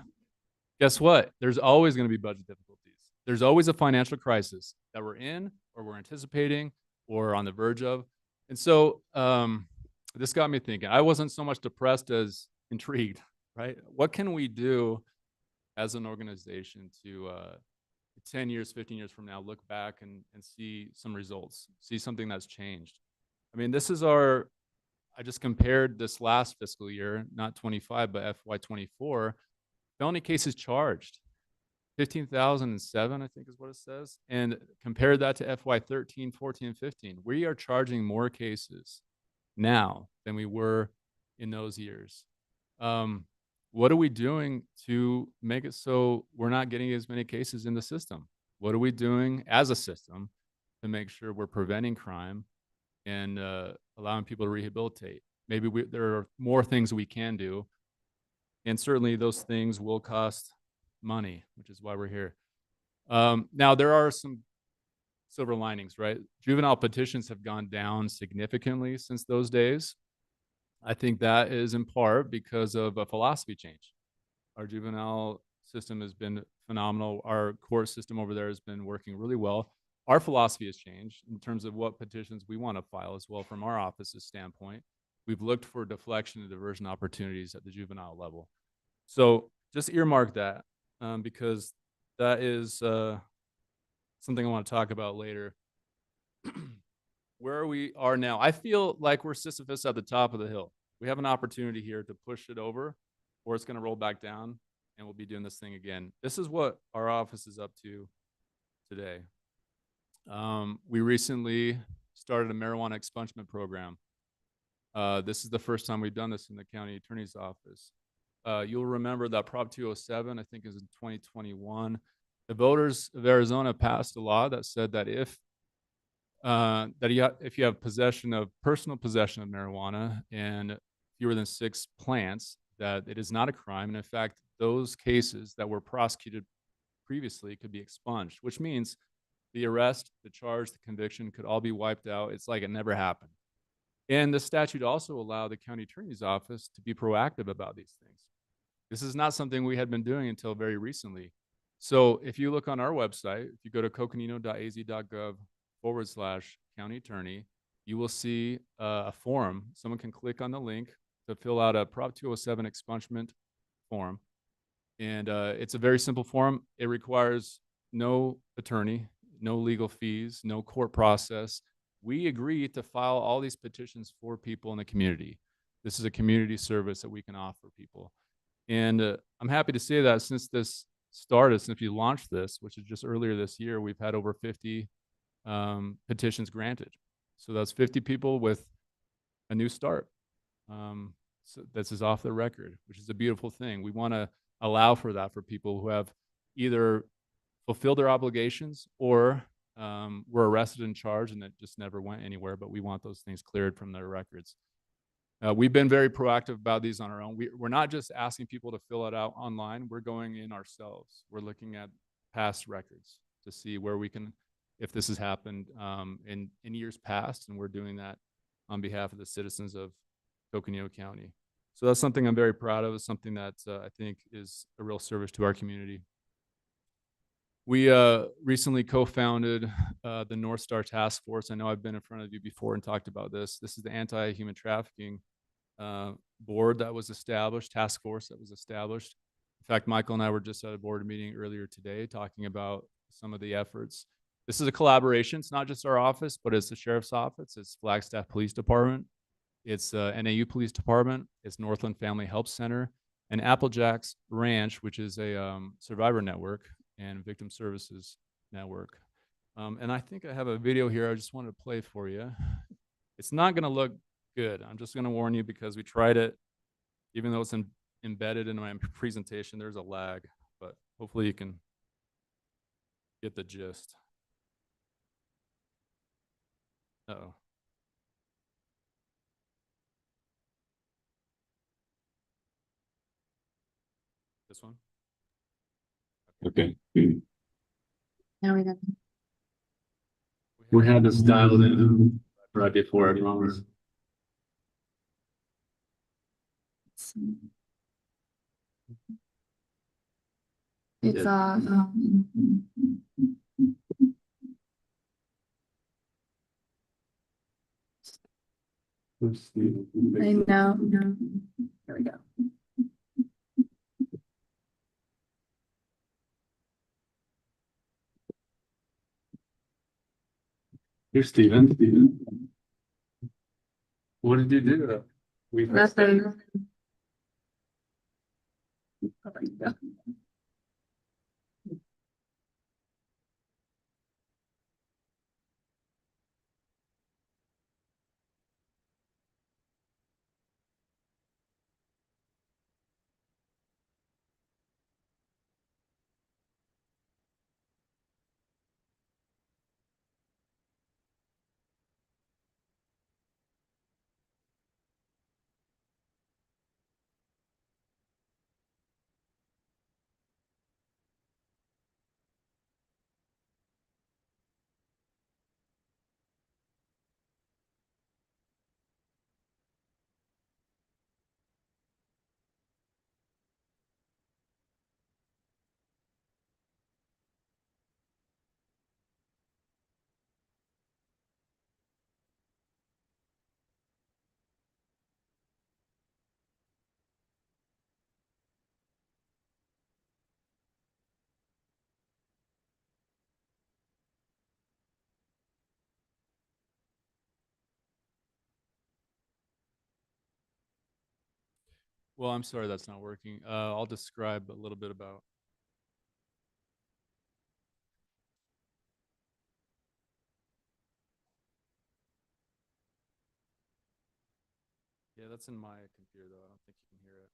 guess what? There's always going to be budget difficulties. There's always a financial crisis that we're in, or we're anticipating, or on the verge of. And so this got me thinking. I wasn't so much depressed as intrigued, right? What can we do as an organization to 10 years, 15 years from now, look back and see some results, see something that's changed? I mean, this is I just compared this last fiscal year, not 25, but FY24, felony cases charged, 15,007, I think is what it says, and compared that to FY13, 14, and 15. We are charging more cases now than we were in those years. What are we doing to make it so we're not getting as many cases in the system? What are we doing as a system to make sure we're preventing crime and allowing people to rehabilitate? Maybe there are more things we can do, and certainly those things will cost money, which is why we're here. Now, there are some silver linings, right? Juvenile petitions have gone down significantly since those days. I think that is in part because of a philosophy change. Our juvenile system has been phenomenal. Our court system over there has been working really well. Our philosophy has changed in terms of what petitions we want to file as well from our office's standpoint. We've looked for deflection and diversion opportunities at the juvenile level. So just earmark that because that is something I want to talk about later. Where we are now, I feel like we're Sisyphus at the top of the hill. We have an opportunity here to push it over, or it's going to roll back down, and we'll be doing this thing again. This is what our office is up to today. We recently started a marijuana expungement program. This is the first time we've done this in the county attorney's office. You'll remember that Prop 207, I think is in 2021. The voters of Arizona passed a law that said that if you have personal possession of marijuana and fewer than 6 plants, that it is not a crime. And in fact, those cases that were prosecuted previously could be expunged, which means the arrest, the charge, the conviction could all be wiped out. It's like it never happened. And the statute also allowed the county attorney's office to be proactive about these things. This is not something we had been doing until very recently. So if you look on our website, if you go to coconino.az.gov/county attorney, you will see a form. Someone can click on the link to fill out a Prop 207 expungement form. And it's a very simple form. It requires no attorney, no legal fees, no court process. We agree to file all these petitions for people in the community. This is a community service that we can offer people. And I'm happy to say that since this started, since we launched this, which is just earlier this year, we've had over 50 petitions granted. So that's 50 people with a new start. So this is off the record, which is a beautiful thing. We want to allow for that for people who have either fulfilled their obligations or were arrested and charged and that just never went anywhere, but we want those things cleared from their records. We've been very proactive about these on our own. We're not just asking people to fill it out online. We're going in ourselves. We're looking at past records to see where we can, if this has happened in years past, and we're doing that on behalf of the citizens of Coconino County. So that's something I'm very proud of. It's something that I think is a real service to our community. We recently co-founded the North Star Task Force. I know I've been in front of you before and talked about this. This is the anti-human trafficking board that was established, task force that was established. In fact, Michael and I were just at a board meeting earlier today talking about some of the efforts. This is a collaboration. It's not just our office, but it's the sheriff's office, it's Flagstaff Police Department, it's NAU Police Department, it's Northland Family Help Center, and Applejacks Ranch, which is a survivor network and victim services network. And I think I have a video here I just wanted to play for you. It's not going to look good. I'm just going to warn you because we tried it. Even though it's embedded in my presentation, there's a lag, but hopefully you can get the gist. Uh-oh. This one? Okay. Now we got. We had this dialed in right before everyone was. It's I know. Here we go. Here's Steven. What did you do? Nothing. Well, I'm sorry that's not working. I'll describe a little bit about. Yeah, that's in my computer though. I don't think you can hear it.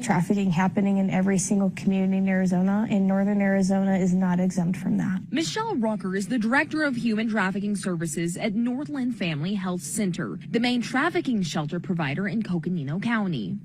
Trafficking happening in every single community in Arizona, and Northern Arizona is not exempt from that. Michelle Rucker is the Director of Human Trafficking Services at Northland Family Health Center, the main trafficking shelter provider in Coconino County.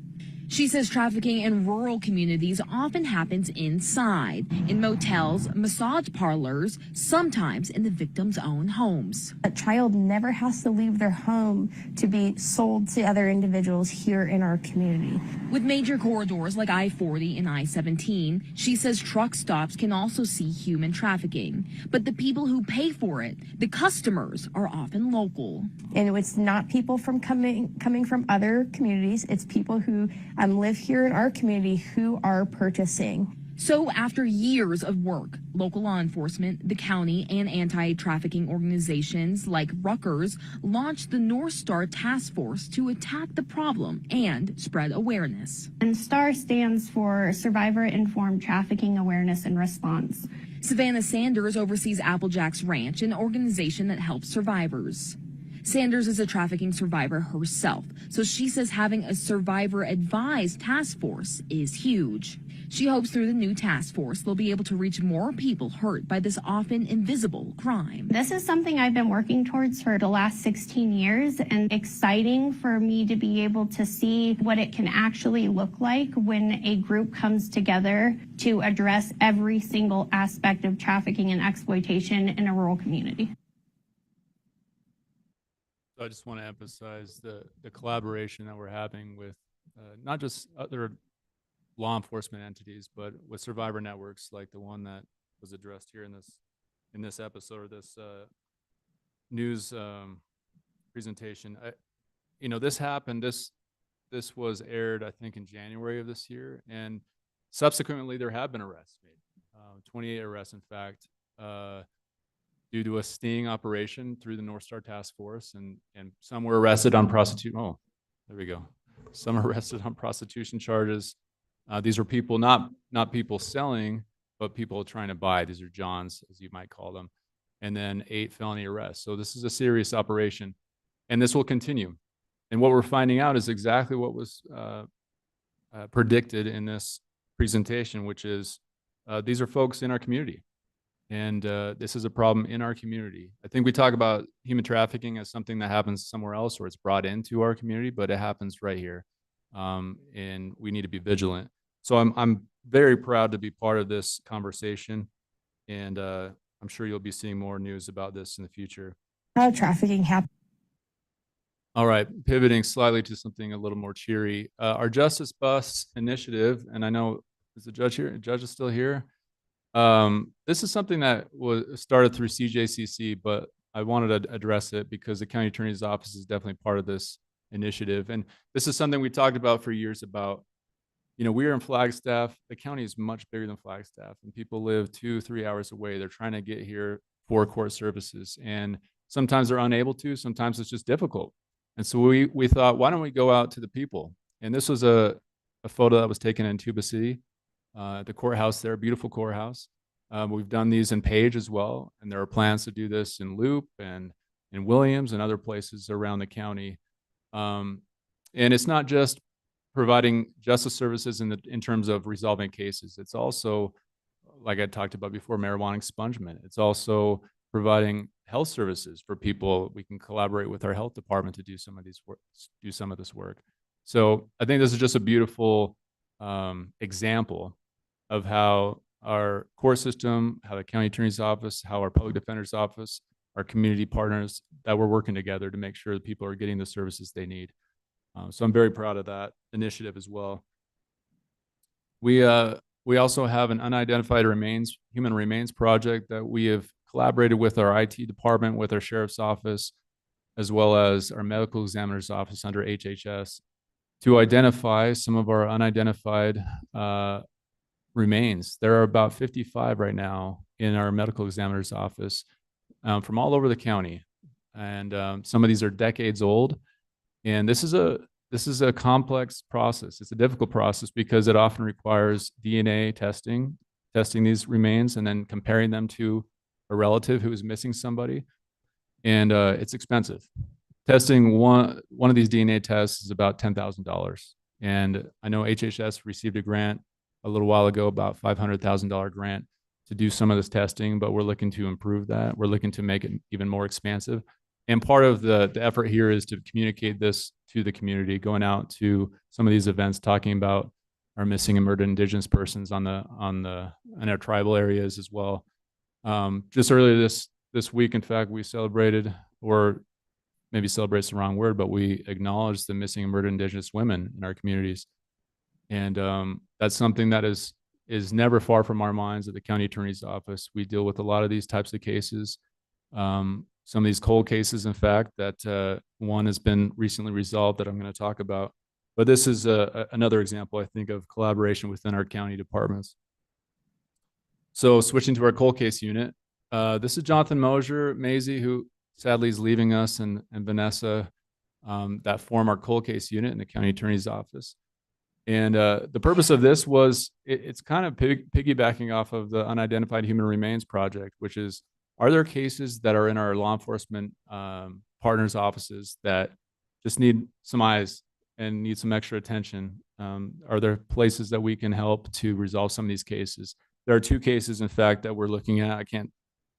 She says trafficking in rural communities often happens inside, in motels, massage parlors, sometimes in the victim's own homes. A child never has to leave their home to be sold to other individuals here in our community. With major corridors like I-40 and I-17, she says truck stops can also see human trafficking. But the people who pay for it, the customers, are often local. And it's not people from coming from other communities. It's people who live here in our community who are purchasing. So after years of work, local law enforcement, the county, and anti-trafficking organizations like Rutgers launched the North Star Task Force to attack the problem and spread awareness. And STAR stands for Survivor Informed Trafficking Awareness and Response. Savannah Sanders oversees Applejack's Ranch, an organization that helps survivors. Sanders is a trafficking survivor herself, so she says having a survivor-advised task force is huge. She hopes through the new task force they'll be able to reach more people hurt by this often invisible crime. This is something I've been working towards for the last 16 years, and exciting for me to be able to see what it can actually look like when a group comes together to address every single aspect of trafficking and exploitation in a rural community. So I just want to emphasize the collaboration that we're having with not just other law enforcement entities, but with survivor networks like the one that was addressed here in this episode or this news presentation. This happened. This was aired, I think, in January of this year, and subsequently there have been arrests made, 28 arrests, in fact. Due to a sting operation through the North Star Task Force, and some were arrested on prostitution. Oh, there we go. Some arrested on prostitution charges. These are people, not people selling, but people trying to buy. These are Johns, as you might call them. And then 8 felony arrests. So this is a serious operation, and this will continue. And what we're finding out is exactly what was predicted in this presentation, which is these are folks in our community. And this is a problem in our community. I think we talk about human trafficking as something that happens somewhere else or it's brought into our community, but it happens right here. And we need to be vigilant. So I'm very proud to be part of this conversation. And I'm sure you'll be seeing more news about this in the future. How trafficking happens. All right, pivoting slightly to something a little more cheery. Our Justice Bus initiative, and I know, is the judge here? The judge is still here. This is something that was started through CJCC, but I wanted to address it because the county attorney's office is definitely part of this initiative. And this is something we talked about for years about, we are in Flagstaff. The county is much bigger than Flagstaff, and people live 2-3 hours away. They're trying to get here for court services, and sometimes they're unable to, sometimes it's just difficult. And so we thought, why don't we go out to the people? And this was a photo that was taken in Tuba City, the courthouse there, beautiful courthouse. We've done these in Page as well, and there are plans to do this in Loop and in Williams and other places around the county. And it's not just providing justice services in terms of resolving cases. It's also, like I talked about before, marijuana expungement. It's also providing health services for people. We can collaborate with our health department to do some of this work. So I think this is just a beautiful example of how our court system, how the county attorney's office, how our public defender's office, our community partners, that we're working together to make sure that people are getting the services they need. So I'm very proud of that initiative as well. We also have an unidentified human remains project that we have collaborated with our IT department, with our sheriff's office, as well as our medical examiner's office under HHS to identify some of our unidentified remains. There are about 55 right now in our medical examiner's office from all over the county. And some of these are decades old. And this is a complex process. It's a difficult process because it often requires DNA testing these remains and then comparing them to a relative who is missing somebody. And it's expensive. Testing one of these DNA tests is about $10,000. And I know HHS received a grant a little while ago, about $500,000 grant to do some of this testing, but we're looking to improve that. We're looking to make it even more expansive. And part of the effort here is to communicate this to the community, going out to some of these events, talking about our missing and murdered Indigenous persons in our tribal areas as well. Just earlier this week, in fact, we celebrated, or maybe celebrate's the wrong word, but we acknowledged the missing and murdered Indigenous women in our communities. And that's something that is never far from our minds at the county attorney's office. We deal with a lot of these types of cases. Some of these cold cases, in fact, that one has been recently resolved that I'm going to talk about. But this is another example, I think, of collaboration within our county departments. So switching to our cold case unit, this is Jonathan Maisie, who sadly is leaving us, and Vanessa, that form our cold case unit in the county attorney's office. And the purpose of this was, it's kind of piggybacking off of the Unidentified Human Remains Project, which is, are there cases that are in our law enforcement partners' offices that just need some eyes and need some extra attention? Are there places that we can help to resolve some of these cases? There are 2 cases, in fact, that we're looking at. I can't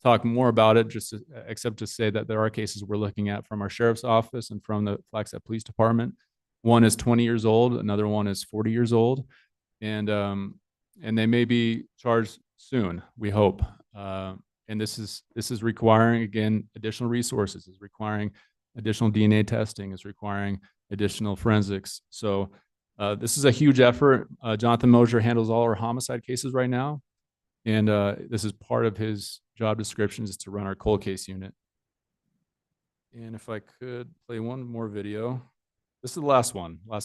talk more about it, except to say that there are cases we're looking at from our sheriff's office and from the Flagstaff Police Department. One is 20 years old, another one is 40 years old, and they may be charged soon, we hope. And this is requiring, again, additional resources. It's requiring additional DNA testing. It's requiring additional forensics. So this is a huge effort. Jonathan Mosier handles all our homicide cases right now, and this is part of his job descriptions, is to run our cold case unit. And if I could play one more video. This is the last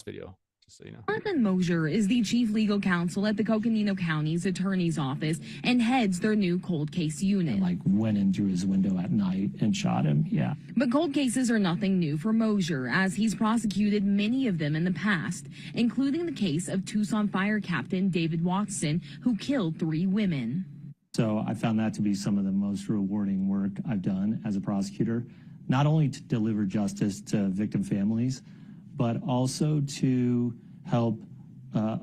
video, just so you know. Jonathan Mosier is the chief legal counsel at the Coconino County's attorney's office and heads their new cold case unit. Went in through his window at night and shot him, yeah. But cold cases are nothing new for Mosier, as he's prosecuted many of them in the past, including the case of Tucson Fire Captain David Watson, who killed 3 women. So I found that to be some of the most rewarding work I've done as a prosecutor, not only to deliver justice to victim families, but also to help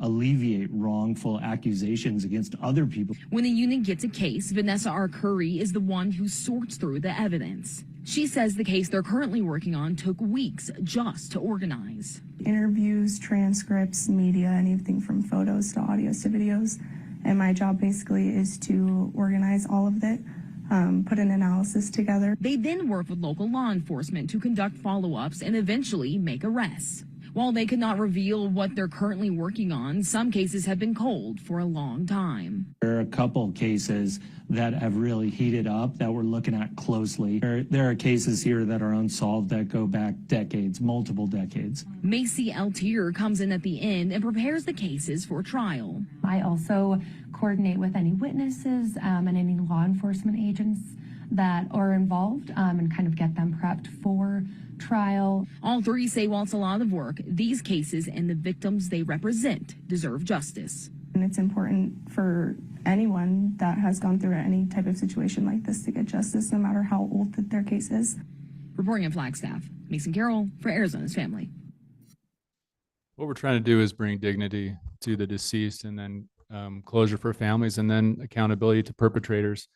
alleviate wrongful accusations against other people. When the unit gets a case, Vanessa R. Curry is the one who sorts through the evidence. She says the case they're currently working on took weeks just to organize. Interviews, transcripts, media, anything from photos to audios to videos. And my job basically is to organize all of it, put an analysis together. They then work with local law enforcement to conduct follow-ups and eventually make arrests. While they could not reveal what they're currently working on, some cases have been cold for a long time. There are a couple cases that have really heated up that we're looking at closely. There are cases here that are unsolved that go back decades, multiple decades. Macy Altier comes in at the end and prepares the cases for trial. I also coordinate with any witnesses and any law enforcement agents that are involved and kind of get them prepped for trial. All three say while it's a lot of work, these cases and the victims they represent deserve justice. And it's important for anyone that has gone through any type of situation like this to get justice, no matter how old their case is. Reporting in Flagstaff, Mason Carroll for Arizona's Family. What we're trying to do is bring dignity to the deceased, and then closure for families, and then accountability to perpetrators.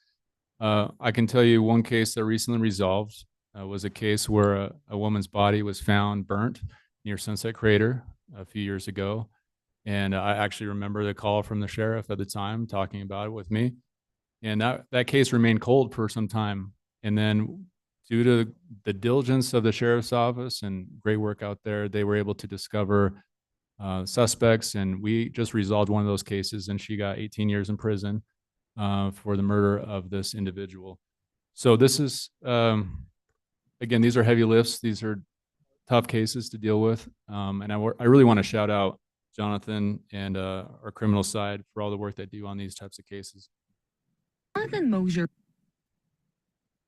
I can tell you one case that recently resolved was a case where a woman's body was found burnt near Sunset Crater a few years ago. And I actually remember the call from the sheriff at the time talking about it with me. And that case remained cold for some time. And then due to the diligence of the sheriff's office and great work out there, they were able to discover suspects. And we just resolved one of those cases, and she got 18 years in prison for the murder of this individual. So this is, again, these are heavy lifts. These are tough cases to deal with. And I really want to shout out Jonathan and our criminal side for all the work they do on these types of cases. Jonathan Mosier.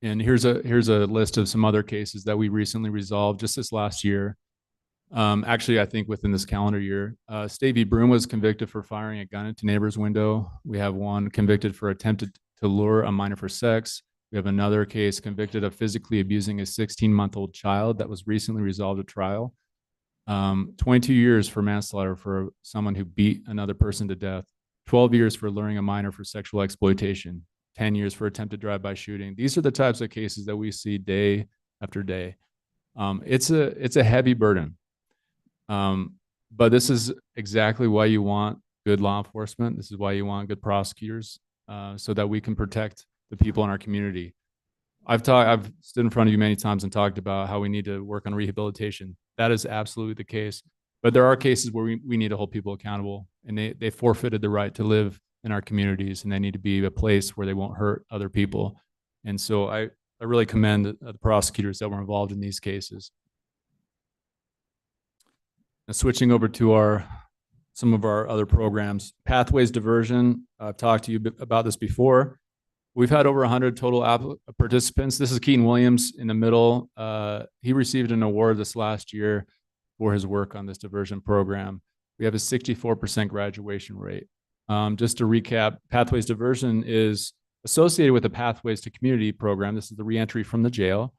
And here's a list of some other cases that we recently resolved just this last year. Actually, I think within this calendar year. State v. Broom was convicted for firing a gun into neighbor's window. We have one convicted for attempted to lure a minor for sex. We have another case convicted of physically abusing a 16-month-old child that was recently resolved at trial. 22 years for manslaughter for someone who beat another person to death. 12 years for luring a minor for sexual exploitation. 10 years for attempted drive-by shooting. These are the types of cases that we see day after day. It's a heavy burden. But this is exactly why you want good law enforcement. This is why you want good prosecutors, so that we can protect the people in our community. I've stood in front of you many times and talked about how we need to work on rehabilitation. That is absolutely the case. But there are cases where we need to hold people accountable, and they forfeited the right to live in our communities, and they need to be a place where they won't hurt other people. And so I really commend the prosecutors that were involved in these cases. Now, switching over to some of our other programs, Pathways Diversion. I've talked to you about this before. We've had over 100 total participants. This is Keaton Williams in the middle. He received an award this last year for his work on this diversion program. We have a 64% graduation rate. Just to recap, Pathways Diversion is associated with the Pathways to Community program. This is the reentry from the jail.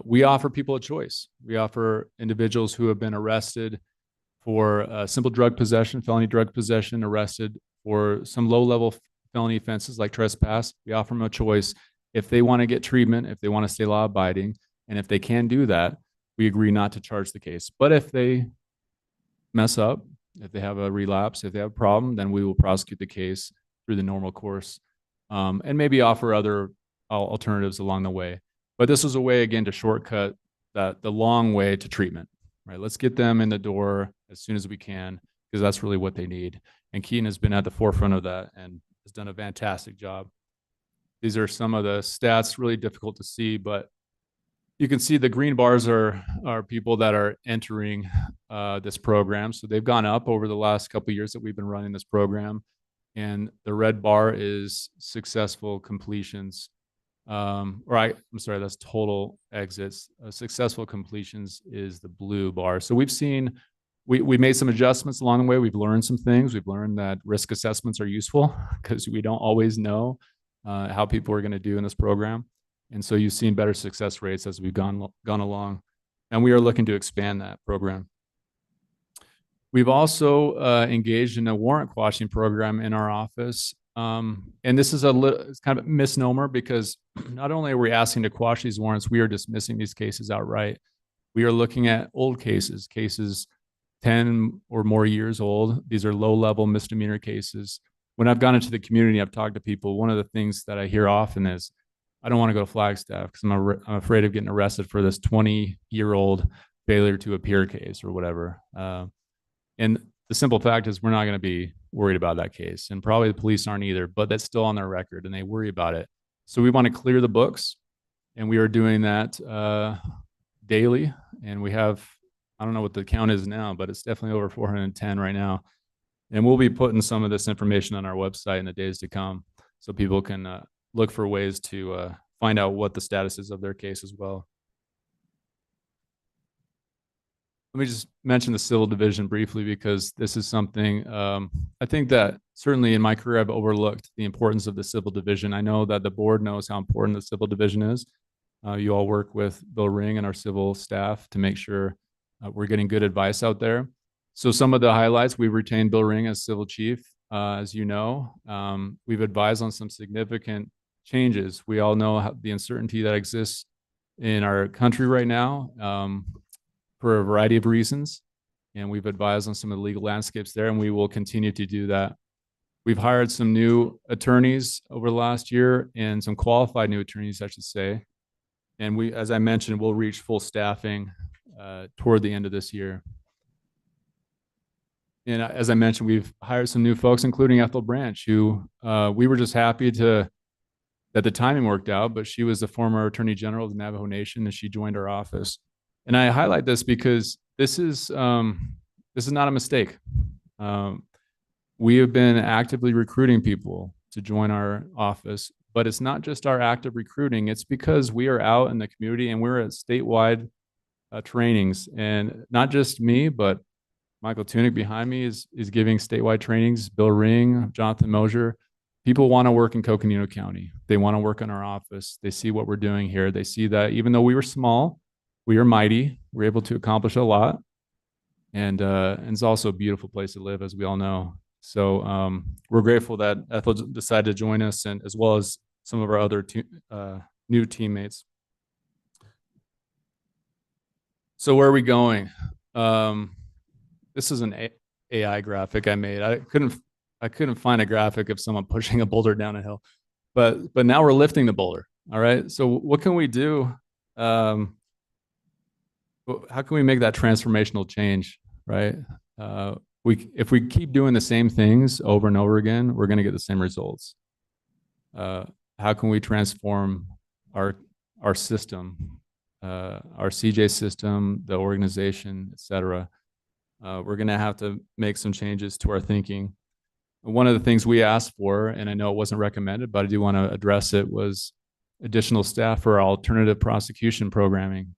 We offer people a choice. We offer individuals who have been arrested for simple drug possession, felony drug possession, arrested for some low-level felony offenses like trespass. We offer them a choice. If they want to get treatment, if they want to stay law-abiding, and if they can do that, we agree not to charge the case. But if they mess up, if they have a relapse, if they have a problem, then we will prosecute the case through the normal course, and maybe offer other alternatives along the way. But this is a way, again, to shortcut the long way to treatment, right? Let's get them in the door as soon as we can, because that's really what they need. And Keaton has been at the forefront of that and has done a fantastic job. These are some of the stats, really difficult to see, but you can see the green bars are people that are entering this program. So they've gone up over the last couple of years that we've been running this program. And the red bar is successful completions. I'm sorry, that's total exits. Successful completions is the blue bar. So we've seen, we made some adjustments along the way. We've learned some things. We've learned that risk assessments are useful because we don't always know how people are going to do in this program. And so you've seen better success rates as we've gone along. And we are looking to expand that program. We've also engaged in a warrant quashing program in our office. And this is it's kind of a misnomer, because not only are we asking to quash these warrants, we are dismissing these cases outright. We are looking at old cases 10 or more years old. These are low-level misdemeanor cases. When I've gone into the community, I've talked to people. One of the things that I hear often is, I don't want to go to Flagstaff because I'm afraid of getting arrested for this 20-year-old failure to appear case or whatever. And the simple fact is, we're not going to be worried about that case, and probably the police aren't either, but that's still on their record and they worry about it. So we want to clear the books, and we are doing that daily. And we have, I don't know what the count is now, but it's definitely over 410 right now. And we'll be putting some of this information on our website in the days to come, so people can look for ways to find out what the status is of their case as well. Let me just mention the civil division briefly, because this is something I think that certainly in my career I've overlooked the importance of the civil division. I know that the board knows how important the civil division is. You all work with Bill Ring and our civil staff to make sure we're getting good advice out there. So some of the highlights, we've retained Bill Ring as civil chief. As you know, we've advised on some significant changes. We all know the uncertainty that exists in our country right now. For a variety of reasons, and we've advised on some of the legal landscapes there, and we will continue to do that. We've hired some new attorneys over the last year, and some qualified new attorneys, I should say. And we, as I mentioned, we'll reach full staffing toward the end of this year. And as I mentioned, we've hired some new folks, including Ethel Branch, who we were just happy that the timing worked out, but she was the former Attorney General of the Navajo Nation, and she joined our office. And I highlight this because this is not a mistake. We have been actively recruiting people to join our office, but it's not just our active recruiting. It's because we are out in the community and we're at statewide trainings, and not just me, but Michael Tunick behind me is giving statewide trainings. Bill Ring, Jonathan Mosier. People want to work in Coconino County. They want to work in our office. They see what we're doing here. They see that even though we were small, we are mighty. We're able to accomplish a lot, and it's also a beautiful place to live, as we all know. So we're grateful that Ethel decided to join us, and as well as some of our other new teammates. So where are we going? This is an AI graphic I made. I couldn't find a graphic of someone pushing a boulder down a hill, but now we're lifting the boulder. All right. So what can we do? How can we make that transformational change, right? If we keep doing the same things over and over again, we're going to get the same results. How can we transform our system, our CJ system, the organization, et cetera? We're going to have to make some changes to our thinking. One of the things we asked for, and I know it wasn't recommended, but I do want to address it, was additional staff for our alternative prosecution programming.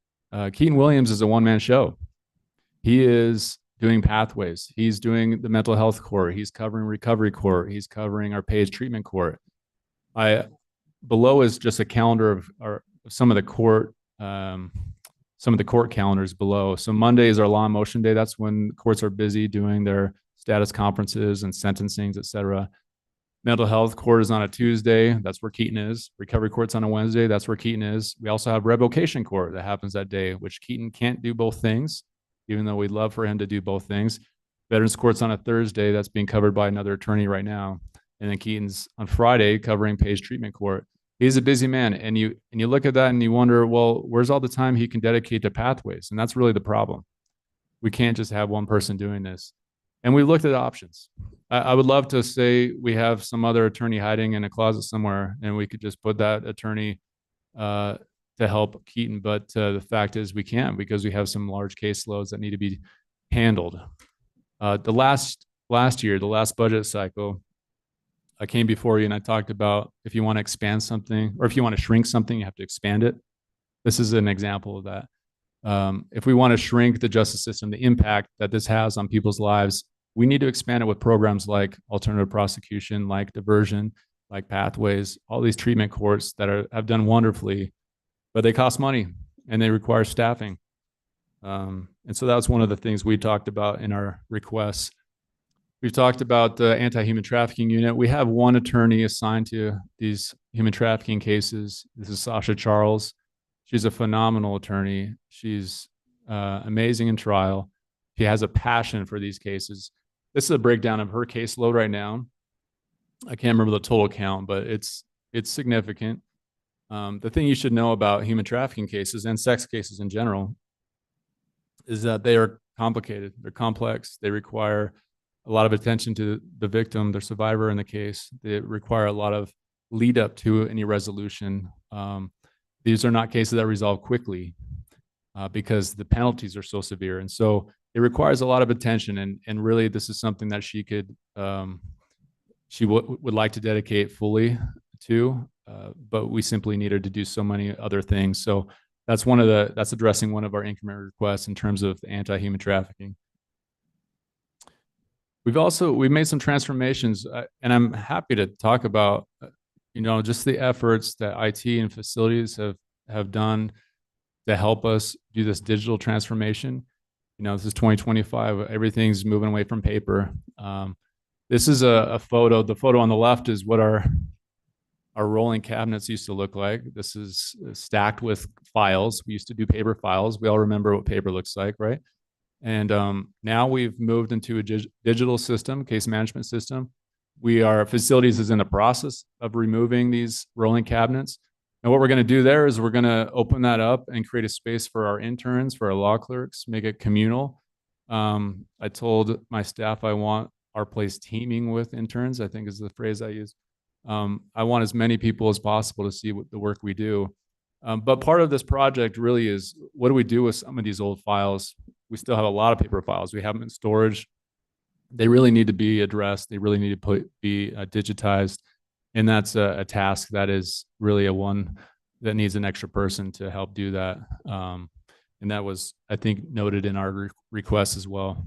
Keaton Williams is a one-man show. He is doing pathways. He's doing the mental health court. He's covering recovery court. He's covering our PAGE treatment court. Below is just a calendar of some of the court calendars below. So Monday is our law and motion day. That's when courts are busy doing their status conferences and sentencings, et cetera. Mental health court is on a Tuesday. That's where Keaton is. Recovery court's on a Wednesday. That's where Keaton is. We also have revocation court that happens that day, which Keaton can't do both things, even though we'd love for him to do both things. Veterans court's on a Thursday. That's being covered by another attorney right now. And then Keaton's on Friday covering PAGE treatment court. He's a busy man. And you look at that and you wonder, well, where's all the time he can dedicate to pathways? And that's really the problem. We can't just have one person doing this. And we looked at options. I would love to say we have some other attorney hiding in a closet somewhere, and we could just put that attorney to help Keaton. But the fact is we can't, because we have some large caseloads that need to be handled. The last year, the last budget cycle, I came before you and I talked about if you want to expand something, or if you want to shrink something, you have to expand it. This is an example of that. If we want to shrink the justice system, the impact that this has on people's lives, we need to expand it with programs like alternative prosecution, like diversion, like pathways, all these treatment courts that have done wonderfully, but they cost money and they require staffing. And so that was one of the things we talked about in our requests. We've talked about the anti-human trafficking unit. We have one attorney assigned to these human trafficking cases. This is Sasha Charles. She's a phenomenal attorney. She's amazing in trial. She has a passion for these cases. This is a breakdown of her caseload right now. I can't remember the total count, but it's significant. The thing you should know about human trafficking cases and sex cases in general is that they are complicated. They're complex. They require a lot of attention to the victim, the survivor in the case. They require a lot of lead up to any resolution. These are not cases that resolve quickly because the penalties are so severe. And so it requires a lot of attention. And really, this is something that she would like to dedicate fully to. but we simply needed to do so many other things. So that's addressing one of our increment requests in terms of anti-human trafficking. We've made some transformations, and I'm happy to talk about, just the efforts that IT and facilities have done to help us do this digital transformation. This is 2025. Everything's moving away from paper. This is a photo. The photo on the left is what our rolling cabinets used to look like. This is stacked with files. We used to do paper files. We all remember what paper looks like, right? And now we've moved into a digital system, case management system. Facilities is in the process of removing these rolling cabinets. And what we're going to do there is we're going to open that up and create a space for our interns, for our law clerks, make it communal. I told my staff I want our place teeming with interns, I think is the phrase I use. I want as many people as possible to see the work we do. But part of this project really is, what do we do with some of these old files? We still have a lot of paper files. We have them in storage. They really need to be addressed. They really need to be digitized. And that's a task that is really one that needs an extra person to help do that. And that was, I think, noted in our request as well.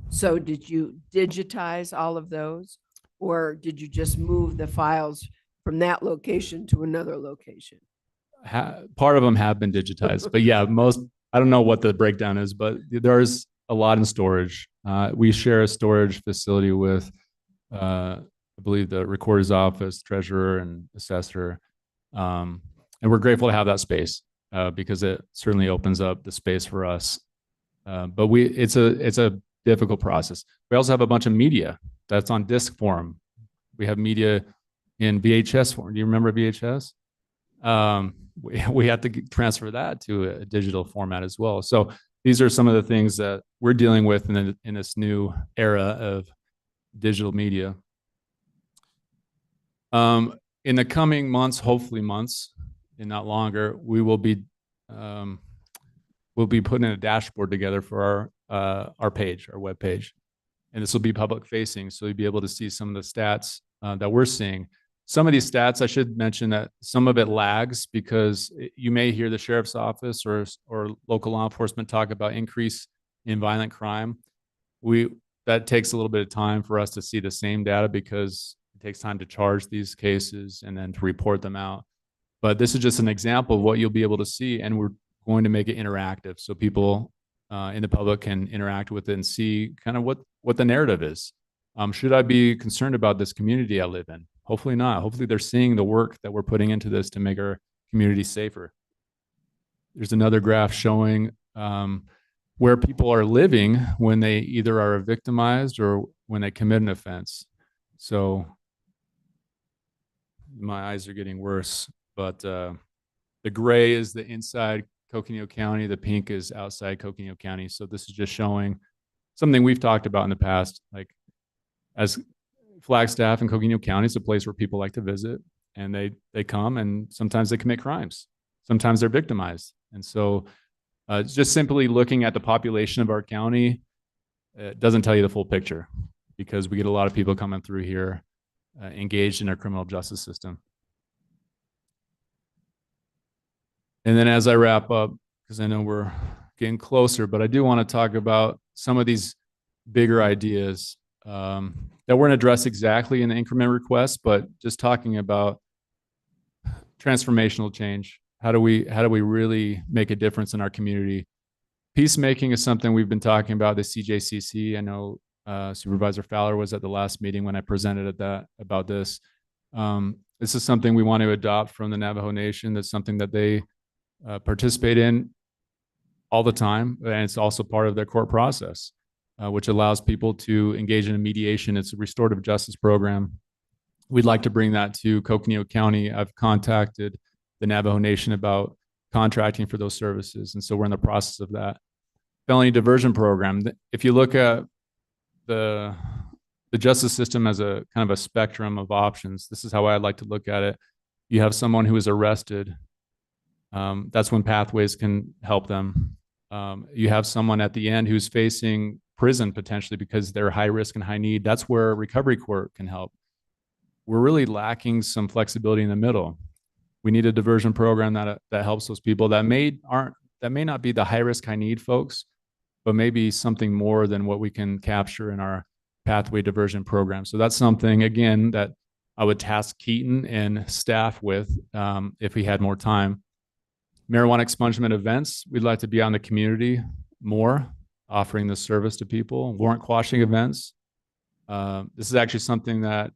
So did you digitize all of those, or did you just move the files from that location to another location? Part of them have been digitized, but yeah, I don't know what the breakdown is, but there's a lot in storage. We share a storage facility with, I believe, the recorder's office, treasurer, and assessor. And we're grateful to have that space because it certainly opens up the space for us. But it's a difficult process. We also have a bunch of media that's on disc form. We have media in VHS form. Do you remember VHS? We have to transfer that to a digital format as well. So these are some of the things that we're dealing with in this new era of digital media. In the coming months, hopefully months, and not longer, we'll be putting a dashboard together for our page, our web page, and this will be public facing, so you'll be able to see some of the stats that we're seeing. Some of these stats, I should mention that some of it lags because you may hear the sheriff's office or local law enforcement talk about increase in violent crime. That takes a little bit of time for us to see the same data because it takes time to charge these cases and then to report them out. But this is just an example of what you'll be able to see, and we're going to make it interactive so people in the public can interact with it and see kind of what the narrative is. Should I be concerned about this community I live in? Hopefully not. Hopefully they're seeing the work that we're putting into this to make our community safer. There's another graph showing where people are living when they either are victimized or when they commit an offense. So my eyes are getting worse, but the gray is the inside Coconino County. The pink is outside Coconino County. So this is just showing something we've talked about in the past, like as Flagstaff and Coconino County is a place where people like to visit, and they come, and sometimes they commit crimes. Sometimes they're victimized. And so just simply looking at the population of our county, it doesn't tell you the full picture because we get a lot of people coming through here engaged in our criminal justice system. And then as I wrap up, because I know we're getting closer, but I do want to talk about some of these bigger ideas that weren't addressed exactly in the increment request, but just talking about transformational change. How do we really make a difference in our community? Peacemaking is something we've been talking about, the CJCC. I know Supervisor Fowler was at the last meeting when I presented about this. This is something we want to adopt from the Navajo Nation. That's something that they participate in all the time, and it's also part of their court process, which allows people to engage in a mediation. It's a restorative justice program. We'd like to bring that to Coconino County. I've contacted the Navajo Nation about contracting for those services, and so we're in the process of that. Felony diversion program. If you look at the justice system as a kind of a spectrum of options, this is how I'd like to look at it. You have someone who is arrested. That's when Pathways can help them. You have someone at the end who's facing prison potentially because they're high risk and high need. That's where Recovery Court can help. we're really lacking some flexibility in the middle. We need a diversion program that helps those people that may not be the high risk, high need folks, but maybe something more than what we can capture in our pathway diversion program. So that's something, again, that I would task Keaton and staff with if we had more time. Marijuana expungement events, we'd like to be on the community more, offering this service to people. Warrant quashing events. This is actually something that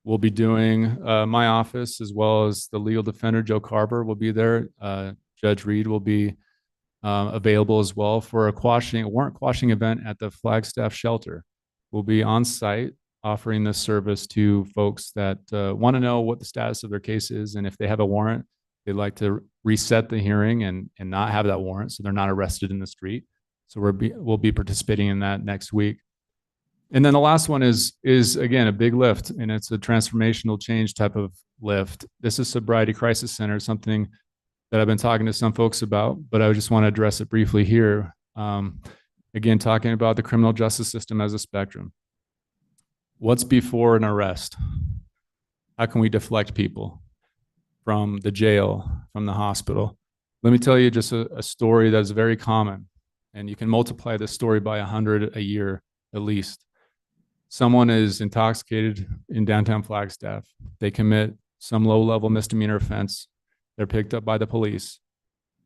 we'll be doing. My office, as well as the legal defender, Joe Carver, will be there. Judge Reed will be available as well for a warrant quashing event at the Flagstaff shelter. We'll be on site offering this service to folks that want to know what the status of their case is, and if they have a warrant, they'd like to reset the hearing and not have that warrant, so they're not arrested in the street. So we'll be participating in that next week. And then the last one is again a big lift, and it's a transformational change type of lift. This is Sobriety Crisis Center, something that I've been talking to some folks about, but I just want to address it briefly here. Again, talking about the criminal justice system as a spectrum. What's before an arrest? How can we deflect people from the jail, from the hospital? Let me tell you just a story that's very common, and you can multiply this story by 100 a year at least. Someone is intoxicated in downtown Flagstaff. They commit some low-level misdemeanor offense. They're picked up by the police.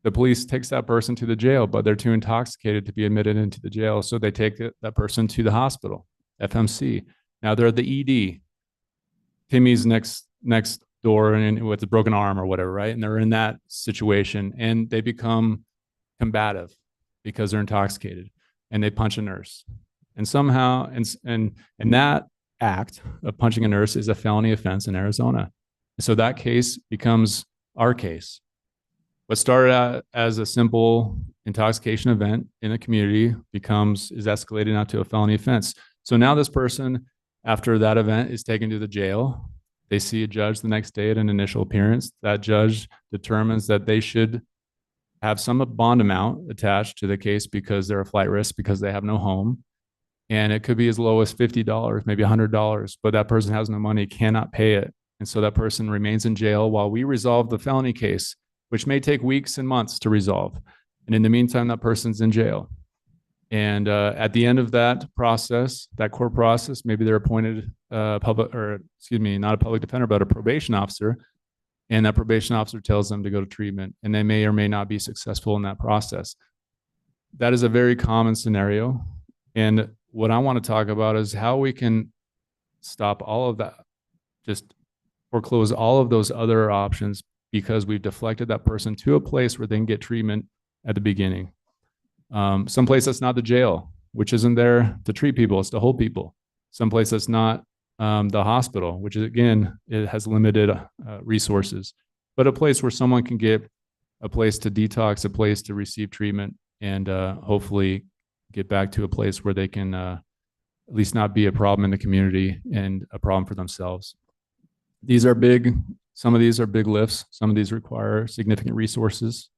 The police takes that person to the jail, but they're too intoxicated to be admitted into the jail, so they take that person to the hospital, FMC. Now they're at the ED. Timmy's next door and with a broken arm or whatever, right? And they're in that situation, and they become combative because they're intoxicated, and they punch a nurse. And somehow, and that act of punching a nurse is a felony offense in Arizona. So that case becomes our case. What started out as a simple intoxication event in the community is escalated now to a felony offense. So now this person, after that event, is taken to the jail. They see a judge the next day at an initial appearance. That judge determines that they should have some bond amount attached to the case because they're a flight risk, because they have no home. And it could be as low as $50, maybe $100, but that person has no money, cannot pay it. And so that person remains in jail while we resolve the felony case, which may take weeks and months to resolve. And in the meantime, that person's in jail. And at the end of that process, that court process, maybe they're appointed not a public defender, but a probation officer. And that probation officer tells them to go to treatment, and they may or may not be successful in that process. That is a very common scenario. And what I want to talk about is how we can stop all of that, just foreclose all of those other options, because we've deflected that person to a place where they can get treatment at the beginning. Someplace that's not the jail, which isn't there to treat people, it's to hold people. Someplace that's not the hospital, which is, again, it has limited resources, but a place where someone can get a place to detox, a place to receive treatment, and hopefully get back to a place where they can at least not be a problem in the community and a problem for themselves. These are big, some of these are big lifts. Some of these require significant resources.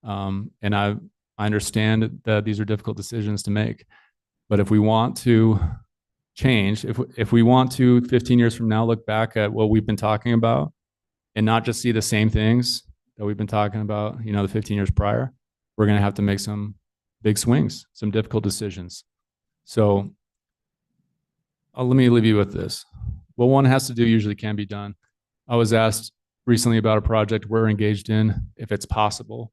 And I understand that these are difficult decisions to make, but if we want to change, if we want to 15 years from now look back at what we've been talking about and not just see the same things that we've been talking about, the 15 years prior, we're going to have to make some big swings, some difficult decisions. So let me leave you with this. What one has to do usually can be done. I was asked recently about a project we're engaged in, if it's possible.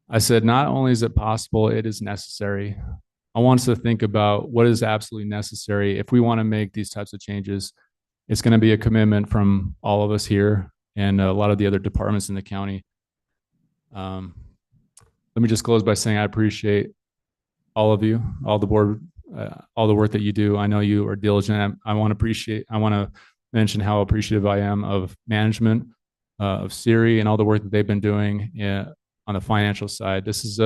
I said, not only is it possible, it is necessary. I want us to think about what is absolutely necessary. If we want to make these types of changes, it's going to be a commitment from all of us here and a lot of the other departments in the county. Let me just close by saying I appreciate all of you, all the board, all the work that you do. I know you are diligent. I want to mention how appreciative I am of management, of Siri, and all the work that they've been doing on the financial side. There's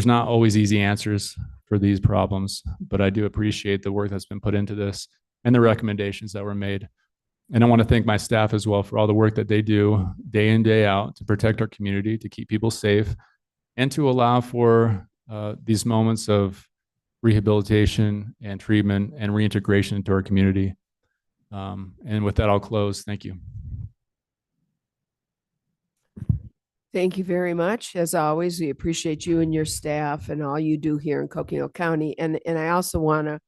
not always easy answers for these problems, but I do appreciate the work that's been put into this and the recommendations that were made. And I want to thank my staff as well for all the work that they do day in, day out to protect our community, to keep people safe, and to allow for these moments of rehabilitation and treatment and reintegration into our community. And with that, I'll close. Thank you. Thank you very much. As always, we appreciate you and your staff and all you do here in Coconino County. And I also want to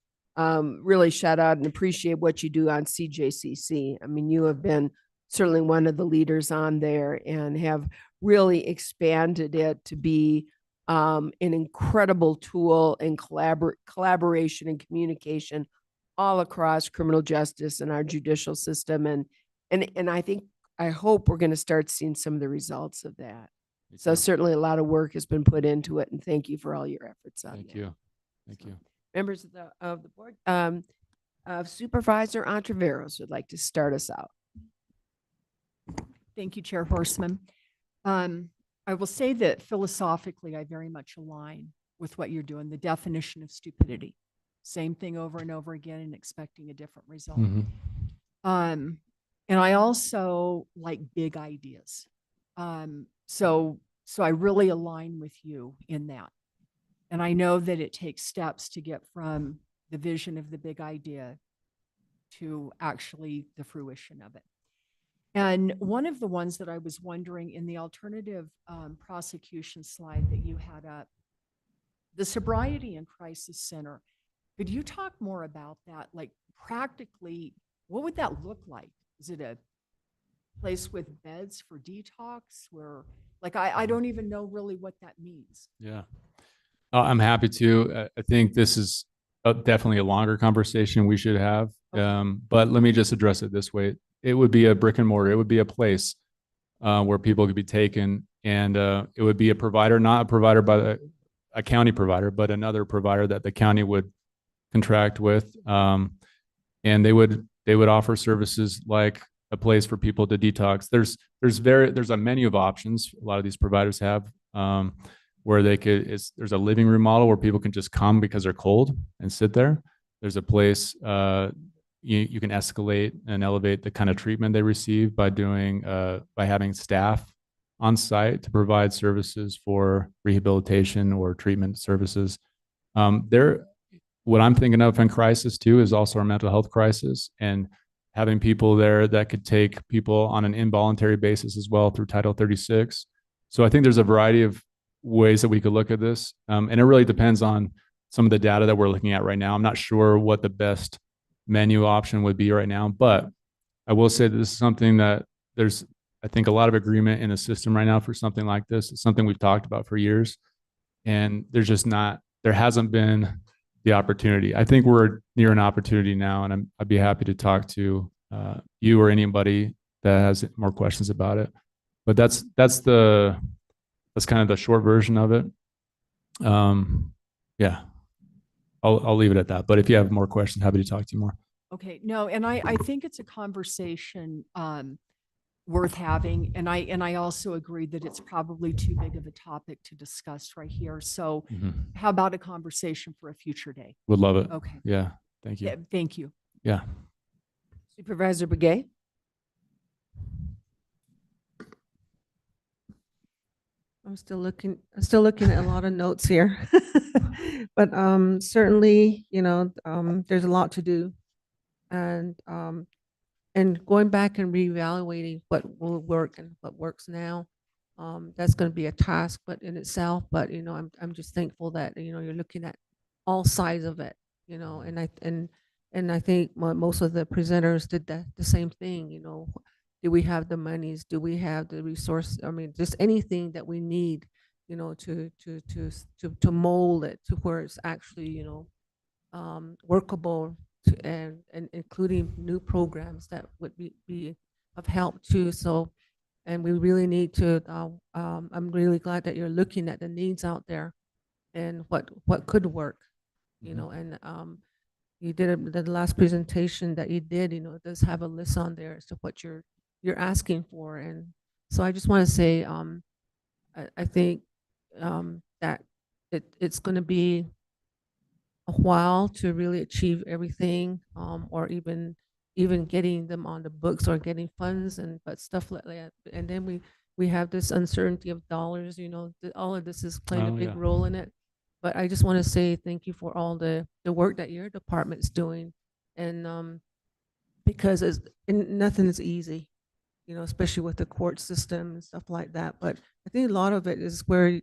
really shout out and appreciate what you do on CJCC. I mean, you have been certainly one of the leaders on there and have really expanded it to be an incredible tool in collaboration and communication all across criminal justice and our judicial system. And I hope we're going to start seeing some of the results of that. So certainly a lot of work has been put into it, and thank you for all your efforts on that. Thank you. Members of the board, Supervisor Entreveros would like to start us out. Thank you, Chair Horseman. I will say that philosophically, I very much align with what you're doing, the definition of stupidity. Same thing over and over again and expecting a different result. And I also like big ideas. So I really align with you in that. And I know that it takes steps to get from the vision of the big idea to actually the fruition of it. And one of the ones that I was wondering in the alternative prosecution slide that you had up, the Sobriety and Crisis Center, could you talk more about that? Like practically, what would that look like? Is it a place with beds for detox where, like, I don't even know really what that means. Yeah. I'm happy to. I think this is definitely a longer conversation we should have. But let me just address it this way. It would be a brick and mortar. It would be a place where people could be taken, and it would be a provider, not a provider by a county provider, but another provider that the county would contract with. And they would offer services like a place for people to detox. There's a menu of options a lot of these providers have, where there's a living room model where people can just come because they're cold and sit there. There's a place you can escalate and elevate the kind of treatment they receive by having staff on site to provide services for rehabilitation or treatment services. What I'm thinking of in crisis too is also our mental health crisis, and having people there that could take people on an involuntary basis as well through Title 36. So I think there's a variety of ways that we could look at this. And it really depends on some of the data that we're looking at right now. I'm not sure what the best menu option would be right now, but I will say that this is something that there's, I think, a lot of agreement in the system right now for something like this. It's something we've talked about for years, and there hasn't been the opportunity. I think we're near an opportunity now, and I'd be happy to talk to you or anybody that has more questions about it. But that's kind of the short version of it. Yeah, I'll leave it at that. But if you have more questions, happy to talk to you more. Okay, no, and I think it's a conversation worth having. And I also agree that it's probably too big of a topic to discuss right here. So how about a conversation for a future day? Would love it. Okay. Yeah, thank you. Yeah, thank you. Yeah. Supervisor Begay? I'm still looking at a lot of notes here. But certainly, there's a lot to do. And going back and reevaluating what will work and what works now, that's going to be a task but in itself. But I'm just thankful that you're looking at all sides of it, and I think most of the presenters did the same thing. Do we have the monies? Do we have the resource? I mean, just anything that we need, to mold it to where it's actually, workable, and including new programs that would be of help too. So, and we really need to. I'm really glad that you're looking at the needs out there, and what could work, and you did the last presentation that you did. It does have a list on there as to what you're asking for. And so I just want to say, I think that it's going to be a while to really achieve everything, or even getting them on the books or getting funds but stuff like that. And then we have this uncertainty of dollars, all of this is playing a big role in it. But I just want to say thank you for all the work that your department's doing. And because nothing is easy, especially with the court system and stuff like that. But I think a lot of it is where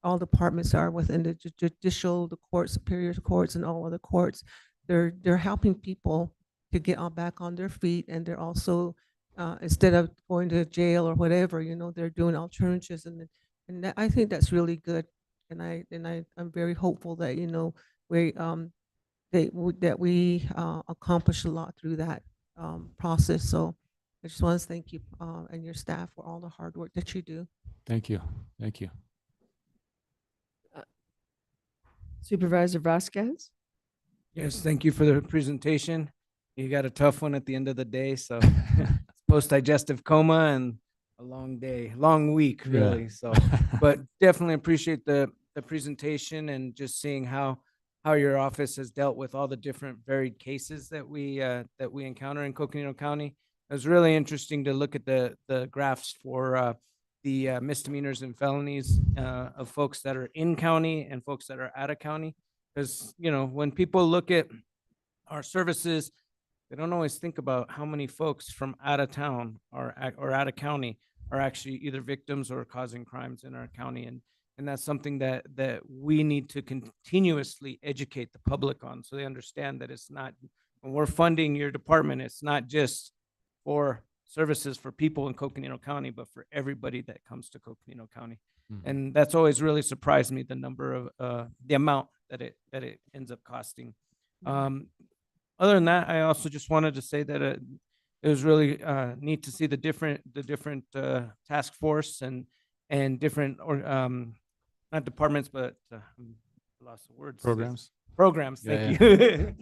all departments are within the judicial, the court, superior courts, and all other courts. They're helping people to get back on their feet, and they're also instead of going to jail or whatever, they're doing alternatives, and I think that's really good. And I'm very hopeful that we that we accomplish a lot through that process. So I just want to thank you and your staff for all the hard work that you do. Thank you. Thank you. Supervisor Vasquez? Yes, thank you for the presentation. You got a tough one at the end of the day, so post-digestive coma and a long day, long week, really. Yeah. So, but definitely appreciate the presentation and just seeing how your office has dealt with all the different varied cases that we encounter in Coconino County. It was really interesting to look at the graphs for the misdemeanors and felonies of folks that are in county and folks that are out of county. Because, when people look at our services, they don't always think about how many folks from out of town or out of county are actually either victims or causing crimes in our county. And that's something that we need to continuously educate the public on, so they understand that it's not, when we're funding your department, it's not just for services for people in Coconino County, but for everybody that comes to Coconino County. And that's always really surprised me, the number of the amount that it ends up costing. Other than that, I also just wanted to say that it was really neat to see the different task force and different not departments, but I lost the words. Programs. Programs. Thank you.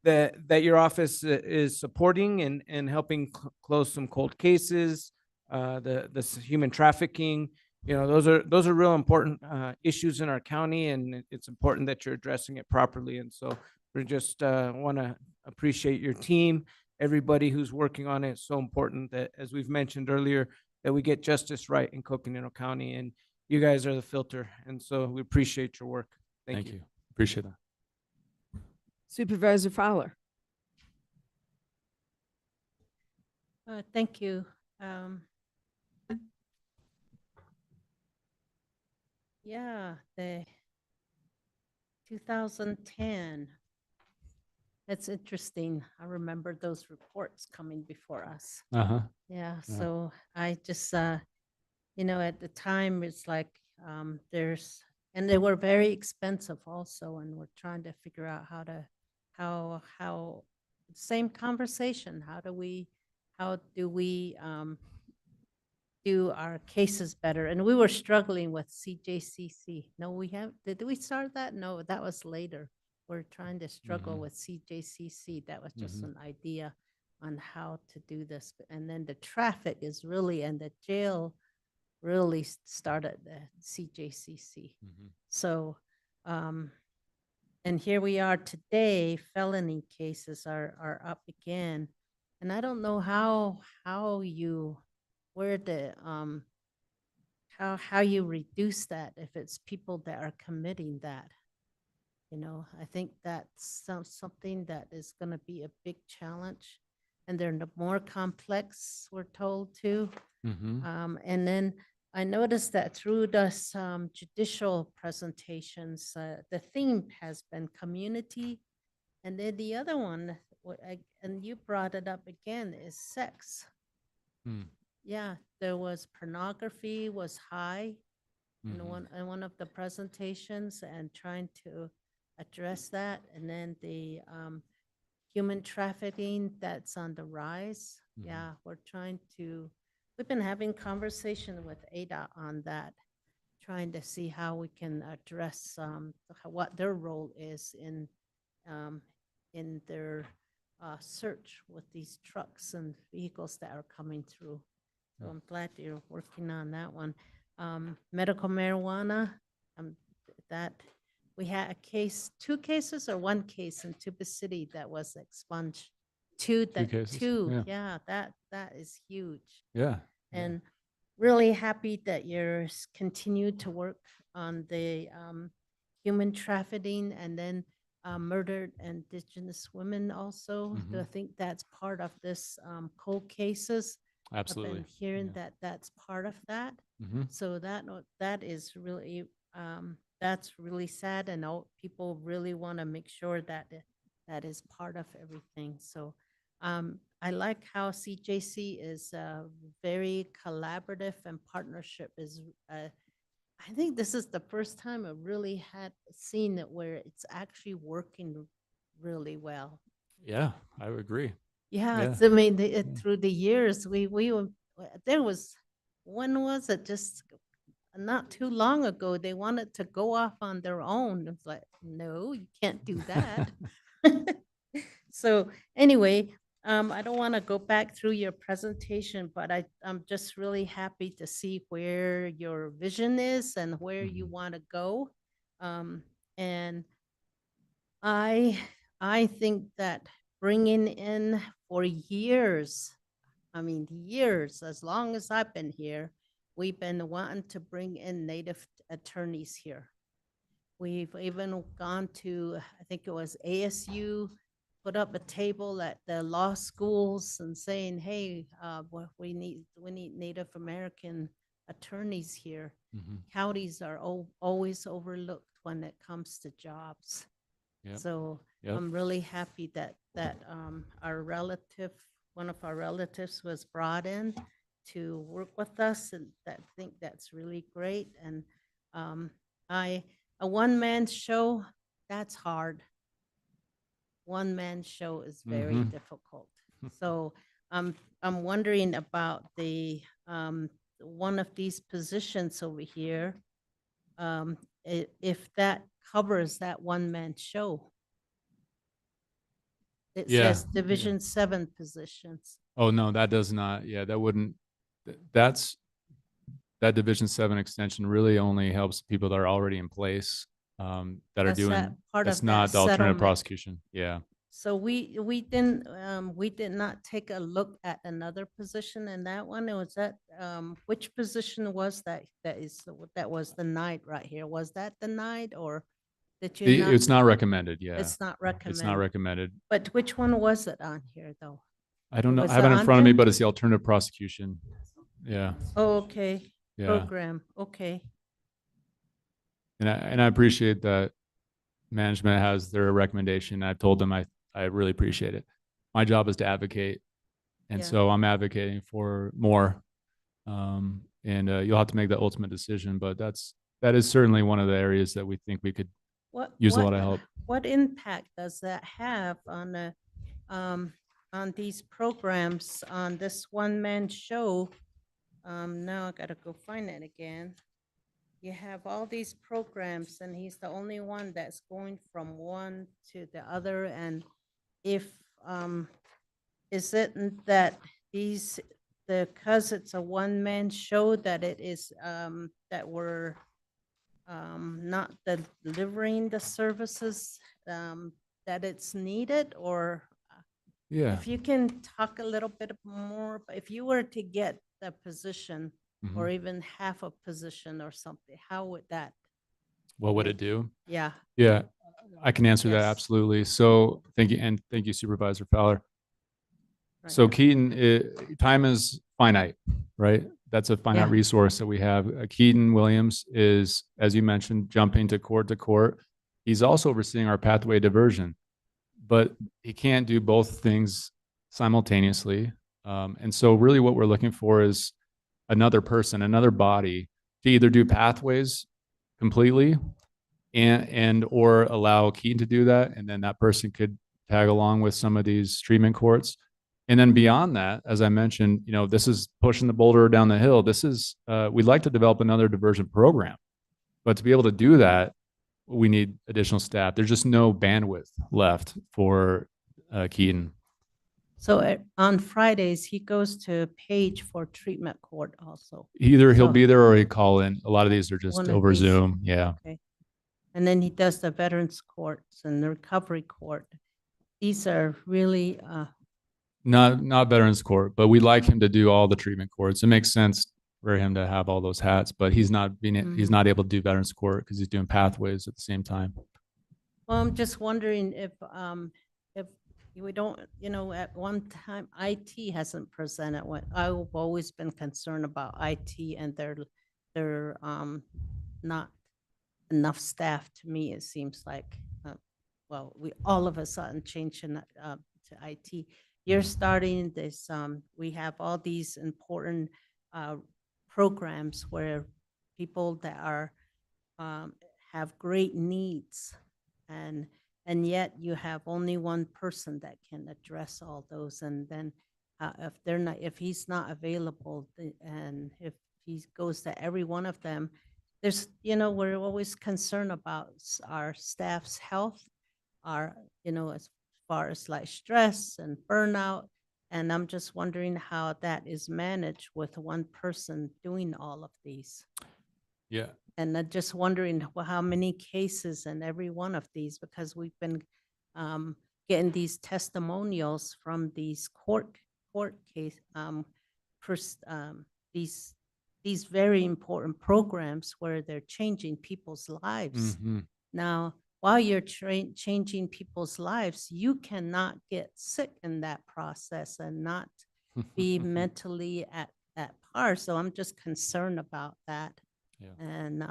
That your office is supporting and helping close some cold cases, the human trafficking. Those are real important issues in our county, and it's important that you're addressing it properly. And so we just want to appreciate your team, everybody who's working on it. It's so important that, as we've mentioned earlier, that we get justice right in Coconino County, and you guys are the filter. And so we appreciate your work. Thank you. Appreciate that. Supervisor Fowler? Thank you. Yeah, the 2010. That's interesting. I remember those reports coming before us. Uh-huh. Yeah, so I just, at the time, it's like and they were very expensive also, and we're trying to figure out how same conversation, how do we do our cases better? And we were struggling with CJCC. No, did we start that? No, that was later. We're trying to struggle with CJCC. That was just an idea on how to do this. And then the traffic is really, and the jail really started the CJCC. So, and here we are today, felony cases are up again. And I don't know how you reduce that if it's people that are committing that. I think that's something that is going to be a big challenge, and they're more complex, we're told too. And then I noticed that through the judicial presentations, the theme has been community, and then the other one, and you brought it up again, is sex. Yeah, there was pornography was high in one of the presentations, and trying to address that. And then the human trafficking that's on the rise. Yeah, we've been having conversation with ADA on that, trying to see how we can address what their role is in their search with these trucks and vehicles that are coming through. So I'm glad you're working on that one. Medical marijuana, that we had a case, 2 cases or 1 case in Tuba City that was expunged. 2 cases, yeah, that is huge. Yeah. And really happy that you're continue to work on the human trafficking, and then murdered Indigenous women also. Do I think that's part of this cold cases? Absolutely. I've been hearing that that's part of that. Mhm. So that is really that's really sad, and all people really want to make sure that that is part of everything. So I like how CJC is very collaborative and partnership is. I think this is the first time I really had seen it where it's actually working really well. Yeah, I would agree. Yeah, Yeah. it's, I mean, through the years, we were, there was, when was it? Just not too long ago, they wanted to go off on their own. It's like, no, you can't do that. So anyway, I don't want to go back through your presentation, but I'm just really happy to see where your vision is and where you want to go. And I think that bringing in for years, I mean, years, as long as I've been here, we've been wanting to bring in Native attorneys here. We've even gone to, I think it was ASU, put up a table at the law schools and saying, hey, we need Native American attorneys here. Counties are always overlooked when it comes to jobs. Yep. So Yep. I'm really happy that our relative, one of our relatives was brought in to work with us, and I think that's really great. And a one-man show, that's hard. One-man show is very difficult. So I'm wondering about the one of these positions over here, if that covers that one-man show. It Yeah. says Division 7 positions. Oh, no, that does not. Yeah, that wouldn't, that Division 7 extension really only helps people that are already in place, that are That's doing, that part that's of not that the alternative settlement. prosecution. Yeah. So we did not take a look at another position in that one. It was that, which position was that? That was denied right here. Was that denied, or did you not? It's not recommended. Yeah. It's not recommended. It's not recommended. But which one was it on here, though? I don't know. Was I have it it in on front of me, here? but it's the alternative prosecution. Yeah. Oh, okay. Yeah. Program, okay. And I appreciate that management has their recommendation. I've told them I really appreciate it. My job is to advocate. And Yeah. so I'm advocating for more. And you'll have to make the ultimate decision, but that is certainly one of the areas that we think we could use a lot of help. What impact does that have on these programs, on this one-man show? Now I gotta go find it again. You have all these programs, and he's the only one that's going from one to the other. And if is it that because it's a one-man show, that it is that we're not delivering the services that it's needed? Or Yeah. if you can talk a little bit more, but if you were to get the position or even half a position or something, how would that? What would it do? Yeah. Yeah, I can answer that Yes. absolutely. So thank you. And thank you, Supervisor Fowler. So Keaton, time is finite, right? That's a finite Yeah. resource that we have. Keaton Williams is, as you mentioned, jumping to court. He's also overseeing our pathway diversion, but he can't do both things simultaneously. And so really what we're looking for is another person, another body to either do pathways completely and or allow Keaton to do that. And then that person could tag along with some of these treatment courts. And then beyond that, as I mentioned, this is pushing the boulder down the hill. This is, we'd like to develop another diversion program, but to be able to do that, we need additional staff. There's just no bandwidth left for Keaton. So on Fridays, he goes to Page for treatment court also. Either he'll So be there or he call in. A lot of these are just one of over these. Zoom. Yeah. Okay. And then he does the veterans courts and the recovery court. These are really, Not veterans court, but we'd like him to do all the treatment courts. It makes sense for him to have all those hats, but he's not able to do veterans court because he's doing pathways at the same time. Well, I'm just wondering if we don't, at one time, IT hasn't presented what, I've always been concerned about IT and their not enough staff to me, it seems like. Well, we all of a sudden changing to IT. You're starting this, we have all these important programs where people that are have great needs, and yet you have only one person that can address all those. And then if he's not available, and if he goes to every one of them, there's, we're always concerned about our staff's health, as far as like stress and burnout. And I'm just wondering how that is managed with one person doing all of these. Yeah. And I'm just wondering how many cases in every one of these, because we've been getting these testimonials from these court case, these very important programs where they're changing people's lives. Now, while you're changing people's lives, you cannot get sick in that process and not be mentally at par. So I'm just concerned about that. Yeah. And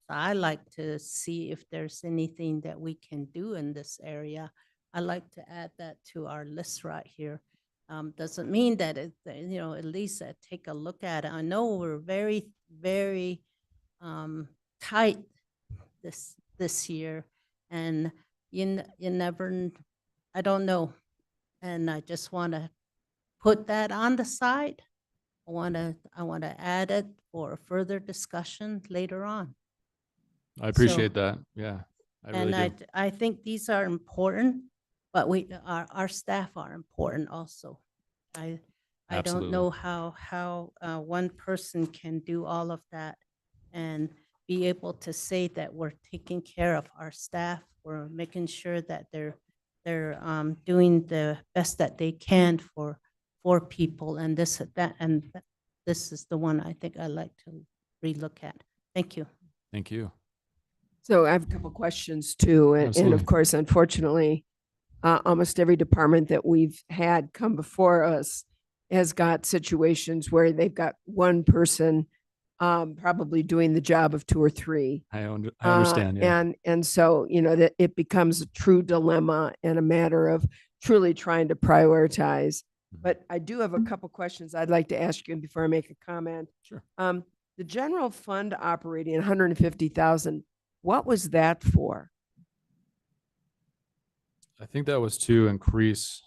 I like to see if there's anything that we can do in this area. I like to add that to our list right here. Doesn't mean that at least take a look at it. I know we're very, very tight this year, and you never, I don't know. And I just want to put that on the side. I want to add it for further discussion later on. I appreciate that. Yeah, I really do. I think these are important, but our staff are important also. I don't know how one person can do all of that and be able to say that we're taking care of our staff. We're making sure that they're doing the best that they can for people, and this is the one I think I like to relook at. Thank you. Thank you. So I have a couple questions too. And of course, unfortunately, almost every department that we've had come before us has got situations where they've got one person probably doing the job of two or three. I understand. Yeah. And so, that it becomes a true dilemma and a matter of truly trying to prioritize. But I do have a couple questions I'd like to ask you before I make a comment. Sure. The general fund operating 150,000, what was that for? I think that was to increase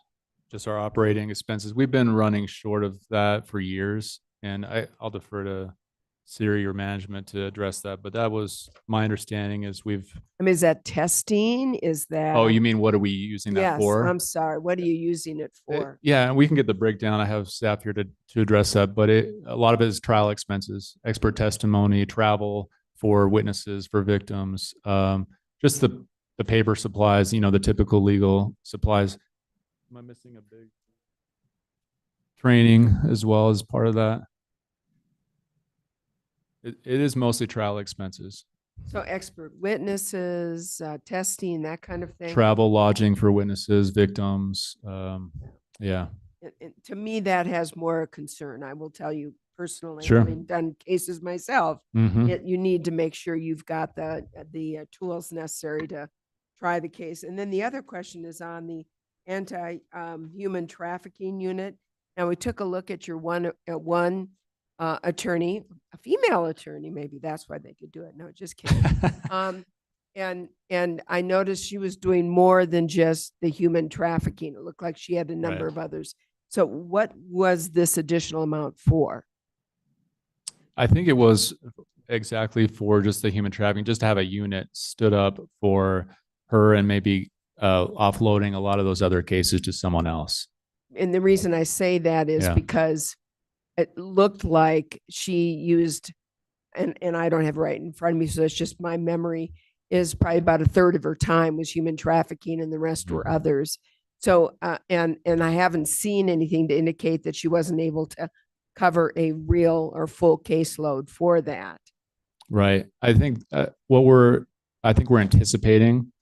just our operating expenses. We've been running short of that for years, and I'll defer to Siri or management to address that. But that was my understanding is is that testing? Is that? Oh, you mean what are we using that for? Yes, I'm sorry. What are you using it for? Yeah, and we can get the breakdown. I have staff here to address that, but a lot of it is trial expenses, expert testimony, travel for witnesses, for victims, just the paper supplies, the typical legal supplies. Am I missing a big training as well as part of that? It is mostly trial expenses. So expert witnesses, testing, that kind of thing. Travel, lodging for witnesses, victims. Yeah. To me, that has more concern. I will tell you personally, Sure. having done cases myself, you need to make sure you've got the tools necessary to try the case. And then the other question is on the anti-human trafficking unit. Now, we took a look at your one attorney, a female attorney, maybe that's why they could do it. No, just kidding. And I noticed she was doing more than just the human trafficking. It looked like she had a number of others. So what was this additional amount for? I think it was exactly for just the human trafficking, just to have a unit stood up for her and maybe offloading a lot of those other cases to someone else. And the reason I say that is because it looked like she used, and I don't have it right in front of me, so it's just my memory, is probably about a third of her time was human trafficking and the rest were others. So, and I haven't seen anything to indicate that she wasn't able to cover a real or full caseload for that. Right. I think we're anticipating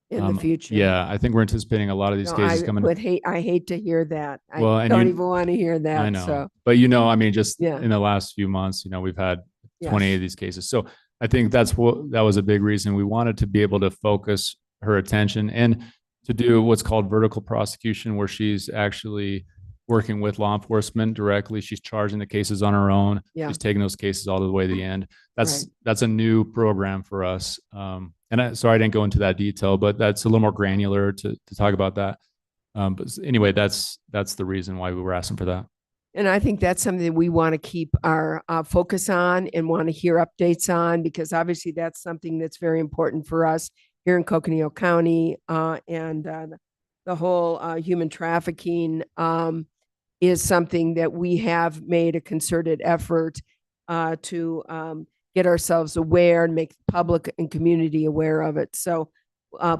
in the future. Yeah, I think we're anticipating a lot of these No, cases I coming. would hate, I hate to hear that. I Well, and don't you- even want to hear that. I know, So, but I mean, just Yeah. in the last few months, we've had 28 Yes. of these cases. So I think that was a big reason we wanted to be able to focus her attention and to do what's called vertical prosecution, where she's actually working with law enforcement directly. She's charging the cases on her own. Yeah. She's taking those cases all the way to the end. That's a new program for us. Sorry, I didn't go into that detail, but that's a little more granular to talk about that. But anyway, that's the reason why we were asking for that. and I think that's something that we want to keep our focus on and want to hear updates on, because obviously that's something that's very important for us here in Coconino County, and the whole human trafficking is something that we have made a concerted effort to get ourselves aware and make the public and community aware of it. So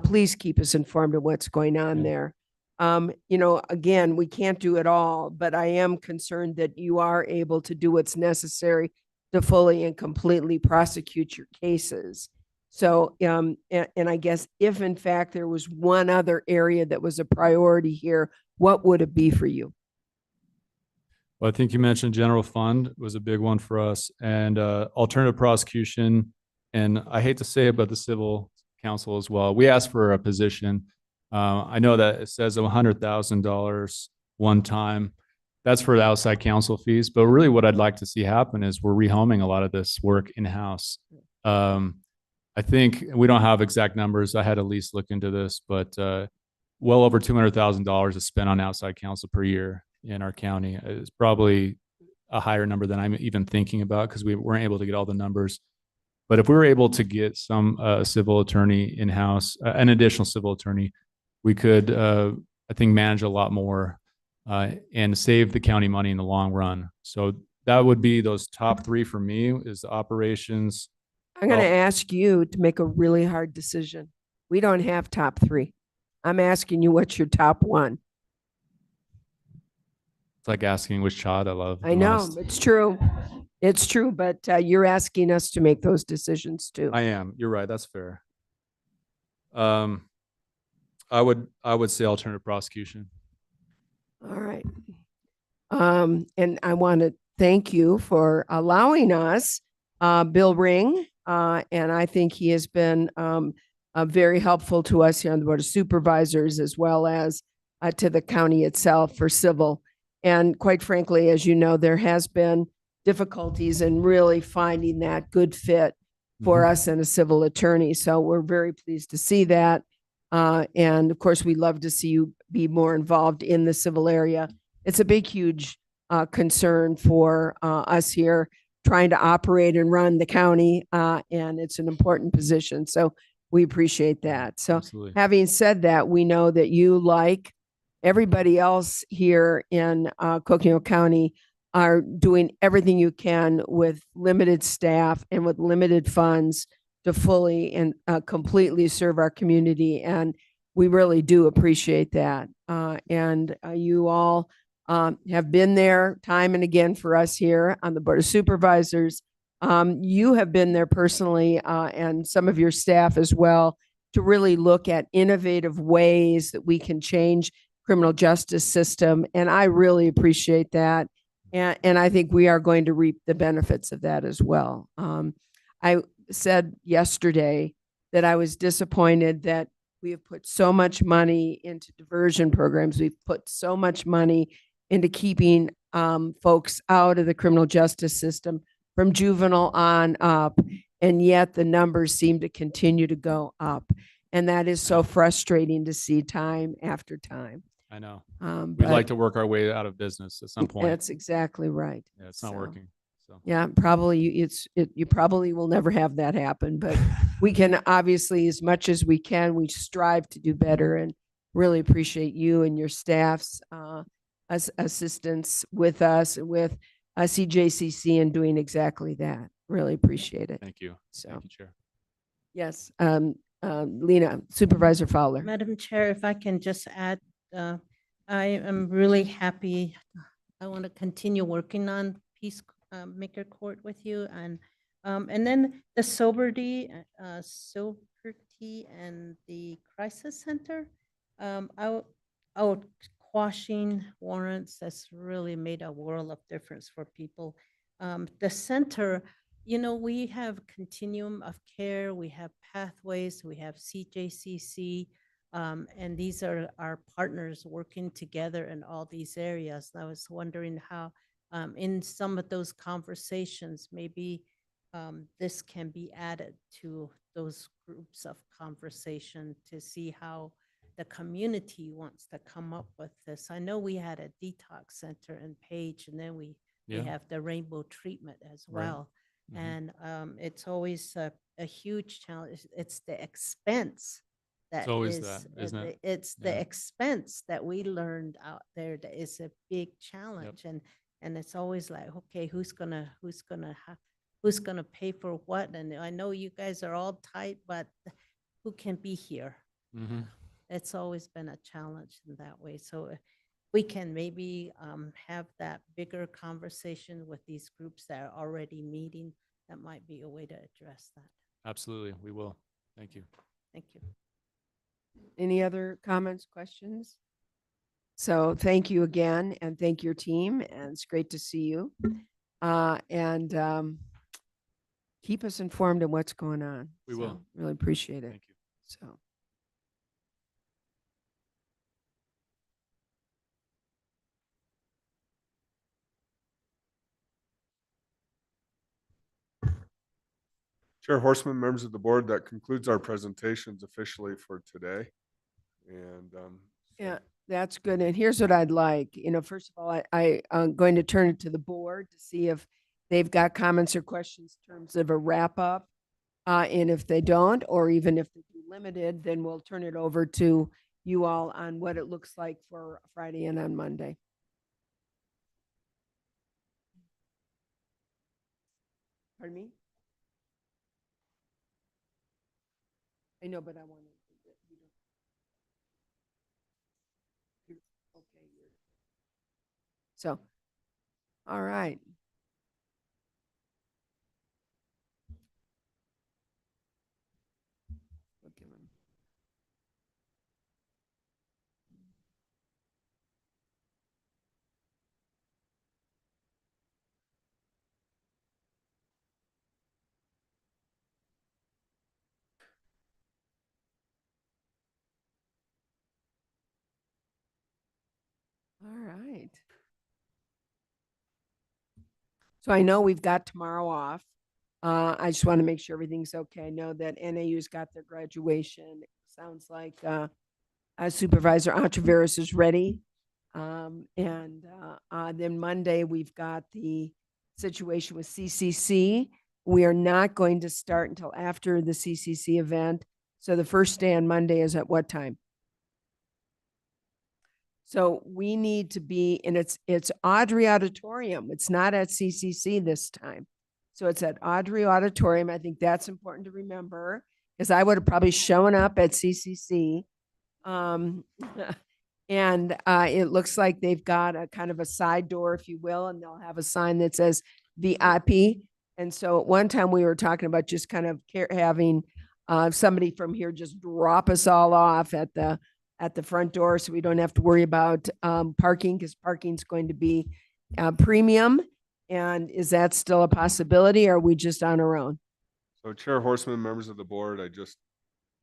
please keep us informed of what's going on there. Again, we can't do it all, but I am concerned that you are able to do what's necessary to fully and completely prosecute your cases. So, and I guess if in fact there was one other area that was a priority here, what would it be for you? Well, I think you mentioned general fund was a big one for us, and alternative prosecution. And I hate to say it, but the civil counsel as well. We asked for a position. I know that it says $100,000 one time. That's for the outside counsel fees. But really what I'd like to see happen is we're rehoming a lot of this work in-house. I think we don't have exact numbers. I had at least look into this, but well over $200,000 is spent on outside counsel per year in our county. It's probably a higher number than I'm even thinking about, because we weren't able to get all the numbers. But if we were able to get some civil attorney in-house, an additional civil attorney, we could, I think, manage a lot more and save the county money in the long run. So that would be those top three for me: is the operations. I'm going to ask you to make a really hard decision. We don't have top three. I'm asking you, what's your top one? It's like asking which child I love. I know, it's true. It's true, but you're asking us to make those decisions too. I am. You're right. That's fair. I would say alternative prosecution. All right. And I want to thank you for allowing us, Bill Ring, and I think he has been very helpful to us here on the Board of Supervisors, as well as to the county itself for civil. And quite frankly, as you know, there has been difficulties in really finding that good fit for us and a civil attorney. So we're very pleased to see that. And of course, we love to see you be more involved in the civil area. It's a big, huge concern for us here trying to operate and run the county, and it's an important position. So we appreciate that. So Absolutely. having said that, we know that you, like everybody else here in Coconino County, are doing everything you can with limited staff and with limited funds to fully and completely serve our community. And we really do appreciate that. And you all have been there time and again for us here on the Board of Supervisors. You have been there personally, and some of your staff as well, to really look at innovative ways that we can change criminal justice system. And I really appreciate that. And I think we are going to reap the benefits of that as well. I said yesterday that I was disappointed that we have put so much money into diversion programs. We've put so much money into keeping folks out of the criminal justice system from juvenile on up. And yet the numbers seem to continue to go up. And that is so frustrating to see time after time. I know. We'd But like to work our way out of business at some point. that's exactly right. Yeah, it's not working. So Yeah, probably you probably will never have that happen, but we can obviously, as much as we can, we strive to do better, and really appreciate you and your staff's assistance with us and with CJCC in doing exactly that. Really appreciate it. thank you. So, Thank you, Chair. yes, Lena, Supervisor Fowler. Madam Chair, if I can just add, I am really happy. I want to continue working on Peacemaker Court with you, and then the sobriety and the crisis center. Out quashing warrants, that's really made a world of difference for people. The center, you know, we have continuum of care, we have pathways, we have CJCC, and these are our partners working together in all these areas. And I was wondering how, in some of those conversations, maybe this can be added to those groups of conversation to see how the community wants to come up with this. I know we had a detox center in Page, and then we Yeah. have the rainbow treatment as Right. well. Mhm. And it's always a huge challenge. It's the expense that It's always is, that, isn't it? it's the Yeah. expense that we learned out there that is a big challenge. And it's always like, okay, who's gonna pay for what? And I know you guys are all tight, but who can be here? Mhm. It's always been a challenge in that way. So we can maybe have that bigger conversation with these groups that are already meeting. That might be a way to address that. Absolutely, we will. Thank you. Thank you. Any other comments, questions? So thank you again, and thank your team, and it's great to see you. And keep us informed on what's going on. We So, will. Really appreciate it. Thank you. So. Chair Horseman, members of the board, that concludes our presentations officially for today. And Yeah, that's good. And here's what I'd like, first of all, I'm going to turn it to the board to see if they've got comments or questions in terms of a wrap up. And if they don't, or even if they do limited, then we'll turn it over to you all on what it looks like for Friday and on Monday. Pardon me? I know, but I want to. Okay. So, all right. Look at them. All right. So I know we've got tomorrow off. I just want to make sure everything's okay. I know that NAU's got their graduation. Sounds like Supervisor Ontiveros is ready. And then Monday, we've got the situation with CCC. We are not going to start until after the CCC event. So the first day on Monday is at what time? So we need to be, and it's Audrey Auditorium. It's not at CCC this time. So it's at Audrey Auditorium. I think that's important to remember, because I would have probably shown up at CCC. And it looks like they've got a kind of a side door, if you will, and they'll have a sign that says VIP. And so at one time we were talking about just kind of having somebody from here just drop us all off at the front door, so we don't have to worry about parking, because parking's going to be premium. And is that still a possibility, or are we just on our own? so Chair Horseman, members of the board, I just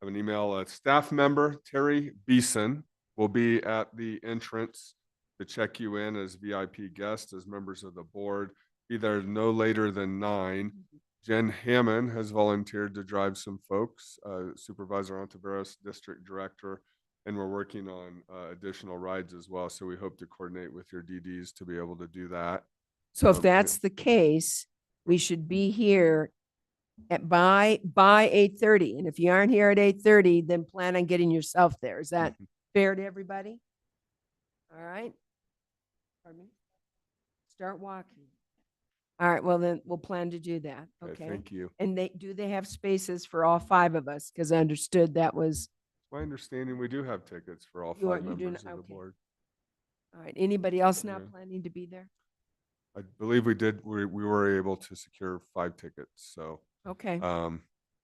have an email. A staff member, Terry Beeson, will be at the entrance to check you in as VIP guests, as members of the board. Be there no later than 9. Jen Hammond has volunteered to drive some folks, Supervisor Ontiveros, District Director, and we're working on additional rides as well. So we hope to coordinate with your DDs to be able to do that. So if that's the case, we should be here by 8:30. And if you aren't here at 8:30, then plan on getting yourself there. Is that fair to everybody? All right. Pardon me? Start walking. All right, well then we'll plan to do that. Okay. Thank you. And they have spaces for all 5 of us? Because I understood that was. My understanding, we do have tickets for all You 5 do members not- of the okay. board. All right. Anybody else not Yeah. planning to be there? I believe we did. We were able to secure 5 tickets. So Okay.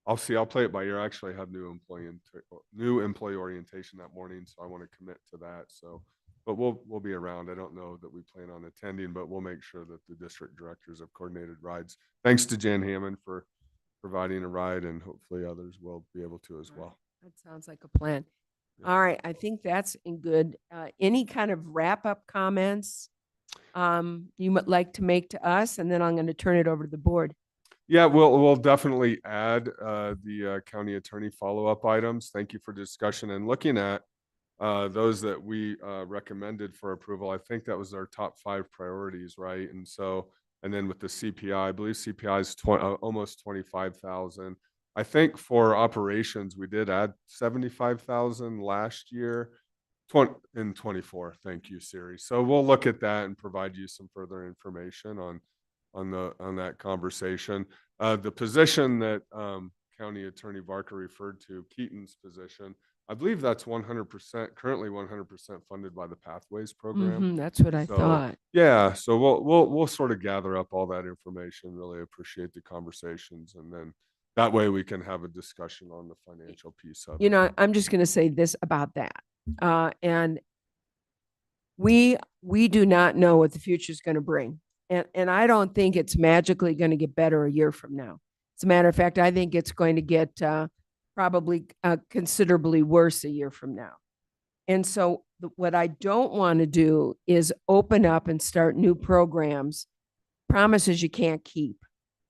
I'll see. I'll play it by ear. I actually have new employee orientation that morning, so I want to commit to that. So, but we'll be around. I don't know that we plan on attending, but we'll make sure that the district directors have coordinated rides. Thanks to Jan Hammond for providing a ride, and hopefully others will be able to as well. That sounds like a plan. All right, I think that's in good. Any kind of wrap-up comments you would like to make to us, and then I'm going to turn it over to the board. Yeah, we'll definitely add the county attorney follow-up items. Thank you for discussion and looking at those that we recommended for approval. I think that was our top 5 priorities, right? And so, and then with the CPI, I believe CPI is almost 25,000. I think for operations, we did add 75,000 last year, in 24. Thank you, Siri. So we'll look at that and provide you some further information on that conversation. The position that County Attorney Barker referred to, Keaton's position, I believe that's 100%, currently 100% funded by the Pathways program. That's what I thought. Yeah, so we'll sort of gather up all that information. Really appreciate the conversations, and then that way we can have a discussion on the financial piece of it. You know, I'm just going to say this about that, and we do not know what the future is going to bring, and I don't think it's magically going to get better a year from now. As a matter of fact, I think it's going to get probably considerably worse a year from now. And so what I don't want to do is open up and start new programs, promises you can't keep,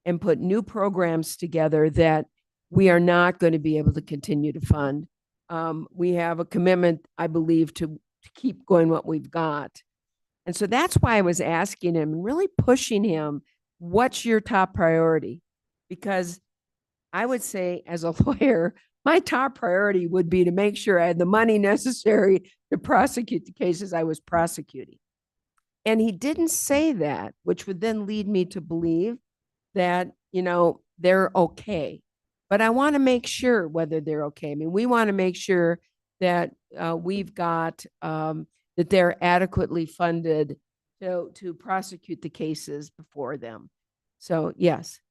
and put new programs together that we are not going to be able to continue to fund. We have a commitment, I believe, to keep going what we've got. And so that's why I was asking him, really pushing him, what's your top priority? Because I would say, as a lawyer, my top priority would be to make sure I had the money necessary to prosecute the cases I was prosecuting. And he didn't say that, which would then lead me to believe that, you know, they're okay. But I want to make sure whether they're okay. I mean, we want to make sure that we've got, that they're adequately funded to prosecute the cases before them. So, yes.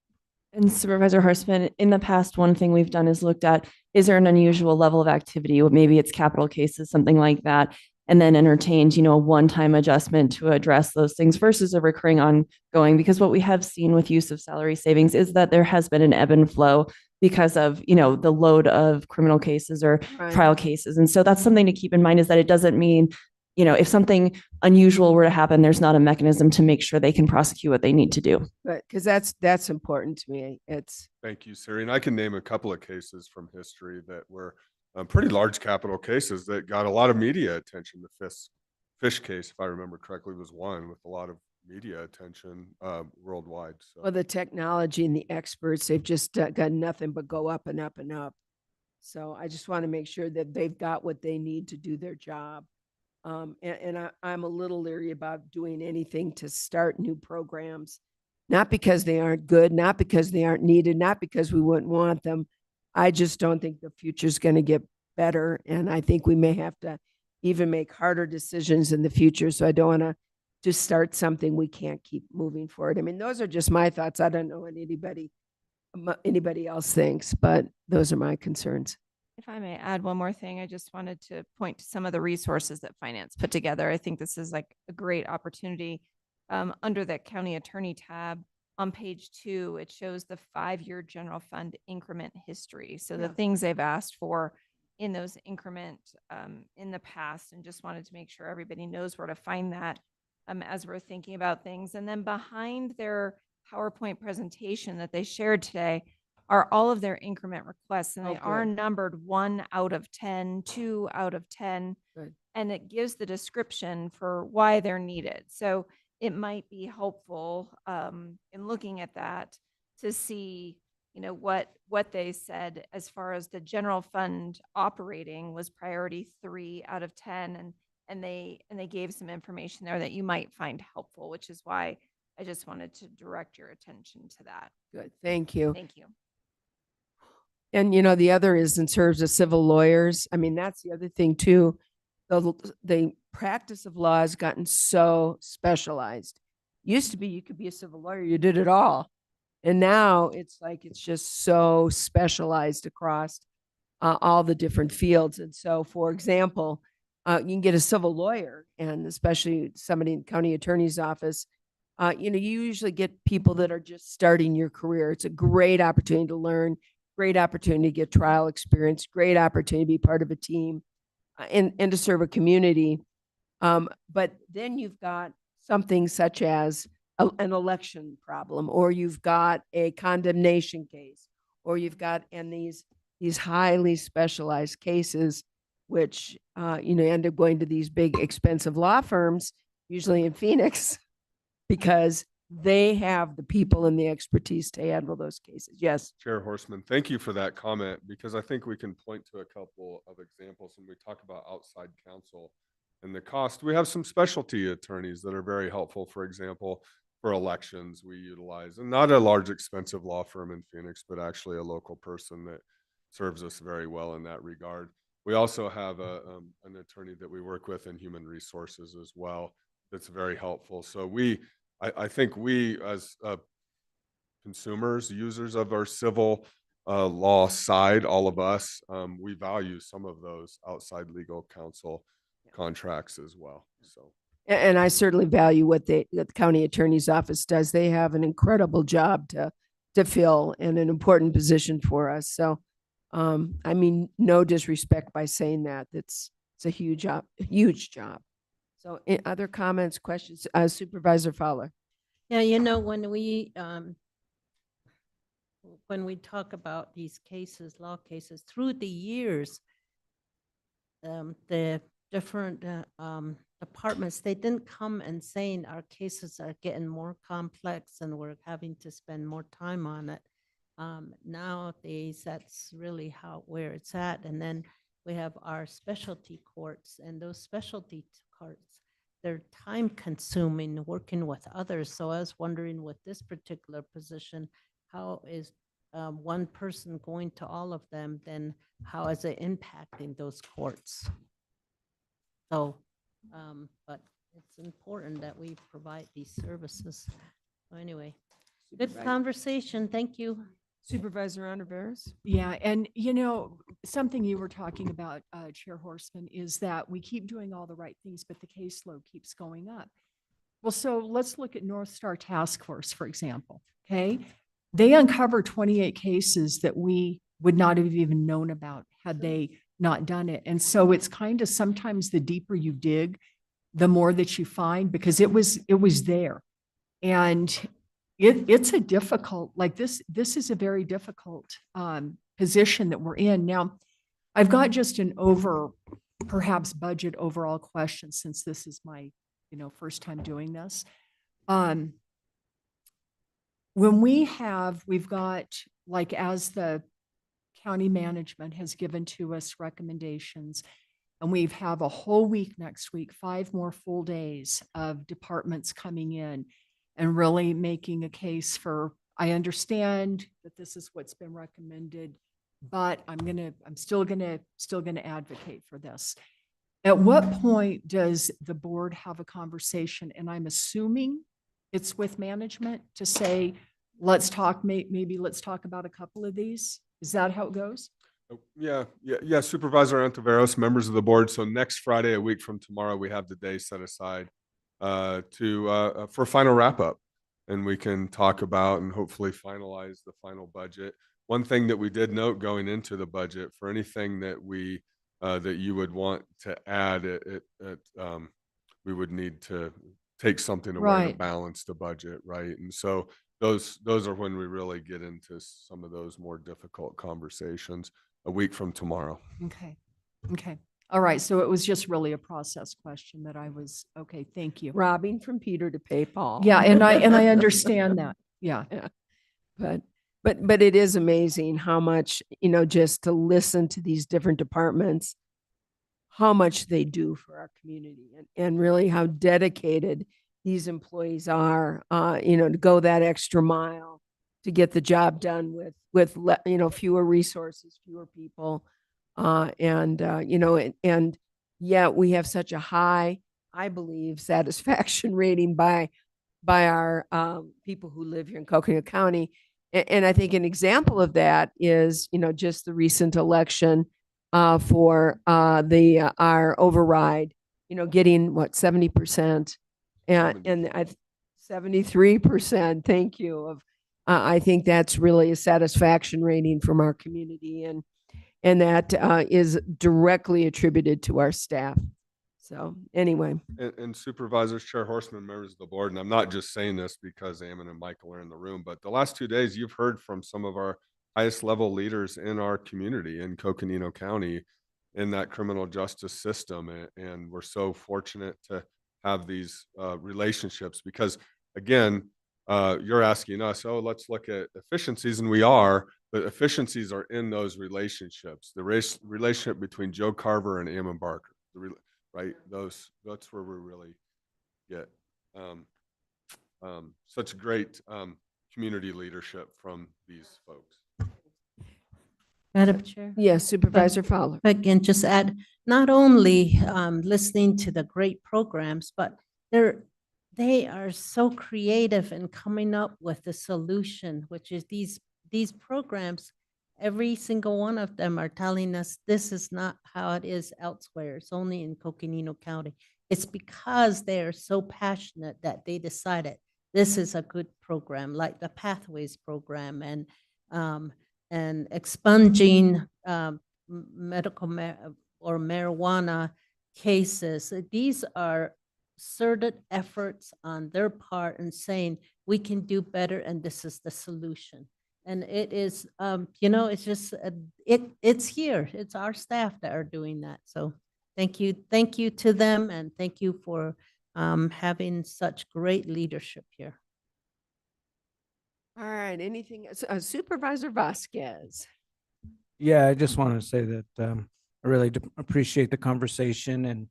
And Supervisor Horstman, in the past, one thing we've done is looked at, is there an unusual level of activity? Maybe it's capital cases, something like that, and then entertained, you know, a one-time adjustment to address those things versus a recurring ongoing. Because what we have seen with use of salary savings is that there has been an ebb and flow because of, you know, the load of criminal cases or trial cases. And so that's something to keep in mind, is that it doesn't mean, you know, if something unusual were to happen, there's not a mechanism to make sure they can prosecute what they need to do. But because that's important to me. Thank you, Siri. And I can name a couple of cases from history that were pretty large capital cases that got a lot of media attention. The fish case, if I remember correctly, was one with a lot of media attention worldwide. So. Well, the technology and the experts, they've just got nothing but go up and up and up. So I just want to make sure that they've got what they need to do their job. I'm a little leery about doing anything to start new programs, not because they aren't good, not because they aren't needed, not because we wouldn't want them. I just don't think the future is going to get better. And I think we may have to even make harder decisions in the future. So I don't want to just start something we can't keep moving forward. I mean, those are just my thoughts. I don't know what anybody else thinks, but those are my concerns. If I may add one more thing, I just wanted to point to some of the resources that finance put together. I think this is like a great opportunity. Under the county attorney tab on page 2, it shows the 5-year general fund increment history. So the things they've asked for in those increment in the past, and just wanted to make sure everybody knows where to find that as we're thinking about things. And then behind their PowerPoint presentation that they shared today are all of their increment requests, and they are numbered 1 out of 10, 2 out of 10, and it gives the description for why they're needed. So it might be helpful in looking at that to see, you know, what they said as far as the general fund operating was priority 3 out of 10, and they gave some information there that you might find helpful, which is why I just wanted to direct your attention to that. Good, thank you. Thank you. And, you know, the other is in terms of civil lawyers. I mean, that's the other thing too. The practice of law has gotten so specialized. Used to be you could be a civil lawyer, you did it all. And now it's like, it's just so specialized across all the different fields. And so, for example, you can get a civil lawyer, and especially somebody in the county attorney's office. You usually get people that are just starting your career. It's a great opportunity to learn, great opportunity to get trial experience, great opportunity to be part of a team, and to serve a community. But then you've got something such as an election problem, or you've got a condemnation case, or you've got, and these highly specialized cases, which, end up going to these big expensive law firms, usually in Phoenix, because they have the people and the expertise to handle those cases. Yes. Chair Horseman, thank you for that comment, because I think we can point to a couple of examples when we talk about outside counsel and the cost. We have some specialty attorneys that are very helpful. For example, for elections, we utilize, and not a large expensive law firm in Phoenix, but actually a local person that serves us very well in that regard. We also have an attorney that we work with in human resources as well that's very helpful. So I think we, as consumers, users of our civil law side, all of us, we value some of those outside legal counsel contracts as well. So, And I certainly value what the county attorney's office does. They have an incredible job to fill, and an important position for us. So, I mean, no disrespect by saying that. It's a huge job, huge job. So, other comments, questions, Supervisor Fowler? Yeah, when we talk about these cases, law cases, through the years, the different departments, they didn't come and saying our cases are getting more complex and we're having to spend more time on it. Nowadays, that's really where it's at. And then we have our specialty courts, and those specialty courts, they're time consuming working with others. So I was wondering, with this particular position, how is one person going to all of them? Then how is it impacting those courts? So, but it's important that we provide these services. So anyway, good conversation. Thank you. Supervisor Ontiveros? Yeah, and something you were talking about, Chair Horseman, is that we keep doing all the right things, but the caseload keeps going up. Well, so let's look at North Star Task Force, for example, okay? They uncovered 28 cases that we would not have even known about had they not done it. And so it's kind of, sometimes the deeper you dig, the more that you find, because it was there. And it's a difficult, like this is a very difficult position that we're in. Now, I've got just an perhaps budget overall question, since this is my, first time doing this. When we've got, like, as the county management has given to us recommendations, and we have a whole week next week, 5 more full days of departments coming in and really making a case for, I understand that this is what's been recommended, but I'm still gonna advocate for this. At what point does the board have a conversation? And I'm assuming it's with management to say, let's talk, maybe let's talk about a couple of these. Is that how it goes? Yeah. Supervisor Ontiveros, members of the board. So next Friday, a week from tomorrow, we have the day set aside for final wrap up, and we can talk about and hopefully finalize the final budget. One thing that we did note going into the budget, for anything that that you would want to add, we would need to take something away to balance the budget, right? And so those are when we really get into some of those more difficult conversations a week from tomorrow. Okay. All right. So it was just really a process question that okay. Thank you. Robbing from Peter to pay Paul. Yeah. And I understand that. Yeah. But it is amazing how much, just to listen to these different departments, how much they do for our community, and really how dedicated these employees are, to go that extra mile to get the job done with fewer resources, fewer people. And yet we have such a high, I believe, satisfaction rating by our people who live here in Coconino County. And I think an example of that is, just the recent election for our override, getting what, 70%, and 73%, thank you, of I think that's really a satisfaction rating from our community, and that is directly attributed to our staff. So anyway. And supervisors, chair Horseman, members of the board, and I'm not just saying this because Ammon and Michael are in the room, but the last 2 days you've heard from some of our highest level leaders in our community in Coconino County in that criminal justice system. And we're so fortunate to have these relationships because, again, you're asking us, oh, let's look at efficiencies, and we are, but efficiencies are in those relationships. The relationship between Joe Carver and Ammon Barker, right? That's where we really get such great community leadership from these folks. Madam Chair? Yes, Supervisor Fowler. Again, just add, not only listening to the great programs, but they are so creative in coming up with the solution, which is these programs, every single one of them are telling us this is not how it is elsewhere. It's only in Coconino County. It's because they are so passionate that they decided this is a good program, like the Pathways program and expunging medical or marijuana cases. These are concerted efforts on their part and saying we can do better and this is the solution. And it is, it's just, it's here. It's our staff that are doing that. So thank you to them, and thank you for having such great leadership here. All right, anything, Supervisor Vasquez. Yeah, I just want to say that I really appreciate the conversation, and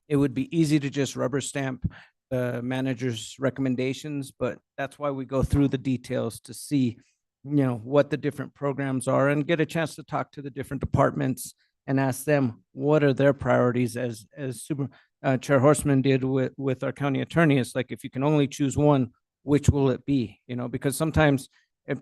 it would be easy to just rubber stamp the manager's recommendations, but that's why we go through the details to see, what the different programs are and get a chance to talk to the different departments and ask them what are their priorities, as Chair Horseman did with our county attorney. It's like, if you can only choose one, which will it be? Because sometimes if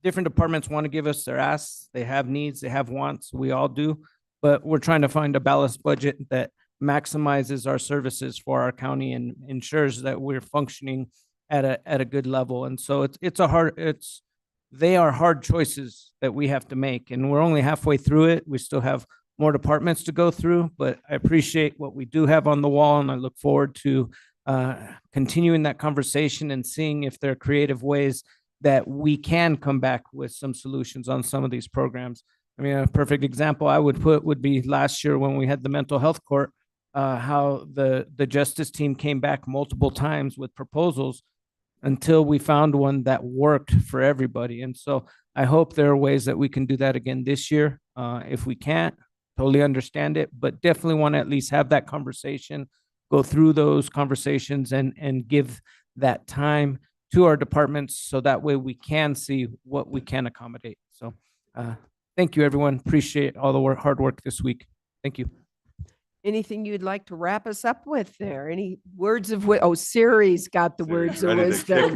different departments want to give us their asks, they have needs, they have wants, we all do, but we're trying to find a balanced budget that maximizes our services for our county and ensures that we're functioning at a good level. And so they are hard choices that we have to make, and we're only halfway through it. We still have more departments to go through, but I appreciate what we do have on the wall, and I look forward to continuing that conversation and seeing if there are creative ways that we can come back with some solutions on some of these programs. I mean, a perfect example I would put would be last year when we had the mental health court, how the justice team came back multiple times with proposals until we found one that worked for everybody. And so I hope there are ways that we can do that again this year. If we can't, totally understand it, but definitely want to at least have that conversation, go through those conversations and give that time to our departments so that way we can see what we can accommodate. So thank you, everyone. Appreciate all the hard work this week. Thank you. Anything you'd like to wrap us up with there? Any words of wisdom? Oh, Siri's got the words of wisdom.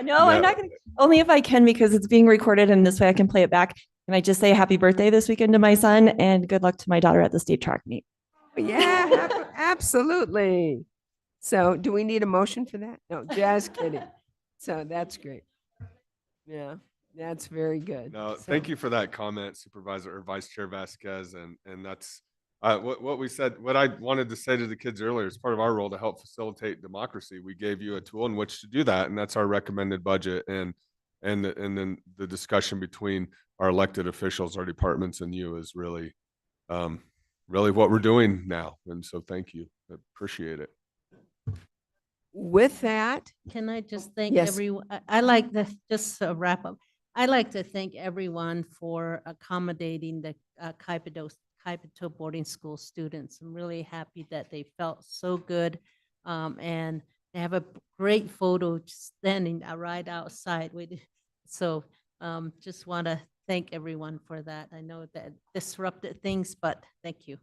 No, I'm not going to, only if I can, because it's being recorded and this way I can play it back. Can I just say happy birthday this weekend to my son and good luck to my daughter at the state track meet? Yeah, absolutely. So do we need a motion for that? No, just kidding. So that's great. Yeah, that's very good. No, So- thank you for that comment, Supervisor or Vice Chair Vasquez. And that's what we said. What I wanted to say to the kids earlier is part of our role to help facilitate democracy. We gave you a tool in which to do that, and that's our recommended budget. And then the discussion between our elected officials, our departments, and you is really, really what we're doing now. And so, thank you. I appreciate it. With that, can I just thank Yes. everyone? I like to just wrap up. I like to thank everyone for accommodating the Kaipito boarding school students. I'm really happy that they felt so good, and they have a great photo standing right outside. So just want to thank everyone for that. I know that disrupted things, but thank you.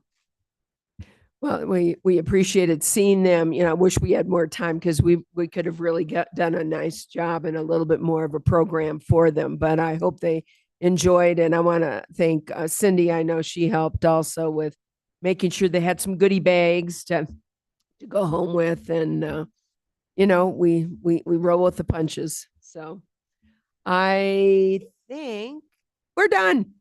Well, we appreciated seeing them. You know, I wish we had more time because we could have really done a nice job and a little bit more of a program for them. But I hope they enjoyed. And I want to thank Cindy. I know she helped also with making sure they had some goodie bags to go home with. And you know, we roll with the punches. So I think we're done.